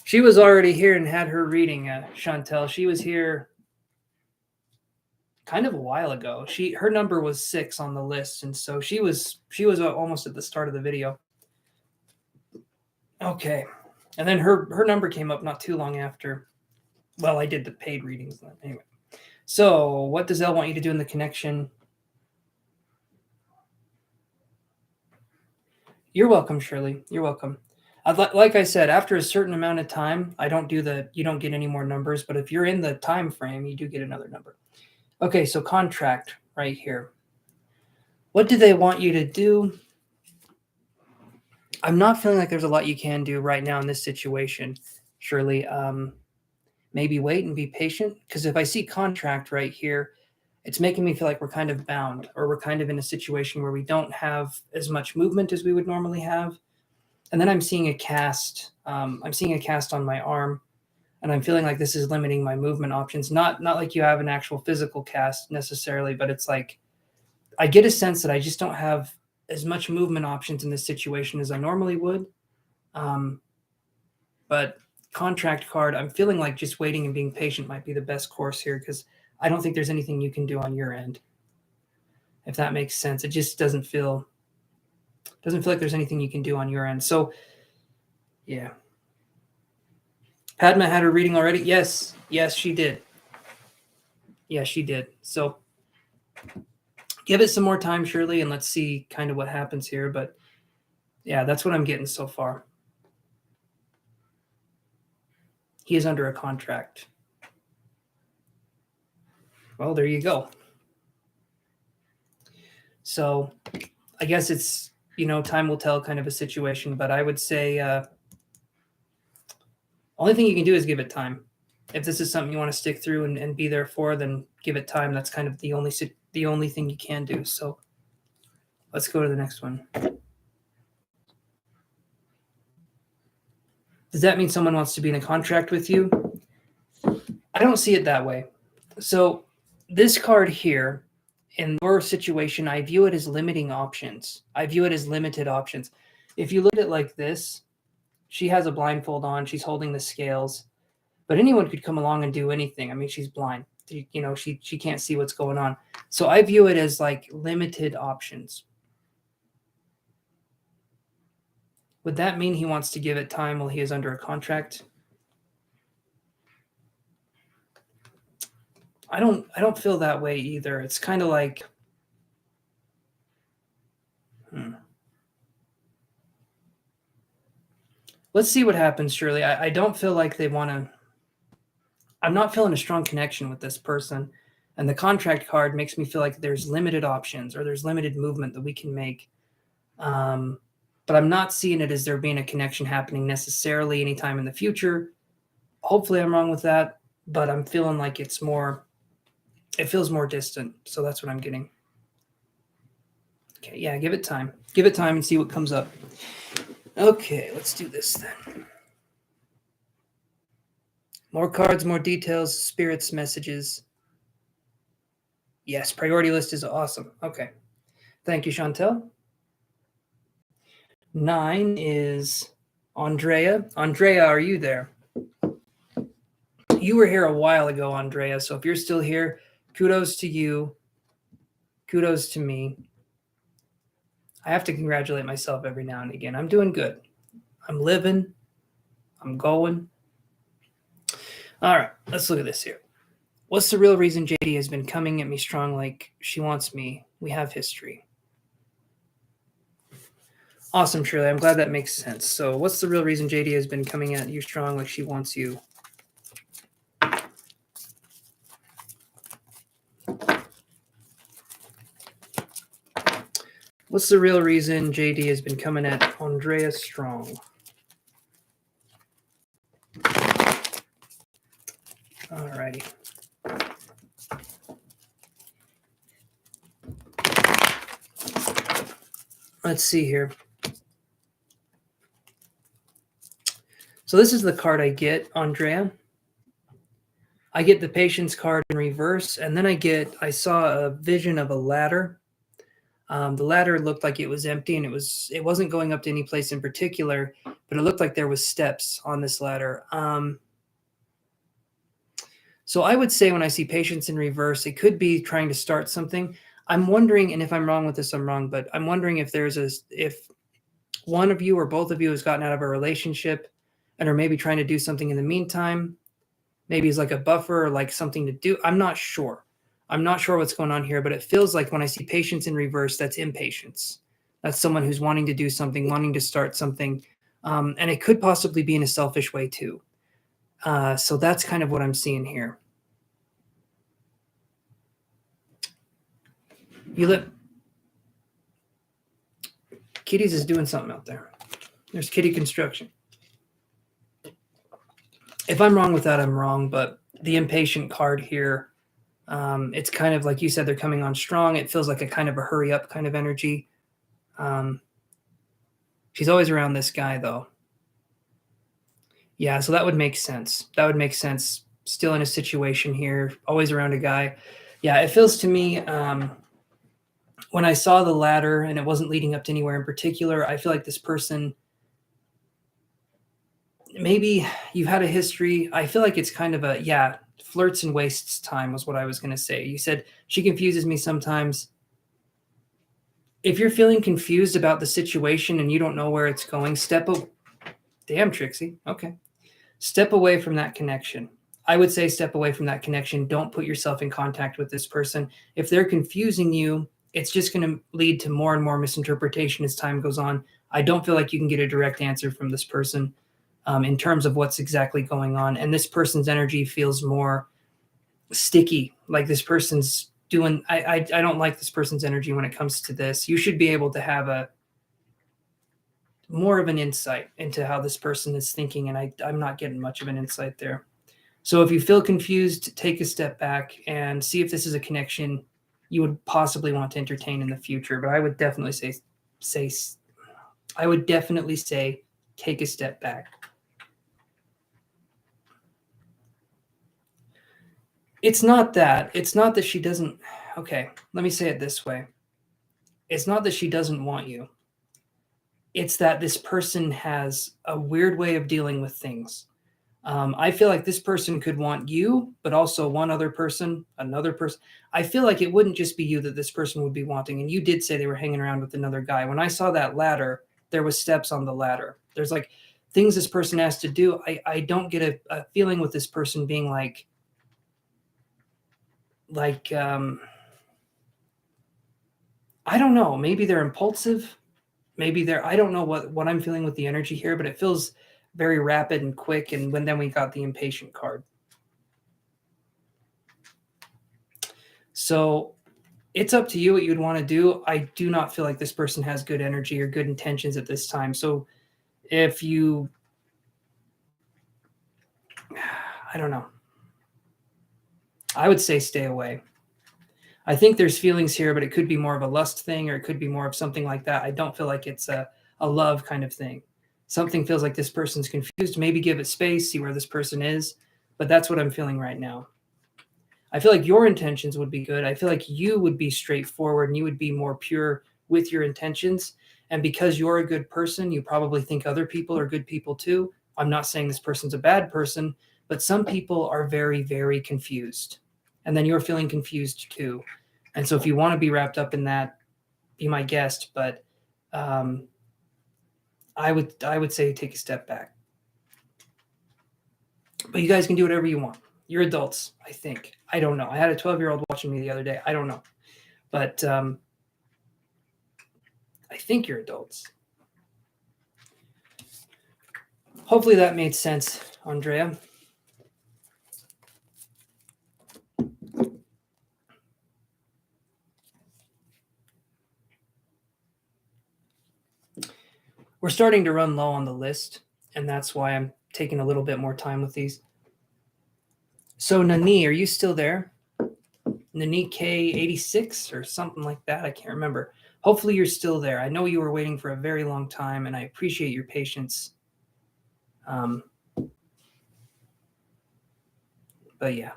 She was already here and had her reading, Chantel. She was here kind of a while ago. Her number was 6 on the list, and so she was almost at the start of the video. Okay, and then her number came up not too long after. Well, I did the paid readings anyway. So, what does Elle want you to do in the connection? You're welcome, Shirley. You're welcome. Like I said, after a certain amount of time, you don't get any more numbers, but if you're in the time frame, you do get another number. Okay, so contract right here. What do they want you to do? I'm not feeling like there's a lot you can do right now in this situation, Shirley. Maybe wait and be patient, because if I see contract right here, it's making me feel like we're kind of bound, or we're kind of in a situation where we don't have as much movement as we would normally have. And then I'm seeing a cast. I'm seeing a cast on my arm, and I'm feeling like this is limiting my movement options. Not like you have an actual physical cast necessarily, but it's like I get a sense that I just don't have as much movement options in this situation as I normally would. But contract card, I'm feeling like just waiting and being patient might be the best course here, because I don't think there's anything you can do on your end. If that makes sense. It just doesn't feel like there's anything you can do on your end. So yeah. Padma had her reading already? Yes, she did. Yes, she did. So give it some more time, Shirley, and let's see kind of what happens here. But yeah, that's what I'm getting so far. He is under a contract. Well, there you go. So I guess it's, time will tell kind of a situation, but I would say only thing you can do is give it time. If this is something you want to stick through and be there for, then give it time. That's kind of the only thing you can do. So let's go to the next one. Does that mean someone wants to be in a contract with you? I don't see it that way. So this card here, in your situation, I view it as limiting options. I view it as limited options. If you look at it like this, she has a blindfold on. She's holding the scales. But anyone could come along and do anything. I mean, she's blind. She can't see what's going on. So I view it as like limited options. Would that mean he wants to give it time while he is under a contract? I don't feel that way either. It's kind of like, let's see what happens, Shirley. I don't feel like they want to. I'm not feeling a strong connection with this person. And the contract card makes me feel like there's limited options or there's limited movement that we can make. But I'm not seeing it as there being a connection happening necessarily anytime in the future. Hopefully I'm wrong with that, but I'm feeling like it feels more distant. So that's what I'm getting. Okay, yeah, give it time. Give it time and see what comes up. Okay, let's do this then. More cards, more details, spirits, messages. Yes, priority list is awesome. Okay. Thank you, Chantel. 9 is Andrea. Andrea, are you there? You were here a while ago, Andrea. So if you're still here, kudos to you. Kudos to me. I have to congratulate myself every now and again. I'm doing good. I'm living. I'm going. All right, let's look at this here. What's the real reason JD has been coming at me strong like she wants me? We have history. Awesome, Shirley. I'm glad that makes sense. So what's the real reason JD has been coming at you strong like she wants you? What's the real reason JD has been coming at Andrea strong? Alrighty. Let's see here. So this is the card I get, Andrea. I get the patience card in reverse, and then I saw a vision of a ladder. The ladder looked like it was empty, and it wasn't going up to any place in particular, but it looked like there was steps on this ladder. So I would say when I see patience in reverse, it could be trying to start something. I'm wondering, and if I'm wrong with this, I'm wrong, but I'm wondering if if one of you or both of you has gotten out of a relationship and are maybe trying to do something in the meantime. Maybe it's like a buffer or like something to do. I'm not sure. I'm not sure what's going on here, but it feels like when I see patience in reverse, that's impatience. That's someone who's wanting to do something, wanting to start something. And it could possibly be in a selfish way too. So that's kind of what I'm seeing here. Kitty's is doing something out there. There's Kitty Construction. If I'm wrong with that, I'm wrong, but the impatient card here, it's kind of like you said, they're coming on strong. It feels like a kind of a hurry up kind of energy. She's always around this guy though. Yeah, so that would make sense. That would make sense. Still in a situation here, always around a guy. Yeah, it feels to me when I saw the ladder and it wasn't leading up to anywhere in particular, I feel like this person, maybe you've had a history. I feel like it's kind of flirts and wastes time was what I was going to say. You said she confuses me sometimes. If you're feeling confused about the situation and you don't know where it's going, damn, Trixie. Okay. Step away from that connection. I would say step away from that connection. Don't put yourself in contact with this person. If they're confusing you, it's just going to lead to more and more misinterpretation as time goes on. I don't feel like you can get a direct answer from this person in terms of what's exactly going on. And this person's energy feels more sticky. Like this person's doing, I don't like this person's energy when it comes to this. You should be able to have more of an insight into how this person is thinking. And I'm not getting much of an insight there. So if you feel confused, take a step back and see if this is a connection you would possibly want to entertain in the future. But I would definitely say take a step back. It's not that she doesn't. Okay, let me say it this way. It's not that she doesn't want you. It's that this person has a weird way of dealing with things. I feel like this person could want you, but also one other person, another person. I feel like it wouldn't just be you that this person would be wanting. And you did say they were hanging around with another guy. When I saw that ladder, there was steps on the ladder. There's like things this person has to do. I don't get a feeling with this person being like I don't know, maybe they're impulsive. Maybe they're, I don't know what I'm feeling with the energy here, but it feels very rapid and quick. And then we got the impatient card. So it's up to you what you'd want to do. I do not feel like this person has good energy or good intentions at this time. So if you, I don't know, I would say stay away. I think there's feelings here, but it could be more of a lust thing, or it could be more of something like that. I don't feel like it's a love kind of thing. Something feels like this person's confused. Maybe give it space, see where this person is. But that's what I'm feeling right now. I feel like your intentions would be good. I feel like you would be straightforward and you would be more pure with your intentions. And because you're a good person, you probably think other people are good people too. I'm not saying this person's a bad person, but some people are very, very confused. And then you're feeling confused too. And so if you want to be wrapped up in that, be my guest. But I would say take a step back. But you guys can do whatever you want. You're adults, I think. I don't know. I had a 12-year-old watching me the other day. I don't know. But I think you're adults. Hopefully that made sense, Andrea. We're starting to run low on the list, and that's why I'm taking a little bit more time with these. So Nani, are you still there? Nani K86 or something like that. I can't remember. Hopefully you're still there. I know you were waiting for a very long time, and I appreciate your patience. But yeah.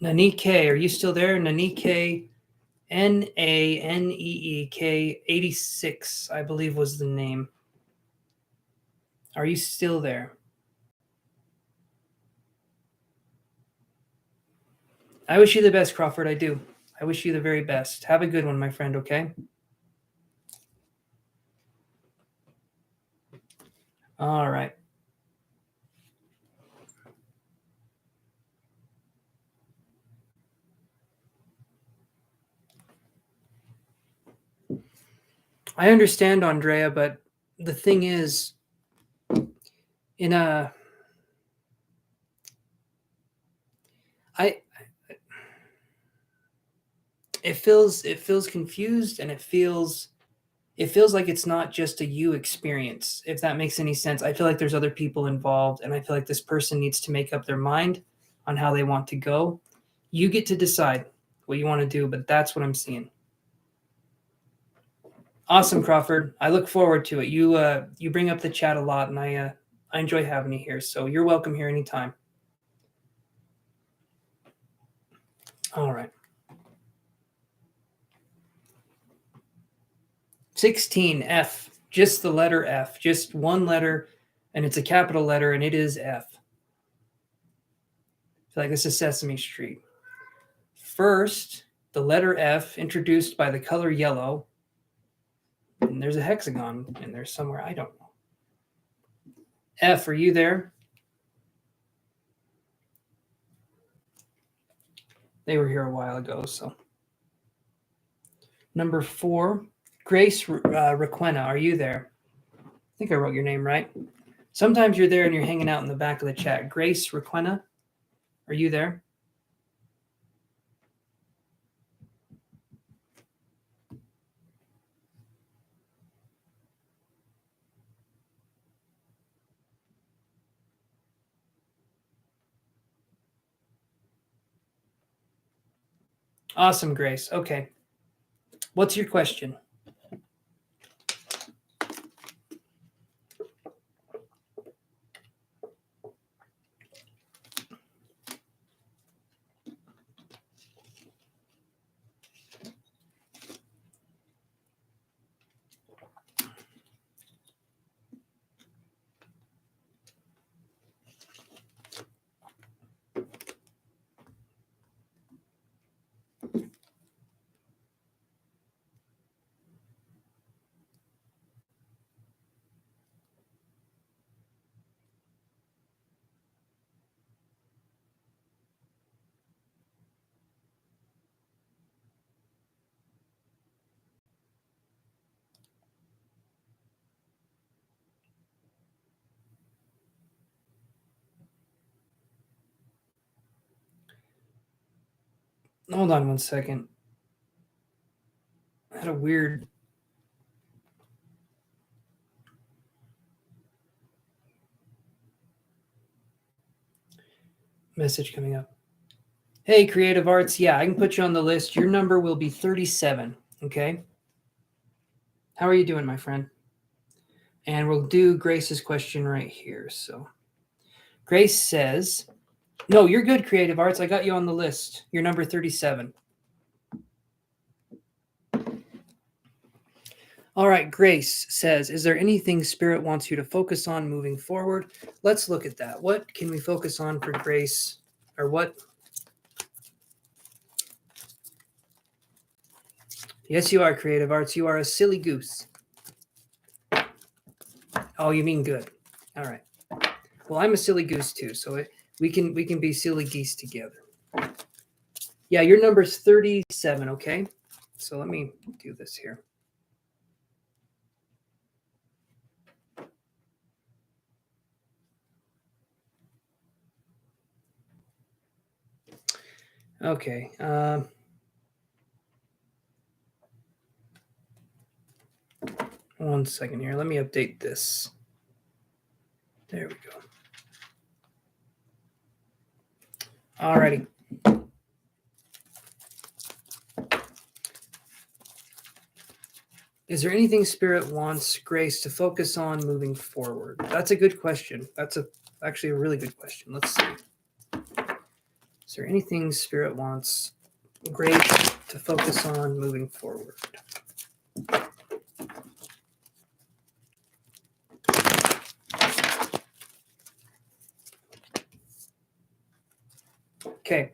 Nanike, are you still there? Nanike, Naneek 86, I believe was the name. Are you still there? I wish you the best, Crawford. I do. I wish you the very best. Have a good one, my friend, okay? All right. I understand, Andrea, but the thing is, in a, it feels confused, and it feels like it's not just a you experience, if that makes any sense. I feel like there's other people involved, and I feel like this person needs to make up their mind on how they want to go. You get to decide what you want to do, but that's what I'm seeing. Awesome, Crawford. I look forward to it. You bring up the chat a lot, and I enjoy having you here. So you're welcome here anytime. All right. 16, F. Just the letter F. Just one letter, and it's a capital letter, and it is F. I feel like this is Sesame Street. First, the letter F introduced by the color yellow. And there's a hexagon in there somewhere. I don't know. F, are you there? They were here a while ago, so. Number 4, Grace Requena, are you there? I think I wrote your name right. Sometimes you're there and you're hanging out in the back of the chat. Grace Requena, are you there? Awesome, Grace. Okay. What's your question? Hold on 1 second. I had a weird message coming up. Hey, Creative Arts. Yeah, I can put you on the list. Your number will be 37. Okay. How are you doing, my friend? And we'll do Grace's question right here. So Grace says, no, you're good, Creative Arts. I got you on the list. You're number 37. All right, Grace says, is there anything Spirit wants you to focus on moving forward? Let's look at that. What can we focus on for Grace? Or what? Yes, you are, Creative Arts. You are a silly goose. Oh, you mean good. All right. Well, I'm a silly goose too, so we can be silly geese together. Yeah, your number's 37, okay? So let me do this here. Okay. 1 second here. Let me update this. There we go. Alrighty. Is there anything Spirit wants Grace to focus on moving forward? That's a good question. That's actually a really good question. Let's see. Is there anything Spirit wants Grace to focus on moving forward? Okay.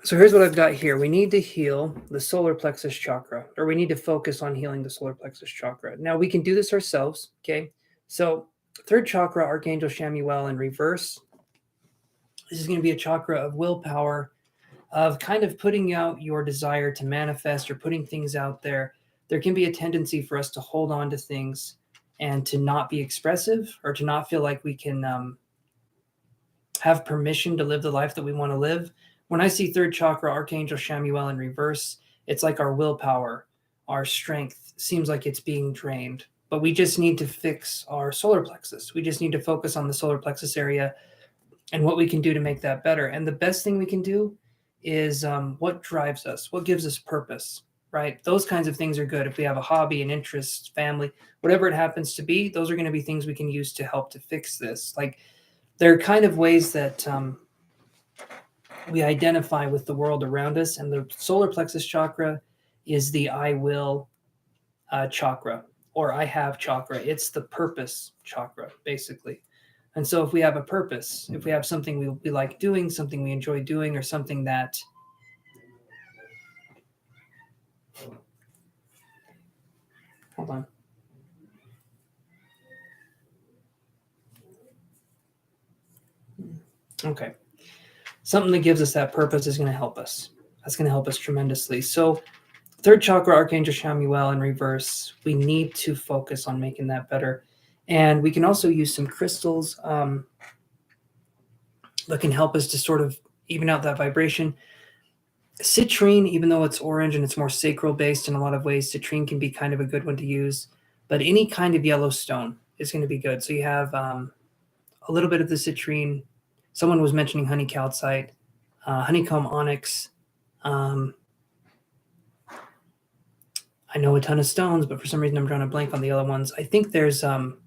So here's what I've got here. We need to heal the solar plexus chakra, or we need to focus on healing the solar plexus chakra. Now, we can do this ourselves, okay? So third chakra, Archangel Shamuel in reverse. This is going to be a chakra of willpower, of kind of putting out your desire to manifest or putting things out there. There can be a tendency for us to hold on to things and to not be expressive or to not feel like we can have permission to live the life that we want to live. When I see third chakra, Archangel Shamuel in reverse, it's like our willpower, our strength seems like it's being drained. But we just need to fix our solar plexus. We just need to focus on the solar plexus area and what we can do to make that better. And the best thing we can do is what drives us, what gives us purpose, right? Those kinds of things are good. If we have a hobby, an interest, family, whatever it happens to be, those are going to be things we can use to help to fix this. Like, there are kind of ways that we identify with the world around us, and the solar plexus chakra is the I will chakra, or I have chakra. It's the purpose chakra, basically. And so if we have a purpose, if we have something we like doing, something we enjoy doing, or something that hold on. Okay. Something that gives us that purpose is going to help us. That's going to help us tremendously. So third chakra, Archangel Shamuel in reverse, we need to focus on making that better. And we can also use some crystals that can help us to sort of even out that vibration. Citrine, even though it's orange and it's more sacral based in a lot of ways, citrine can be kind of a good one to use. But any kind of yellow stone is going to be good. So you have a little bit of the citrine. Someone was mentioning honey calcite, honeycomb onyx. I know a ton of stones, but for some reason I'm drawing a blank on the other ones. I think there's I'm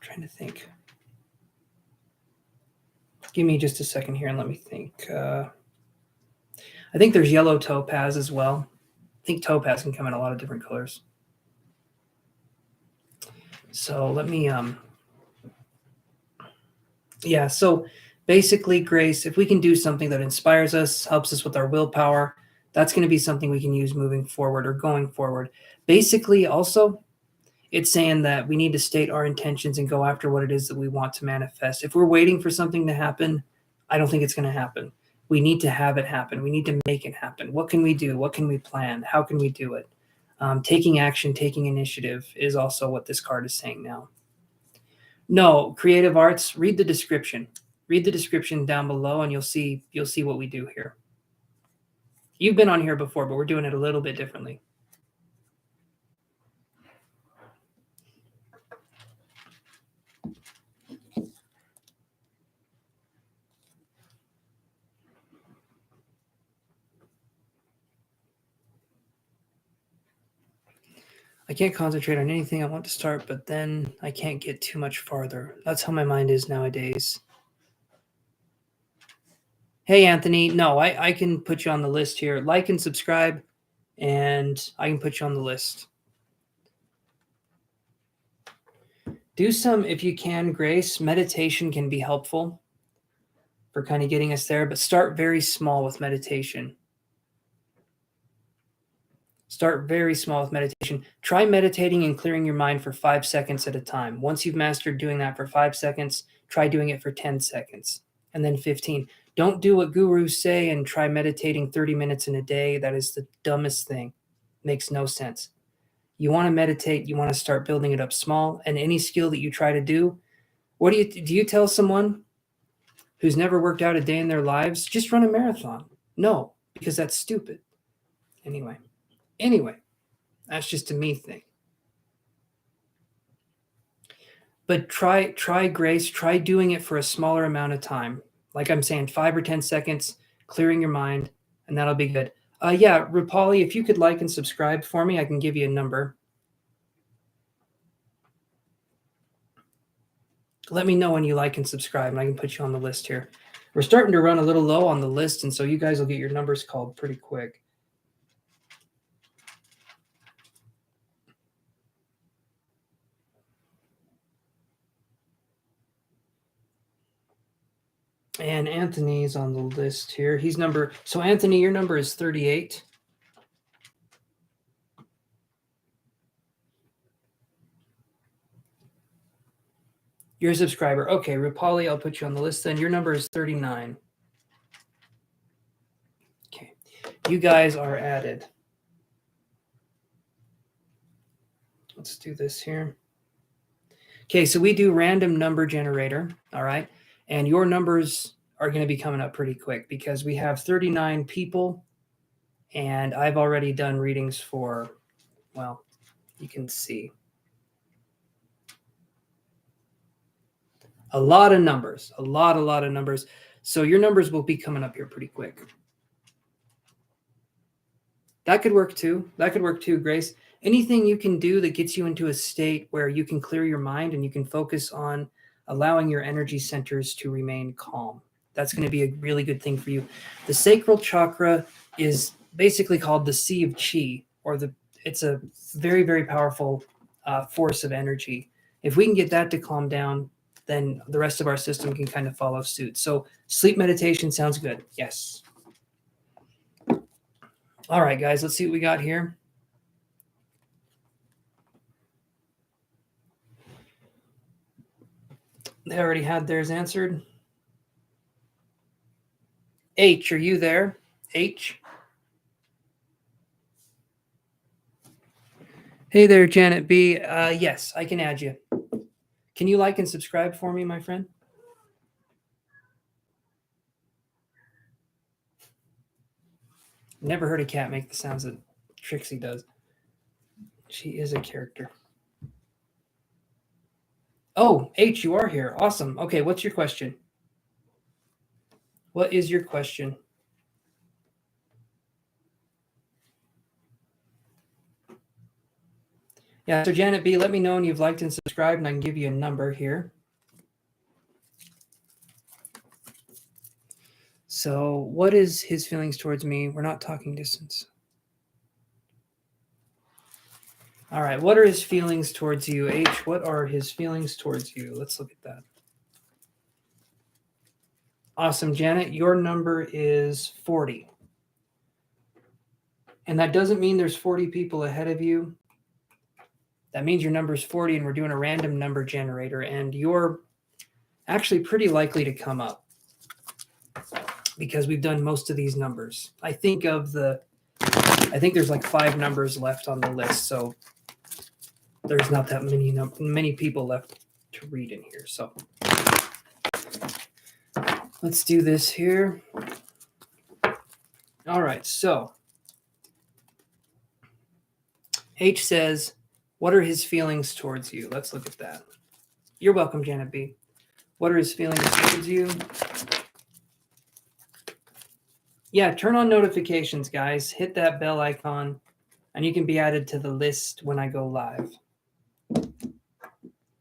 trying to think. Give me just a second here and let me think. I think there's yellow topaz as well. I think topaz can come in a lot of different colors. So let me yeah, so basically, Grace, if we can do something that inspires us, helps us with our willpower, that's going to be something we can use moving forward or going forward. Basically, also, it's saying that we need to state our intentions and go after what it is that we want to manifest. If we're waiting for something to happen, I don't think it's going to happen. We need to have it happen. We need to make it happen. What can we do? What can we plan? How can we do it? Taking action, taking initiative is also what this card is saying now. No, creative arts, read the description. Read the description down below and you'll see what we do here. You've been on here before, but we're doing it a little bit differently. I can't concentrate on anything I want to start, but then I can't get too much farther. That's how my mind is nowadays. Hey, Anthony. No, I can put you on the list here. Like and subscribe, and I can put you on the list. Do some, if you can, Grace. Meditation can be helpful for kind of getting us there, but start very small with meditation. Start very small with meditation. Try meditating and clearing your mind for 5 seconds at a time. Once you've mastered doing that for 5 seconds, try doing it for 10 seconds and then 15. Don't do what gurus say and try meditating 30 minutes in a day. That is the dumbest thing. Makes no sense. You want to meditate, you want to start building it up small, and any skill that you try to do, do you tell someone who's never worked out a day in their lives, just run a marathon? No, because that's stupid. Anyway, that's just a me thing. But try, Grace, try doing it for a smaller amount of time. Like I'm saying, 5 or 10 seconds, clearing your mind, and that'll be good. Yeah, Rupali, if you could like and subscribe for me, I can give you a number. Let me know when you like and subscribe, and I can put you on the list here. We're starting to run a little low on the list, and so you guys will get your numbers called pretty quick. And Anthony's on the list here. So Anthony, your number is 38. You're a subscriber. Okay, Rupali, I'll put you on the list then. Your number is 39. Okay, you guys are added. Let's do this here. Okay, so we do random number generator, all right? And your numbers are going to be coming up pretty quick because we have 39 people, and I've already done readings for, well, you can see. A lot of numbers, a lot of numbers. So your numbers will be coming up here pretty quick. That could work too. Grace. Anything you can do that gets you into a state where you can clear your mind and you can focus on allowing your energy centers to remain calm. That's going to be a really good thing for you. The sacral chakra is basically called the sea of chi, it's a very, very powerful force of energy. If we can get that to calm down, then the rest of our system can kind of follow suit. So sleep meditation sounds good. Yes. All right, guys, let's see what we got here. They already had theirs answered. H, are you there? H? Hey there, Janet B. Yes, I can add you. Can you like and subscribe for me, my friend? Never heard a cat make the sounds that Trixie does. She is a character. Oh, H, you are here. Awesome. Okay, what's your question? What is your question? Yeah, so Janet B, let me know when you've liked and subscribed, and I can give you a number here. So what is his feelings towards me? We're not talking distance. All right, what are his feelings towards you? H, what are his feelings towards you? Let's look at that. Awesome, Janet, your number is 40. And that doesn't mean there's 40 people ahead of you. That means your number is 40, and we're doing a random number generator, and you're actually pretty likely to come up because we've done most of these numbers. I think there's like 5 numbers left on the list, so there's not that many people left to read in here. So, Let's do this here. All right, so H says, what are his feelings towards you? Let's look at that. You're welcome, Janet B. What are his feelings towards you? Yeah, turn on notifications, guys. Hit that bell icon, and you can be added to the list when I go live.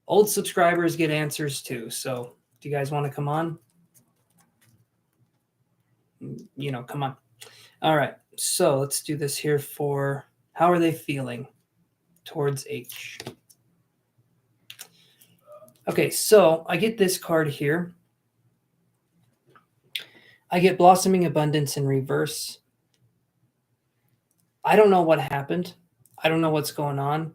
Old subscribers get answers too, so do you guys want to come on? Come on. All right, so let's do this here for how are they feeling towards H? Okay, so I get this card here. I get Blossoming Abundance in reverse. I don't know what happened. I don't know what's going on.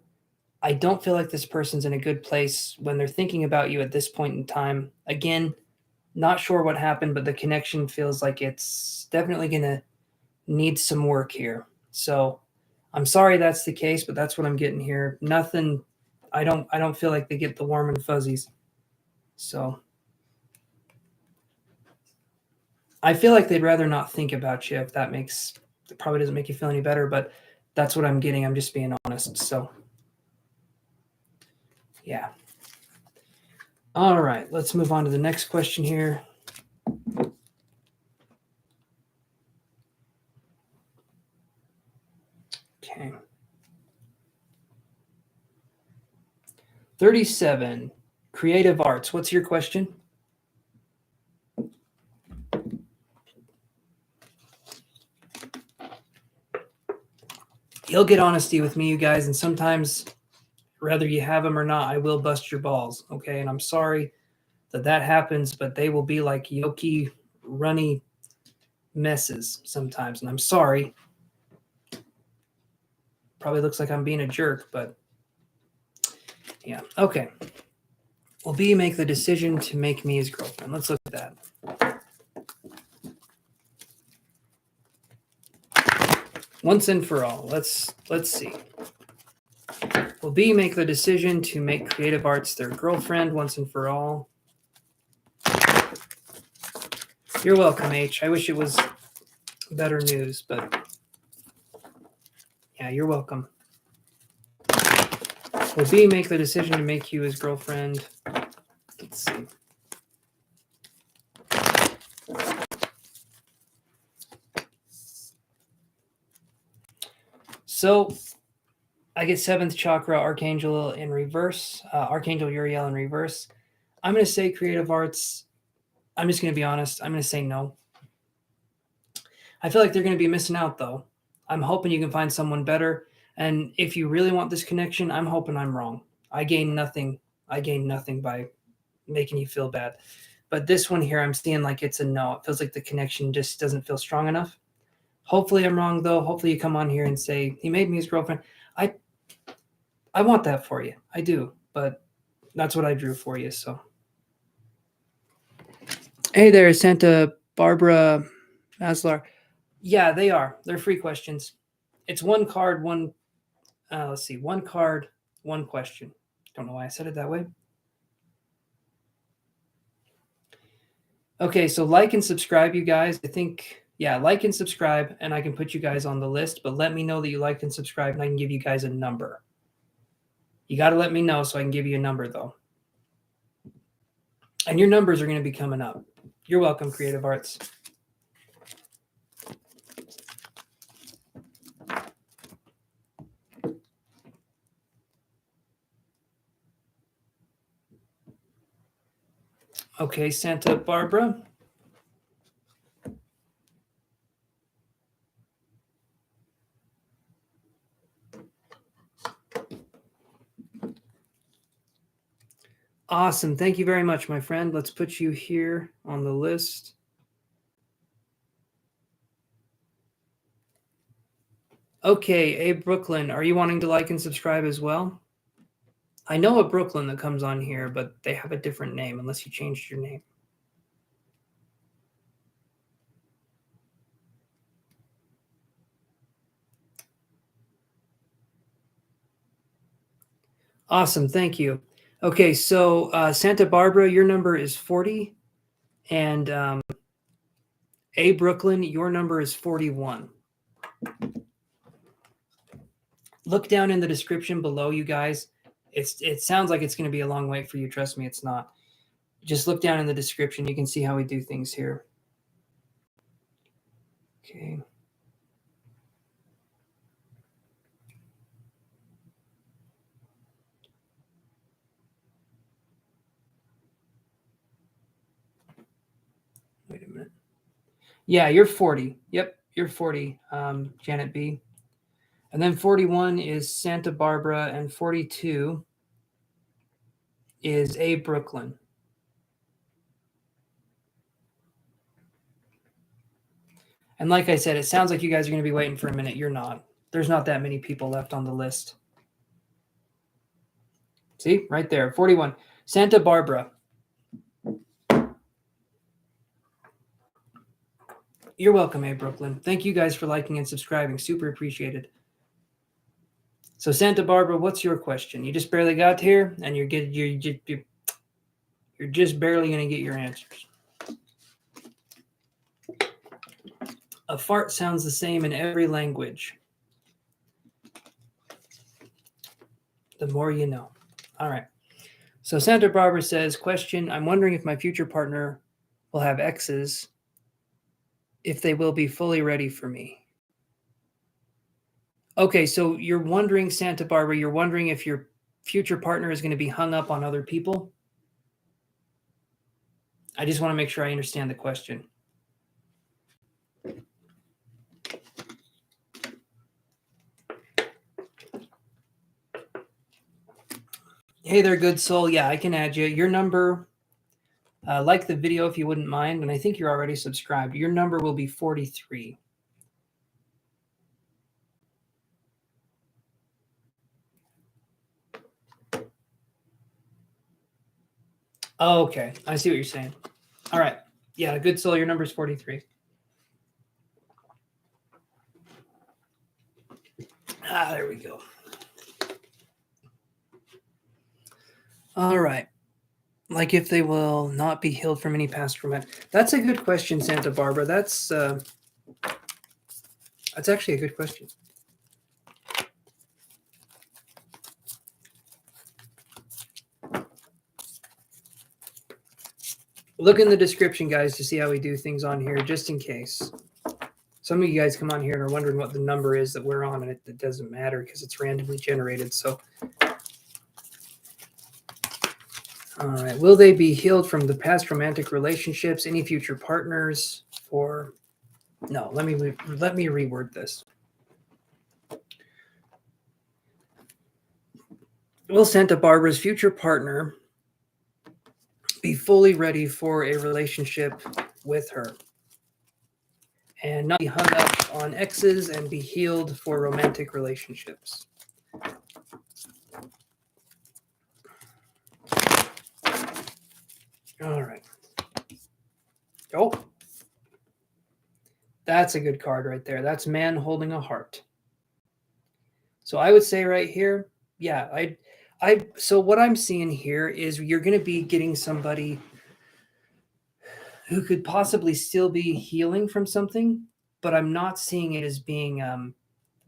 I don't feel like this person's in a good place when they're thinking about you at this point in time. Again, not sure what happened, but the connection feels like it's definitely going to need some work here. So I'm sorry that's the case, but that's what I'm getting here. Nothing. I don't feel like they get the warm and fuzzies. So I feel like they'd rather not think about you, if that it probably doesn't make you feel any better, but that's what I'm getting. I'm just being honest. So yeah. All right, let's move on to the next question here. Okay. 37, creative arts. What's your question? You'll get honesty with me, you guys, and sometimes, whether you have them or not, I will bust your balls, okay? And I'm sorry that happens, but they will be like yolky, runny messes sometimes, and I'm sorry. Probably looks like I'm being a jerk, but yeah. Okay. Will B make the decision to make me his girlfriend? Let's look at that. Once and for all. Let's see. Will B make the decision to make creative arts their girlfriend once and for all? You're welcome, H. I wish it was better news, but yeah, you're welcome. Will B make the decision to make you his girlfriend? Let's see. So I get 7th chakra, Archangel in reverse, Archangel Uriel in reverse. I'm going to say creative arts. I'm just going to be honest. I'm going to say no. I feel like they're going to be missing out, though. I'm hoping you can find someone better. And if you really want this connection, I'm hoping I'm wrong. I gain nothing. I gain nothing by making you feel bad. But this one here, I'm seeing like it's a no. It feels like the connection just doesn't feel strong enough. Hopefully I'm wrong, though. Hopefully you come on here and say, he made me his girlfriend. I want that for you. I do. But that's what I drew for you. So, hey there, Santa Barbara Maslar. Yeah, they are. They're free questions. It's one card, one. Let's see, one card, one question. Don't know why I said it that way. Okay, so like and subscribe, you guys. I think, yeah, like and subscribe, and I can put you guys on the list. But let me know that you liked and subscribed, and I can give you guys a number. You got to let me know so I can give you a number, though. And your numbers are going to be coming up. You're welcome, Creative Arts. Okay, Santa Barbara. Awesome. Thank you very much, my friend. Let's put you here on the list. Okay, Abe Brooklyn, are you wanting to like and subscribe as well? I know a Brooklyn that comes on here, but they have a different name unless you changed your name. Awesome. Thank you. Okay, so Santa Barbara, your number is 40, and A Brooklyn, your number is 41. Look down in the description below, you guys. It sounds like it's going to be a long wait for you. Trust me, it's not. Just look down in the description. You can see how we do things here. Okay. Wait a minute. Yeah, you're 40. Yep, you're 40, Janet B. And then 41 is Santa Barbara, and 42 is A Brooklyn. And like I said, it sounds like you guys are going to be waiting for a minute. You're not. There's not that many people left on the list. See, right there, 41. Santa Barbara. You're welcome, A Brooklyn. Thank you guys for liking and subscribing. Super appreciated. So Santa Barbara, what's your question? You just barely got here, and you're just barely going to get your answers. A fart sounds the same in every language. The more you know. All right. So Santa Barbara says, question, I'm wondering if my future partner will have exes, if they will be fully ready for me. Okay, so you're wondering, Santa Barbara, you're wondering if your future partner is going to be hung up on other people? I just want to make sure I understand the question. Hey there, good soul. Yeah, I can add you. Your number, like the video if you wouldn't mind, and I think you're already subscribed. Your number will be 43. Oh, okay, I see what you're saying. All right. Yeah, good soul, your number is 43. Ah, there we go. All right. Like if they will not be healed from any past trauma. That's a good question, Santa Barbara. That's actually a good question. Look in the description, guys, to see how we do things on here, just in case. Some of you guys come on here and are wondering what the number is that we're on, and it doesn't matter because it's randomly generated. So, all right. Will they be healed from the past romantic relationships? Any future partners? Or no? Let me reword this. Will Santa Barbara's future partner be fully ready for a relationship with her and not be hung up on exes and be healed for romantic relationships? All right. Oh, that's a good card right there. That's man holding a heart. So I would say right here, yeah, so what I'm seeing here is you're going to be getting somebody who could possibly still be healing from something, but I'm not seeing it as being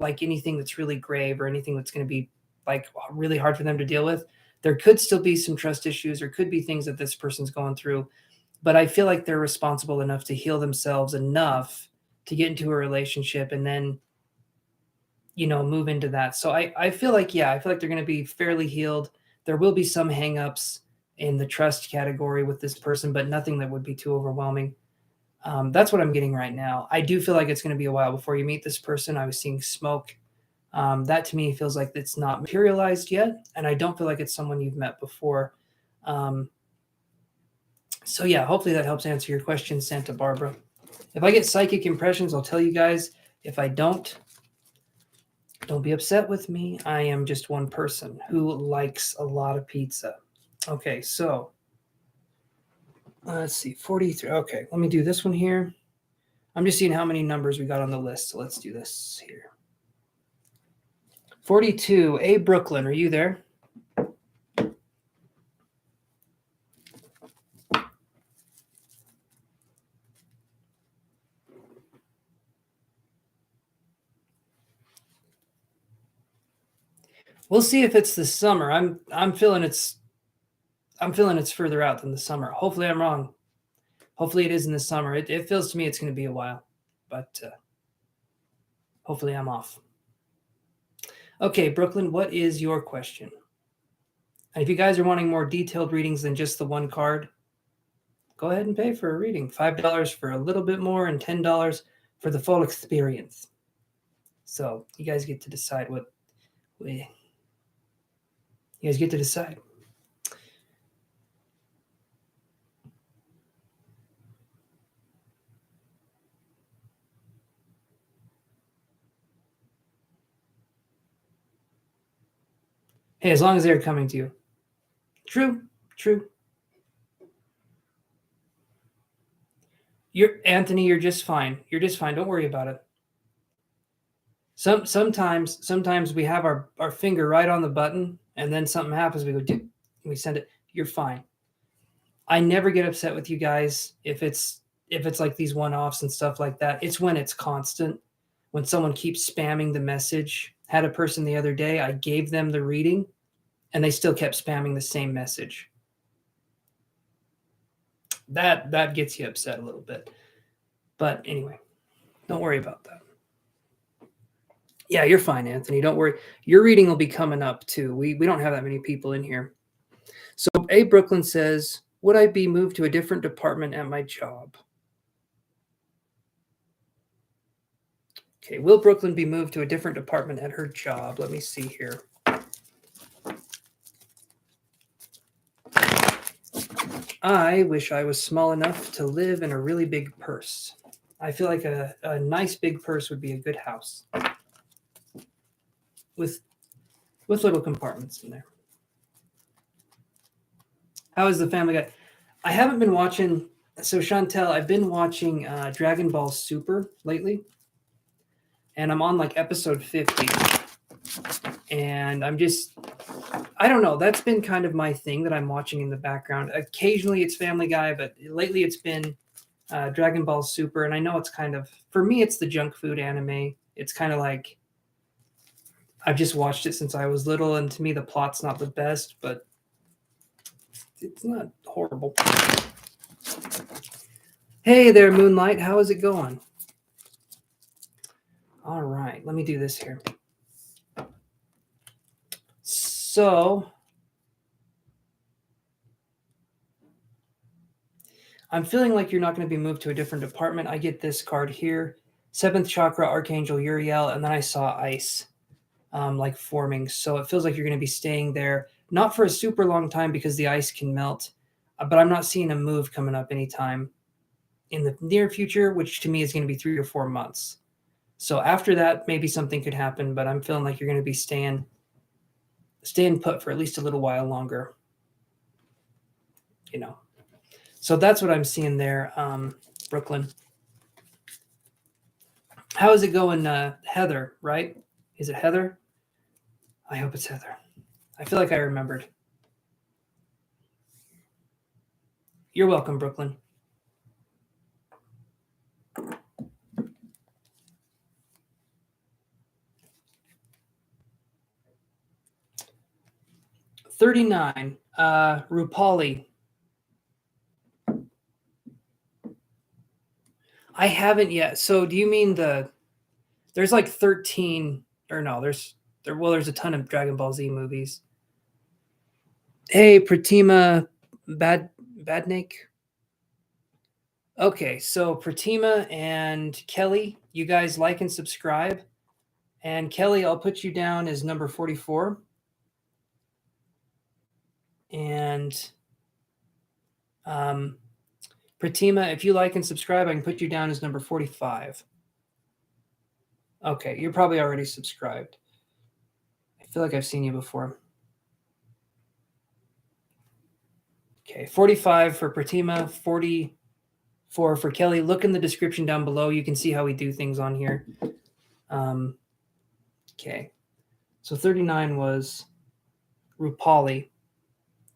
like anything that's really grave or anything that's going to be like really hard for them to deal with. There could still be some trust issues, or could be things that this person's going through, but I feel like they're responsible enough to heal themselves enough to get into a relationship and then, move into that. So I feel like, I feel like they're going to be fairly healed. There will be some hangups in the trust category with this person, but nothing that would be too overwhelming. That's what I'm getting right now. I do feel like it's going to be a while before you meet this person. I was seeing smoke. That to me feels like it's not materialized yet, and I don't feel like it's someone you've met before. So yeah, hopefully that helps answer your question, Santa Barbara. If I get psychic impressions, I'll tell you guys. If I don't be upset with me. I am just one person who likes a lot of pizza. Okay, so let's see, 43. Okay, let me do this one here. I'm just seeing how many numbers we got on the list. So let's do this here. 42. A Brooklyn, are you there? We'll see if it's the summer. I'm feeling it's further out than the summer. Hopefully I'm wrong. Hopefully it is in the summer. It feels to me it's going to be a while, but hopefully I'm off. Okay, Brooklyn, what is your question? And if you guys are wanting more detailed readings than just the one card, go ahead and pay for a reading. $5 for a little bit more and $10 for the full experience. So you guys get to decide you guys get to decide. Hey, as long as they're coming to you. True. Anthony, you're just fine. You're just fine. Don't worry about it. Sometimes we have our finger right on the button and then something happens, we go, we send it. You're fine. I never get upset with you guys if it's like these one-offs and stuff like that. It's when it's constant, when someone keeps spamming the message. Had a person the other day, I gave them the reading and they still kept spamming the same message. That gets you upset a little bit. But anyway, don't worry about that. Yeah, you're fine, Anthony. Don't worry. Your reading will be coming up too. We don't have that many people in here. So A. Brooklyn says, would I be moved to a different department at my job? Okay, will Brooklyn be moved to a different department at her job? Let me see here. I wish I was small enough to live in a really big purse. I feel like a nice big purse would be a good house with little compartments in there. How is the Family Guy? I haven't been watching. So Chantel, I've been watching Dragon Ball Super lately, and I'm on like episode 50, and I don't know. That's been kind of my thing that I'm watching in the background. Occasionally it's Family Guy, but lately it's been Dragon Ball Super, and I know it's kind of, for me, it's the junk food anime. It's kind of like, I've just watched it since I was little, and to me the plot's not the best, but it's not horrible. Hey there, Moonlight. How is it going? All right, let me do this here. So I'm feeling like you're not going to be moved to a different department. I get this card here, 7th chakra, Archangel Uriel, and then I saw ice like forming. So it feels like you're going to be staying there, not for a super long time because the ice can melt, but I'm not seeing a move coming up anytime in the near future, which to me is going to be 3 or 4 months. So after that, maybe something could happen, but I'm feeling like you're going to be staying put for at least a little while longer. So that's what I'm seeing there, Brooklyn. How is it going, Heather, right? Is it Heather? I hope it's Heather. I feel like I remembered. You're welcome, Brooklyn. $39, Rupali. I haven't yet. So do you mean there's like 13, or no, there's a ton of Dragon Ball Z movies. Hey, Pratima Badnik. Okay, so Pratima and Kelly, you guys like and subscribe. And Kelly, I'll put you down as number 44. And Pratima, if you like and subscribe, I can put you down as number 45. Okay, you're probably already subscribed. I feel like I've seen you before. Okay, 45 for Pratima, 44 for Kelly. Look in the description down below. You can see how we do things on here. Okay, so 39 was Rupali.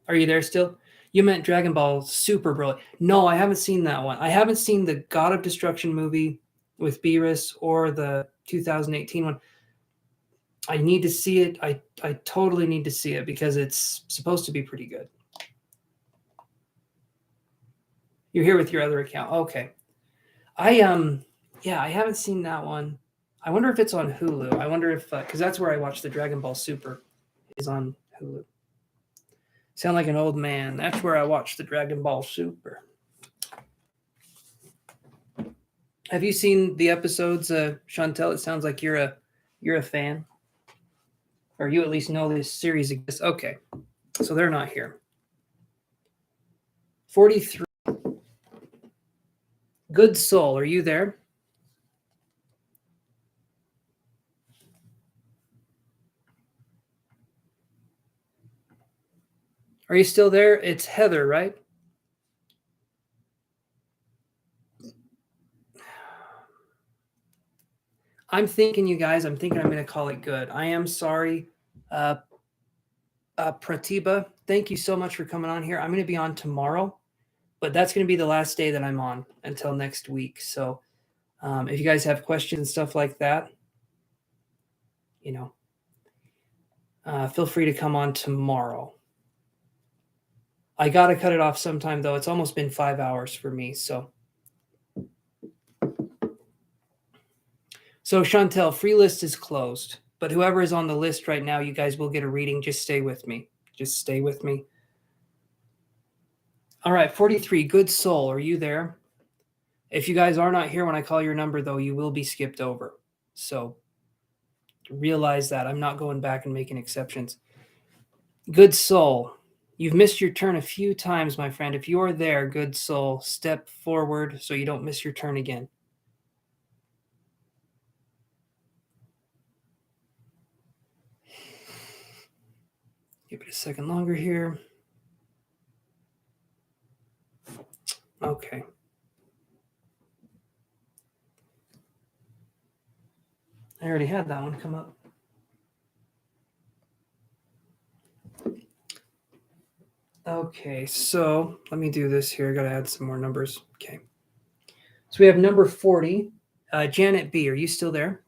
Are you there still? You meant Dragon Ball Super Broly. No, I haven't seen that one. I haven't seen the God of Destruction movie with Beerus or the 2018 one. I need to see it. I totally need to see it because it's supposed to be pretty good. You're here with your other account. Okay. Yeah, I haven't seen that one. I wonder if it's on Hulu. I wonder if because that's where I watch the Dragon Ball Super is on Hulu. Sound like an old man. That's where I watch the Dragon Ball Super. Have you seen the episodes, Chantel? It sounds like you're a fan, or you at least know this series exists. Okay, so they're not here. 43. Good Soul, are you there? Are you still there? It's Heather, right? I'm thinking, you guys, I'm thinking I'm going to call it good. I am sorry. Pratibha, thank you so much for coming on here. I'm going to be on tomorrow, but that's going to be the last day that I'm on until next week. So if you guys have questions and stuff like that, feel free to come on tomorrow. I got to cut it off sometime, though. It's almost been 5 hours for me. So Chantel, free list is closed. But whoever is on the list right now, you guys will get a reading. Just stay with me. Just stay with me. All right, 43, Good Soul, are you there? If you guys are not here when I call your number, though, you will be skipped over. So realize that. I'm not going back and making exceptions. Good Soul, you've missed your turn a few times, my friend. If you're there, Good Soul, step forward so you don't miss your turn again. Give it a second longer here. Okay. I already had that one come up. Okay, so let me do this here. I got to add some more numbers. Okay. So we have number 40. Janet B., are you still there?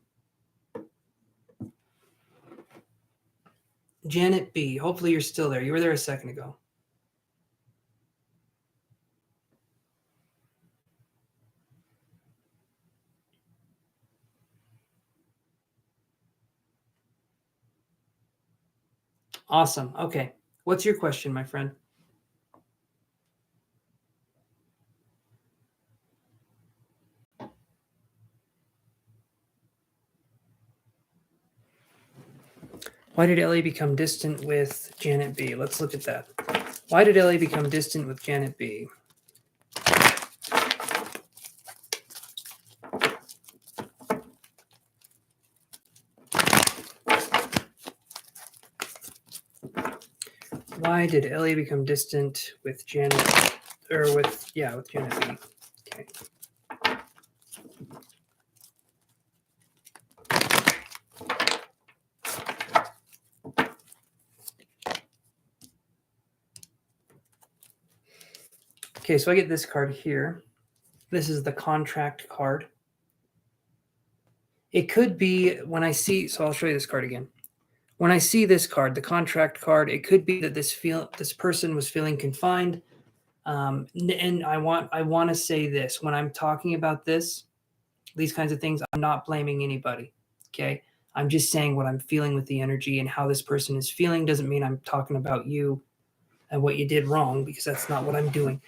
Janet B., hopefully you're still there. You were there a second ago. Awesome. Okay. What's your question, my friend? Why did Ellie become distant with Janet B.? Let's look at that. Why did Ellie become distant with Janet B.? Why did Ellie become distant with Janet, with Janet B? Okay. Okay, so I get this card here. This is the contract card. It could be when I see, so I'll show you this card again. When I see this card, the contract card, it could be that this person was feeling confined. And I want to say this when I'm talking about these kinds of things, I'm not blaming anybody. Okay. I'm just saying what I'm feeling with the energy, and how this person is feeling doesn't mean I'm talking about you and what you did wrong, because that's not what I'm doing.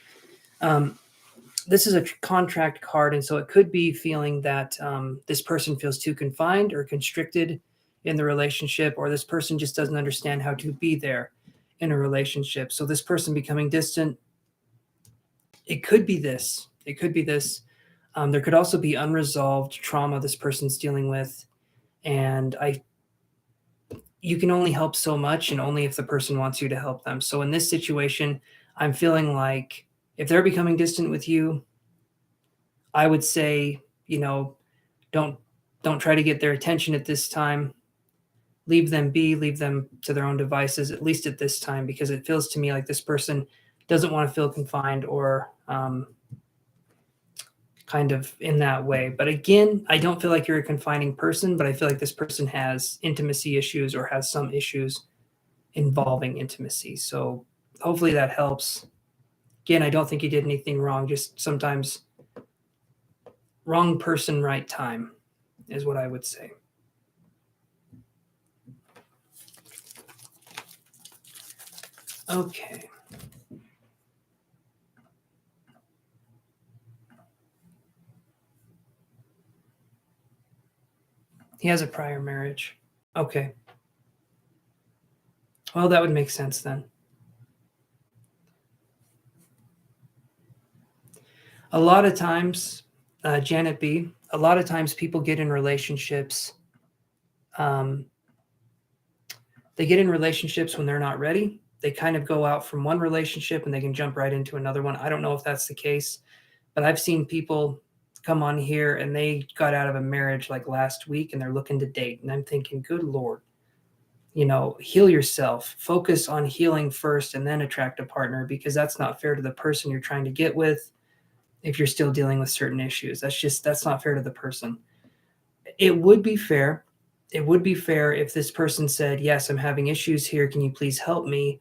This is a contract card, and so it could be feeling that this person feels too confined or constricted in the relationship, or this person just doesn't understand how to be there in a relationship. So this person becoming distant, it could be this. It could be this. There could also be unresolved trauma this person's dealing with, and you can only help so much, and only if the person wants you to help them. So in this situation, I'm feeling like if they're becoming distant with you, I would say, don't try to get their attention at this time. Leave them be, leave them to their own devices, at least at this time, because it feels to me like this person doesn't want to feel confined or kind of in that way. But again, I don't feel like you're a confining person, but I feel like this person has intimacy issues or has some issues involving intimacy. So hopefully that helps. Again, I don't think you did anything wrong, just sometimes wrong person, right time is what I would say. Okay. He has a prior marriage. Okay. Well, that would make sense then. A lot of times, Janet B., a lot of times people get in relationships. They get in relationships when they're not ready. They kind of go out from one relationship and they can jump right into another one. I don't know if that's the case, but I've seen people come on here and they got out of a marriage like last week and they're looking to date. And I'm thinking, good Lord, heal yourself, focus on healing first and then attract a partner, because that's not fair to the person you're trying to get with. If you're still dealing with certain issues, that's not fair to the person. It would be fair if this person said, yes, I'm having issues here, can you please help me?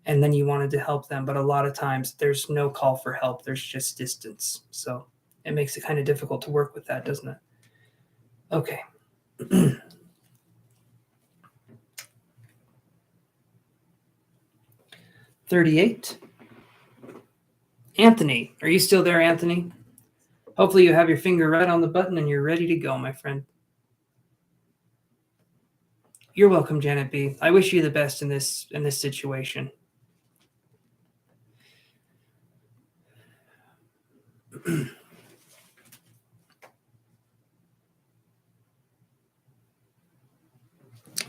And then you wanted to help them. But a lot of times there's no call for help, there's just distance. So it makes it kind of difficult to work with that, doesn't it? Okay. 38. Anthony, are you still there, Anthony? Hopefully you have your finger right on the button and you're ready to go, my friend. You're welcome, Janet B. I wish you the best in this situation.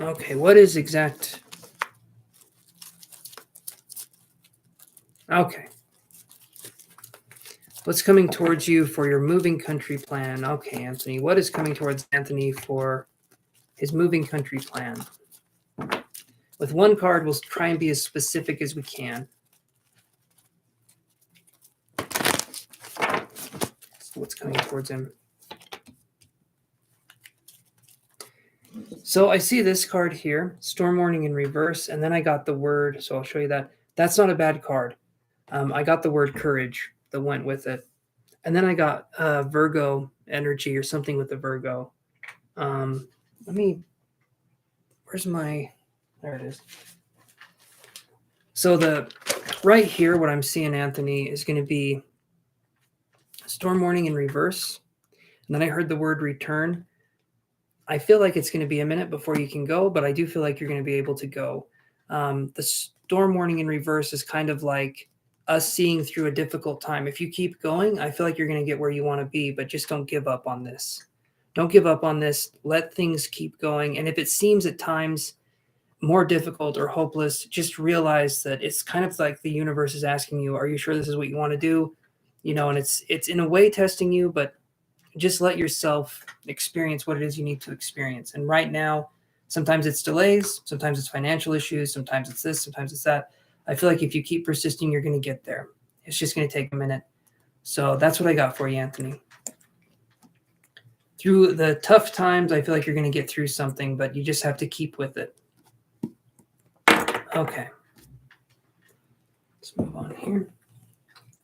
Okay, what is exact? Okay. What's coming towards you for your moving country plan? Okay, Anthony. What is coming towards Anthony for his moving country plan? With one card, we'll try and be as specific as we can. So what's coming towards him? So I see this card here, Storm Warning in reverse, and then I got the word, so I'll show you that. That's not a bad card. I got the word courage that went with it. And then I got Virgo energy or something with the Virgo. Where's my, there it is. So right here, what I'm seeing, Anthony, is going to be Storm Warning in reverse. And then I heard the word return. I feel like it's going to be a minute before you can go, but I do feel like you're going to be able to go. The Storm Warning in reverse is kind of like us seeing through a difficult time. If you keep going, I feel like you're going to get where you want to be, but just don't give up on this. Don't give up on this. Let things keep going. And if it seems at times more difficult or hopeless, just realize that it's kind of like the universe is asking you, are you sure this is what you want to do? And it's in a way testing you, but just let yourself experience what it is you need to experience. And right now, sometimes it's delays, sometimes it's financial issues, sometimes it's this, sometimes it's that. I feel like if you keep persisting, you're going to get there. It's just going to take a minute. So that's what I got for you, Anthony. Through the tough times, I feel like you're going to get through something, but you just have to keep with it. Okay. Let's move on here.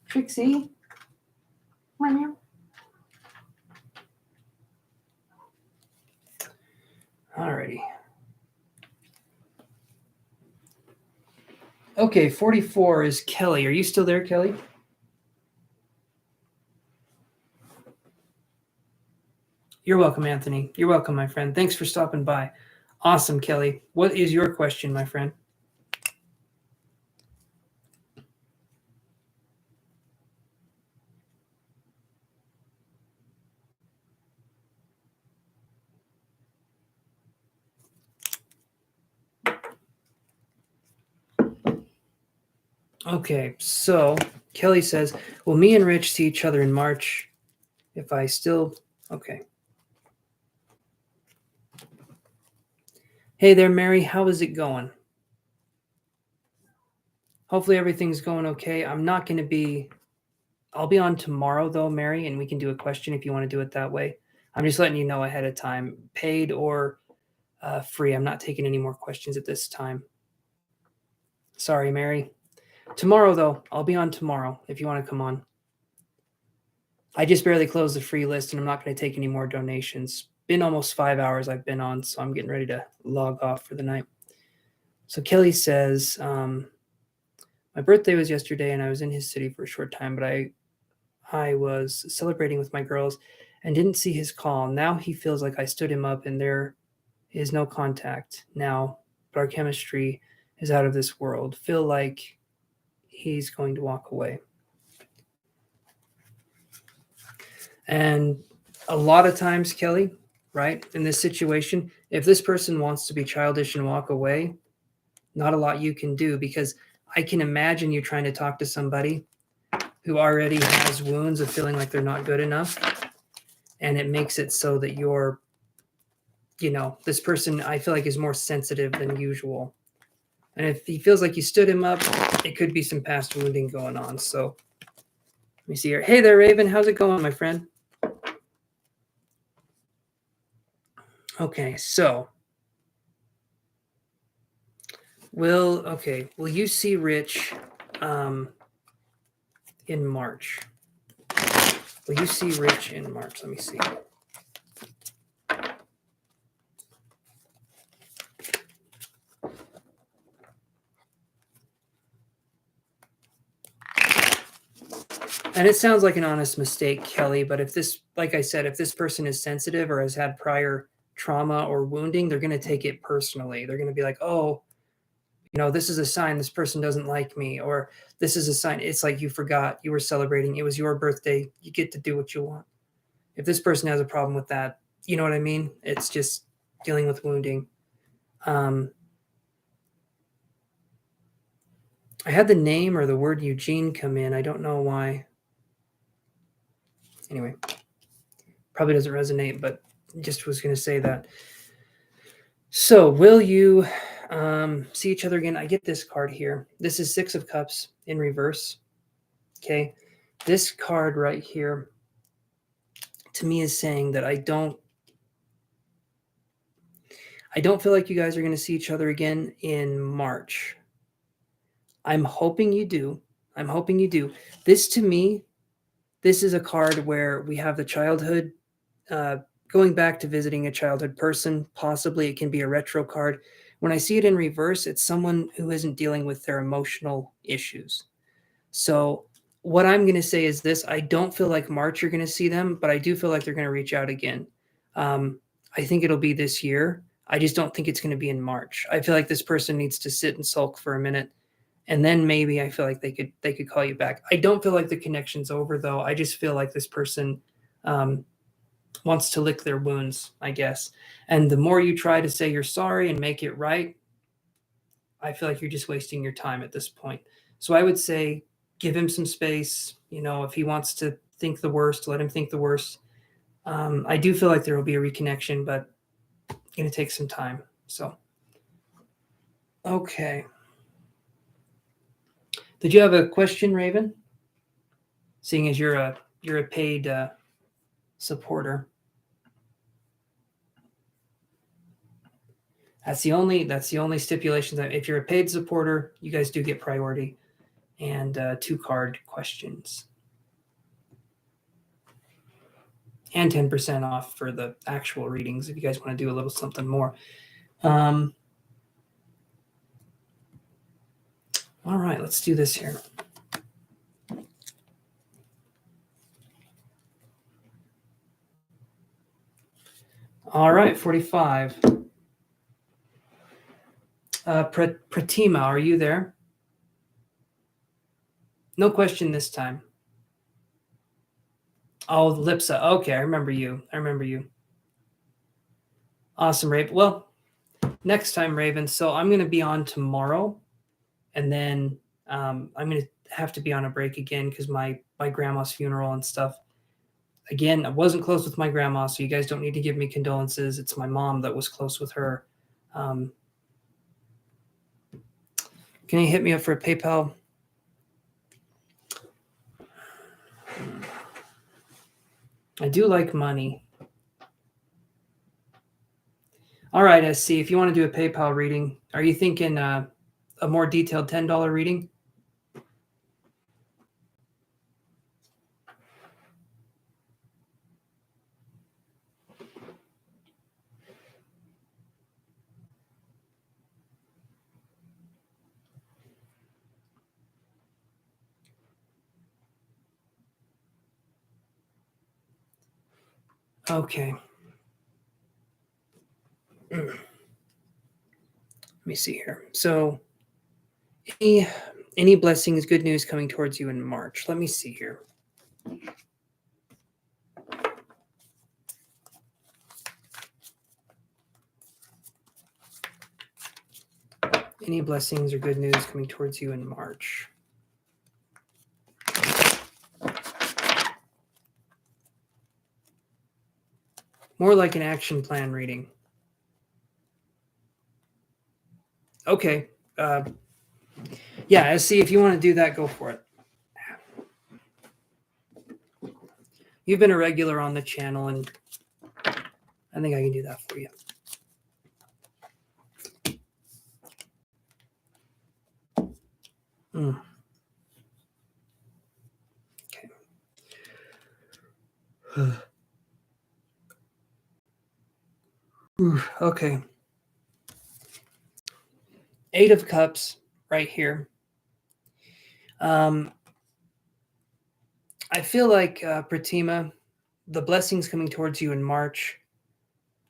Trixie. Meow. Alrighty. Okay, 44 is Kelly. Are you still there, Kelly? You're welcome, Anthony. You're welcome, my friend. Thanks for stopping by. Awesome, Kelly. What is your question, my friend? Okay, so Kelly says, will me and Rich see each other in March if I still... Okay. Hey there, Mary. How is it going? Hopefully everything's going okay. I'm not going to be I'll be on tomorrow though, Mary, and we can do a question if you want to do it that way. I'm just letting you know ahead of time, paid or free. I'm not taking any more questions at this time. Sorry, Mary. Tomorrow though, I'll be on tomorrow if you want to come on. I just barely closed the free list and I'm not going to take any more donations. Been almost 5 hours I've been on, so I'm getting ready to log off for the night. So Kelly says, my birthday was yesterday and I was in his city for a short time, but I was celebrating with my girls and didn't see his call. Now he feels like I stood him up and there is no contact now, but our chemistry is out of this world. Feel like he's going to walk away. And a lot of times, Kelly, right, in this situation, if this person wants to be childish and walk away, not a lot you can do, because I can imagine you trying to talk to somebody who already has wounds of feeling like they're not good enough. And it makes it so that you're, this person I feel like is more sensitive than usual. And if he feels like you stood him up, it could be some past wounding going on. So let me see here. Hey there, Raven. How's it going, my friend? Okay, so will you see Rich in March? Will you see Rich in March? Let me see. And it sounds like an honest mistake, Kelly, but if this, like I said, if this person is sensitive or has had prior trauma or wounding, they're going to take it personally. They're going to be like, oh, this is a sign this person doesn't like me, or this is a sign. It's like you forgot you were celebrating. It was your birthday. You get to do what you want. If this person has a problem with that, you know what I mean? It's just dealing with wounding. I had the name or the word Eugene come in. I don't know why. Anyway, probably doesn't resonate, but just was going to say that. So will you see each other again? I get this card here. This is 6 of Cups in reverse. Okay. This card right here to me is saying that I don't feel like you guys are going to see each other again in March. I'm hoping you do. This to me, this is a card where we have the childhood, going back to visiting a childhood person. Possibly it can be a retro card. When I see it in reverse, it's someone who isn't dealing with their emotional issues. So what I'm going to say is this: I don't feel like March you're going to see them, but I do feel like they're going to reach out again. I think it'll be this year. I just don't think it's going to be in March. I feel like this person needs to sit and sulk for a minute, and then maybe I feel like they could call you back. I don't feel like the connection's over though. I just feel like this person wants to lick their wounds, I guess. And the more you try to say you're sorry and make it right, I feel like you're just wasting your time at this point. So I would say give him some space. If he wants to think the worst, let him think the worst. I do feel like there will be a reconnection, but it's going to take some time. So, okay. Did you have a question, Raven? Seeing as you're a paid supporter. That's the only stipulation, that if you're a paid supporter, you guys do get priority and 2 card questions. And 10% off for the actual readings if you guys want to do a little something more. All right, let's do this here. All right, 45. Pratima, are you there? No question this time. Oh, Lipsa. Okay, I remember you. Awesome, Raven. Well, next time, Raven. So I'm going to be on tomorrow, and then I'm going to have to be on a break again because my grandma's funeral and stuff. Again, I wasn't close with my grandma, so you guys don't need to give me condolences. It's my mom that was close with her. Can you hit me up for a PayPal? I do like money. All right, SC, if you want to do a PayPal reading, are you thinking a more detailed $10 reading? Okay. Let me see here. So any blessings, good news coming towards you in March? Let me see here. Any blessings or good news coming towards you in March? More like an action plan reading. Okay. Yeah, SC, if you want to do that, go for it. You've been a regular on the channel, and I think I can do that for you. Okay. Okay. 8 of Cups right here. I feel like, Pratima, the blessings coming towards you in March,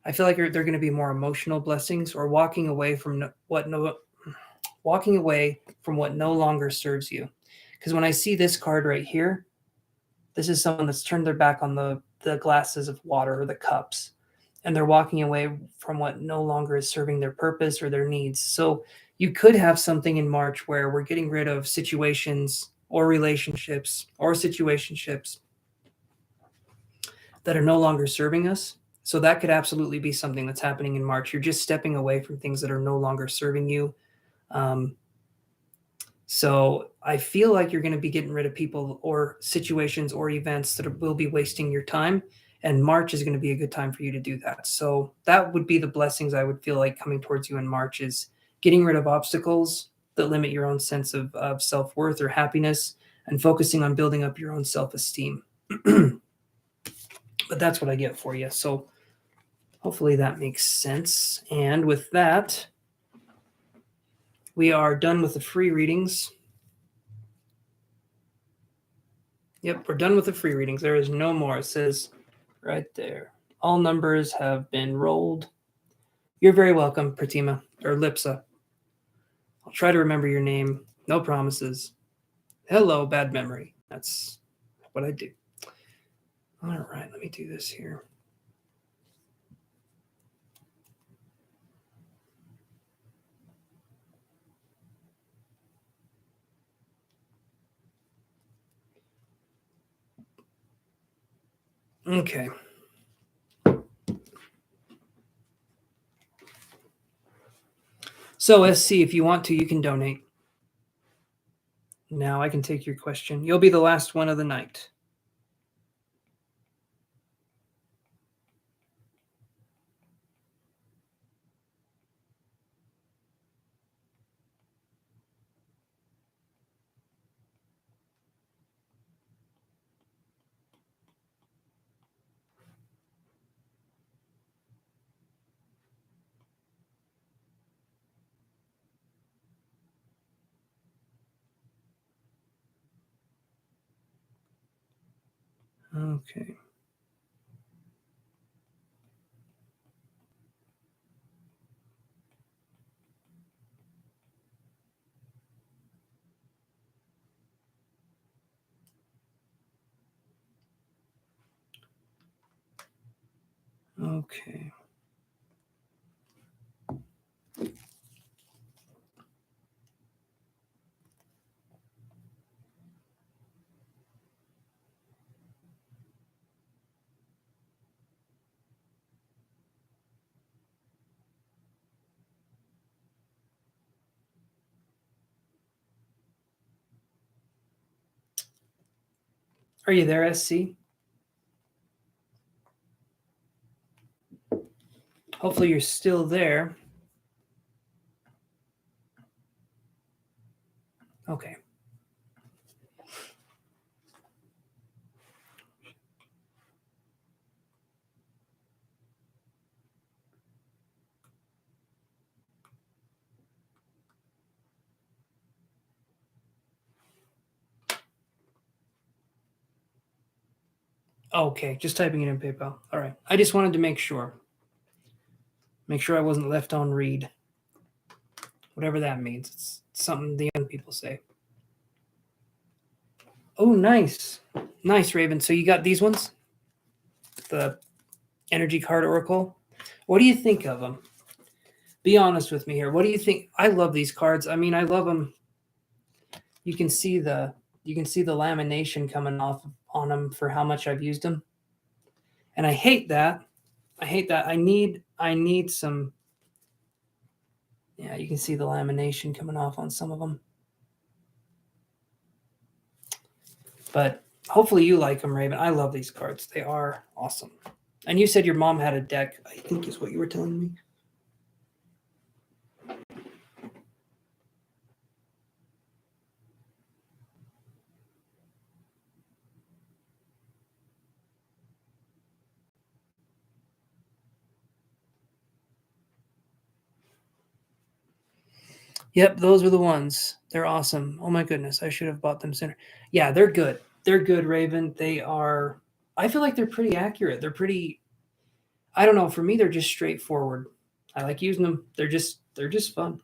I feel like they're going to be more emotional blessings, or walking away from what no longer serves you. Because when I see this card right here, this is someone that's turned their back on the glasses of water or the cups, and they're walking away from what no longer is serving their purpose or their needs. So you could have something in March where we're getting rid of situations or relationships or situationships that are no longer serving us. So that could absolutely be something that's happening in March. You're just stepping away from things that are no longer serving you. So I feel like you're going to be getting rid of people or situations or events that will be wasting your time. And March is going to be a good time for you to do that. So that would be the blessings I would feel like coming towards you in March, is getting rid of obstacles that limit your own sense of self-worth or happiness, and focusing on building up your own self-esteem. But that's what I get for you. So hopefully that makes sense. And with that, we are done with the free readings. Yep, we're done with the free readings. There is no more. It says right there, all numbers have been rolled. You're very welcome, Pratima, or Lipsa. I'll try to remember your name. No promises. Hello, bad memory. That's what I do. All right, let me do this here. Okay. So, SC, if you want to, you can donate. Now I can take your question. You'll be the last one of the night. Okay. Okay. Are you there, SC? Hopefully you're still there. Okay. Okay, just typing it in PayPal. All right. I just wanted to make sure. Make sure I wasn't left on read. Whatever that means. It's something the young people say. Oh, nice. Nice, Raven. So you got these ones? The Energy Card Oracle. What do you think of them? Be honest with me here. What do you think? I love these cards. I mean, I love them. You can see the lamination coming off on them for how much I've used them. And I hate that. I hate that. I need some. Yeah, you can see the lamination coming off on some of them. But hopefully you like them, Raven. I love these cards. They are awesome. And you said your mom had a deck, I think is what you were telling me. Yep, those are the ones. They're awesome. Oh my goodness, I should have bought them sooner. Yeah, they're good. They're good, Raven. They are. I feel like they're pretty accurate. They're pretty. I don't know. For me, they're just straightforward. I like using them. They're just fun.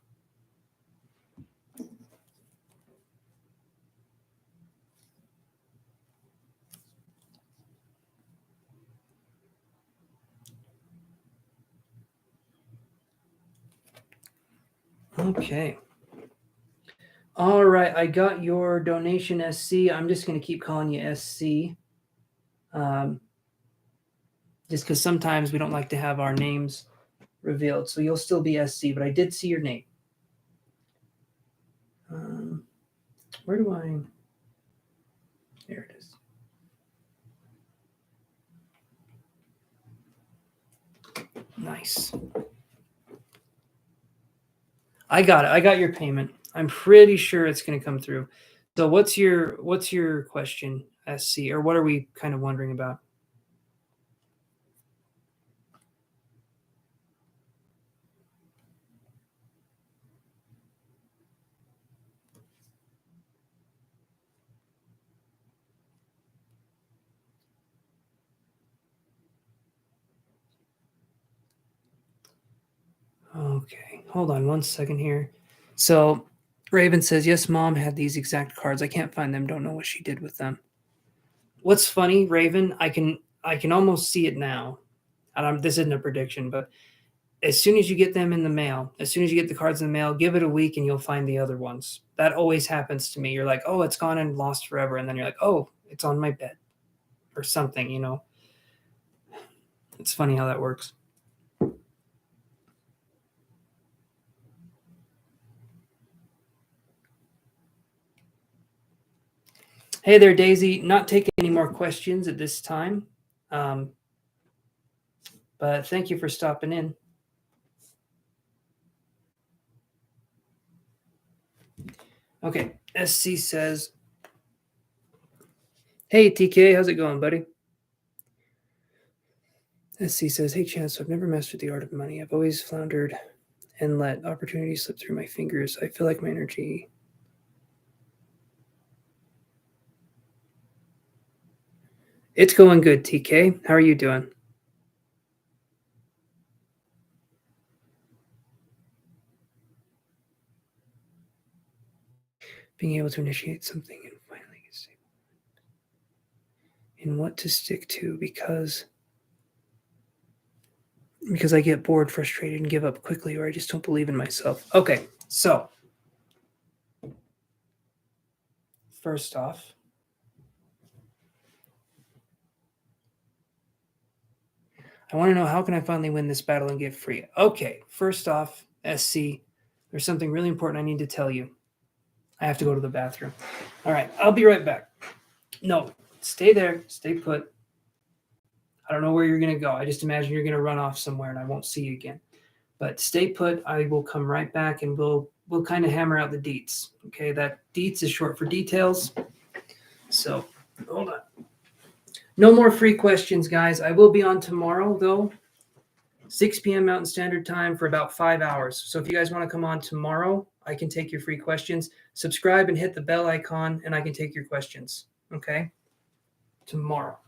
Okay. All right, I got your donation, SC. I'm just going to keep calling you SC. Just because sometimes we don't like to have our names revealed. So you'll still be SC, but I did see your name. Where do I? There it is. Nice. I got it. I got your payment. I'm pretty sure it's going to come through. So what's your question, SC, or what are we kind of wondering about? Okay, hold on one second here. So Raven says, yes, mom had these exact cards. I can't find them. Don't know what she did with them. What's funny, Raven, I can almost see it now. And this isn't a prediction, but as soon as you get them in the mail, as soon as you get the cards in the mail, give it a week and you'll find the other ones. That always happens to me. You're like, oh, it's gone and lost forever. And then you're like, oh, it's on my bed or something, you know. It's funny how that works. Hey there, Daisy. Not taking any more questions at this time. But thank you for stopping in. Okay, SC says, hey, TK, how's it going, buddy? SC says, hey, Chance, I've never mastered the art of money. I've always floundered and let opportunities slip through my fingers. I feel like my energy... It's going good, TK. How are you doing? Being able to initiate something and finally see and what to stick to because I get bored, frustrated, and give up quickly, or I just don't believe in myself. Okay, so first off, I want to know, how can I finally win this battle and get free? Okay, first off, SC, there's something really important I need to tell you. I have to go to the bathroom. All right, I'll be right back. No, stay there. Stay put. I don't know where you're going to go. I just imagine you're going to run off somewhere and I won't see you again. But stay put. I will come right back and we'll kind of hammer out the deets. Okay, that deets is short for details. So hold on. No more free questions, guys. I will be on tomorrow, though, 6 p.m. Mountain Standard Time for about 5 hours. So if you guys want to come on tomorrow, I can take your free questions. Subscribe and hit the bell icon, and I can take your questions. Okay? Tomorrow.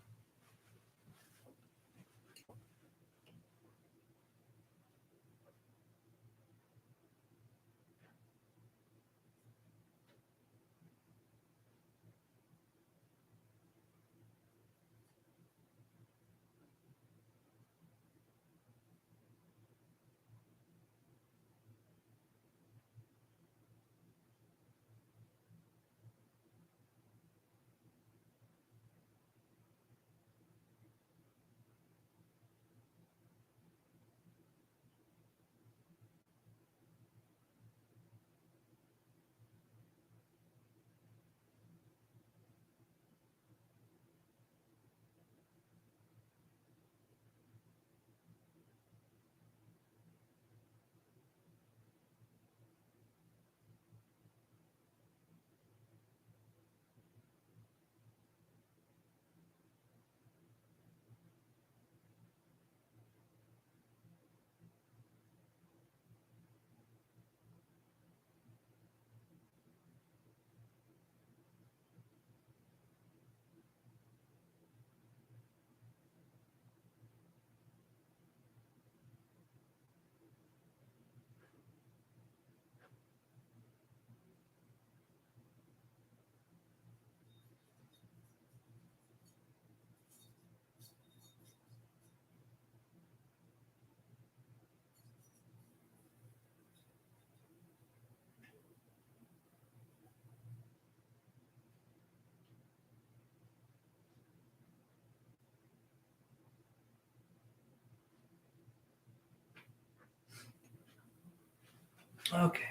Okay.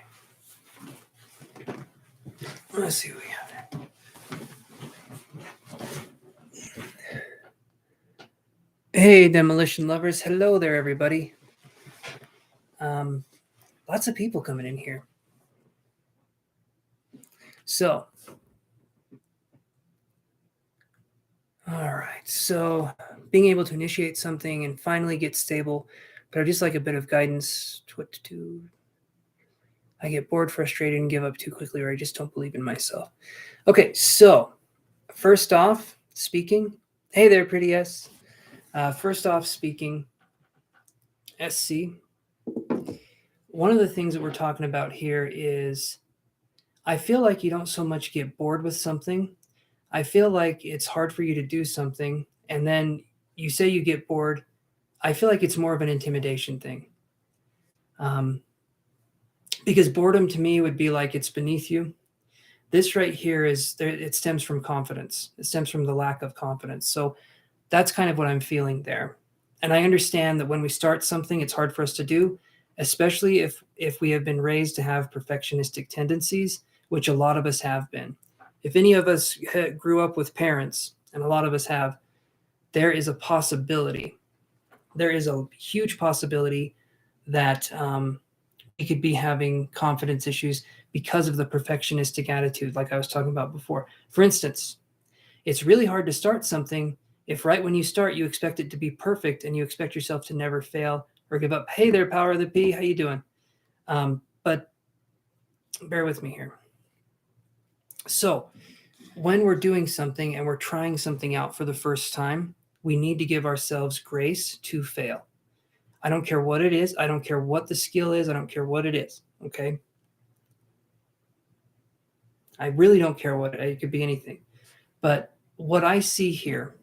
Let's see what we have here. Hey, demolition lovers. Hello there, everybody. Lots of people coming in here. So, all right. So, being able to initiate something and finally get stable, but I just like a bit of guidance to what to do. I get bored, frustrated, and give up too quickly, or I just don't believe in myself. Okay, so first off, speaking. Hey there, pretty S. First off, speaking, SC. One of the things that we're talking about here is I feel like you don't so much get bored with something. I feel like it's hard for you to do something, and then you say you get bored. I feel like it's more of an intimidation thing. Because boredom to me would be like it's beneath you. This right here it stems from confidence. It stems from the lack of confidence. So that's kind of what I'm feeling there. And I understand that when we start something, it's hard for us to do, especially if we have been raised to have perfectionistic tendencies, which a lot of us have been. If any of us grew up with parents, and a lot of us have, there is a possibility. There is a huge possibility that we could be having confidence issues because of the perfectionistic attitude, like I was talking about before. For instance, it's really hard to start something if right when you start you expect it to be perfect and you expect yourself to never fail or give up. Hey there, Power of the P, how you doing? But bear with me here. So when we're doing something and we're trying something out for the first time, we need to give ourselves grace to fail. I don't care what it is. I don't care what the skill is. I don't care what it is. Okay. I really don't care what it could be anything. But what I see here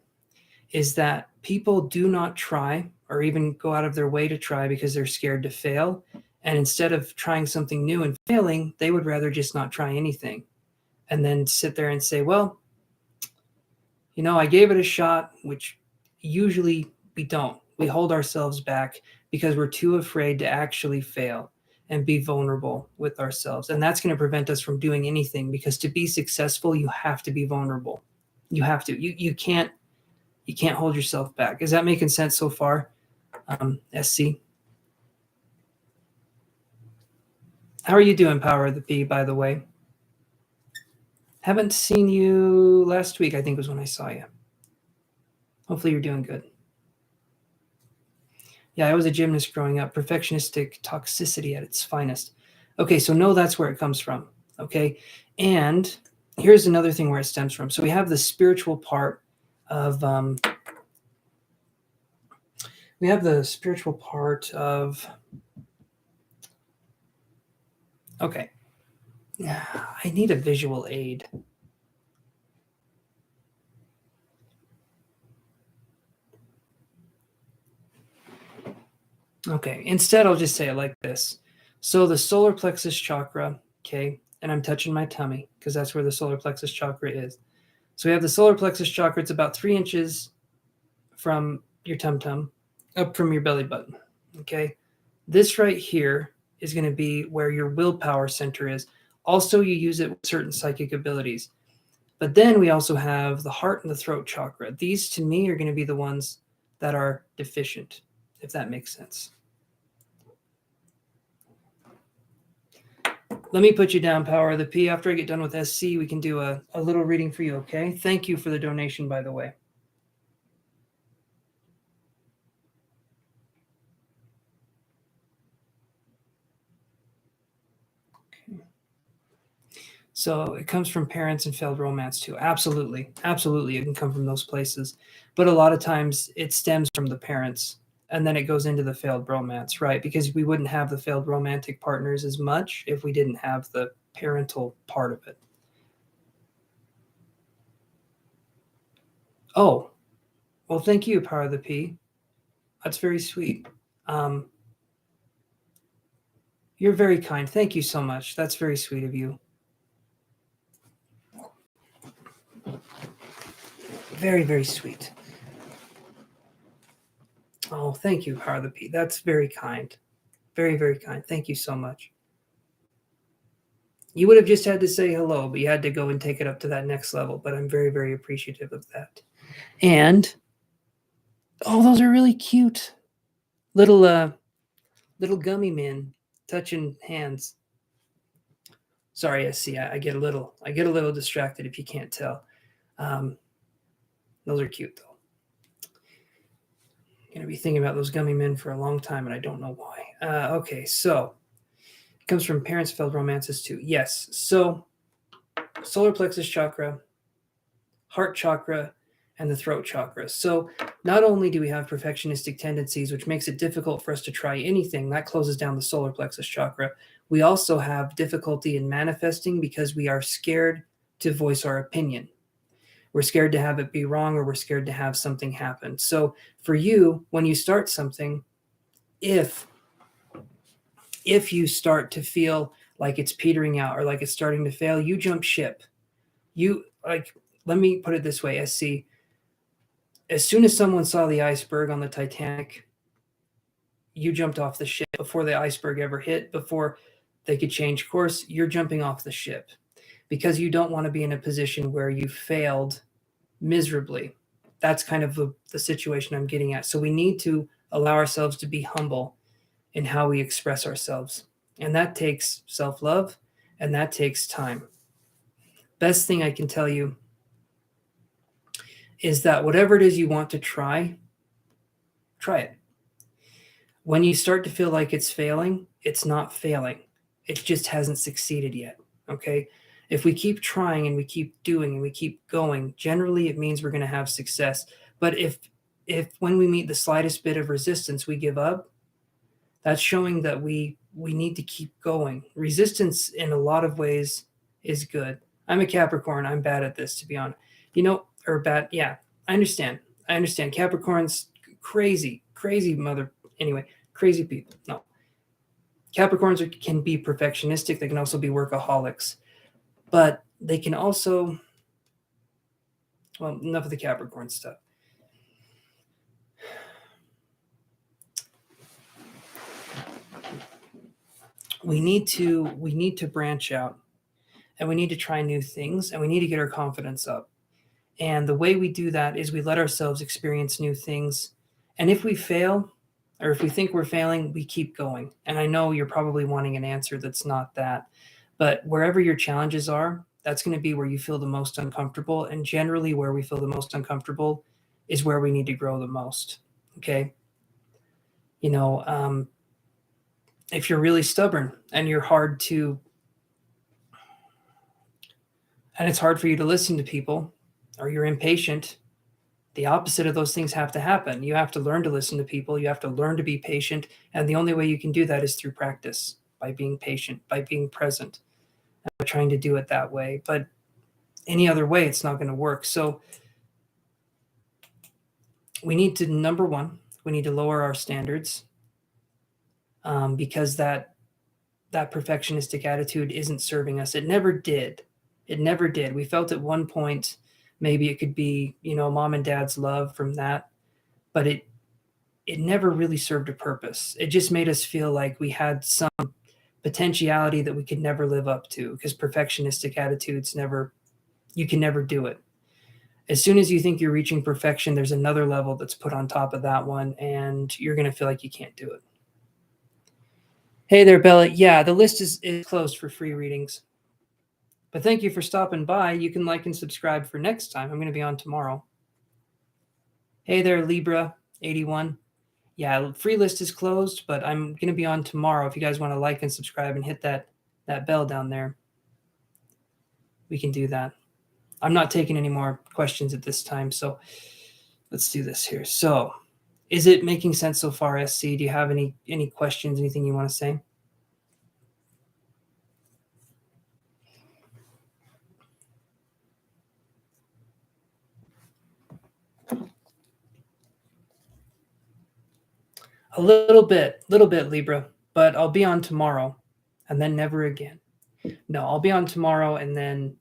is that people do not try or even go out of their way to try because they're scared to fail. And instead of trying something new and failing, they would rather just not try anything and then sit there and say, well, I gave it a shot, which usually we don't. We hold ourselves back because we're too afraid to actually fail and be vulnerable with ourselves. And that's going to prevent us from doing anything because to be successful, you have to be vulnerable. You have to. You can't You can't hold yourself back. Is that making sense so far, SC? How are you doing, Power of the P, by the way? Haven't seen you last week, I think was when I saw you. Hopefully you're doing good. Yeah, I was a gymnast growing up. Perfectionistic toxicity at its finest. Okay, so no, that's where it comes from. Okay, and here's another thing where it stems from. So we have the spiritual part of okay, I need a visual aid. Okay, instead I'll just say it like this. So the solar plexus chakra, okay, and I'm touching my tummy because that's where the solar plexus chakra is. So we have the solar plexus chakra. It's about 3 inches from your tum-tum up from your belly button, okay? This right here is going to be where your willpower center is. Also, you use it with certain psychic abilities. But then we also have the heart and the throat chakra. These, to me, are going to be the ones that are deficient, if that makes sense. Let me put you down, Power of the P. After I get done with SC, we can do a little reading for you, okay? Thank you for the donation, by the way. So it comes from parents and failed romance too. Absolutely. Absolutely. It can come from those places. But a lot of times it stems from the parents and then it goes into the failed romance, right? Because we wouldn't have the failed romantic partners as much if we didn't have the parental part of it. Oh, well, thank you, Power of the P. That's very sweet. You're very kind. Thank you so much. That's very sweet of you. Very, very sweet. Oh, thank you, Power of the P. That's very kind. Very, very kind. Thank you so much. You would have just had to say hello, but you had to go and take it up to that next level. But I'm very, very appreciative of that. And oh, those are really cute. Little gummy men touching hands. Sorry, SC, I get a little distracted if you can't tell. Those are cute though. I'm gonna be thinking about those gummy men for a long time, and I don't know why. Okay, so it comes from parents' failed romances too. Yes, so solar plexus chakra, heart chakra, and the throat chakra. So not only do we have perfectionistic tendencies, which makes it difficult for us to try anything, that closes down the solar plexus chakra. We also have difficulty in manifesting because we are scared to voice our opinion. We're scared to have it be wrong, or we're scared to have something happen. So for you, when you start something, if you start to feel like it's petering out or like it's starting to fail, you jump ship. Let me put it this way, SC. As soon as someone saw the iceberg on the Titanic, you jumped off the ship before the iceberg ever hit, before they could change course. You're jumping off the ship because you don't want to be in a position where you failed miserably. That's kind of the situation I'm getting at. So we need to allow ourselves to be humble in how we express ourselves. And that takes self-love and that takes time. Best thing I can tell you is that whatever it is you want to try it. When you start to feel like it's failing, it's not failing. It just hasn't succeeded yet. Okay? If we keep trying and we keep doing and we keep going, generally it means we're going to have success. But if when we meet the slightest bit of resistance, we give up, that's showing that we need to keep going. Resistance in a lot of ways is good. I'm a Capricorn. I'm bad at this, to be honest. Or bad. Yeah, I understand. Capricorn's crazy mother. Anyway, crazy people. No. Capricorns can be perfectionistic. They can also be workaholics. But they can also, well, enough of the Capricorn stuff. We need to branch out, and we need to try new things, and we need to get our confidence up. And the way we do that is we let ourselves experience new things. And if we fail, or if we think we're failing, we keep going. And I know you're probably wanting an answer that's not that. But wherever your challenges are, that's going to be where you feel the most uncomfortable. And generally, where we feel the most uncomfortable is where we need to grow the most. Okay. You know, if you're really stubborn and you're hard to, and it's hard for you to listen to people, or you're impatient, the opposite of those things have to happen. You have to learn to listen to people. You have to learn to be patient. And the only way you can do that is through practice, by being patient, by being present, by trying to do it that way. But any other way, it's not going to work. So we need to, number one, we need to lower our standards, because that perfectionistic attitude isn't serving us. It never did. It never did. We felt at one point maybe it could be, mom and dad's love from that, but it never really served a purpose. It just made us feel like we had some potentiality that we could never live up to, because perfectionistic attitudes you can never do it. As soon as you think you're reaching perfection, there's another level that's put on top of that one, and you're going to feel like you can't do it. Hey there, Bella. Yeah, the list is closed for free readings. But thank you for stopping by. You can like and subscribe for next time. I'm going to be on tomorrow. Hey there, Libra 81. Yeah, free list is closed, but I'm going to be on tomorrow. If you guys want to like and subscribe and hit that bell down there, we can do that. I'm not taking any more questions at this time, so let's do this here. So, is it making sense so far, SC? Do you have any questions, anything you want to say? A little bit, Libra, but I'll be on tomorrow and then never again. No, I'll be on tomorrow and then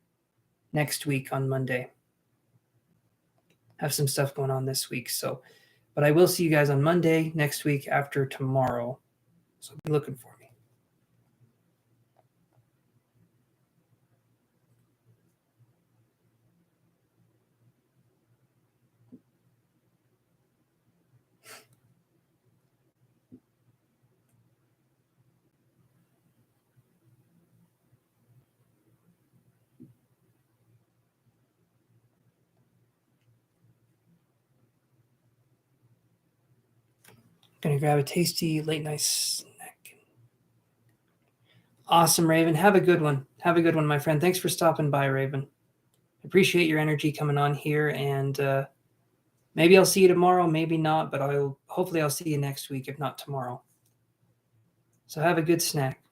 next week on Monday. Have some stuff going on this week, so, but I will see you guys on Monday next week after tomorrow. So be looking for me. Gonna grab a tasty late night snack. Awesome, Raven. Have a good one. Have a good one, my friend. Thanks for stopping by, Raven. Appreciate your energy coming on here, and maybe I'll see you tomorrow, maybe not, but hopefully I'll see you next week, if not tomorrow. So have a good snack.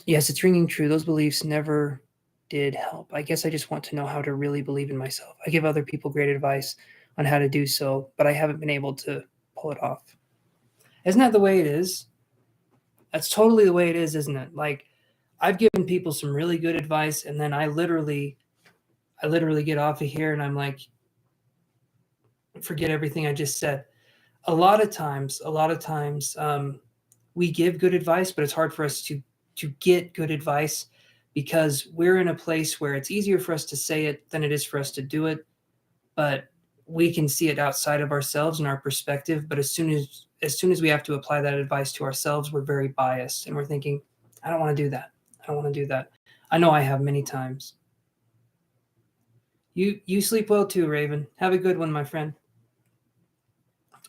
Yes, it's ringing true. Those beliefs never did help. I guess I just want to know how to really believe in myself. I give other people great advice on how to do so, but I haven't been able to pull it off. Isn't that the way it is? That's totally the way it is, isn't it? Like, I've given people some really good advice, and then I literally get off of here and I'm like, forget everything I just said. A lot of times, we give good advice, but it's hard for us to get good advice, because we're in a place where it's easier for us to say it than it is for us to do it. But we can see it outside of ourselves and our perspective. But as soon as we have to apply that advice to ourselves, we're very biased and we're thinking, I don't want to do that. I don't want to do that. I know I have many times. You sleep well too, Raven. Have a good one, my friend.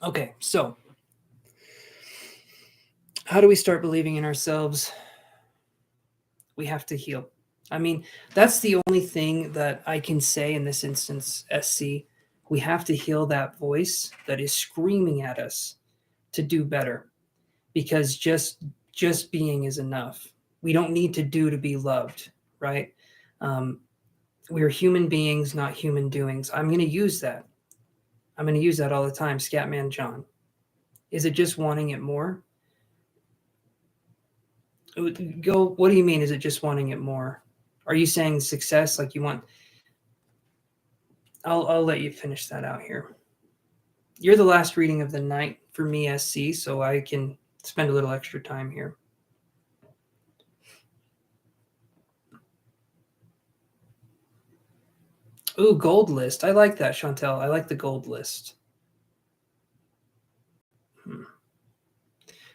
Okay, so how do we start believing in ourselves? We have to heal. I mean, that's the only thing that I can say in this instance, SC. We have to heal that voice that is screaming at us to do better, because just being is enough. We don't need to do to be loved, right? We're human beings, not human doings. I'm going to use that. I'm going to use that all the time. Scatman John. Is it just wanting it more? Go. What do you mean? Is it just wanting it more? Are you saying success, like you want? I'll let you finish that out here. You're the last reading of the night for me, SC, so I can spend a little extra time here. Ooh, gold list. I like that, Chantel. I like the gold list.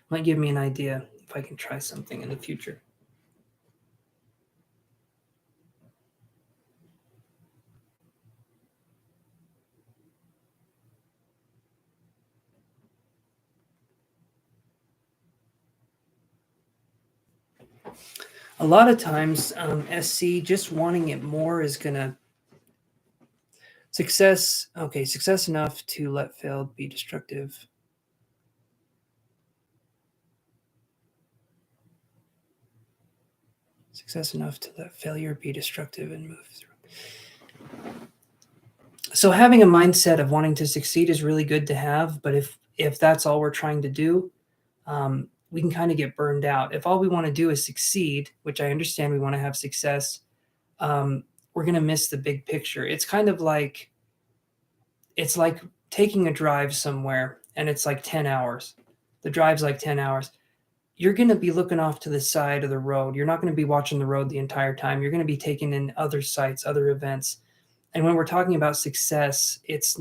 Might give me an idea if I can try something in the future. A lot of times, SC just wanting it more is gonna success. Okay, success enough to let failed be destructive. Success enough to let failure be destructive and move through. So having a mindset of wanting to succeed is really good to have, but if that's all we're trying to do, we can kind of get burned out. If all we want to do is succeed, which I understand we want to have success, we're going to miss the big picture. It's kind of like taking a drive somewhere and it's like 10 hours. The drive's like 10 hours. You're going to be looking off to the side of the road. You're not going to be watching the road the entire time. You're going to be taking in other sites, other events. And when we're talking about success, it's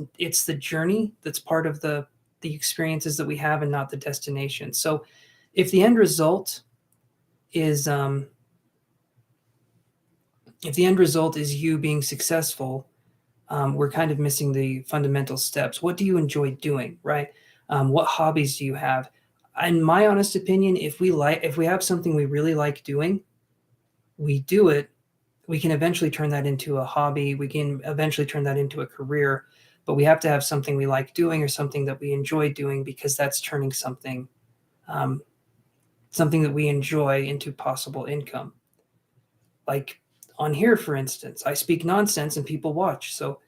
the journey that's part of the experiences that we have and not the destination. So if the end result is you being successful, we're kind of missing the fundamental steps. What do you enjoy doing, right? What hobbies do you have? In my honest opinion, if we have something we really like doing, we do it. We can eventually turn that into a hobby. We can eventually turn that into a career, but we have to have something we like doing or something that we enjoy doing, because that's turning something that we enjoy into possible income. Like on here, for instance, I speak nonsense and people watch. So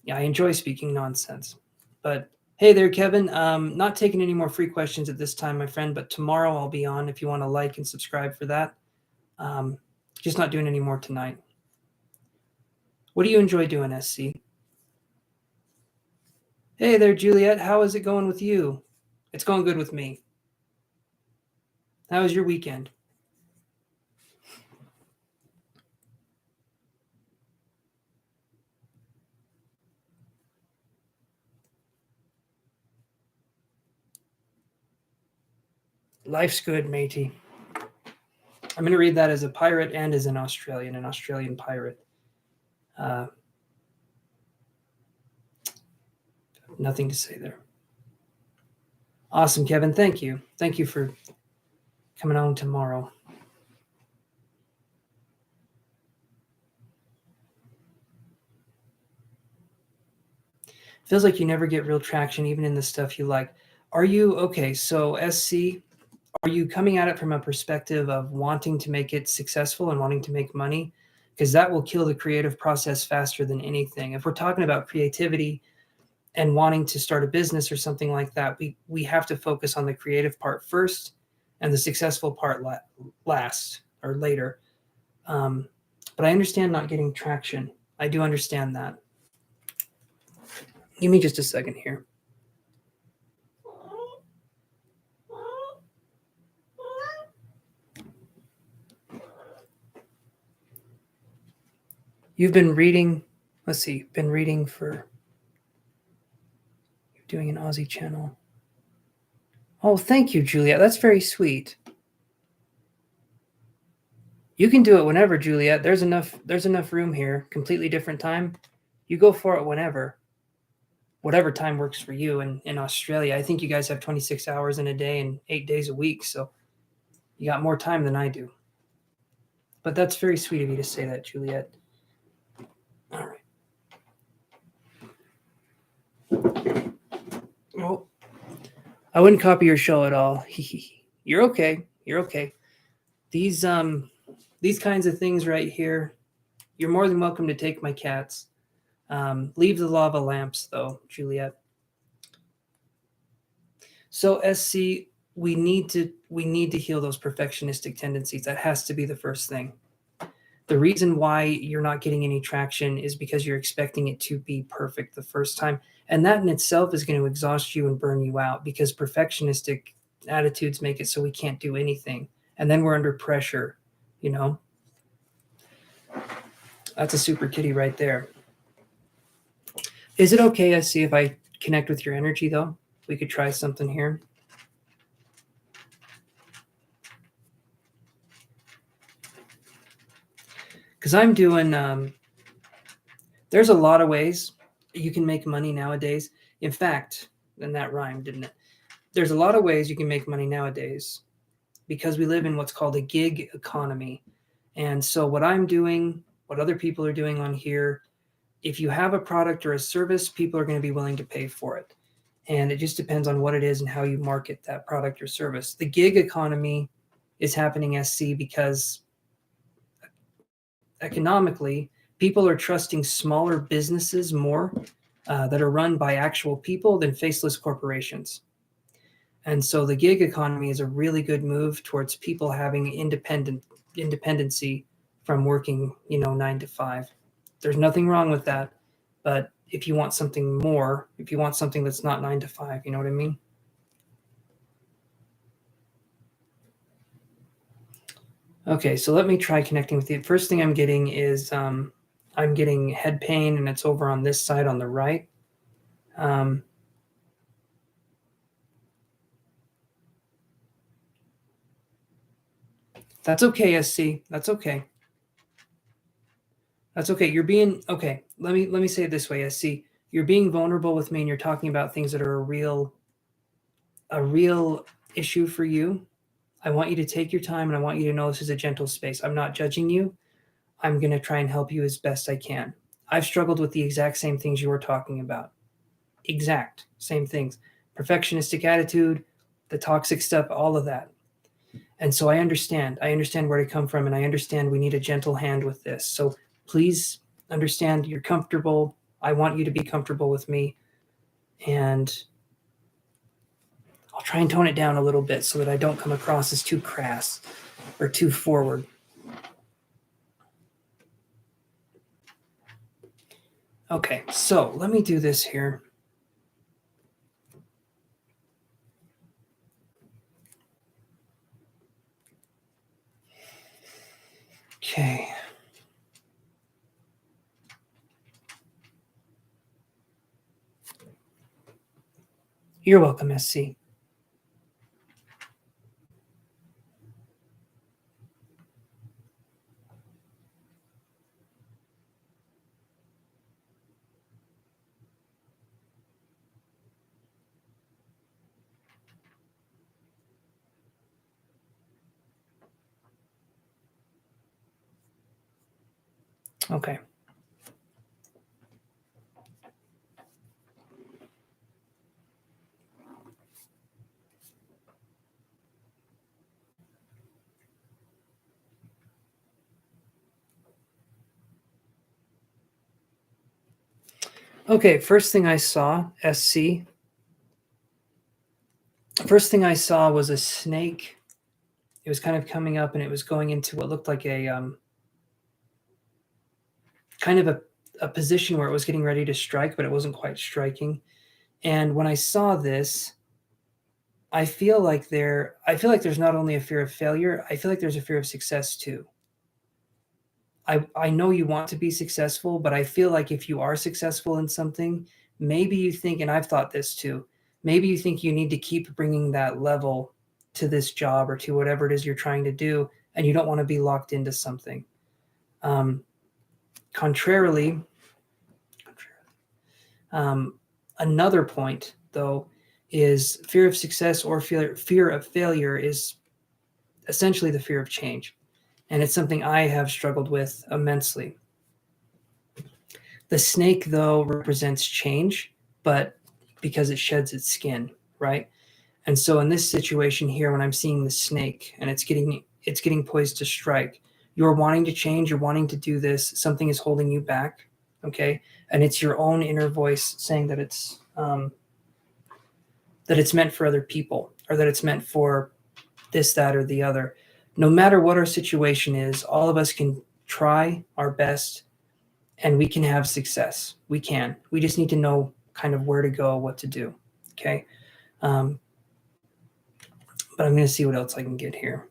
yeah, I enjoy speaking nonsense. But hey there, Kevin. Not taking any more free questions at this time, my friend, but tomorrow I'll be on if you want to like and subscribe for that. Just not doing any more tonight. What do you enjoy doing, SC? Hey there, Juliet. How is it going with you? It's going good with me. How was your weekend? Life's good, matey. I'm going to read that as a pirate and as an Australian pirate. Nothing to say there. Awesome, Kevin. Thank you. Thank you for coming on tomorrow. Feels like you never get real traction, even in the stuff you like. Are you okay? So, SC, are you coming at it from a perspective of wanting to make it successful and wanting to make money? Because that will kill the creative process faster than anything. If we're talking about creativity and wanting to start a business or something like that, we have to focus on the creative part first and the successful part last or later. But I understand not getting traction. I do understand that. Give me just a second here. You've been reading, let's see, been reading for, you're doing an Aussie channel. Oh, thank you, Juliet. That's very sweet. You can do it whenever, Juliet. There's enough room here. Completely different time. You go for it whenever. Whatever time works for you. In Australia, I think you guys have 26 hours in a day and 8 days a week, so you got more time than I do. But that's very sweet of you to say that, Juliet. All right. Well, I wouldn't copy your show at all. You're okay. You're okay. These kinds of things right here, you're more than welcome to take my cats. Leave the lava lamps, though, Juliet. So, SC, we need to heal those perfectionistic tendencies. That has to be the first thing. The reason why you're not getting any traction is because you're expecting it to be perfect the first time. And that in itself is going to exhaust you and burn you out, because perfectionistic attitudes make it so we can't do anything. And then we're under pressure, you know? That's a super kitty right there. Is it okay, I see, if I connect with your energy, though? We could try something here. Because I'm doing, there's a lot of ways you can make money nowadays. In fact, and that rhymed, didn't it? There's a lot of ways you can make money nowadays because we live in what's called a gig economy. And so what I'm doing, what other people are doing on here, if you have a product or a service, people are going to be willing to pay for it. And it just depends on what it is and how you market that product or service. The gig economy is happening, SC, because economically, people are trusting smaller businesses more that are run by actual people than faceless corporations. And so the gig economy is a really good move towards people having independency from working, 9 to 5. There's nothing wrong with that. But if you want something more, if you want something that's not 9 to 5, you know what I mean? Okay, so let me try connecting with you. First thing I'm getting is I'm getting head pain, and it's over on this side on the right. That's okay, SC. That's okay. That's okay. You're being okay. Let me say it this way, SC. You're being vulnerable with me, and you're talking about things that are a real issue for you. I want you to take your time, and I want you to know this is a gentle space. I'm not judging you. I'm going to try and help you as best I can. I've struggled with the exact same things you were talking about. Exact same things. Perfectionistic attitude, the toxic stuff, all of that. And so I understand. I understand where to come from, and I understand we need a gentle hand with this. So please understand you're comfortable. I want you to be comfortable with me. And I'll try and tone it down a little bit so that I don't come across as too crass or too forward. Okay, so let me do this here. Okay. You're welcome, SC. Okay. Okay, first thing I saw, SC. First thing I saw was a snake. It was kind of coming up, and it was going into what looked like a kind of a position where it was getting ready to strike, but it wasn't quite striking. And when I saw this, I feel like there's not only a fear of failure, I feel like there's a fear of success too. I know you want to be successful, but I feel like if you are successful in something, maybe you think, and I've thought this too, maybe you think you need to keep bringing that level to this job or to whatever it is you're trying to do, and you don't want to be locked into something. Um, contrarily, another point, though, is fear of success or fear of failure is essentially the fear of change. And it's something I have struggled with immensely. The snake, though, represents change, but because it sheds its skin, right? And so in this situation here, when I'm seeing the snake and it's getting poised to strike, you're wanting to change, you're wanting to do this, something is holding you back, okay? And it's your own inner voice saying that it's meant for other people, or that it's meant for this, that, or the other. No matter what our situation is, all of us can try our best and we can have success. We can. We just need to know kind of where to go, what to do. Okay. But I'm going to see what else I can get here.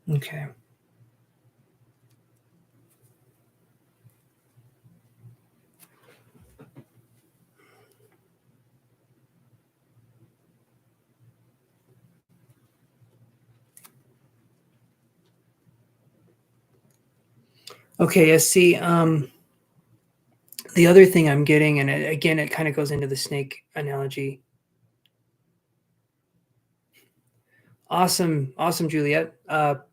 Okay. Okay, SC. The other thing I'm getting, and again, it kind of goes into the snake analogy. Awesome, awesome, Juliet.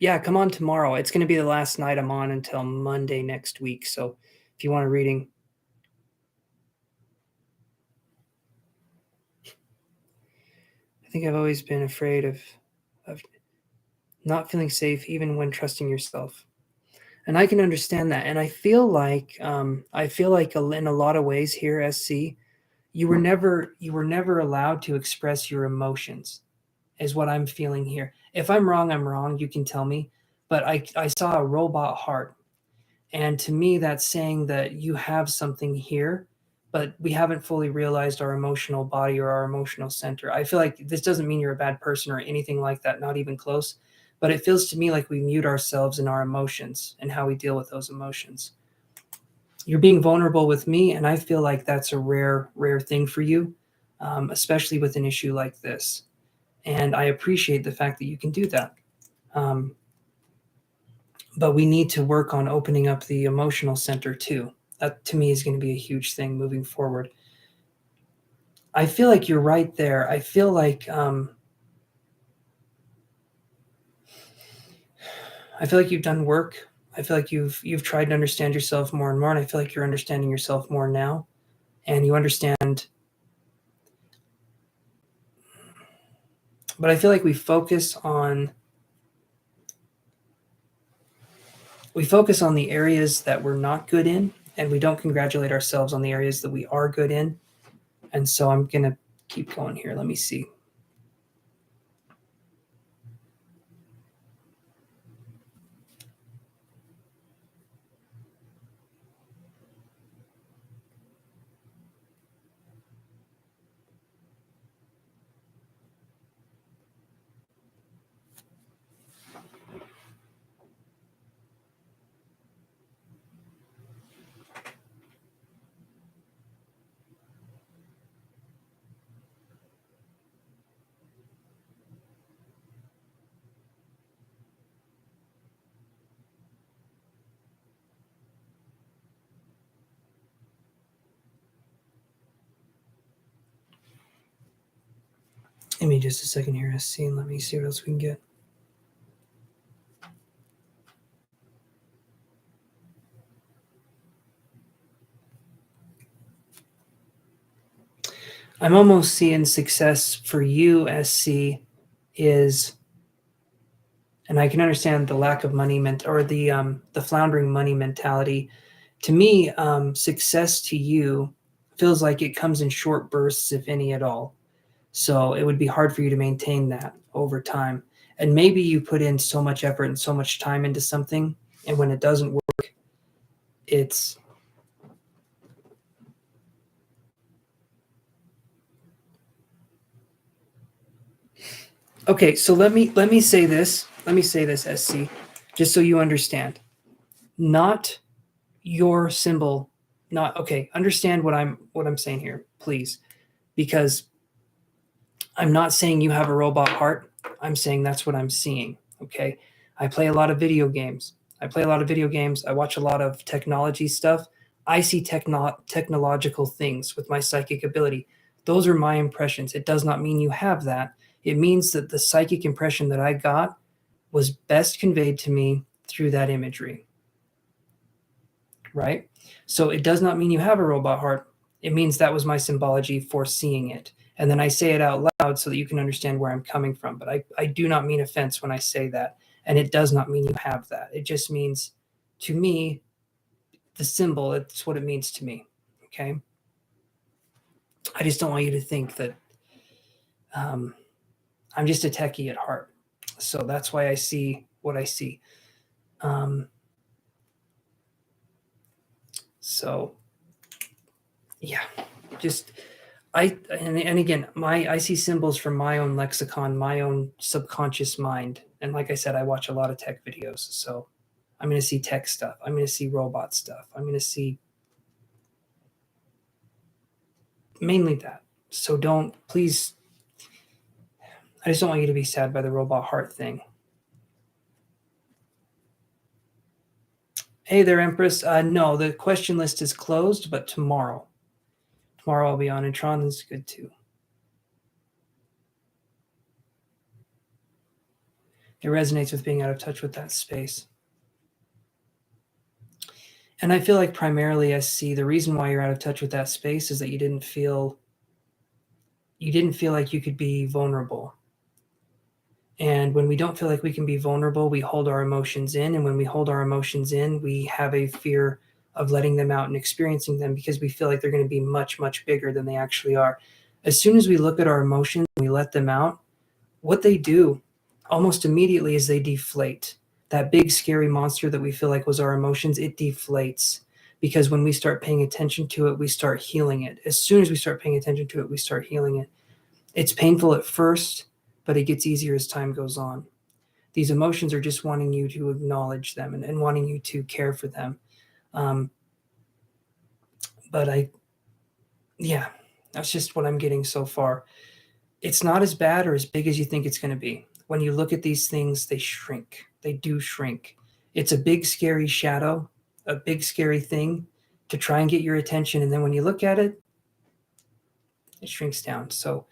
Yeah, come on tomorrow. It's going to be the last night I'm on until Monday next week. So if you want a reading, I think I've always been afraid of not feeling safe, even when trusting yourself. And I can understand that. And I feel like in a lot of ways here, SC, you were never allowed to express your emotions, is what I'm feeling here. If I'm wrong, I'm wrong. You can tell me. But I saw a robot heart. And to me, that's saying that you have something here, but we haven't fully realized our emotional body or our emotional center. I feel like this doesn't mean you're a bad person or anything like that, not even close. But it feels to me like we mute ourselves in our emotions and how we deal with those emotions. You're being vulnerable with me, and I feel like that's a rare, rare thing for you, especially with an issue like this. And I appreciate the fact that you can do that. Um, but we need to work on opening up the emotional center too. That to me is going to be a huge thing moving forward. I feel like you're right there. I feel like you've done work. I feel like you've tried to understand yourself more and more, and I feel like you're understanding yourself more now, and you understand. But I feel like we focus on the areas that we're not good in, and we don't congratulate ourselves on the areas that we are good in. And so I'm gonna keep going here. Let me see. Give me just a second here, SC, and let me see what else we can get. I'm almost seeing success for you, SC, is, and I can understand the lack of money or the floundering money mentality. To me, success to you feels like it comes in short bursts, if any at all. So it would be hard for you to maintain that over time. And maybe you put in so much effort and so much time into something, and when it doesn't work, it's okay. So let me say this. Let me say this, SC, just so you understand. Not your symbol. Not okay. Understand what I'm saying here, please, because I'm not saying you have a robot heart. I'm saying that's what I'm seeing. Okay. I play a lot of video games. I watch a lot of technology stuff. I see technological things with my psychic ability. Those are my impressions. It does not mean you have that. It means that the psychic impression that I got was best conveyed to me through that imagery. Right? So it does not mean you have a robot heart. It means that was my symbology for seeing it. And then I say it out loud so that you can understand where I'm coming from. But I do not mean offense when I say that. And it does not mean you have that. It just means, to me, the symbol, it's what it means to me. Okay. I just don't want you to think that I'm just a techie at heart. So that's why I see what I see. Um, so, yeah, just and again, I see symbols from my own lexicon, my own subconscious mind, And like I said, I watch a lot of tech videos. So I'm going to see tech stuff. I'm going to see robot stuff. I'm going to see mainly that. So please, I just don't want you to be sad by the robot heart thing. Hey there, Empress. No, the question list is closed, but tomorrow I'll be on, and Tron is good too. It resonates with being out of touch with that space. And I feel like primarily SC, the reason why you're out of touch with that space is that you didn't feel like you could be vulnerable. And when we don't feel like we can be vulnerable, we hold our emotions in. And when we hold our emotions in, we have a fear of letting them out and experiencing them because we feel like they're going to be much, much bigger than they actually are. As soon as we look at our emotions and we let them out, what they do almost immediately is they deflate. That big, scary monster that we feel like was our emotions, it deflates. Because when we start paying attention to it, we start healing it. As soon as we start paying attention to it, we start healing it. It's painful at first, but it gets easier as time goes on. These emotions are just wanting you to acknowledge them and wanting you to care for them. But that's just what I'm getting so far. It's not as bad or as big as you think it's going to be. When you look at these things, they shrink. They do shrink. It's a big, scary shadow, a big, scary thing to try and get your attention. And then when you look at it, it shrinks down. So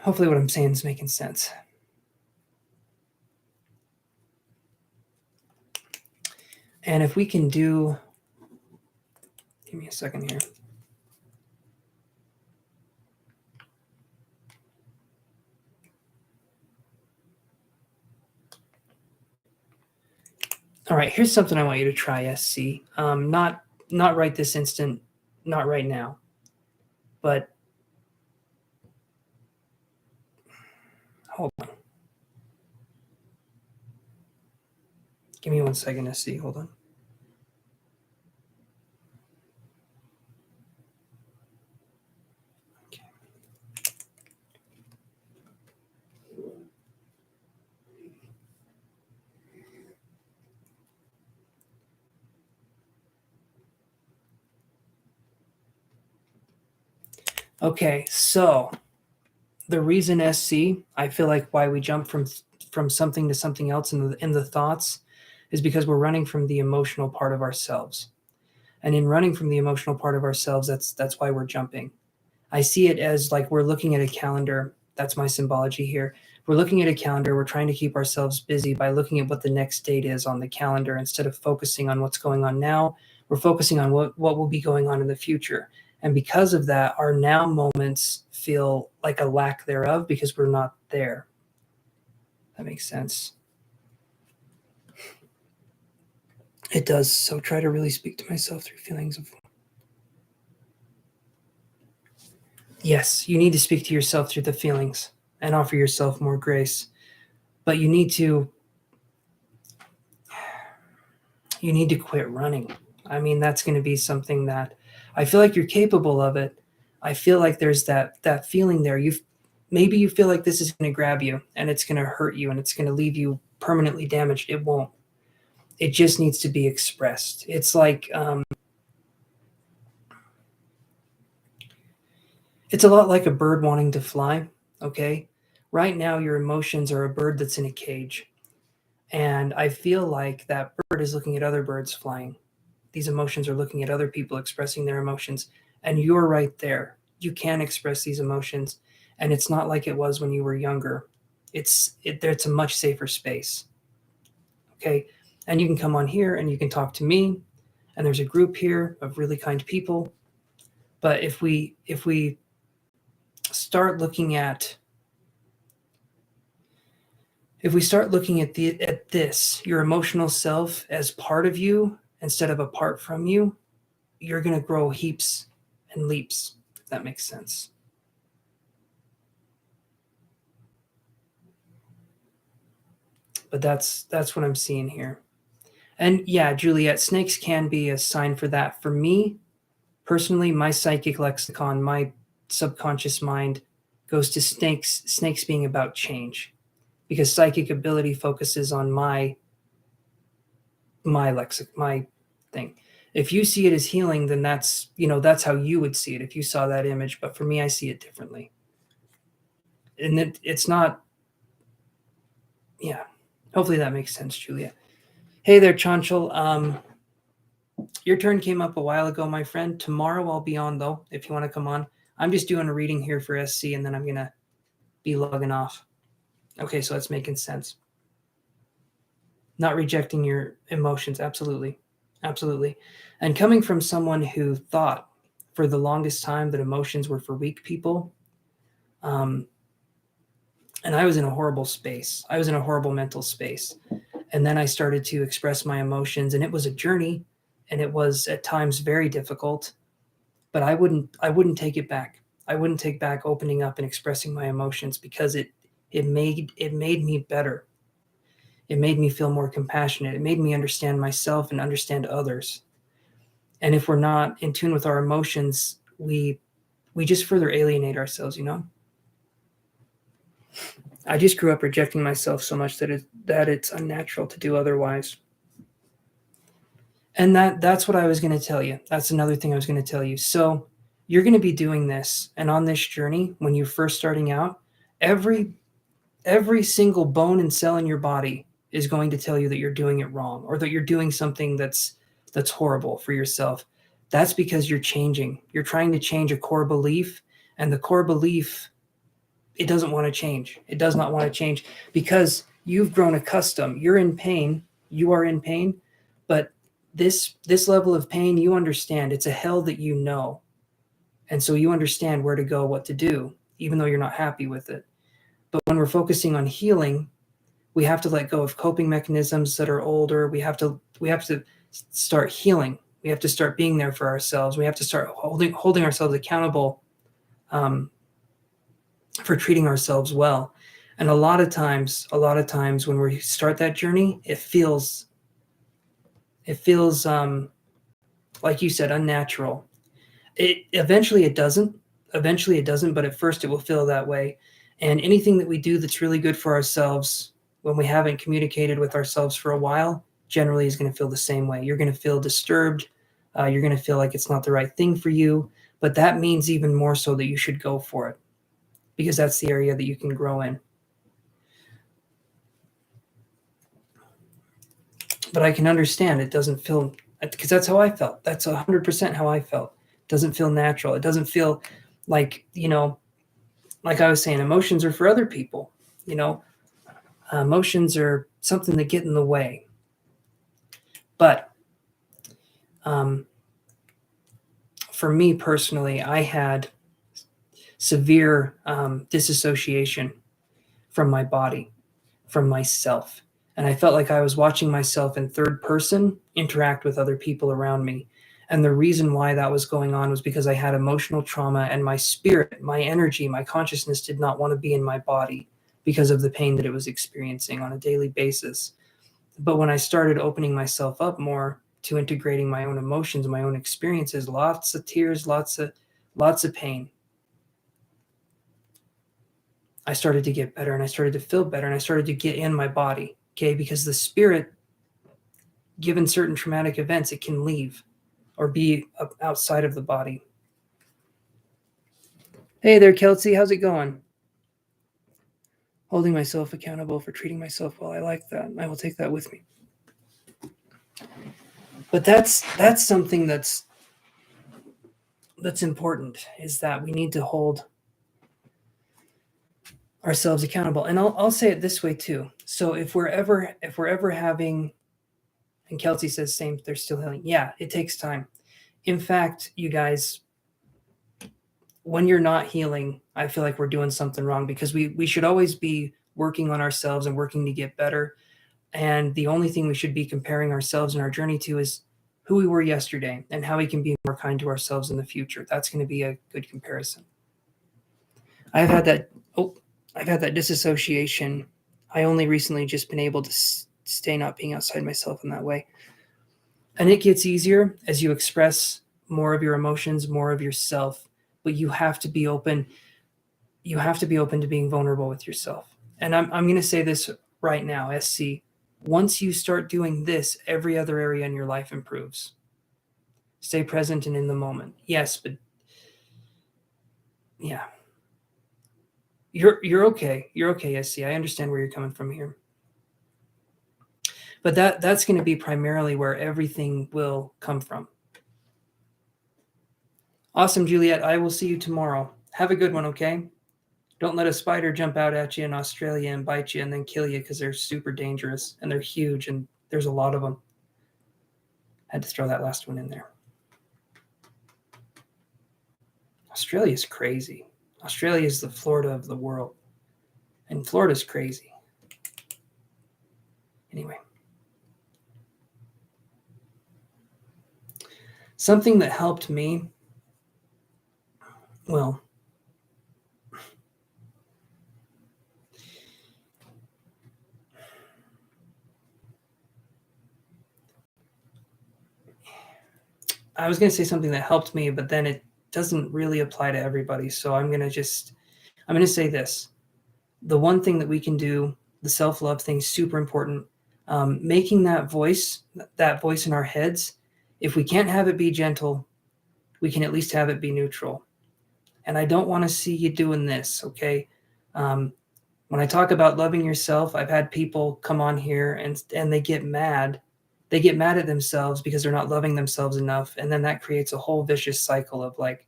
hopefully what I'm saying is making sense. And if we can give me a second here. All right, here's something I want you to try, SC. Not right this instant, not right now, but hold on. Give me 1 second, SC. Hold on. Okay. Okay, so the reason SC, I feel like why we jump from something to something else in the thoughts is because we're running from the emotional part of ourselves. And in running from the emotional part of ourselves, that's why we're jumping. I see it as like we're looking at a calendar. That's my symbology here. We're looking at a calendar. We're trying to keep ourselves busy by looking at what the next date is on the calendar instead of focusing on what's going on now. We're focusing on what will be going on in the future. And because of that, our now moments feel like a lack thereof because we're not there. That makes sense. It does. So try to really speak to myself through feelings of. Yes, you need to speak to yourself through the feelings and offer yourself more grace. But you need to quit running. I mean, that's going to be something that I feel like you're capable of it. I feel like there's that feeling there. Maybe you feel like this is going to grab you and it's going to hurt you and it's going to leave you permanently damaged. It won't. It just needs to be expressed. It's like it's a lot like a bird wanting to fly. Okay, right now your emotions are a bird that's in a cage, and I feel like that bird is looking at other birds flying. These emotions are looking at other people expressing their emotions, and you're right there. You can express these emotions, and it's not like it was when you were younger. It's a much safer space. Okay, and you can come on here and you can talk to me, and there's a group here of really kind people. But if we start looking at this, your emotional self as part of you instead of apart from you, you're going to grow heaps and leaps, if that makes sense. But that's what I'm seeing here. And yeah, Juliet, snakes can be a sign for that. For me, personally, my psychic lexicon, my subconscious mind goes to snakes being about change, because psychic ability focuses on my thing. If you see it as healing, then that's how you would see it if you saw that image. But for me, I see it differently. And it's not, yeah. Hopefully that makes sense, Julia. Hey there, Chanchal. Your turn came up a while ago, my friend. Tomorrow I'll be on, though, if you want to come on. I'm just doing a reading here for SC, and then I'm going to be logging off. Okay, so that's making sense. Not rejecting your emotions, absolutely. Absolutely. And coming from someone who thought for the longest time that emotions were for weak people, and I was in a horrible space. I was in a horrible mental space. And then I started to express my emotions, and it was a journey, and it was at times very difficult, but I wouldn't take it back. I wouldn't take back opening up and expressing my emotions, because it made me better. It made me feel more compassionate. It made me understand myself and understand others. And if we're not in tune with our emotions, we just further alienate ourselves, I just grew up rejecting myself so much that it's unnatural to do otherwise. And that's what I was going to tell you. That's another thing I was going to tell you. So you're going to be doing this, and on this journey, when you're first starting out, every single bone and cell in your body is going to tell you that you're doing it wrong, or that you're doing something that's horrible for yourself. That's because you're changing. You're trying to change a core belief, and the core belief, it doesn't want to change. It does not want to change, because you've grown accustomed. You're in pain. You are in pain, but this level of pain, you understand. It's a hell that you know. And so you understand where to go, what to do, even though you're not happy with it. But when we're focusing on healing, we have to let go of coping mechanisms that are older. We have to start healing. We have to start being there for ourselves. We have to start holding ourselves accountable for treating ourselves well. And a lot of times when we start that journey, it feels like you said, unnatural. Eventually it doesn't, but at first it will feel that way. And anything that we do that's really good for ourselves, when we haven't communicated with ourselves for a while, generally is going to feel the same way. You're going to feel disturbed. You're going to feel like it's not the right thing for you. But that means even more so that you should go for it, because that's the area that you can grow in. But I can understand it doesn't feel, because that's how I felt. That's 100% how I felt. It doesn't feel natural. It doesn't feel like, like I was saying, emotions are for other people. Emotions are something that get in the way. But for me personally, I had severe disassociation from my body, from myself. And I felt like I was watching myself in third person interact with other people around me. And the reason why that was going on was because I had emotional trauma, and my spirit, my energy, my consciousness did not want to be in my body because of the pain that it was experiencing on a daily basis. But when I started opening myself up more to integrating my own emotions, my own experiences, lots of tears, lots of pain, I started to get better, and I started to feel better, and I started to get in my body. Okay, because the spirit, given certain traumatic events, it can leave or be outside of the body. Hey there, Kelsey. How's it going? Holding myself accountable for treating myself well. I like that. I will take that with me. But that's something that's important, is that we need to hold ourselves accountable. And I'll say it this way too. So if we're ever having, and Kelsey says same, they're still healing. Yeah, it takes time. In fact, you guys, when you're not healing, I feel like we're doing something wrong, because we should always be working on ourselves and working to get better. And the only thing we should be comparing ourselves and our journey to is who we were yesterday and how we can be more kind to ourselves in the future. That's going to be a good comparison. I've had that disassociation. I only recently just been able to stay not being outside myself in that way. And it gets easier as you express more of your emotions, more of yourself, but you have to be open. You have to be open to being vulnerable with yourself. and I'm going to say this right now, SC, once you start doing this, every other area in your life improves. Stay present and in the moment. Yes, but yeah. You're okay. You're okay, SC. I understand where you're coming from here. But that's going to be primarily where everything will come from. Awesome, Juliet. I will see you tomorrow. Have a good one, okay? Don't let a spider jump out at you in Australia and bite you and then kill you, because they're super dangerous and they're huge and there's a lot of them. Had to throw that last one in there. Australia's crazy. Australia is the Florida of the world. And Florida's crazy. Anyway. Something that helped me, well, I was going to say something that helped me, but then it doesn't really apply to everybody. So I'm going to say this. The one thing that we can do, the self-love thing, is super important. Making that voice in our heads, if we can't have it be gentle, we can at least have it be neutral. And I don't want to see you doing this, okay? When I talk about loving yourself, I've had people come on here and they get mad. They get mad at themselves because they're not loving themselves enough. And then that creates a whole vicious cycle of like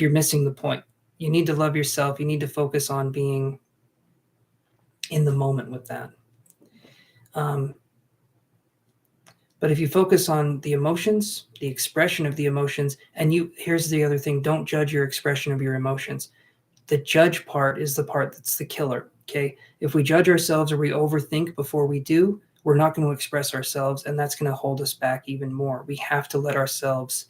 you're missing the point. You need to love yourself. You need to focus on being in the moment with that. But if you focus on the emotions, the expression of the emotions, and here's the other thing, don't judge your expression of your emotions. The judge part is the part that's the killer, okay? If we judge ourselves or we overthink before we do, we're not going to express ourselves, and that's going to hold us back even more. We have to let ourselves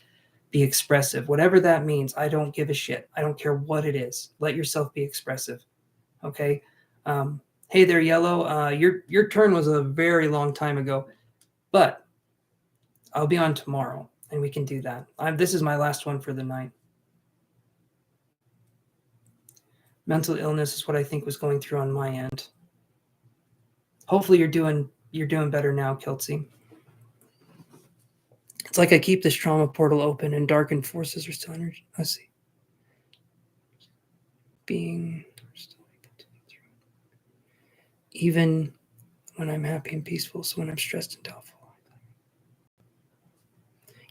be expressive. Whatever that means, I don't give a shit. I don't care what it is. Let yourself be expressive, okay? Hey there, Yellow. Your turn was a very long time ago, but I'll be on tomorrow, and we can do that. This is my last one for the night. Mental illness is what I think was going through on my end. Hopefully you're doing better now, Kelsey. It's like I keep this trauma portal open and darkened forces are still energy. Let's see. Being even when I'm happy and peaceful, so when I'm stressed and doubtful.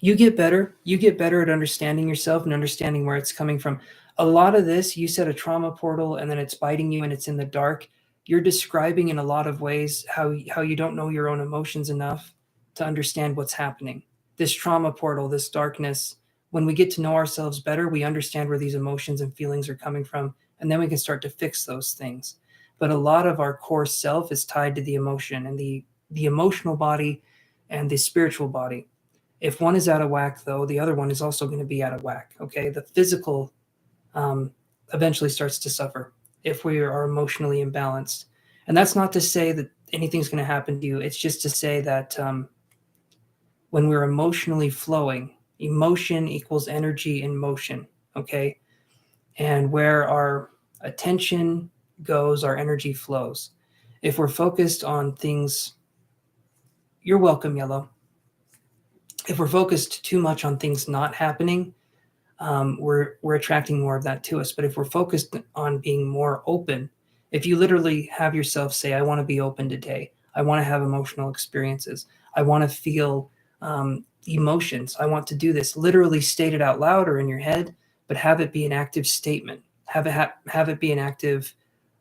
You get better. You get better at understanding yourself and understanding where it's coming from. A lot of this, you said a trauma portal and then it's biting you and it's in the dark. You're describing in a lot of ways how you don't know your own emotions enough to understand what's happening. This trauma portal, this darkness, when we get to know ourselves better, we understand where these emotions and feelings are coming from, and then we can start to fix those things. But a lot of our core self is tied to the emotion and the emotional body and the spiritual body. If one is out of whack, though, the other one is also going to be out of whack, okay? The physical eventually starts to suffer if we are emotionally imbalanced. And that's not to say that anything's going to happen to you. It's just to say that when we're emotionally flowing, emotion equals energy in motion, okay? And where our attention goes, our energy flows. If we're focused on things, you're welcome, Yellow. If we're focused too much on things not happening, we're attracting more of that to us. But if we're focused on being more open, if you literally have yourself say, I want to be open today. I want to have emotional experiences. I want to feel emotions. I want to do this. Literally state it out loud or in your head, but have it be an active statement. Have it be an active,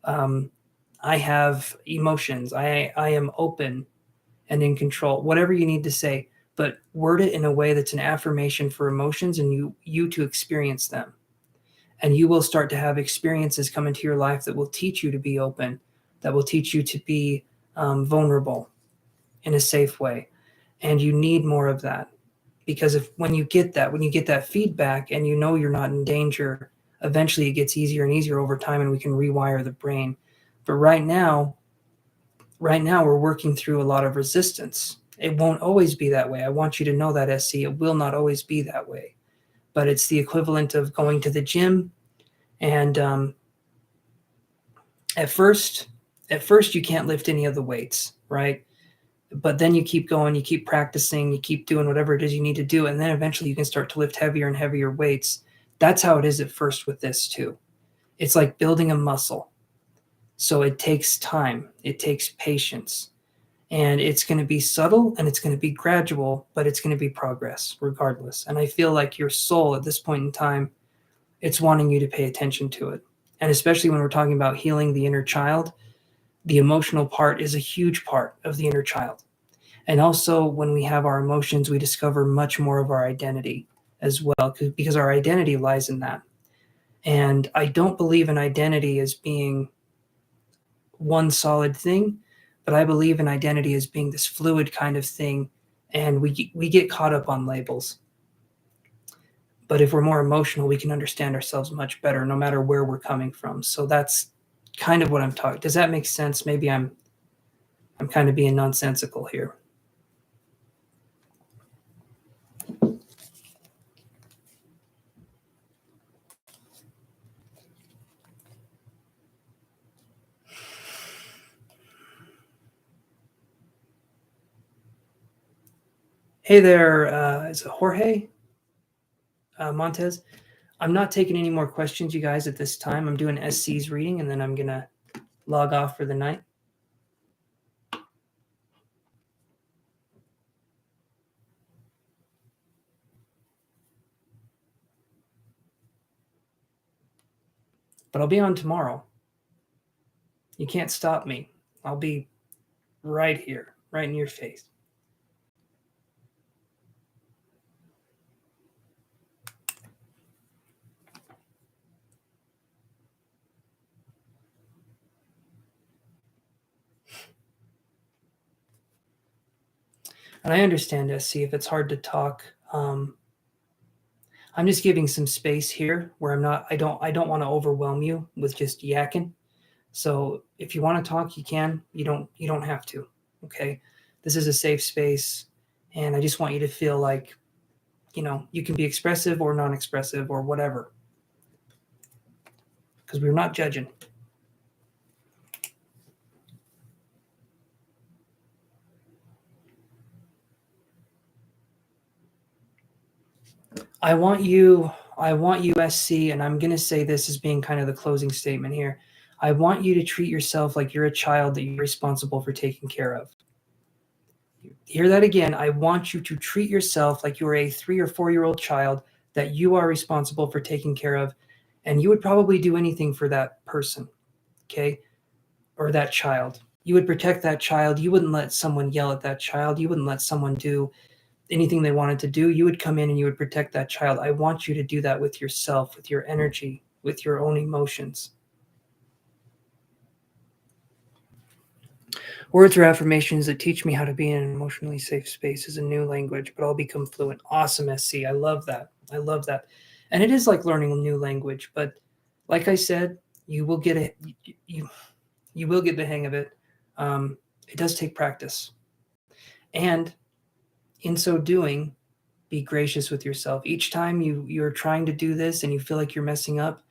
I have emotions. I am open and in control. Whatever you need to say, but word it in a way that's an affirmation for emotions and you to experience them. And you will start to have experiences come into your life that will teach you to be open, that will teach you to be vulnerable in a safe way. And you need more of that, because when you get that feedback and you know you're not in danger, eventually it gets easier and easier over time and we can rewire the brain. But right now we're working through a lot of resistance. It won't always be that way. I want you to know that, SC. It will not always be that way. But it's the equivalent of going to the gym and At first you can't lift any of the weights, right? But then you keep going, you keep practicing, you keep doing whatever it is you need to do, and then eventually you can start to lift heavier and heavier weights. That's how it is at first with this too. It's like building a muscle. So it takes time, it takes patience, and it's going to be subtle and it's going to be gradual, but it's going to be progress regardless. And I feel like your soul at this point in time, it's wanting you to pay attention to it. And especially when we're talking about healing the inner child, the emotional part is a huge part of the inner child. And also, when we have our emotions, we discover much more of our identity as well, because our identity lies in that. And I don't believe in identity as being one solid thing, but I believe in identity as being this fluid kind of thing. And we get caught up on labels. But if we're more emotional, we can understand ourselves much better, no matter where we're coming from. So that's kind of what I'm talking. Does that make sense? Maybe I'm kind of being nonsensical here. Hey there, is it Jorge Montez? I'm not taking any more questions, you guys, at this time. I'm doing SC's reading, and then I'm going to log off for the night. But I'll be on tomorrow. You can't stop me. I'll be right here, right in your face. And I understand, SC, if it's hard to talk. I'm just giving some space here where I don't want to overwhelm you with just yakking. So if you want to talk, you can. You don't have to. Okay. This is a safe space, and I just want you to feel like, you can be expressive or non-expressive or whatever. Because we're not judging. I want you, SC, and I'm going to say this as being kind of the closing statement here. I want you to treat yourself like you're a child that you're responsible for taking care of. Hear that again. I want you to treat yourself like you're a 3 or 4-year-old child that you are responsible for taking care of, and you would probably do anything for that person, okay, or that child. You would protect that child. You wouldn't let someone yell at that child. You wouldn't let someone do anything they wanted to do. You would come in and you would protect that child. I want you to do that with yourself, with your energy, with your own emotions. Words or affirmations that teach me how to be in an emotionally safe space is a new language, but I'll become fluent. Awesome, SC. I love that. I love that. And it is like learning a new language, but like I said, you will get it. You will get the hang of it. It does take practice, and in so doing, be gracious with yourself. Each time you're trying to do this and you feel like you're messing up,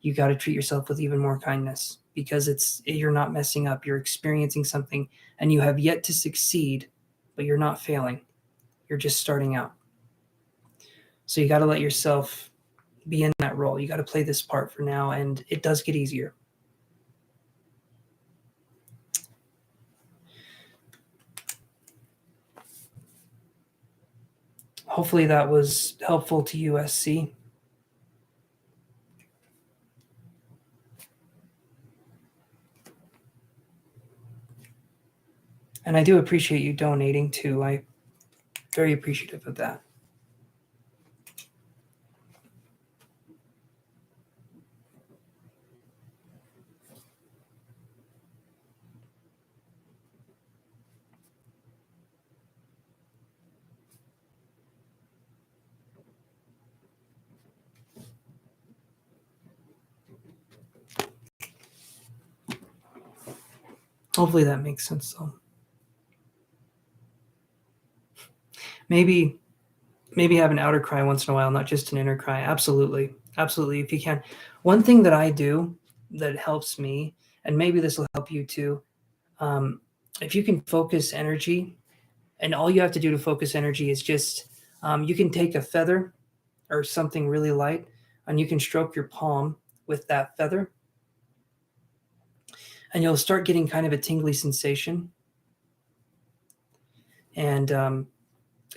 you got to treat yourself with even more kindness, because you're not messing up. You're experiencing something and you have yet to succeed, but you're not failing. You're just starting out. So you got to let yourself be in that role. You got to play this part for now, and it does get easier. Hopefully that was helpful to you, SC. And I do appreciate you donating too. I'm very appreciative of that. Hopefully that makes sense though. Maybe have an outer cry once in a while, not just an inner cry. Absolutely. Absolutely. If you can. One thing that I do that helps me, and maybe this will help you too. If you can focus energy, and all you have to do to focus energy is just, you can take a feather or something really light, and you can stroke your palm with that feather, and you'll start getting kind of a tingly sensation. And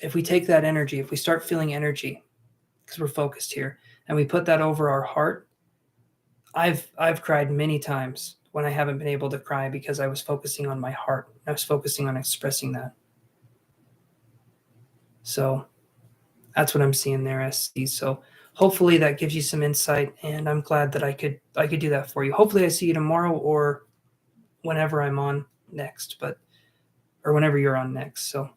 if we take that energy, if we start feeling energy, because we're focused here, and we put that over our heart, I've cried many times when I haven't been able to cry because I was focusing on my heart. I was focusing on expressing that. So that's what I'm seeing there, SC. So hopefully that gives you some insight, and I'm glad that I could do that for you. Hopefully I see you tomorrow or whenever I'm on next, or whenever you're on next. So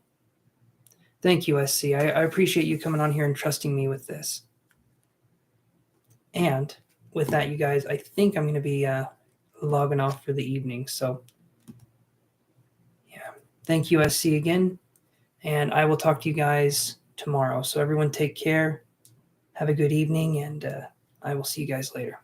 thank you, SC. I appreciate you coming on here and trusting me with this. And with that, you guys, I think I'm going to be logging off for the evening. So yeah, thank you, SC, again. And I will talk to you guys tomorrow. So everyone take care. Have a good evening, and I will see you guys later.